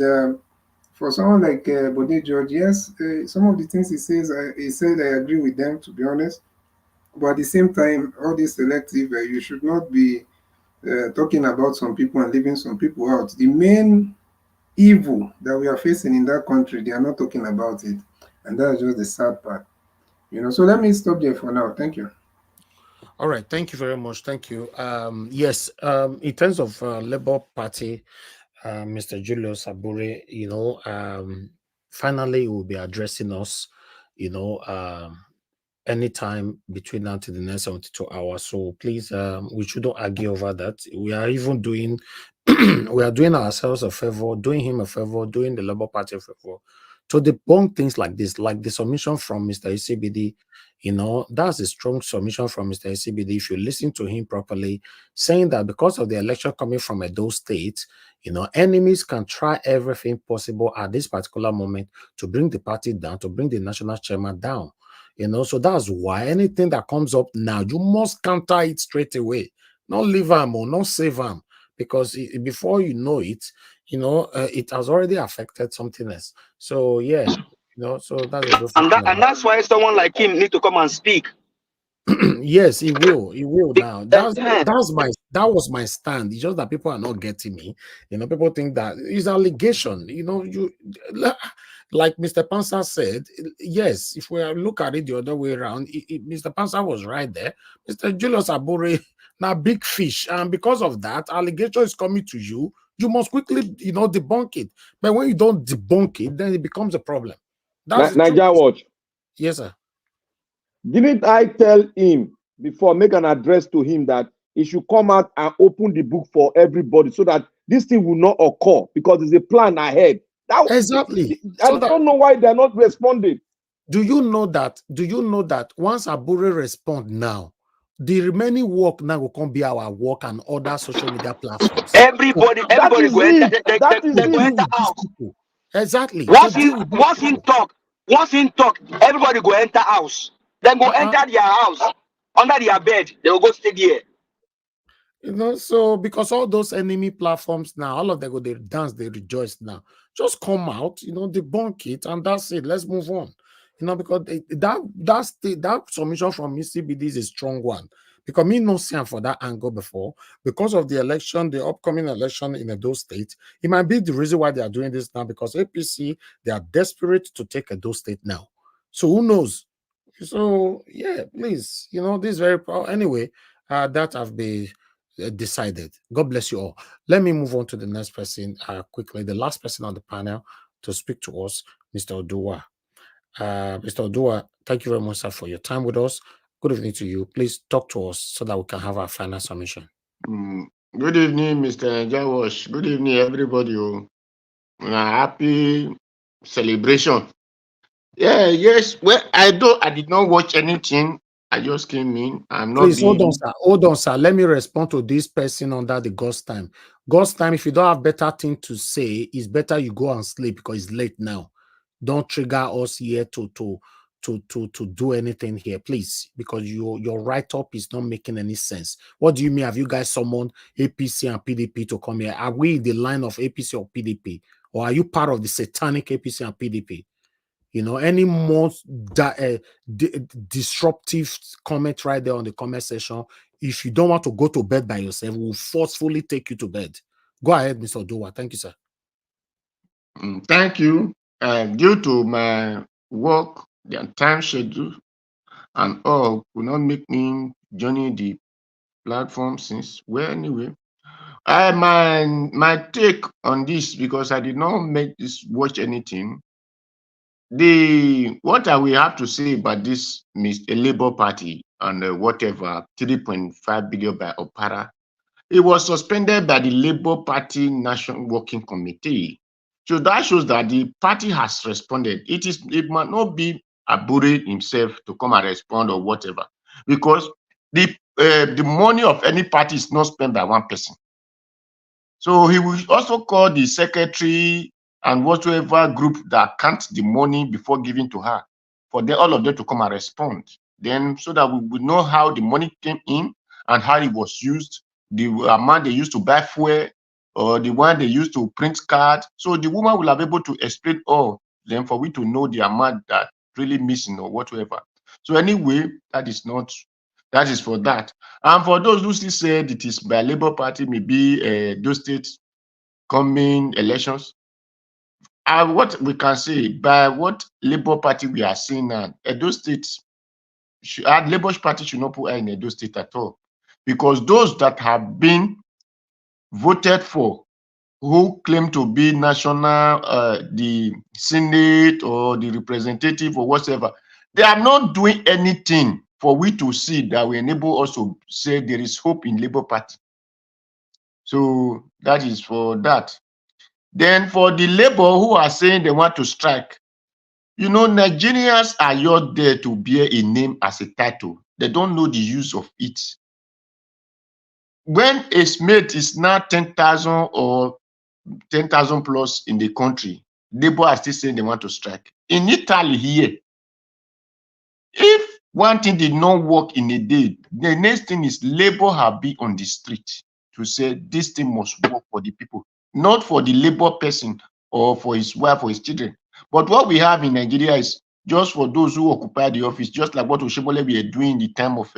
for someone like Bode George, yes, some of the things he said, I agree with them, to be honest. But at the same time, all this selective, you should not be talking about some people and leaving some people out. The main evil that we are facing in that country, they are not talking about it. And that's just the sad part. So let me stop there for now. Thank you. All right, thank you very much. Thank you. Yes, in terms of Labour Party, Mr. Julius Abure, finally will be addressing us, anytime between now to the next 72 hours. So please, we shouldn't argue over that. We are even doing, we are doing ourselves a favor, doing him a favor, doing the Labour Party a favor, to debunk things like this, like the submission from Mr. ECBD. That's a strong submission from Mr. ECBD. If you listen to him properly, saying that because of the election coming from Edo State, enemies can try everything possible at this particular moment to bring the party down, to bring the national chairman down. So that's why anything that comes up now, you must counter it straight away. Not leave them or not save them, because before you know it, it has already affected something else. So yeah, so that's a And that's why someone like him need to come and speak. Yes, he will. He will now. That Uh-huh. was my stand. It's just that people are not getting me. You know, people think that it's allegation. You know, like Mr. Pansa said, yes, if we look at it the other way around, Mr. Pansa was right there. Mr. Julius Abure, now big fish. And because of that, allegation is coming to you. You must quickly, you know, debunk it. But when you don't debunk it, then it becomes a problem. That's the truth. Niger Watch. Yes, sir. Didn't I tell him before, make an address to him that he should come out and open the book for everybody so that this thing will not occur because there's a plan ahead. Exactly. I don't know why they're not responding. Do you know that? Once Abure respond now, the remaining work now will come be our work and other social media platforms. Everybody go enter. They go enter out. Exactly. Once in talk, everybody go enter house. Then go enter their house under their bed. They will go stay there. You know, so because all those enemy platforms now, all of them go, they dance, they rejoice now. Just come out, you know, debunk it, and that's it. Let's move on. You know, because that submission from ECBD is a strong one. Because me no see for that angle before. Because of the election, the upcoming election in those states, it might be the reason why they are doing this now. Because APC, they are desperate to take a those state now. So who knows? So yeah, please, you know, this is very anyway. That have been decided. God bless you all. Let me move on to the next person quickly. The last person on the panel to speak to us, Mr. Odua. Mr. Odua, thank you very much, sir, for your time with us. Good evening to you. Please talk to us so that we can have our final submission. Good evening, Mr. Jawash. Good evening, everybody. Happy celebration. Yeah, yes. Well, I did not watch anything. I just came in. I'm not Please hold on, sir. Hold on, sir. Let me respond to this person under the God's time. God's time, if you don't have better thing to say, it's better you go and sleep because it's late now. Don't trigger us here to do anything here, please, because your write-up is not making any sense. What do you mean? Have you guys summoned APC and PDP to come here? Are we in the line of APC or PDP? Or are you part of the satanic APC and PDP? You know, any more disruptive comment right there on the comment section. If you don't want to go to bed by yourself, we'll forcefully take you to bed. Go ahead, Mr. Odua. Thank you, sir. Thank you. Due to my work, the time schedule, and all, will not make me join the platform since. Well, anyway, my take on this, because I did not watch anything. What I will have to say about this Labour Party and whatever 3.5 billion by Opara, it was suspended by the Labour Party National Working Committee. So that shows that the party has responded. It might not be Abure himself to come and respond or whatever, because the money of any party is not spent by one person. So he will also call the secretary and whatsoever group that counts the money before giving to her, for all of them to come and respond. Then, so that we would know how the money came in and how it was used, the amount they used to buy fuel, or the one they used to print cards. So the woman will have able to explain all. Then for we to know the amount that really missing or whatever. So anyway, that is for that. And for those who still said it is by Labour Party, maybe those states coming elections, what we can say by what Labour Party we are seeing now, those states, Labour Party should not put her in those states at all, because those that have been voted for, who claim to be national, the Senate or the representative or whatever, they are not doing anything for we to see that will enable us to say there is hope in Labour Party. So that is for that. Then for the Labour who are saying they want to strike, you know, Nigerians are not there to bear a name as a title. They don't know the use of it. When a mate is now 10,000 or 10,000 plus in the country, Labour are still saying they want to strike. In Italy here, if one thing did not work in a day, the next thing is Labour have been on the street to say this thing must work for the people, not for the Labour person or for his wife or his children. But what we have in Nigeria is just for those who occupy the office, just like what Oshimole were doing in the time of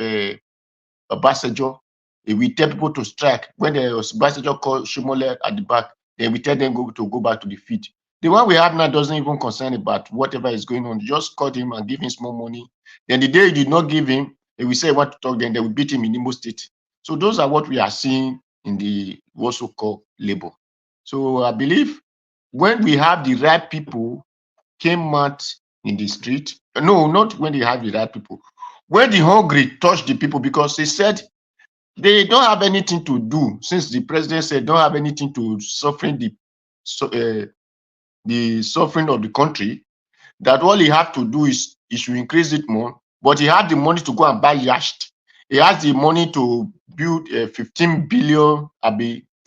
Obasanjo. We tell people to strike. When the Obasanjo called Oshimole at the back, then we tell them to go back to the field. The one we have now doesn't even concern about whatever is going on. Just cut him and give him small money. Then the day you did not give him, they will say what to talk, then they will beat him in Imo State. So those are what we are seeing in the also called labor. So I believe when we have the right people came out in the street, no, not when they have the right people, when the hungry touch the people, because they said they don't have anything to do, since the president said don't have anything to suffering the suffering of the country, that all he have to do is to increase it more, but he had the money to go and buy yacht. He has the money to build 15 billion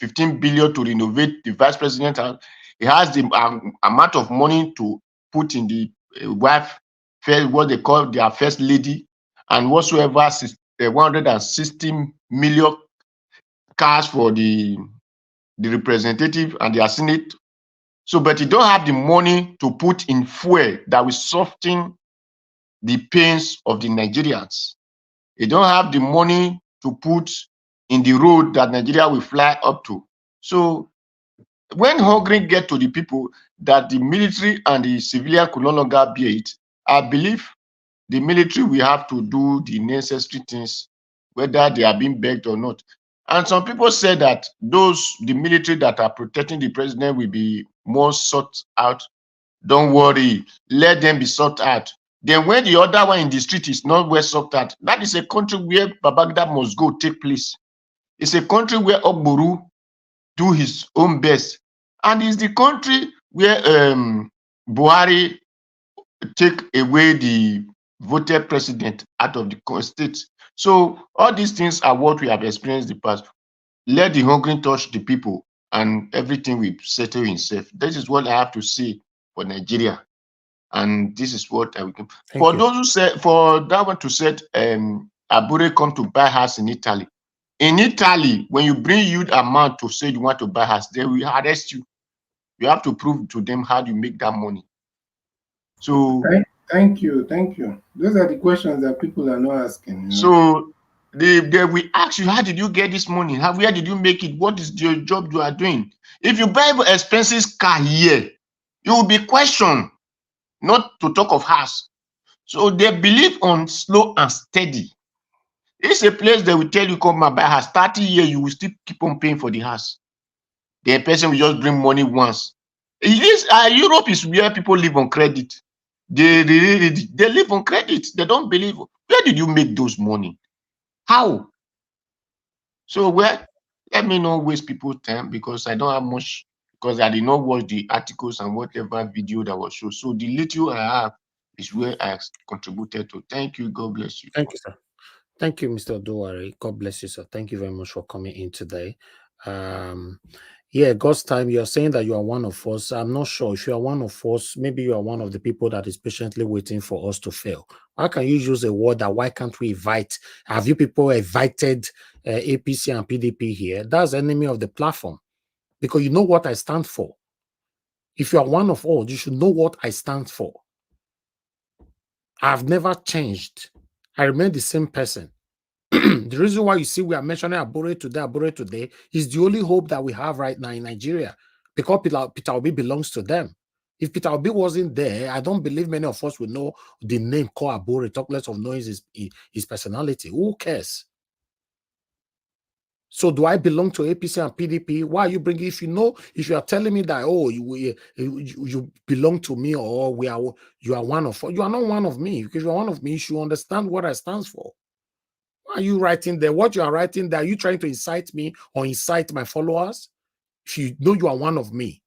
to renovate the vice president. He has the amount of money to put in the wife, what they call their first lady, and whatsoever 160 million cars for the representative and their senate. So, but he don't have the money to put in fuel that will soften the pains of the Nigerians. He don't have the money to put in the road that Nigeria will fly up to. So when hungry get to the people that the military and the civilian could no longer bear it, I believe the military will have to do the necessary things, whether they are being begged or not. And some people say that the military that are protecting the president will be more sought out. Don't worry, let them be sought out. Then when the other one in the street is not well sought out, that is a country where Babangida must go take place. It's a country where Ogburu do his own best. And it's the country where Buhari take away the voted president out of the state. So all these things are what we have experienced in the past. Let the hungry touch the people and everything will settle itself. This is what I have to say for Nigeria. And this is what I will do. For those who say, for that one to say, Abure come to buy house in Italy. In Italy, when you bring huge amount to say you want to buy house, they will arrest you. You have to prove to them how you make that money. So thank you. Those are the questions that people are not asking. You know? So they will ask you, how did you get this money? Where did you make it? What is your job you are doing? If you buy an expensive car here, you will be questioned, not to talk of house. So they believe on slow and steady. It's a place they will tell you, come and buy house. 30 years, you will still keep on paying for the house. The person will just bring money once. Europe is where people live on credit. They live on credit. They don't believe. Where did you make those money? How? So let me not waste people's time, because I don't have much, because I did not watch the articles and whatever video that was shown. So the little I have is where I contributed to. Thank you. God bless you. Thank you, sir. Thank you, Mr. Duwari. God bless you, sir. Thank you very much for coming in today. Yeah, God's time, you're saying that you are one of us. I'm not sure if you are one of us. Maybe you are one of the people that is patiently waiting for us to fail. How can you use a word that why can't we invite? Have you people invited APC and PDP here? That's enemy of the platform, because you know what I stand for. If you are one of us, you should know what I stand for. I've never changed. I remain the same person. The reason why you see we are mentioning Abure today is the only hope that we have right now in Nigeria, because Peter Obi belongs to them. If Peter Obi wasn't there, I don't believe many of us would know the name called Abure, talk less of knowing his personality. Who cares? So do I belong to APC and PDP? Why are you bringing, if you are telling me that, oh, you belong to me, or you are one of us, you are not one of me. Because you are one of me, you should understand what I stand for. Why are you writing there? What you are writing there, are you trying to incite me or incite my followers? If you know you are one of me,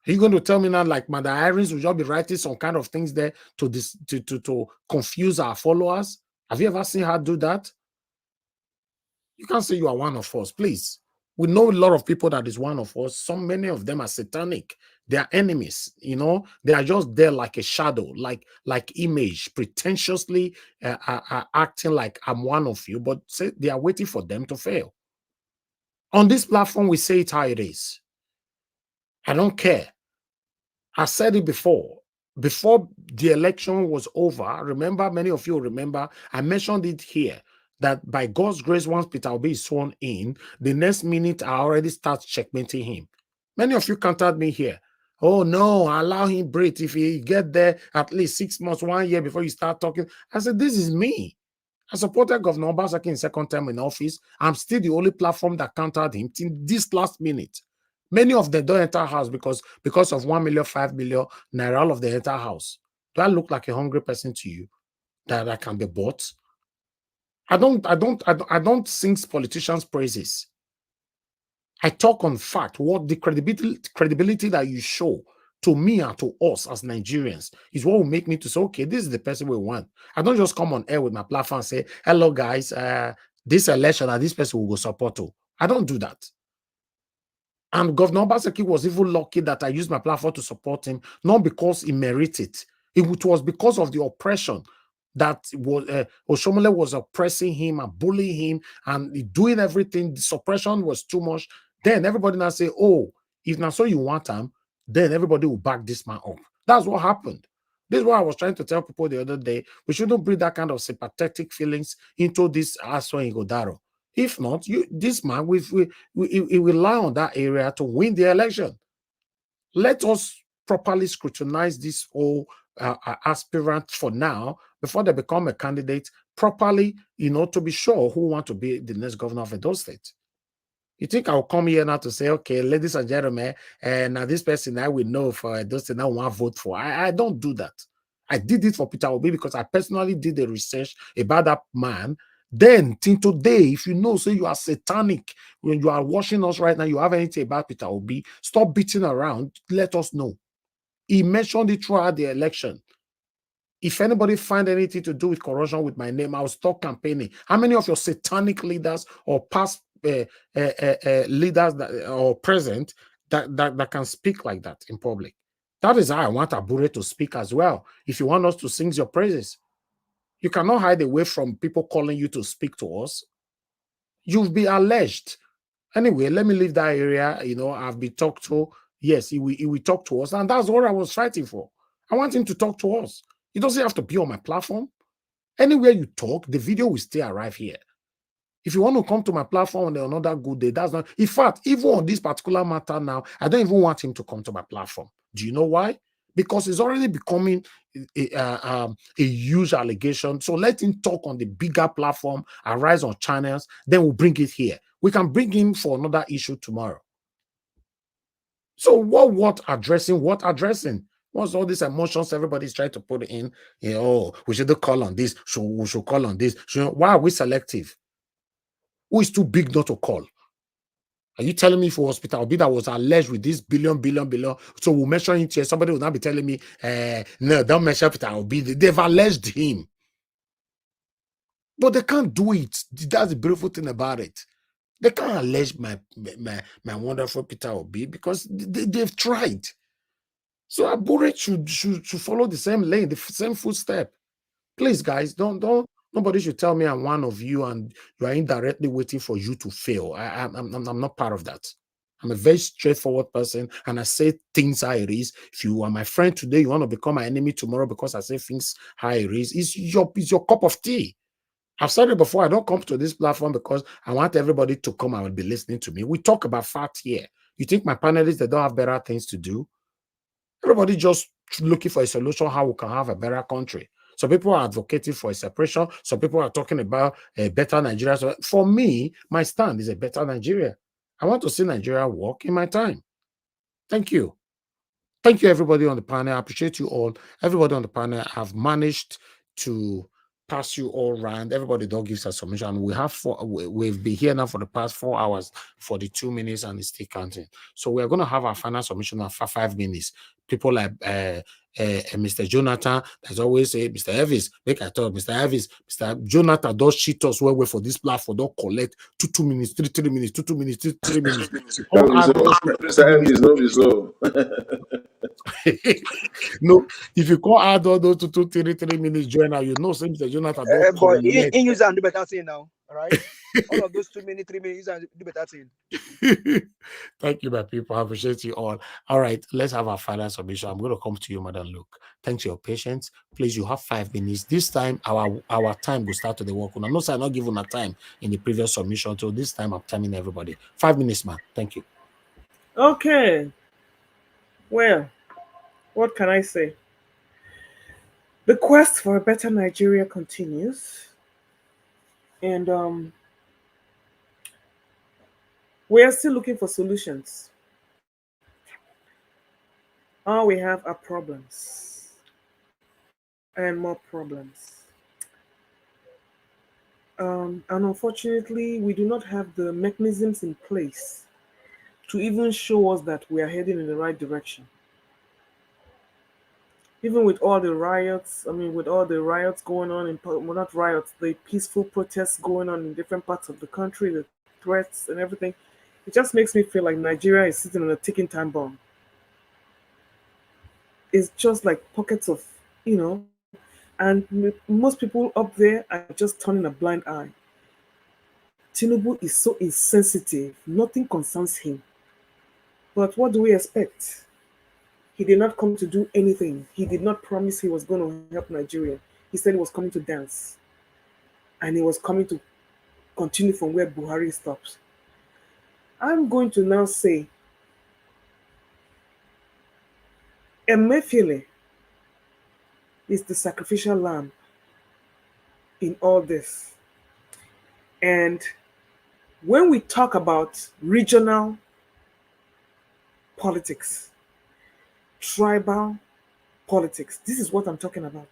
are you going to tell me now, like Mother Irons will just be writing some kind of things there to confuse our followers? Have you ever seen her do that? You can't say you are one of us, please. We know a lot of people that is one of us. Many of them are satanic. They are enemies, They are just there like a shadow, like image, pretentiously acting like I'm one of you, but they are waiting for them to fail. On this platform, we say it how it is. I don't care. I said it before. before the election was over, remember, many of you remember, I mentioned it here, that by God's grace, once Peter Obi is sworn in, the next minute I already start checkmating him. Many of you countered me here. Oh no, allow him breathe. If he get there at least 6 months, 1 year before you start talking. I said, this is me. I supported Governor Obaseki in second term in office. I'm still the only platform that countered him till this last minute. Many of them don't enter house because of 1 million, 5 million naira, all of them enter house. Do I look like a hungry person to you that I can be bought? I don't sing politicians' praises. I talk on fact. What the credibility that you show to me and to us as Nigerians is what will make me to say, okay, this is the person we want. I don't just come on air with my platform and say, hello guys, this election and this person will go support to. I don't do that. And Governor Obaseki was even lucky that I used my platform to support him, not because he merited it. It was because of the oppression that was Oshomole was oppressing him and bullying him and doing everything. The suppression was too much. Then everybody now say, oh, if now so you want him, then everybody will back this man up. That's what happened. This is what I was trying to tell people the other day. We shouldn't bring that kind of sympathetic feelings into this Aso Igodaro. If not, this man we rely on that area to win the election. Let us properly scrutinize this whole aspirant for now before they become a candidate properly, to be sure who want to be the next governor of Edo State. You think I'll come here now to say, okay, ladies and gentlemen, and now this person I will know for Edo State, I want to vote for. I don't do that. I did it for Peter Obi because I personally did the research about that man. Then, till today, if you know, say you are satanic, when you are watching us right now, you have anything about Peter Obi, stop beating around, let us know. He mentioned it throughout the election. If anybody find anything to do with corruption with my name, I'll stop campaigning. How many of your satanic leaders or past leaders that, or present that can speak like that in public? That is how I want Abure to speak as well. If you want us to sing your praises, you cannot hide away from people calling you to speak to us. You'll be alleged. Anyway, let me leave that area. I've been talked to. Yes, he will talk to us. And that's what I was fighting for. I want him to talk to us. He doesn't have to be on my platform. Anywhere you talk, the video will still arrive here. If you want to come to my platform on another good day, that's not. In fact, even on this particular matter now, I don't even want him to come to my platform. Do you know why? Because it's already becoming a huge allegation. So let him talk on the bigger platform, arise on channels, then we'll bring it here. We can bring him for another issue tomorrow. So what addressing? What's all these emotions everybody's trying to put in? We should call on this. We should call on this. Why are we selective? Who is too big not to call? Are you telling me if it was Peter Obi that was alleged with this billion, so we'll mention it here? Somebody will not be telling me, no, don't mention Peter Obi. They've alleged him. But they can't do it. That's the beautiful thing about it. They can't allege my wonderful Peter Obi because they've tried. So Abure should follow the same lane, the same footstep. Please, guys, nobody should tell me I'm one of you and you are indirectly waiting for you to fail. I'm not part of that. I'm a very straightforward person and I say things how it is. If you are my friend today, you want to become my enemy tomorrow because I say things how it is. It's your cup of tea. I've said it before. I don't come to this platform because I want everybody to come and be listening to me. We talk about facts here. You think my panelists, they don't have better things to do? Everybody just looking for a solution how we can have a better country. Some people are advocating for a separation. Some people are talking about a better Nigeria. So for me, my stand is a better Nigeria. I want to see Nigeria work in my time. Thank you. Thank you, everybody on the panel. I appreciate you all. Everybody on the panel have managed to pass you all around. Everybody don't give us a submission. We've been here now for the past 4 hours, 42 minutes, and it's still counting. So we're going to have our final submission for 5 minutes. People like Mr. Jonathan, as always say, Mr. Elvis, make I talk, Mr. Elvis, Mr. Jonathan does cheat us well for this platform. Don't collect 2 minutes, 3 minutes, 2 minutes, 3 minutes. Mr. Elvis, no be so. No, if you can't add all those 2, 3 minutes join now, you know, Mr. Jonathan don't but he use and do better thing now. All right. All of those 2 minutes, 3 minutes, and do better thing. Thank you, my people. I appreciate you all. All right, let's have our final submission. I'm going to come to you, Madam Luke. Thanks for your patience. Please, you have 5 minutes. This time, our time will start to the work. I'm not giving a time in the previous submission, so this time I'm timing everybody. 5 minutes, man. Thank you. Okay. Well, what can I say? The quest for a better Nigeria continues. And we are still looking for solutions. All we have are problems and more problems. And unfortunately, we do not have the mechanisms in place to even show us that we are heading in the right direction. Even with all the riots, with all the riots going on, well, not riots, the peaceful protests going on in different parts of the country, the threats and everything, it just makes me feel like Nigeria is sitting on a ticking time bomb. It's just like pockets of, and most people up there are just turning a blind eye. Tinubu is so insensitive, nothing concerns him. But what do we expect? He did not come to do anything. He did not promise he was going to help Nigeria. He said he was coming to dance. And he was coming to continue from where Buhari stops. I'm going to now say, Emefiele is the sacrificial lamb in all this. And when we talk about regional politics, tribal politics, this is what I'm talking about.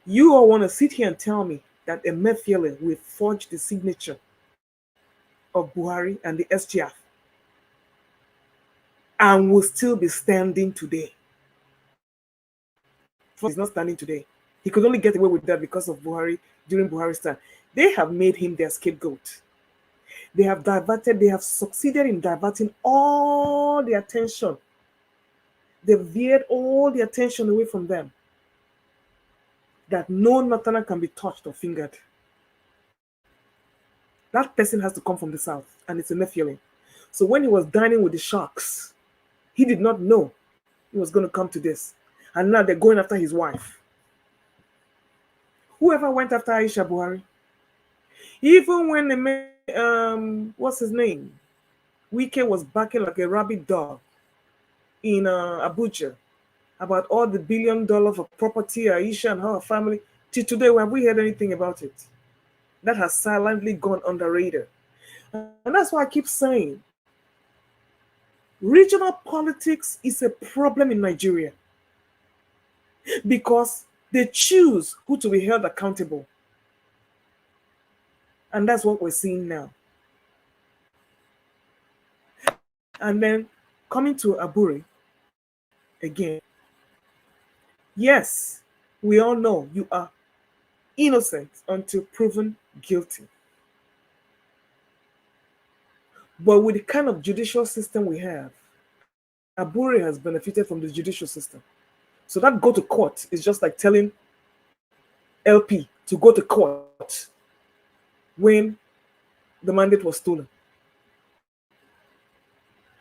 You all want to sit here and tell me that Emefiele will forge the signature of Buhari and the SGF and will still be standing today. He's not standing today. He could only get away with that because of Buhari during Buhari's time. They have made him their scapegoat. They have succeeded in diverting all the attention. They veered all the attention away from them. That no Northerner can be touched or fingered. That person has to come from the south, and it's a Emefiele. So when he was dining with the sharks, he did not know he was going to come to this. And now they're going after his wife. Whoever went after Aisha Buhari, even when they made, what's his name? Wike was backing like a rabid dog in Abuja about all the $1 billion of property Aisha and her family. Till today, have we heard anything about it? That has silently gone under radar. And that's why I keep saying, regional politics is a problem in Nigeria because they choose who to be held accountable. And that's what we're seeing now. And then coming to Aburi again. Yes, we all know you are innocent until proven guilty. But with the kind of judicial system we have, Aburi has benefited from the judicial system. So that go to court is just like telling LP to go to court when the mandate was stolen.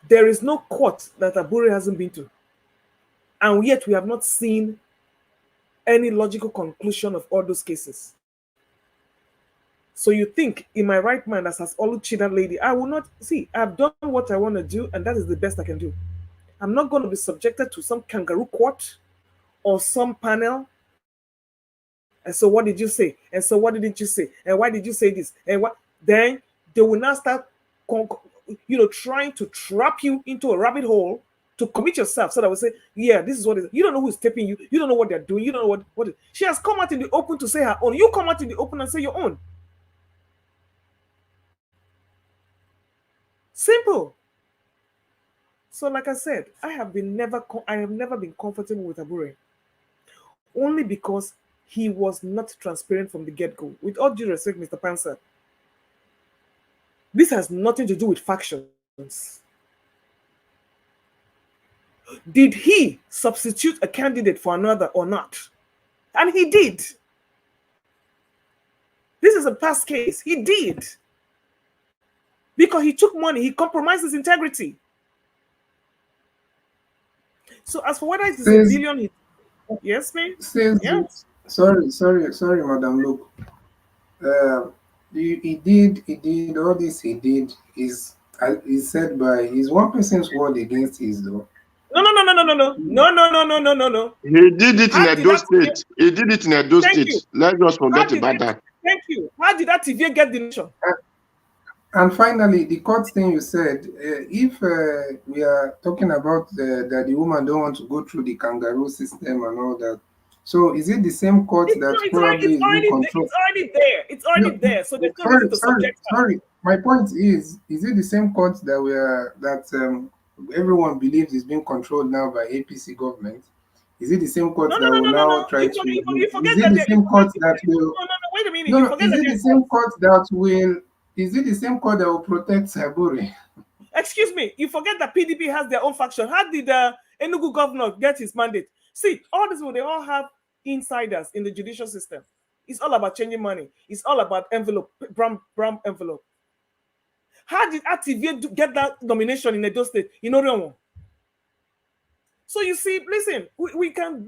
There is no court that Aburi hasn't been to. And yet we have not seen any logical conclusion of all those cases. So you think, in my right mind, as Oluchi, that lady, I will not, see, I've done what I want to do, and that is the best I can do. I'm not going to be subjected to some kangaroo court or some panel. And so what did you say? And so what didn't you say? And why did you say this? And what? Then they will now start, trying to trap you into a rabbit hole to commit yourself. So that will say, yeah, this is what it is. You don't know who's taping you. You don't know what they're doing. You don't know what she has come out in the open to say her own. You come out in the open and say your own. Simple. So like I said, I have never been comfortable with Abure. Only because he was not transparent from the get-go. With all due respect, Mr. Panzer, this has nothing to do with factions. Did he substitute a candidate for another or not? And he did. This is a past case. He did. Because he took money, he compromised his integrity. So as for whether it is a billion, yes, ma'am? Yes. Sorry, Madam. Look, he did all this. He did is said by his one person's word against his though. No. He did it in Edo State. He did it in Edo State. Let's not forget about that. Thank you. How did that TVA get the nation? And finally, the court thing you said, if we are talking about that the woman don't want to go through the kangaroo system and all that, so is it the same court that probably is being controlled? It's already there. It's already there. So there's no reason to subject her. Sorry. My point is it the same court that everyone believes is being controlled now by APC government? Is it the same court that will now try to? Is it the same court that will? No, wait a minute. No, is it the same court that will? Is it the same court that will protect Saburi? Excuse me, you forget that PDP has their own faction. How did Enugu governor get his mandate? See, all this, they all have insiders in the judicial system. It's all about changing money. It's all about envelope, brown envelope. How did Activate get that nomination in Edo State? You know, so you see, listen, we can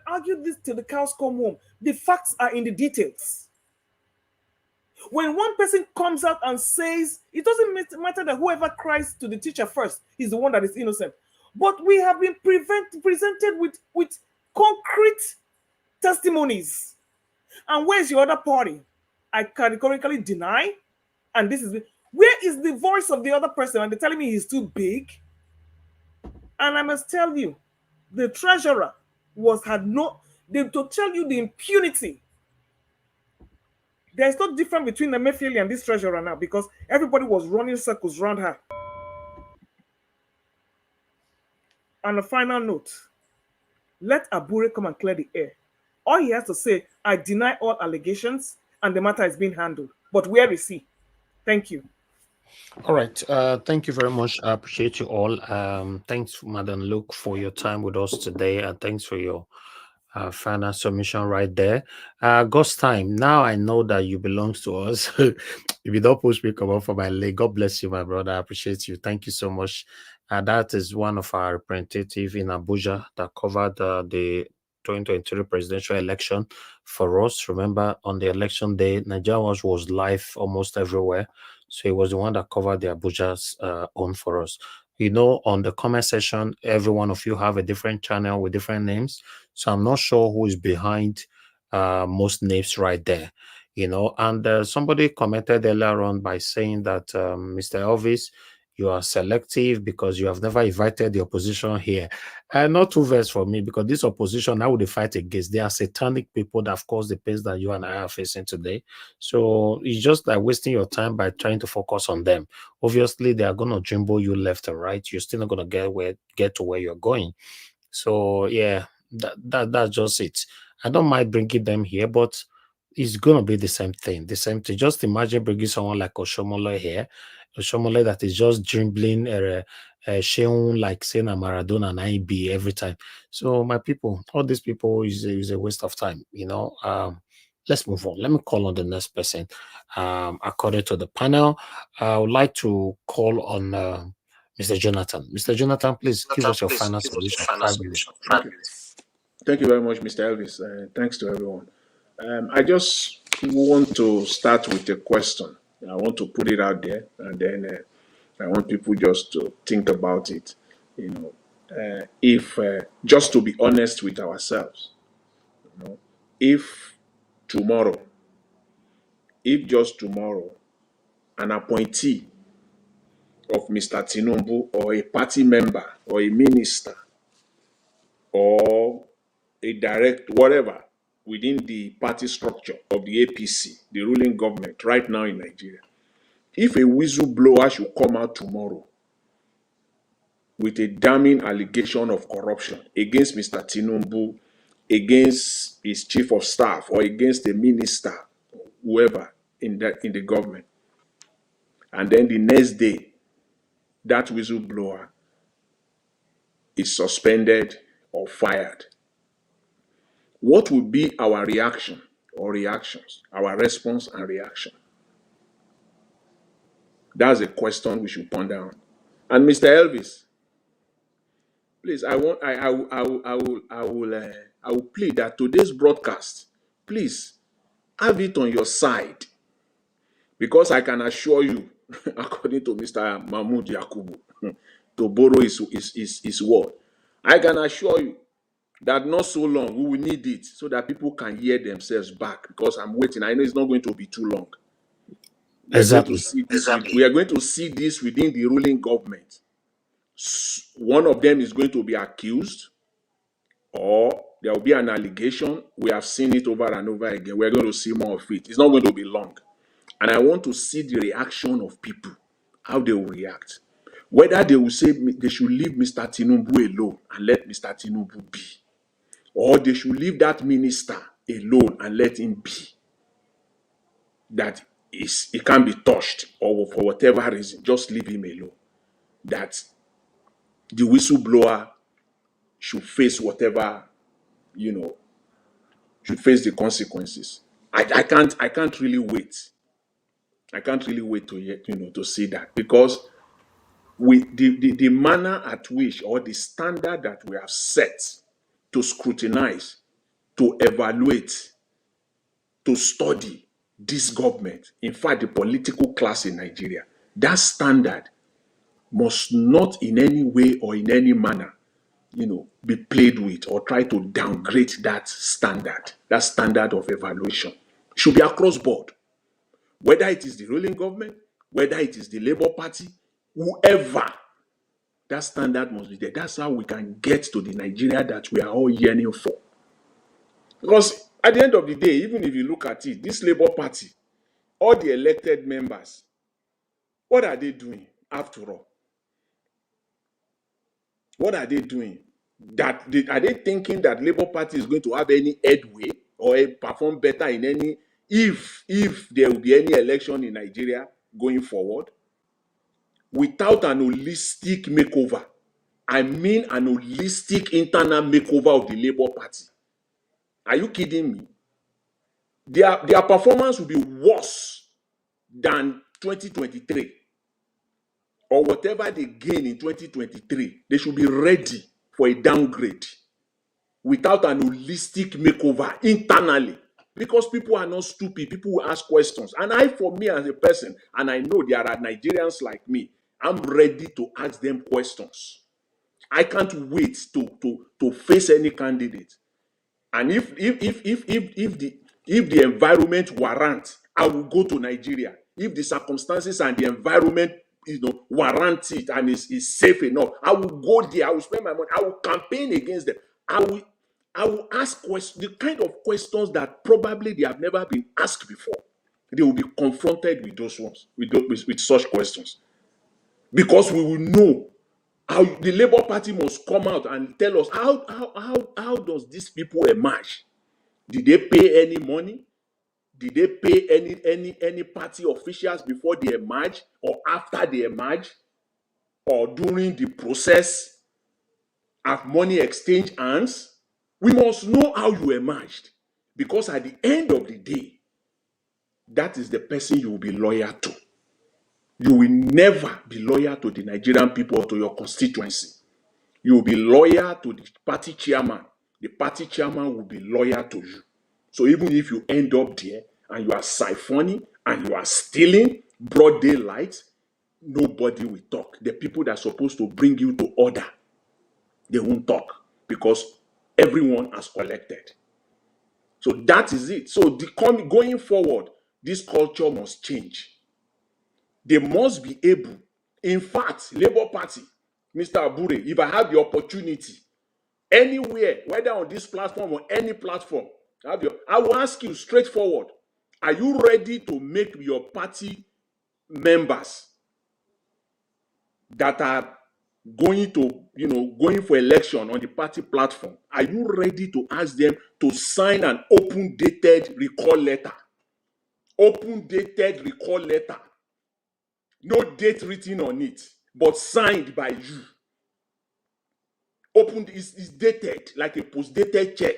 argue this till the cows come home. The facts are in the details. When one person comes out and says, it doesn't matter that whoever cries to the teacher first is the one that is innocent. But we have been presented with concrete testimonies. And where's your other party? I categorically deny. And this is, where is the voice of the other person? And they're telling me he's too big. And I must tell you, the treasurer to tell you the impunity. There's no difference between the Emefiele and this treasurer now because everybody was running circles around her. On a final note, let Abure come and clear the air. All he has to say, I deny all allegations and the matter is being handled. But where is he? Thank you. All right. Thank you very much. I appreciate you all. Thanks, Madam Luke, for your time with us today. And thanks for your final submission right there. Ghost time. Now I know that you belong to us. If you don't push me, come up for my leg. God bless you, my brother. I appreciate you. Thank you so much. That is one of our representatives in Abuja that covered the 2023 presidential election for us. Remember, on the election day, Nigerian was live almost everywhere. So he was the one that covered the Abuja's own for us. You know, on the comment section, every one of you have a different channel with different names. So I'm not sure who is behind most names right there. You know, and somebody commented earlier on by saying that, Mr. Elvis, you are selective because you have never invited the opposition here. Not too versed for me, because this opposition, I would fight against. They are satanic people that have caused the pains that you and I are facing today. So it's just like wasting your time by trying to focus on them. Obviously, they are going to jumbo you left and right. You're still not going to get to where you're going. So yeah, that's just it. I don't mind bringing them here, but it's going to be the same thing. Just imagine bringing someone like Oshomole here. Oshomole that is just dribbling Sheun like saying a Maradona and IB every time. So my people, all these people is a waste of time, you know. Let's move on. Let me call on the next person. According to the panel, I would like to call on Mr. Jonathan. Mr. Jonathan, please give us your final solution. 5 minutes. Thank you very much, Mr. Elvis. Thanks to everyone. I just want to start with a question. I want to put it out there, and then I want people just to think about it. You know, if just to be honest with ourselves, you know, if just tomorrow, an appointee of Mr. Tinubu or a party member or a minister or a direct whatever within the party structure of the APC, the ruling government right now in Nigeria, if a whistleblower should come out tomorrow with a damning allegation of corruption against Mr. Tinubu, against his chief of staff, or against a minister, whoever in the government, and then the next day, that whistleblower is suspended or fired, what would be our reaction or reactions? Our response and reaction. That's a question we should ponder on. And Mr. Elvis, please, I will plead that today's broadcast, please have it on your side, because I can assure you, according to Mr. Mahmoud Yakubu, to borrow his word, I can assure you that not so long we will need it so that people can hear themselves back. Because I'm waiting. I know it's not going to be too long. We are going to Exactly. see this. We are going to see this within the ruling government. One of them is going to be accused, or there will be an allegation. We have seen it over and over again. We're going to see more of it. It's not going to be long. And I want to see the reaction of people, how they will react. Whether they will say they should leave Mr. Tinubu alone and let Mr. Tinubu be, or they should leave that minister alone and let him be. That it can't be touched, or for whatever reason, just leave him alone. That the whistleblower should face whatever, should face the consequences. I can't really wait. I can't really wait to hear, to see that, because the manner at which, or the standard that we have set to scrutinize, to evaluate, to study this government, in fact, the political class in Nigeria, that standard must not in any way or in any manner, be played with or try to downgrade that standard of evaluation. It should be across board. Whether it is the ruling government, whether it is the Labour Party, whoever, that standard must be there. That's how we can get to the Nigeria that we are all yearning for. Because at the end of the day, even if you look at it, this Labour Party, all the elected members, what are they doing after all? What are they doing? Are they thinking that Labour Party is going to have any headway or perform better in any, if there will be any election in Nigeria going forward, without an holistic makeover? I mean an holistic internal makeover of the Labour Party. Are you kidding me? Their performance will be worse than 2023, or whatever they gain in 2023. They should be ready for a downgrade without an holistic makeover internally, because people are not stupid. People will ask questions, and for me as a person, and I know there are Nigerians like me, I'm ready to ask them questions. I can't wait to face any candidate. And if the environment warrants, I will go to Nigeria. If the circumstances and the environment, warrant it and is safe enough, I will go there. I will spend my money. I will campaign against them. I will ask questions, the kind of questions that probably they have never been asked before. They will be confronted with those ones, with such questions, because we will know how the Labour Party must come out and tell us how does these people emerge? Did they pay any money? Did they pay any party officials before they emerge, or after they emerge, or during the process? Have money exchange hands? We must know how you emerged, because at the end of the day, that is the person you will be loyal to. You will never be loyal to the Nigerian people or to your constituency. You will be loyal to the party chairman. The party chairman will be loyal to you. So even if you end up there and you are siphoning and you are stealing broad daylight, nobody will talk. The people that are supposed to bring you to order, they won't talk, because everyone has collected. So that is it. So going forward, this culture must change. They must be able, in fact, Labour Party, Mr. Abure, if I have the opportunity, anywhere, whether on this platform or any platform, I will ask you straightforward, are you ready to make your party members that are going for election on the party platform, are you ready to ask them to sign an open dated recall letter? Open dated recall letter. No date written on it, but signed by you. Open is dated like a post-dated check.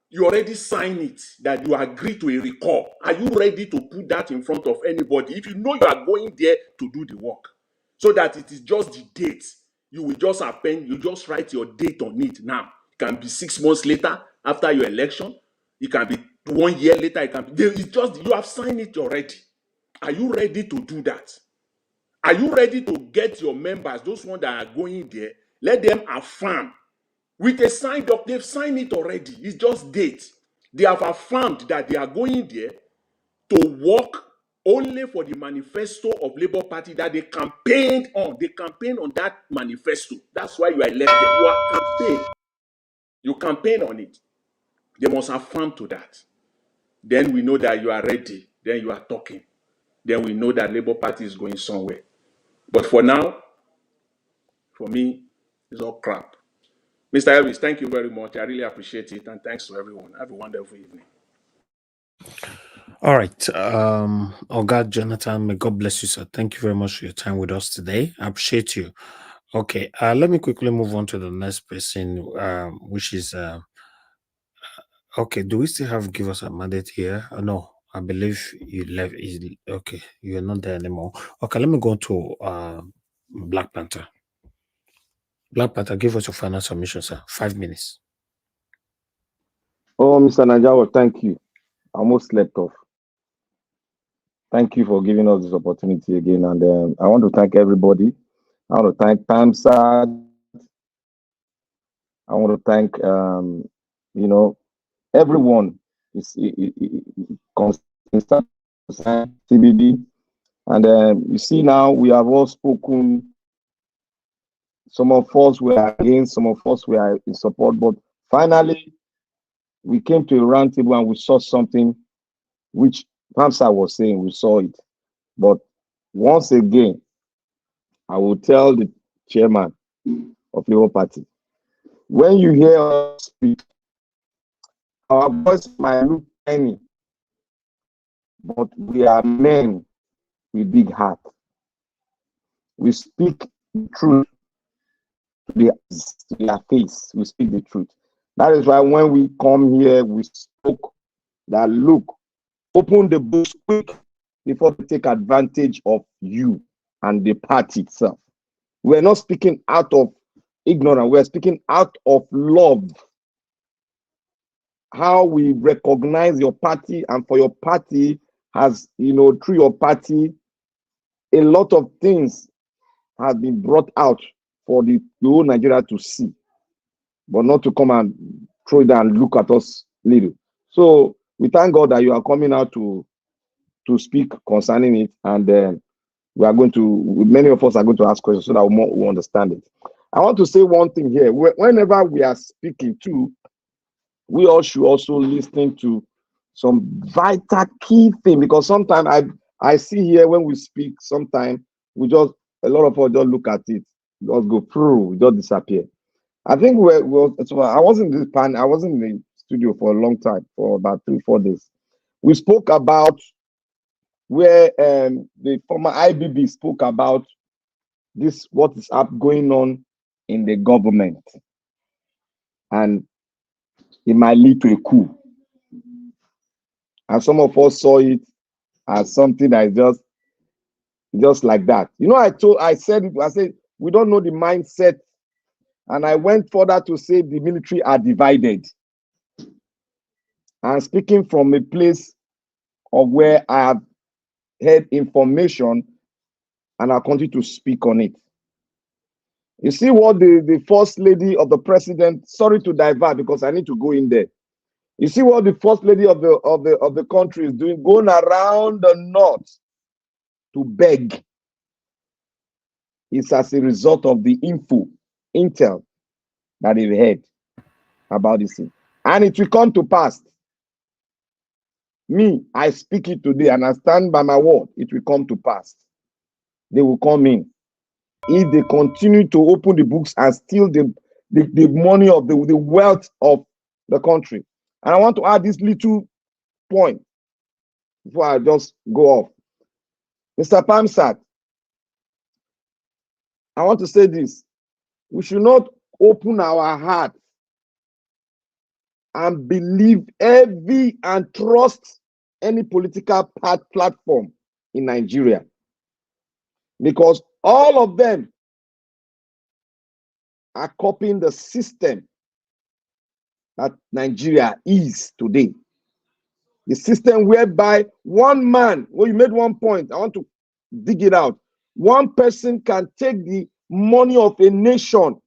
You already signed it that you agree to a recall. Are you ready to put that in front of anybody? If you know you are going there to do the work, so that it is just the date, you will just append, you just write your date on it now. It can be 6 months later after your election. It can be 1 year later. It can be, it's just, you have signed it already. Are you ready to do that? Are you ready to get your members, those ones that are going there, let them affirm with a signed up? They've signed it already. It's just date. They have affirmed that they are going there to work only for the manifesto of Labour Party that they campaigned on. They campaigned on that manifesto. That's why you are elected. You are campaign. You campaign on it. They must affirm to that. Then we know that you are ready. Then you are talking. Then we know that Labour Party is going somewhere. But for now, for me, it's all crap. Mr. Elvis, thank you very much. I really appreciate it. And thanks to everyone. Have a wonderful evening. All right. Oga Jonathan, may God bless you, sir. Thank you very much for your time with us today. I appreciate you. Okay, let me quickly move on to the next person, which is okay. Do we still have Give Us a Mandate here? No, I believe you left. Okay, you're not there anymore. Okay, let me go to Black Panther. Black Panther, give us your final submission, sir. 5 minutes. Oh, Mr. Najawa, thank you. I almost slept off. Thank you for giving us this opportunity again. And I want to thank everybody. I want to thank Tamsad. I want to thank, everyone. CBD. And you see now, we have all spoken. Some of us were against, some of us were in support. But finally, we came to a round table and we saw something which Tamsad was saying, we saw it. But once again, I will tell the chairman of Labour Party, when you hear us speak, our voice might look tiny, but we are men with big heart. We speak the truth to their face. We speak the truth. That is why when we come here, we spoke that, look, open the books quick before they take advantage of you and the party itself. We're not speaking out of ignorance. We're speaking out of love. How we recognize your party, and for your party has, through your party, a lot of things have been brought out for the whole Nigeria to see, but not to come and throw it and look at us little. So we thank God that you are coming out to speak concerning it, and we are going to, many of us are going to ask questions so that we understand it. I want to say one thing here. Whenever we are speaking too, we all should also listen to some vital key thing, because sometimes I see here when we speak, sometimes a lot of us just look at it, just go through, just disappear. I think I wasn't in this panel, I wasn't in the studio for a long time, for about 3-4 days. We spoke about where the former IBB spoke about what is going on in the government, and it might lead to a coup. And some of us saw it as something that is just like that. I said we don't know the mindset, and I went further to say the military are divided. And speaking from a place of where I have heard information, and I continue to speak on it. You see what the first lady of the president, sorry to divert because I need to go in there. You see what the first lady of the country is doing, going around the north to beg. It's as a result of the intel that they've heard about this thing. And it will come to pass. Me, I speak it today and I stand by my word. It will come to pass. They will come in. If they continue to open the books and steal the money of the wealth of the country. And I want to add this little point before I just go off. Mr. Pamsat, I want to say this. We should not open our heart and believe heavy and trust any political platform in Nigeria, because all of them are copying the system that Nigeria is today. The system whereby one man, well, you made one point, I want to dig it out. One person can take the money of a nation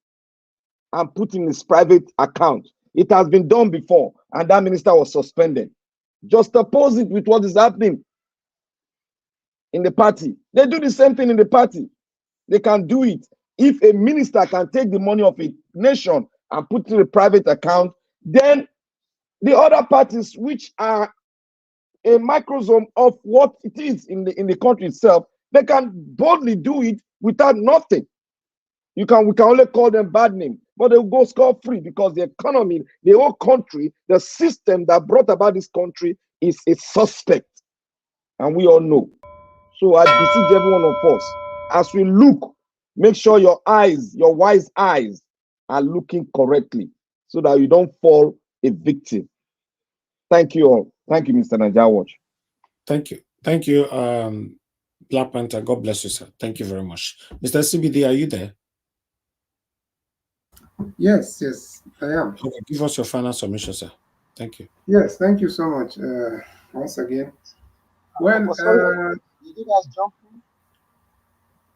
and put in his private account. It has been done before, and that minister was suspended. Just oppose it with what is happening in the party. They do the same thing in the party. They can do it. If a minister can take the money of a nation and put it in a private account, then the other parties, which are a microsome of what it is in the country itself, they can boldly do it without nothing. We can only call them bad name, but they'll go scot-free because the economy, the whole country, the system that brought about this country is a suspect, and we all know. So I beseech every one of us, as we look, make sure your eyes, your wise eyes, are looking correctly so that you don't fall a victim. Thank you all. Thank you, Mr. Nigerian Watch. Thank you. Thank you, Black Panther. God bless you, sir. Thank you very much. Mr. CBD, are you there? Yes, I am. Okay, give us your final submission, sir. Thank you. Yes, thank you so much once again. Well, did you guys jump in?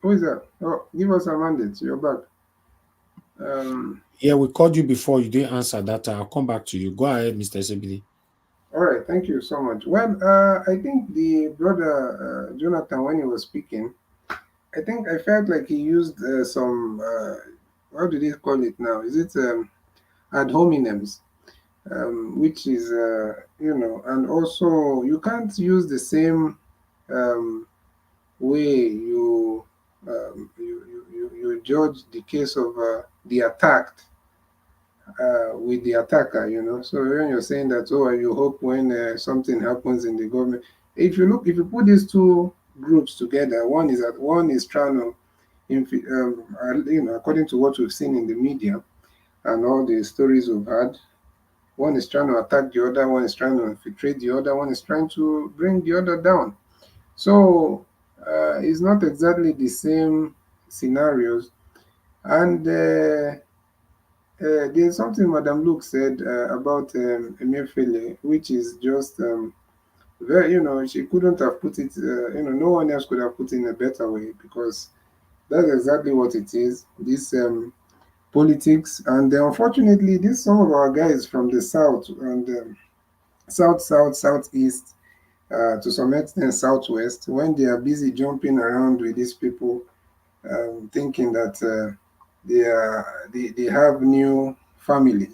Who is that? Oh, give us a mandate. You're back. Yeah, we called you before. You didn't answer that. I'll come back to you. Go ahead, Mr. CBD. All right, thank you so much. Well, I think the brother Jonathan, when he was speaking, I think I felt like he used some, what do they call it now? Is it ad hominems? Which is, and also you can't use the same way you judge the case of the attacked with the attacker, So when you're saying that, oh, you hope when something happens in the government, if you put these two groups together, one is trying to, according to what we've seen in the media and all the stories we've had, one is trying to attack the other, one is trying to infiltrate the other, one is trying to bring the other down. So it's not exactly the same scenarios. And there's something Madam Luke said about Emefiele, which is just very, she couldn't have put it, no one else could have put it in a better way, because that's exactly what it is. This politics, and unfortunately, some of our guys from the south and southeast, to some extent southwest, when they are busy jumping around with these people, thinking that they have new family.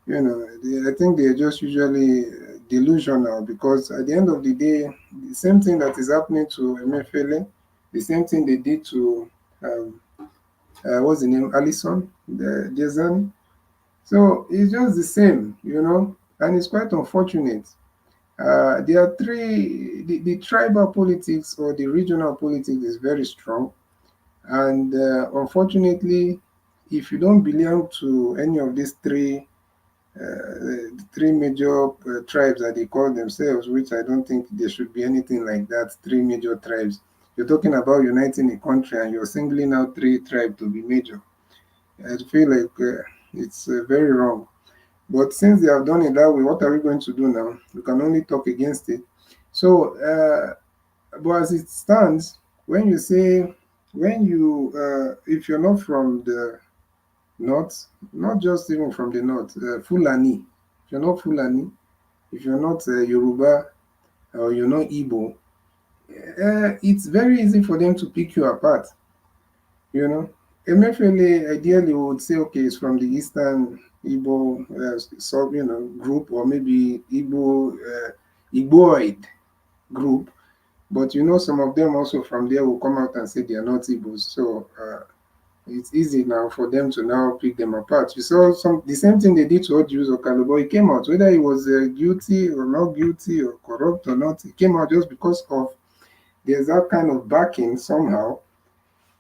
I think they're just usually delusional, because at the end of the day, the same thing that is happening to Emefiele, the same thing they did to what's the name, Allison, Jason. So it's just the same, and it's quite unfortunate. There are the tribal politics or the regional politics is very strong, and unfortunately, if you don't belong to any of these three major tribes that they call themselves, which I don't think there should be anything like that, three major tribes. You're talking about uniting a country and you're singling out three tribes to be major. I feel like it's very wrong. But since they have done it that way, what are we going to do now? We can only talk against it. So, but as it stands, when you say, if you're not from the north, not just even from the north, Fulani, if you're not Fulani, if you're not Yoruba, or you're not Igbo, it's very easy for them to pick you apart, Emefiele ideally would say, okay, it's from the Eastern Igbo group, or maybe Igboid group, but some of them also from there will come out and say they are not Igbos. So it's easy now for them to now pick them apart. You saw the same thing they did to Odius Okalubo. He came out, whether he was guilty or not guilty or corrupt or not, he came out just because of there's that kind of backing somehow.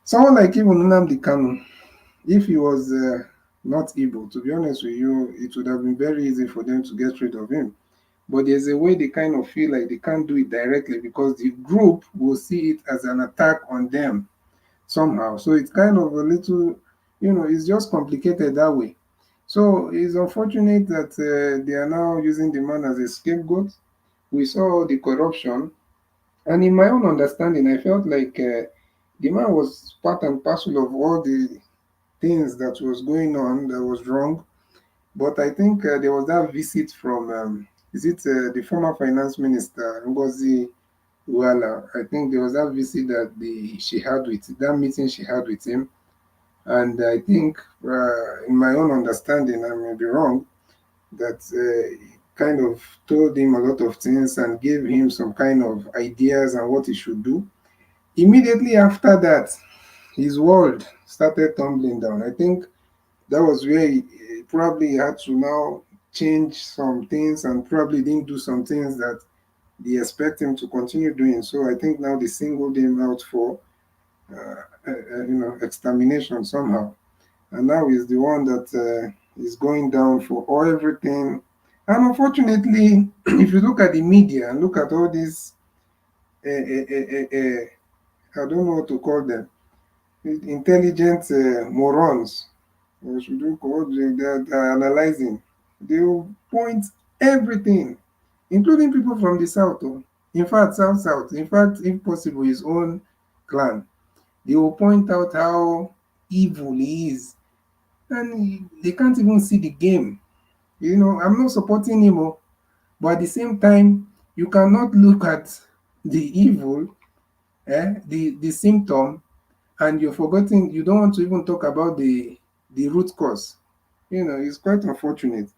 Someone like even Nnamdi Kanu, if he was not Igbo. To be honest with you, it would have been very easy for them to get rid of him. But there's a way they kind of feel like they can't do it directly because the group will see it as an attack on them somehow. So it's kind of a little, it's just complicated that way. So it's unfortunate that they are now using the man as a scapegoat. We saw the corruption, and in my own understanding, I felt like the man was part and parcel of all the things that was going on that was wrong. But I think there was that visit from, is it the former finance minister, Ngozi Uwala? I think there was that visit that she had with, that meeting she had with him. And I think, in my own understanding, I may be wrong, that kind of told him a lot of things and gave him some kind of ideas on what he should do. Immediately after that, his world started tumbling down. I think that was where he probably had to now change some things and probably didn't do some things that they expect him to continue doing. So I think now they singled him out for, extermination somehow. And now he's the one that is going down for all everything. And unfortunately, if you look at the media and look at all these, I don't know what to call them, intelligent morons, or should we call them, that are analyzing, they will point everything, including people from the south. Oh. In fact, south. In fact, if possible, his own clan. They will point out how evil he is, and they can't even see the game. I'm not supporting him, but at the same time, you cannot look at the evil, the symptom, and you're forgetting. You don't want to even talk about the root cause. It's quite unfortunate.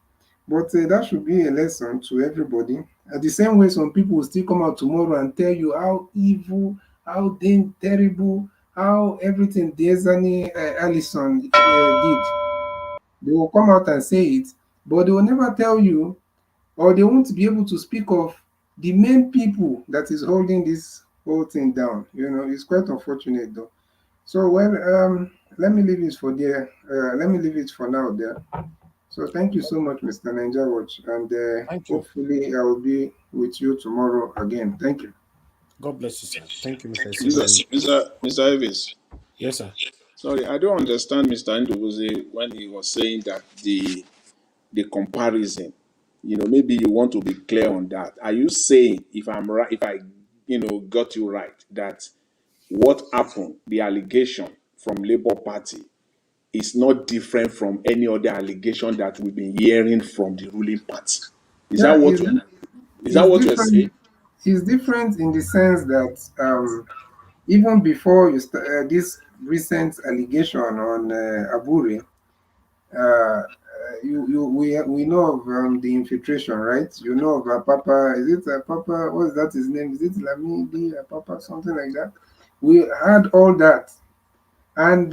But that should be a lesson to everybody. At the same way, some people will still come out tomorrow and tell you how evil, how terrible, how everything Desani Allison did. They will come out and say it, but they will never tell you, or they won't be able to speak of the main people that is holding this whole thing down. It's quite unfortunate though. So, well, let me leave it for there. Let me leave it for now there. So thank you so much, Mr. Ninja Watch, and Thank you. hopefully I will be with you tomorrow again. Thank you. God bless you, sir. Thank you, Mr. Mr. Evans. Yes, sir. Sorry, I don't understand Mr. Ndubuzi when he was saying that the comparison. Maybe you want to be clear on that. Are you saying, if I'm right, if I got you right, that what happened, the allegation from Labour Party, is not different from any other allegation that we've been hearing from the ruling party? Is Yeah, that what you're saying? It's different in the sense that even before this recent allegation on Aburi, we know of the infiltration, right? You know of Papa. Is it Papa? What is that? His name? Is it Lamidi Papa? Something like that. We had all that, and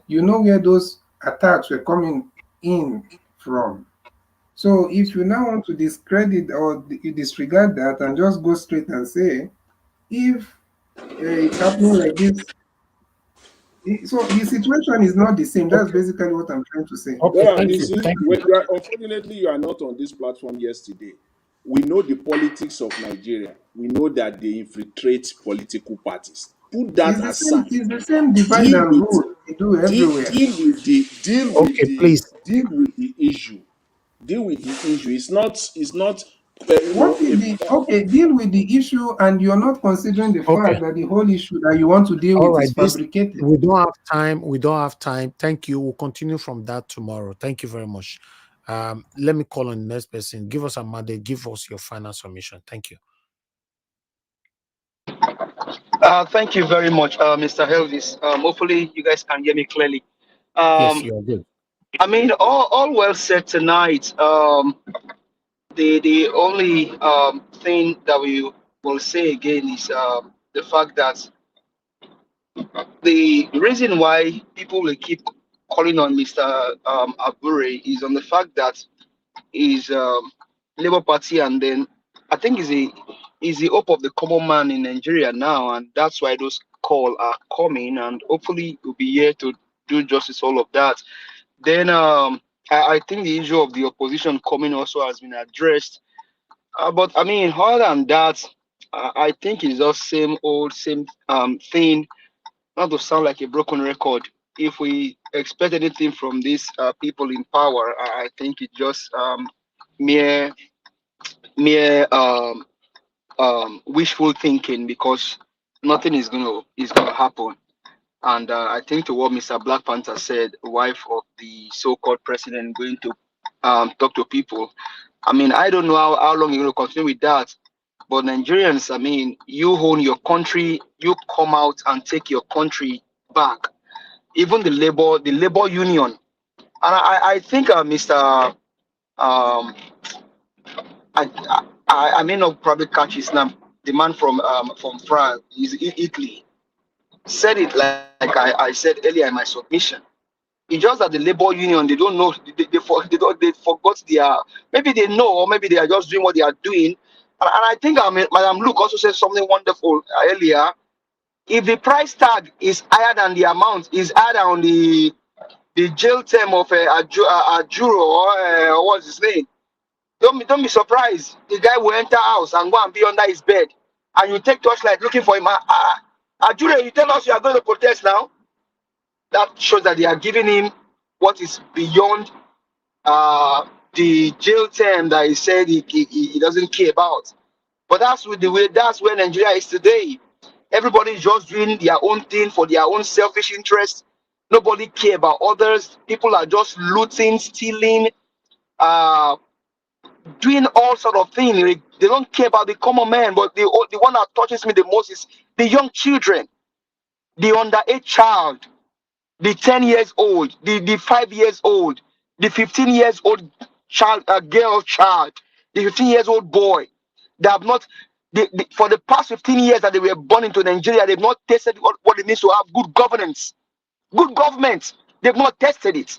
you know where those attacks were coming in from. So if you now want to discredit or disregard that and just go straight and say, if it's happening like this, so the situation is not the same. That's Okay. basically what I'm trying to say. Okay. Well, Thank you you. see, Thank you. unfortunately, you are not on this platform yesterday. We know the politics of Nigeria. We know that they infiltrate political parties. Put that aside. It's the same divide Deal and with rule we do everywhere. Okay, please. deal with the issue. Deal with the issue. It's not. What is the okay? Deal with the issue, and you're not considering the Okay. fact that the whole issue that you want to deal All with right. is fabricated. We don't have time. We don't have time. Thank you. We'll continue from that tomorrow. Thank you very much. Let me call on the next person. Give us a mandate. Give us your final submission. Thank you. Thank you very much, Mr. Elvis. Hopefully, you guys can hear me clearly. Yes, Um, you are good. I mean, all well said tonight. The only thing that we will say again is the fact that the reason why people will keep calling on Mr. Abure is on the fact that is Labour Party, and then I think is the hope of the common man in Nigeria now, and that's why those calls are coming, and hopefully we'll be here to do justice all of that. Then I think the issue of the opposition coming also has been addressed. But I mean, other than that, I think it's just same old same thing. Not to sound like a broken record. If we expect anything from these people in power, I think it's just mere mere wishful thinking, because nothing is gonna happen. And I think to what Mr. Black Panther said, wife of the so-called president going to talk to people. I mean, I don't know how long you're going to continue with that. But Nigerians, I mean, you own your country, you come out and take your country back. Even the labor union. And I think Mr. I may not probably catch his name. The man from France, Italy, said it like I said earlier in my submission. It's just that the labor union, they don't know, they forgot their, maybe they know, or maybe they are just doing what they are doing. And I think Madam Luke also said something wonderful earlier. If the price tag is higher than the amount, is higher than the jail term of Ajaero, or what's his name, don't be surprised. The guy will enter house and go and be under his bed, and you take torchlight looking for him. Ajaero, you tell us you are going to protest now. That shows that they are giving him what is beyond the jail term that he said he doesn't care about. But that's where Nigeria is today. Everybody is just doing their own thing for their own selfish interest. Nobody care about others. People are just looting, stealing, doing all sort of things. They don't care about the common man. But the one that touches me the most is the young children, the underage child, the 10 years old, the 5 years old, the 15 years old child, girl child, the 15 years old boy. They have not, for the past 15 years that they were born into Nigeria, they've not tested what it means to have good governance, good government. They've not tested it.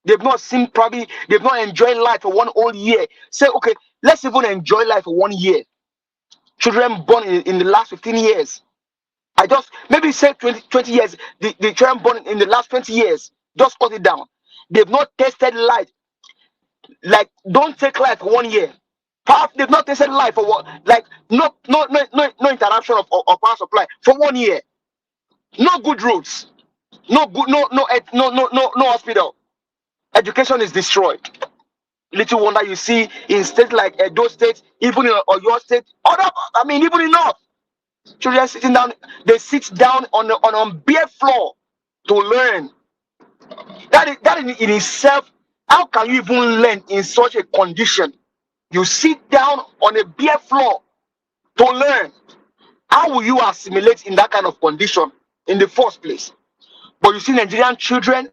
They've not seen, probably, they've not enjoyed life for one whole year. Say, okay, let's even enjoy life for 1 year. Children born in the last 15 years. I just maybe say 20 years, the children born in the last 20 years, just cut it down. They've not tested life. Like, don't take life for 1 year. Perhaps they've not tested life for what, like no interaction of power supply for 1 year. No good roads, no good, no hospital. Education is destroyed. Little wonder you see in states like Edo State, even in your state, even in North. Children sitting down, they sit down on bare floor to learn. That in itself, how can you even learn in such a condition? You sit down on a bare floor to learn. How will you assimilate in that kind of condition in the first place? But you see Nigerian children,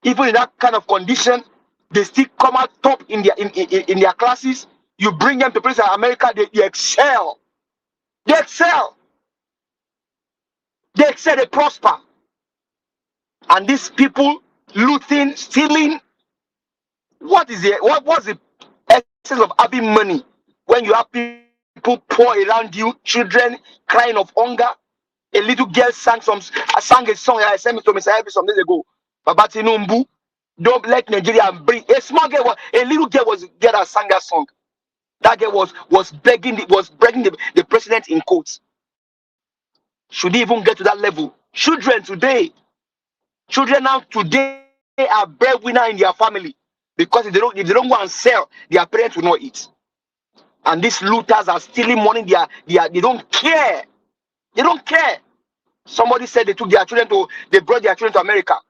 even in that kind of condition, they still come out top in their classes. You bring them to places like America, they excel. They excel. They excel, they prosper. And these people looting, stealing, what's the essence of having money when you have people poor around you, children crying of hunger? A little girl sang a song I sent it to Mr. Elvis some days ago. Babati Numbu, don't let Nigeria breathe. A little girl that sang that song. That girl was begging the president in quotes. Should he even get to that level? Children now today are breadwinner in their family, because if they don't go and sell, their parents will not eat. And these looters are stealing money. They don't care. They don't care. Somebody said they brought their children to America,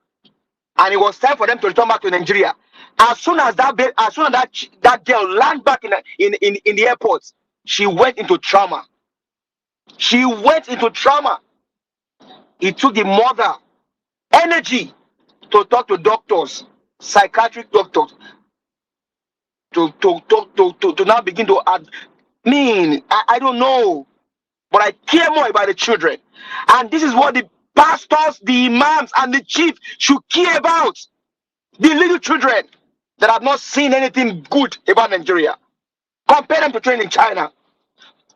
and it was time for them to return back to Nigeria. As soon as that girl landed back in the airport, she went into trauma. She went into trauma. It took the mother energy to talk to doctors, psychiatric doctors, to now begin to I don't know, but I care more about the children. And this is what the pastors, the imams, and the chief should care about. The little children that have not seen anything good about Nigeria. Compare them to training in China.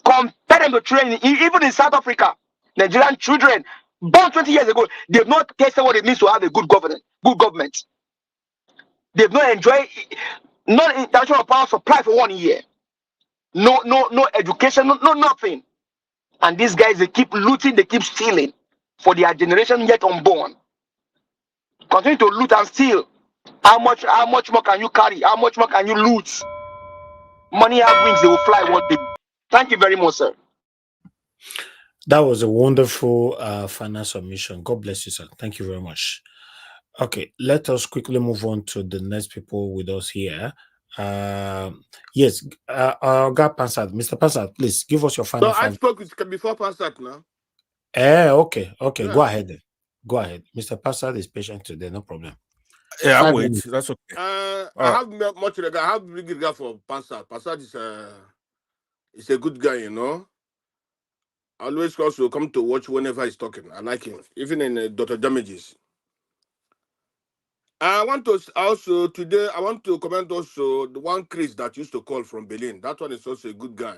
Compare them to training even in South Africa. Nigerian children born 20 years ago, they've not tested what it means to have a good government. They've not enjoyed not international power supply for 1 year. No education, no nothing. And these guys, they keep looting, they keep stealing for their generation yet unborn. Continue to loot and steal. How much more can you carry? How much more can you loot? Money have wings, they will fly one day. Thank you very much, sir. That was a wonderful final submission. God bless you, sir. Thank you very much. Okay, let us quickly move on to the next people with us here. Yes, God Pansat. Mr. Pansat, please give us your final So I 5. spoke with before Pansat now. Okay. Yeah. Go ahead then. Go ahead. Mr. Pansat is patient today, no problem. Yeah, I'll 5 wait. minutes. That's okay. I have much regard. I have big regard for Pansat. Pansat is a good guy, you know. Always also come to watch whenever he's talking. I like him, even in Dr. Damages. I want to also today. I want to comment also the one Chris that used to call from Berlin. That one is also a good guy.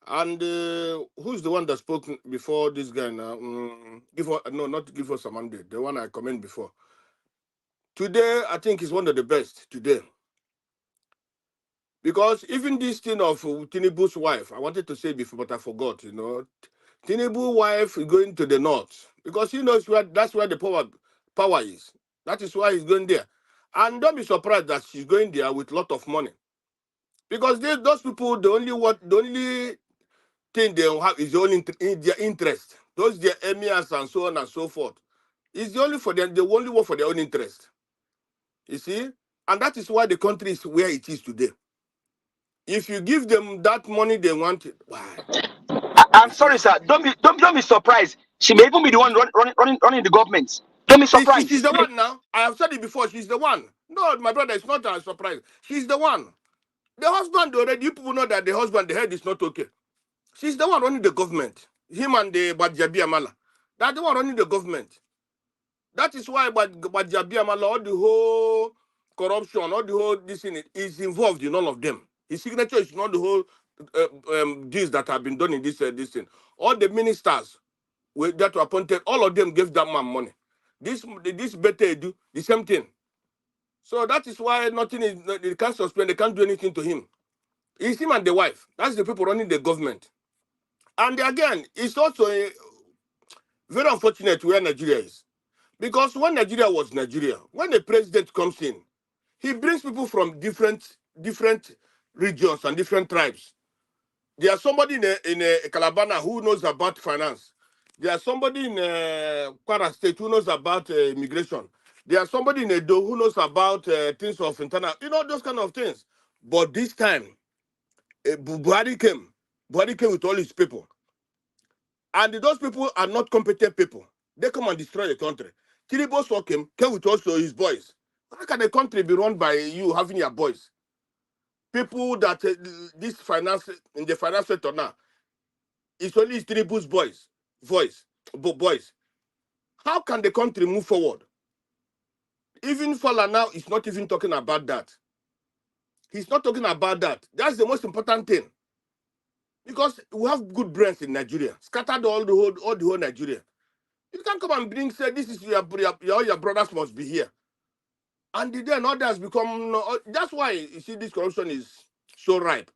And who's the one that spoke before this guy now? Not give us Amande. The one I comment before. Today, I think is one of the best today. Because even this thing of Tinubu's wife, I wanted to say before, but I forgot, you know. Tinubu's wife is going to the north because he knows that's where the power is. That is why he's going there. And don't be surprised that she's going there with a lot of money. Because those people, the only thing they have is their interest. Those their emirs and so on and so forth. It's only for them, they only work for their own interest. You see? And that is why the country is where it is today. If you give them that money they want, why? I'm sorry, sir. Don't be surprised. She may even be the one running the government. Don't be surprised. She's the one now. I have said it before. She's the one. No, my brother, it's not a surprise. She's the one. The husband already. You people know that the husband, the head is not okay. She's the one running the government. Him and the Badjabi Amala. They're the one running the government. That is why Badjabi Amala, all the whole corruption, all the whole this thing is involved in all of them. His signature is not the whole deals that have been done in this thing. All the ministers that were appointed, all of them gave that man money. This better do the same thing. So that is why nothing is. They can't suspend. They can't do anything to him. It's him and the wife. That's the people running the government. And again, it's also very unfortunate where Nigeria is. Because when Nigeria was Nigeria, when the president comes in, he brings people from different regions and different tribes. There's somebody in Calabana who knows about finance. There's somebody in Kwara State who knows about immigration. There's somebody in Edo who knows about things of internal, those kind of things. But this time, Buhari came with all his people. And those people are not competent people. They come and destroy the country. Tinubu came with also his boys. How can a country be run by you having your boys? People that this finance in the finance sector now, it's only Tinubu's boys. How can the country move forward? Even Fala now is not even talking about that. He's not talking about that. That's the most important thing. Because we have good brains in Nigeria, scattered all the whole Nigeria. You can't come and say this is your brothers must be here. And then others become. That's why you see this corruption is so ripe.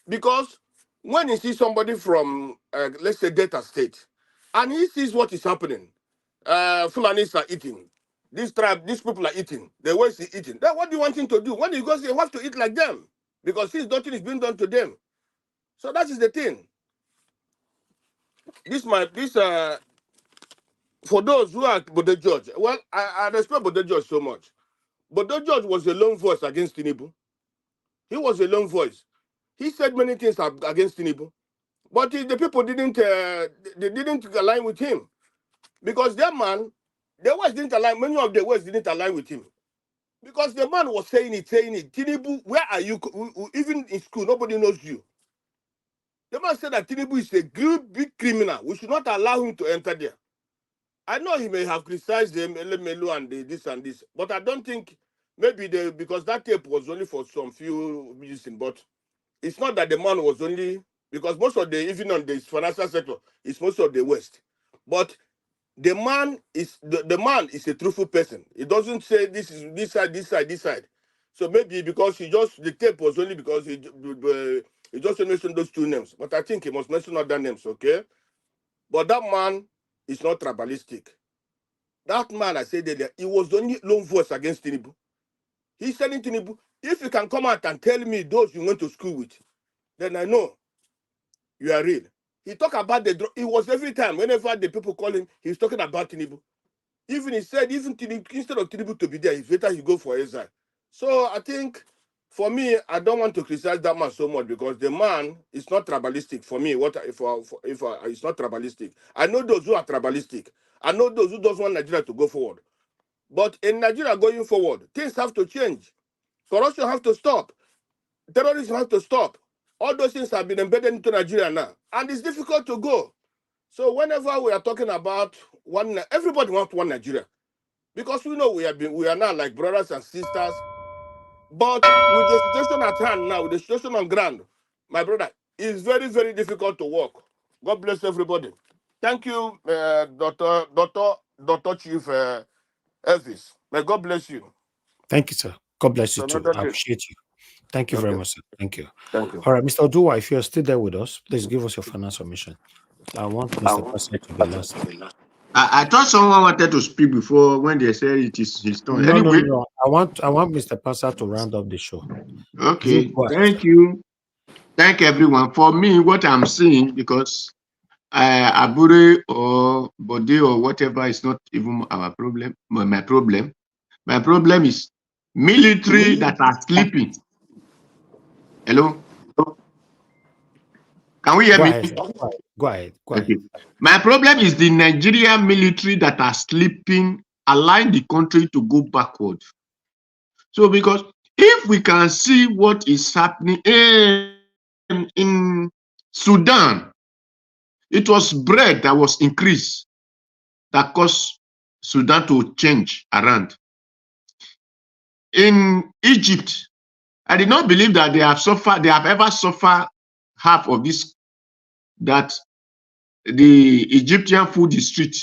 Because when you see somebody from, let's say, Delta State, and he sees what is happening, Fulanis are eating. This tribe, these people are eating. The West is eating. Then what do you want him to do? When he goes, you have to eat like them. Because his nothing is being done to them. So that is the thing. For those who are Bode George, well, I respect Bode George so much. Bode George was a lone voice against Tinubu. He was a lone voice. He said many things against Tinubu. But the people didn't align with him. Because that man, the West didn't align, many of the West didn't align with him. Because the man was saying it. Tinubu, where are you? Even in school, nobody knows you. The man said that Tinubu is a big criminal. We should not allow him to enter there. I know he may have criticized them, Elemelu and this and this, but I don't think maybe because that tape was only for some few reasons, but it's not that the man was only, because most of even on the financial sector, it's most of the West. But The man is the man is a truthful person. He doesn't say this is this side, this side, this side. So maybe because the tape was only because he just mentioned those two names. But I think he must mention other names, okay? But that man is not tribalistic. That man, I said earlier, he was the only lone voice against Tinubu. He's telling Tinubu, if you can come out and tell me those you went to school with, then I know you are real. He talk about he was every time, whenever the people call him, he's talking about Tinubu. Even he said, even Tinubu, instead of Tinubu to be there, it's better he go for exile. So I think, for me, I don't want to criticize that man so much because the man is not tribalistic. For me, it's not tribalistic. I know those who are tribalistic. I know those who don't want Nigeria to go forward. But in Nigeria going forward, things have to change. Corruption have to stop. Terrorism have to stop. All those things have been embedded into Nigeria now. And it's difficult to go. So whenever we are talking about everybody wants one Nigeria. Because we know we are now like brothers and sisters. But with the situation at hand now, with the situation on ground, my brother, it's very, very difficult to work. God bless everybody. Thank you, Dr. Chief Elvis. May God bless you. Thank you, sir. God bless you So too. another I day. appreciate you. Thank you very Okay. much, sir. Thank you. Thank you. All right, Mr. Odua, if you're still there with us, please give us your final submission. I want Mr. Pastor to be last. I thought someone wanted to speak before when they said it is his turn. No, Anyway, no. I want Mr. Pastor to round up the show. okay. Go ahead, Thank sir. you. Thank everyone. For me, what I'm seeing, because Abure or Bode or whatever is not even our problem. My problem. My problem is military that are sleeping. Hello? Can we hear Go me? ahead, sir. Go ahead. Okay. My problem is the Nigerian military that are sleeping, allowing the country to go backward. So, because if we can see what is happening in Sudan, it was bread that was increased that caused Sudan to change around. In Egypt, I did not believe that they have ever suffered half of this, that the Egyptian food is street.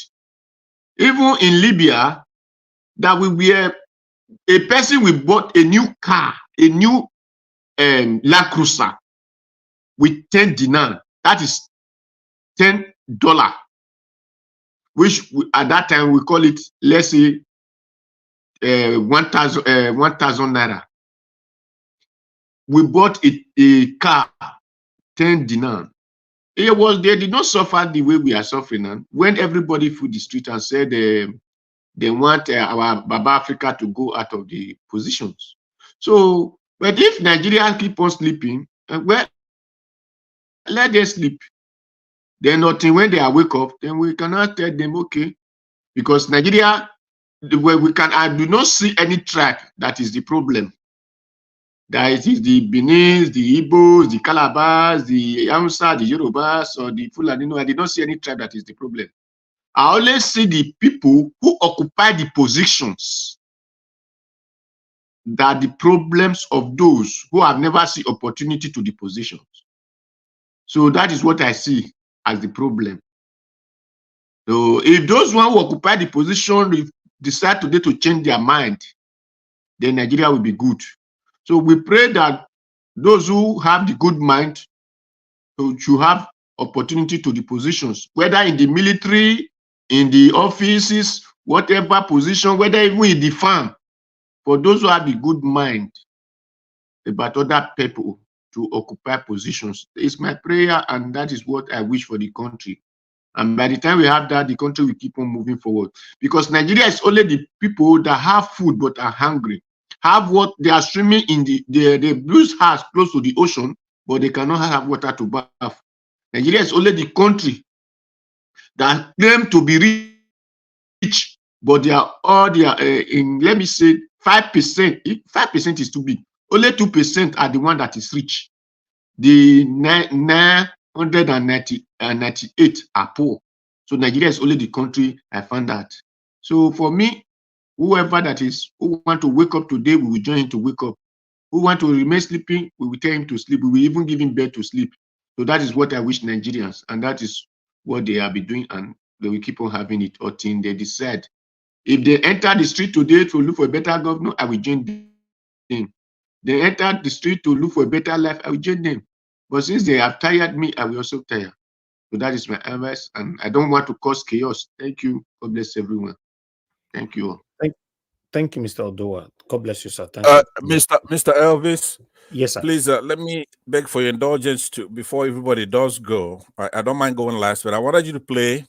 Even in Libya, that we were a person we bought a new car, a new Land Cruiser with 10 dinar. That is $10, which at that time we call it, let's say, 1,000 naira. We bought a car, 10 dinar. They did not suffer the way we are suffering now. When everybody flew the street and said they want our Baba Africa to go out of the positions. So, but if Nigeria keep on sleeping, well, let them sleep. Then nothing, when they are wake up, then we cannot tell them, okay, because Nigeria, I do not see any track that is the problem. That it is the Benin, the Igbos, the Calabars, the Hausa, the Yorubas, or the Fulani. No, I did not see any tribe that is the problem. I always see the people who occupy the positions that the problems of those who have never seen opportunity to the positions. So that is what I see as the problem. So if those who occupy the position decide today to change their mind, then Nigeria will be good. So we pray that those who have the good mind should have opportunity to the positions, whether in the military, in the offices, whatever position, whether even in the farm, for those who have the good mind about other people to occupy positions. It's my prayer, and that is what I wish for the country. And by the time we have that, the country will keep on moving forward. Because Nigeria is only the people that have food but are hungry, have what they are swimming in the blues house close to the ocean, but they cannot have water to bath. Nigeria is only the country that claim to be rich, but they are all in, let me say, 5%. 5% is too big. Only 2% are the one that is rich. The 998 are poor. So Nigeria is only the country I found that. So for me, whoever that is who want to wake up today, we will join him to wake up. Who want to remain sleeping, we will tell him to sleep. We will even give him bed to sleep. So that is what I wish Nigerians, and that is what they have been doing, and they will keep on having it until they decide. If they enter the street today to look for a better governor, I will join them. They enter the street to look for a better life, I will join them. But since they have tired me, I will also tire. So that is my advice, and I don't want to cause chaos. Thank you. God bless everyone. Thank you. Thank you, Mr. Odoa. God bless you, sir. Thank you. Mr. Elvis. Yes, sir. Please let me beg for your indulgence to before everybody does go. I don't mind going last, but I wanted you to play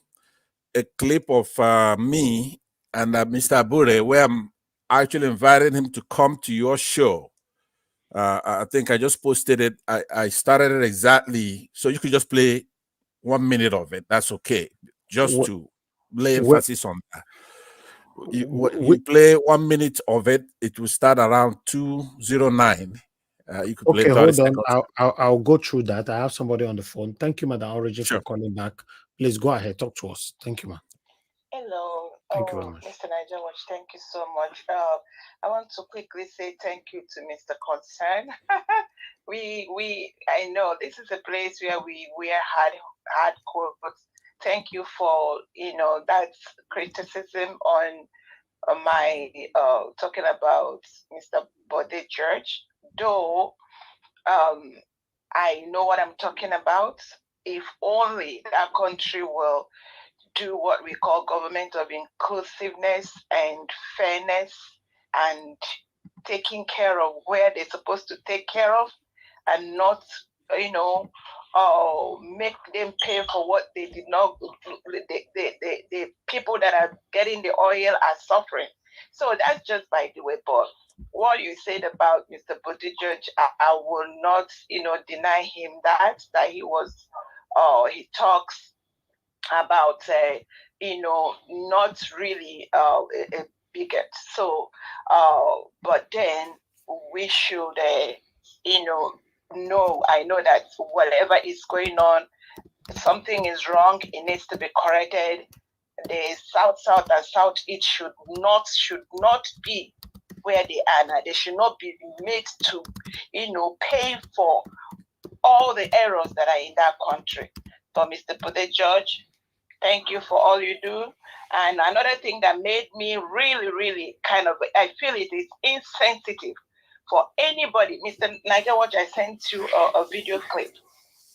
a clip of me and Mr. Abure, where I'm actually inviting him to come to your show. I think I just posted it. I started it exactly, so you could just play 1 minute of it. That's okay, just to lay emphasis on that. You play 1 minute of it, it will start around 2:09. You could play Okay, 30 hold on. seconds. I'll go through that. I have somebody on the phone. Thank you, Madam Origin, for calling back. Please go ahead. Talk to us. Thank you, ma'am. Hello. Thank you very much. Mr. Nigerian Watch, thank you so much. I want to quickly say thank you to Mr. Concern. I know this is a place where we wear hard quotes. Thank you for that criticism on my talking about Mr. Bode Church. Though I know what I'm talking about. If only that country will do what we call government of inclusiveness and fairness and taking care of where they're supposed to take care of and not, make them pay for what they did not, the people that are getting the oil are suffering. So that's just by the way, but what you said about Mr. Buttigieg, I will not, deny him that he was, he talks about, not really a bigot. So, but then we should, know, I know that whatever is going on, something is wrong, it needs to be corrected. The South and Southeast should not be where they are now. They should not be made to, pay for all the errors that are in that country. But Mr. Buttigieg, thank you for all you do. And another thing that made me really, really kind of, I feel it is insensitive for anybody. Mr. Niger Watch, I sent you a video clip.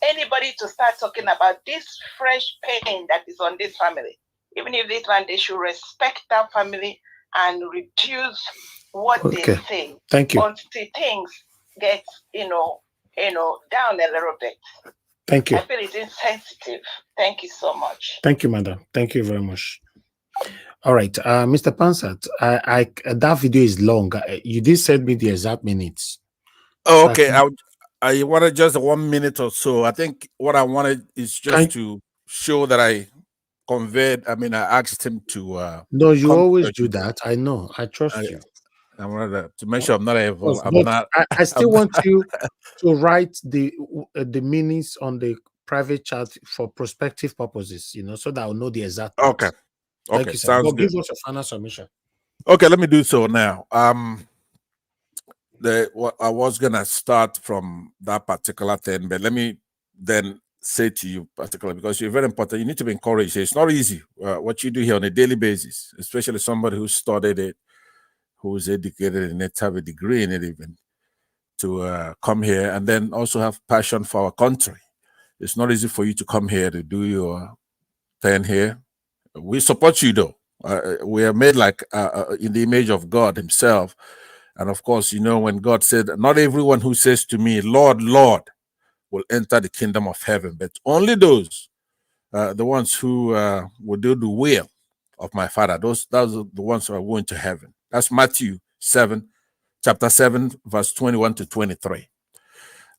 Anybody to start talking about this fresh pain that is on this family. Even if this one, they should respect that family and reduce what they say. Thank you. Until things get, down a little bit. Thank you. I feel it's insensitive. Thank you so much. Thank you, madam. Thank you very much. All right, Mr. Pansat, that video is long. You did send me the exact minutes. Oh, okay. I wanted just 1 minute or so. I think what I wanted is just to show that I conveyed. I mean, I asked him to. No, you always do that. I know. I trust you. I wanted to make sure I'm not evil. I'm But not. I still want you to write the meanings on the private chat for prospective purposes. So that I'll know the exact. Okay. Words. Okay. Thank you, sir. Sounds But good. give us a final submission. Okay, let me do so now. I was gonna start from that particular thing, but let me then say to you particularly, because you're very important. You need to be encouraged. It's not easy what you do here on a daily basis, especially somebody who studied it, who's educated in it, have a degree in it, even to come here and then also have passion for our country. It's not easy for you to come here to do your thing here. We support you though. We are made like in the image of God Himself. And of course, when God said, not everyone who says to me, Lord, Lord, will enter the kingdom of heaven, but only those, the ones who will do the will of my Father. Those are the ones who are going to heaven. That's Matthew 7, chapter 7, verse 21 to 23.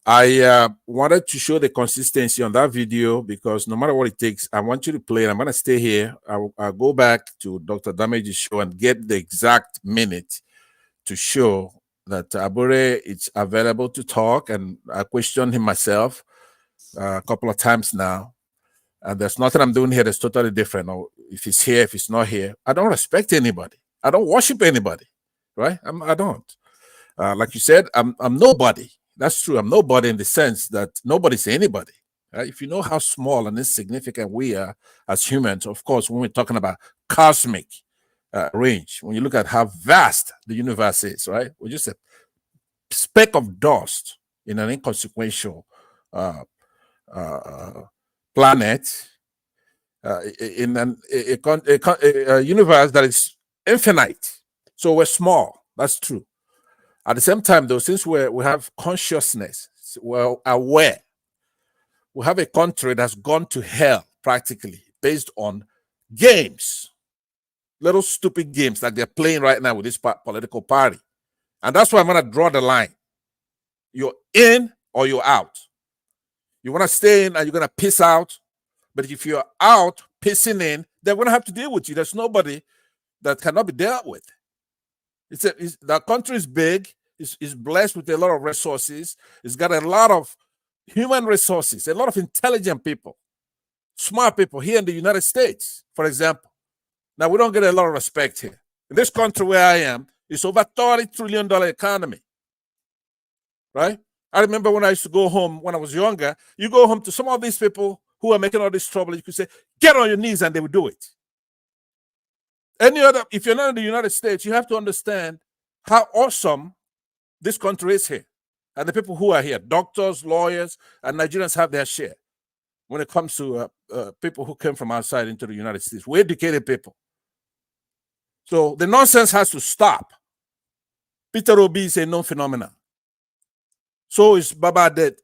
I wanted to show the consistency on that video because no matter what it takes, I want you to play it. I'm going to stay here. I'll go back to Dr. Damage's show and get the exact minute to show that Abure is available to talk. And I questioned him myself a couple of times now. And there's nothing I'm doing here that's totally different. Or if he's here, if he's not here, I don't respect anybody. I don't worship anybody, right? I don't. Like you said, I'm nobody. That's true. I'm nobody in the sense that nobody's anybody. If you know how small and insignificant we are as humans, of course, when we're talking about cosmic range, when you look at how vast the universe is, right? We're just a speck of dust in an inconsequential planet, in a universe that is infinite. So we're small. That's true. At the same time, though, since we have consciousness, we're aware, we have a country that's gone to hell practically based on games, little stupid games like they're playing right now with this political party. And that's why I'm going to draw the line. You're in or you're out. You want to stay in and you're going to piss out. But if you're out pissing in, they're going to have to deal with you. There's nobody that cannot be dealt with. The country is big. It's blessed with a lot of resources. It's got a lot of human resources, a lot of intelligent people, smart people here in the United States, for example. Now, we don't get a lot of respect here. In this country where I am, it's over $30 trillion economy, right? I remember when I used to go home when I was younger, you go home to some of these people who are making all this trouble, you could say, get on your knees, and they would do it. If you're not in the United States, you have to understand how awesome this country is here. And the people who are here, doctors, lawyers, and Nigerians have their share when it comes to people who came from outside into the United States. We're educated people. So the nonsense has to stop. Peter Obi is a known phenomenon. So is Babadati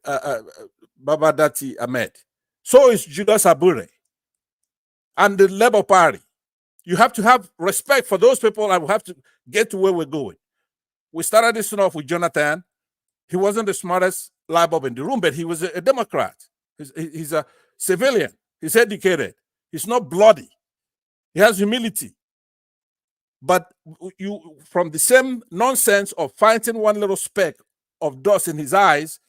Ahmed. So is Judas Abure. And the Labour Party. You have to have respect for those people, and we have to get to where we're going. We started this off with Jonathan. He wasn't the smartest light bulb in the room, but he was a Democrat. He's a civilian. He's educated. He's not bloody. He has humility. But you, from the same nonsense of finding one little speck of dust in his eyes,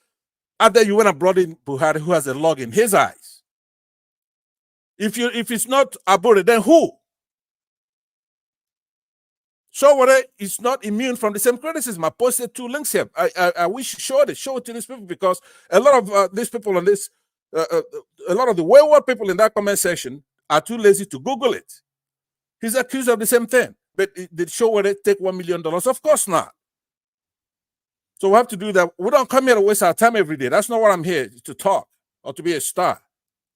after you went and brought in Buhari, who has a log in his eyes. If it's not Abure, then who? Showore is not immune from the same criticism. I posted 2 links here. I wish you show it to these people, because a lot of these people on this, a lot of the wayward people in that comment section are too lazy to Google it. He's accused of the same thing. But did Showore take $1 million? Of course not. So we have to do that. We don't come here to waste our time every day. That's not what I'm here to talk or to be a star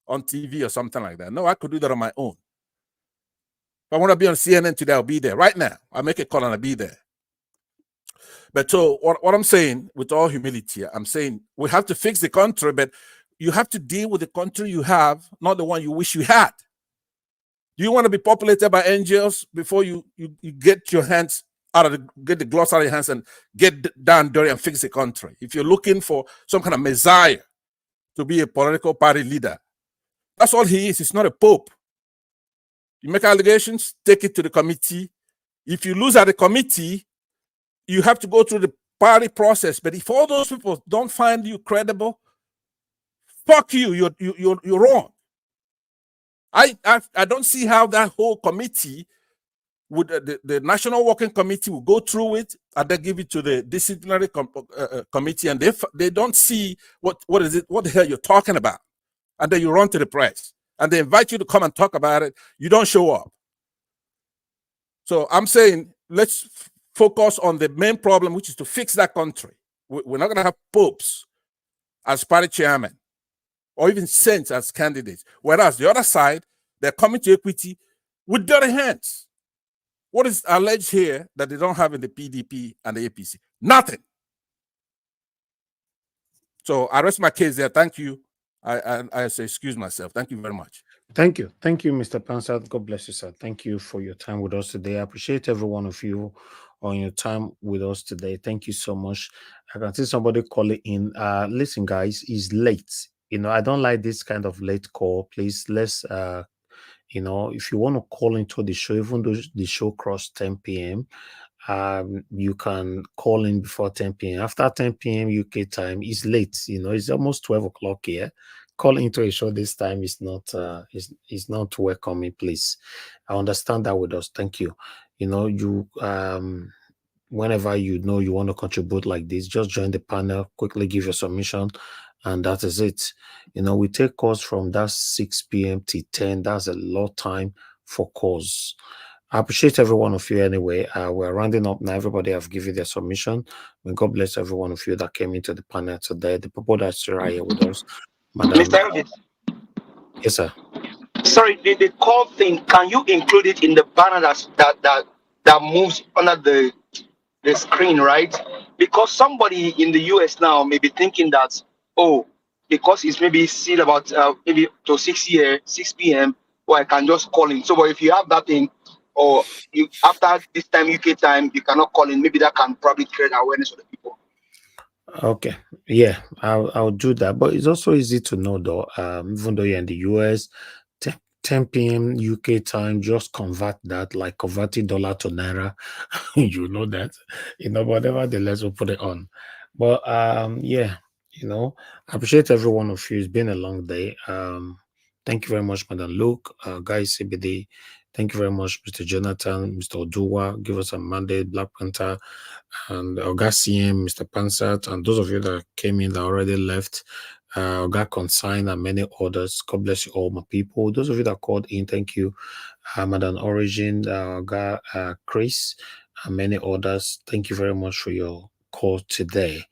on TV or something like that. No, I could do that on my own. If I want to be on CNN today, I'll be there. Right now, I'll make a call and I'll be there. But so what I'm saying, with all humility, I'm saying we have to fix the country, but you have to deal with the country you have, not the one you wish you had. Do you want to be populated by angels before you get your hands get the gloves out of your hands and get down dirty and fix the country? If you're looking for some kind of messiah to be a political party leader, that's all he is. He's not a pope. You make allegations, take it to the committee. If you lose at the committee, you have to go through the party process. But if all those people don't find you credible, fuck you. You're wrong. I don't see how that whole committee would the National Working Committee will go through it and then give it to the disciplinary committee, and they don't see what the hell you're talking about, and then you run to the press and they invite you to come and talk about it. You don't show up. So I'm saying let's focus on the main problem, which is to fix that country. We're not going to have popes as party chairman or even saints as candidates. Whereas the other side, they're coming to equity with dirty hands. What is alleged here that they don't have in the PDP and the APC? Nothing. So I rest my case there. Thank you. I say excuse myself. Thank you very much. Thank you, Mr. Pansa. God bless you, sir. Thank you for your time with us today. I appreciate every one of you on your time with us today. Thank you so much. I can see somebody calling in. Listen, guys, it's late. I don't like this kind of late call. Please, let's if you want to call into the show, even though the show crossed 10 p.m., you can call in before 10 p.m. After 10 p.m. UK time, it's late. It's almost 12 o'clock here. Calling into a show this time is not welcoming, please. I understand that with us. Thank you. Whenever you want to contribute like this, just join the panel, quickly give your submission, and that is it. You know, we take calls from that 6 p.m. to 10. That's a lot time for calls. I appreciate every one of you anyway. We're rounding up now. Everybody have given their submission. May God bless every one of you that came into the panel today. The people that are here with us, Madam. Mr. Elvis, Yes, sir. sorry, the call thing, can you include it in the banner that moves under the screen, right? Because somebody in the US now may be thinking that, oh, because it's maybe still about maybe to 6 p.m. or I can just call in. So, but if you have that thing, or you after this time UK time, you cannot call in. Maybe that can probably create awareness for the people. Okay, yeah, I'll do that. But it's also easy to know though. Even though you're in the US, 10 p.m. UK time, just convert that like converting dollar to naira. You know that, you know, but nevertheless, we'll put it on. But yeah, you know, I appreciate every one of you. It's been a long day. Thank you very much, Madam Luke, guys, CBD. Thank you very much, Mr. Jonathan, Mr. Oduwa. Give us a mandate, Black Panther, and Oga CM, Mr. Pansat, and those of you that came in that already left, Oga Consign, and many others. God bless you all, my people. Those of you that called in, thank you. Madam Origin, Oga Chris, and many others. Thank you very much for your call today.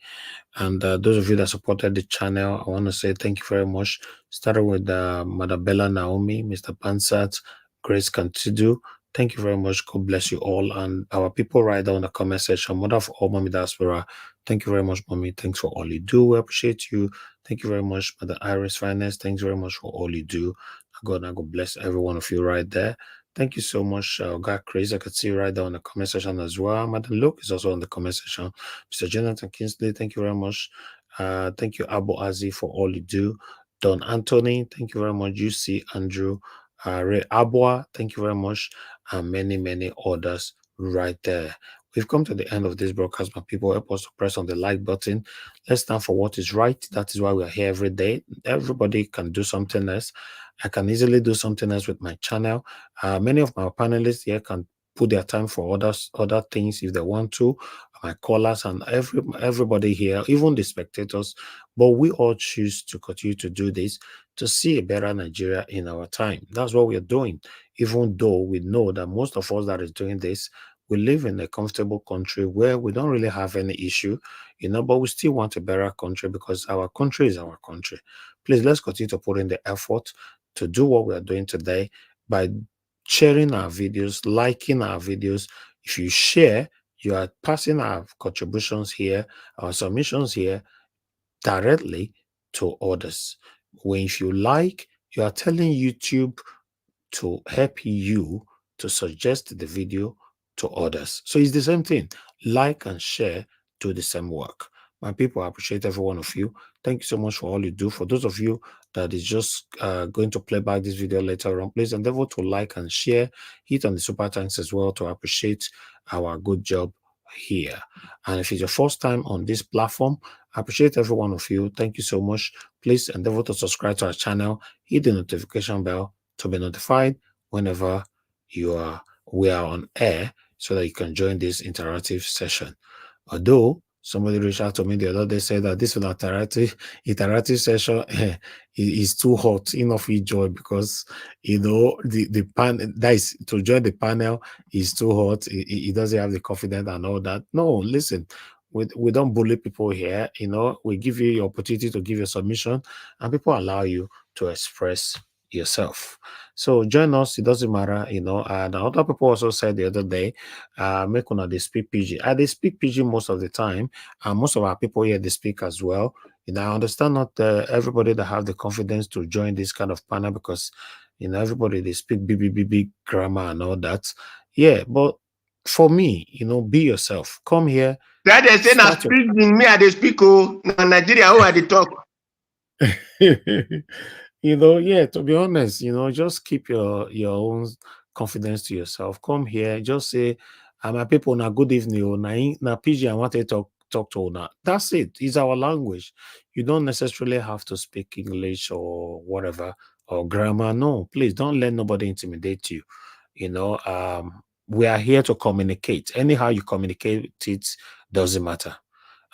And those of you that supported the channel, I want to say thank you very much. Started with Madam Bella Naomi, Mr. Pansat, Grace Cantidu. Thank you very much. God bless you all. And our people right down in the comment section, Mother of all, Mommy Diaspora. Thank you very much, Mommy. Thanks for all you do. We appreciate you. Thank you very much, Mother Iris Finance. Thanks very much for all you do. God bless every one of you right there. Thank you so much, God Chris. I could see you right down in the comment section as well. Madam Luke is also in the comment section. Mr. Jonathan Kingsley, thank you very much. Thank you, Abu Azi, for all you do. Don Anthony, thank you very much. UC Andrew, Ray Abua, thank you very much. And many, many others right there. We've come to the end of this broadcast, my people. Help us to press on the like button. Let's stand for what is right. That is why we are here every day. Everybody can do something else. I can easily do something else with my channel. Many of my panelists here can put their time for other things if they want to. My callers and everybody here, even the spectators, but we all choose to continue to do this to see a better Nigeria in our time. That's what we are doing, even though we know that most of us that is doing this, we live in a comfortable country where we don't really have any issue, you know, but we still want a better country because our country is our country. Please, let's continue to put in the effort to do what we are doing today by sharing our videos, liking our videos. If you share, you are passing our contributions here, our submissions here directly to others. When if you like, you are telling YouTube to help you to suggest the video to others. So it's the same thing. Like and share, do the same work. My people, I appreciate every one of you. Thank you so much for all you do. For those of you that is just going to play back this video later on, please endeavor to like and share. Hit on the super thanks as well to appreciate our good job here. And if it's your first time on this platform, I appreciate every one of you. Thank you so much. Please endeavor to subscribe to our channel, hit the notification bell to be notified whenever we are on air so that you can join this interactive session. Although somebody reached out to me the other day, said that this interactive session is too hot, enough joy, because you know the panel that is to join the panel is too hot. He doesn't have the confidence and all that. No, listen, we don't bully people here. You know, we give you the opportunity to give your submission, and people allow you to express yourself. So join us, it doesn't matter, you know. And other people also said the other day, make una they speak PG. They speak PG most of the time, and most of our people here they speak as well. You know, I understand not everybody that have the confidence to join this kind of panel because you know everybody they speak big grammar and all that. Yeah, but for me, you know, be yourself. Come here. That they say na speak in me, I they speak na Nigeria who are the talk. You know, yeah, to be honest, you know, just keep your own confidence to yourself. Come here, just say, my people, na good evening, na PG, I want to talk to now. That's it. It's our language. You don't necessarily have to speak English or whatever or grammar. No, please don't let nobody intimidate you. You know, we are here to communicate. Anyhow you communicate, it doesn't matter.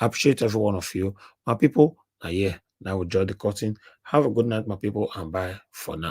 I appreciate every one of you. My people, yeah, Now we draw the curtain. Have a good night, my people, and bye for now.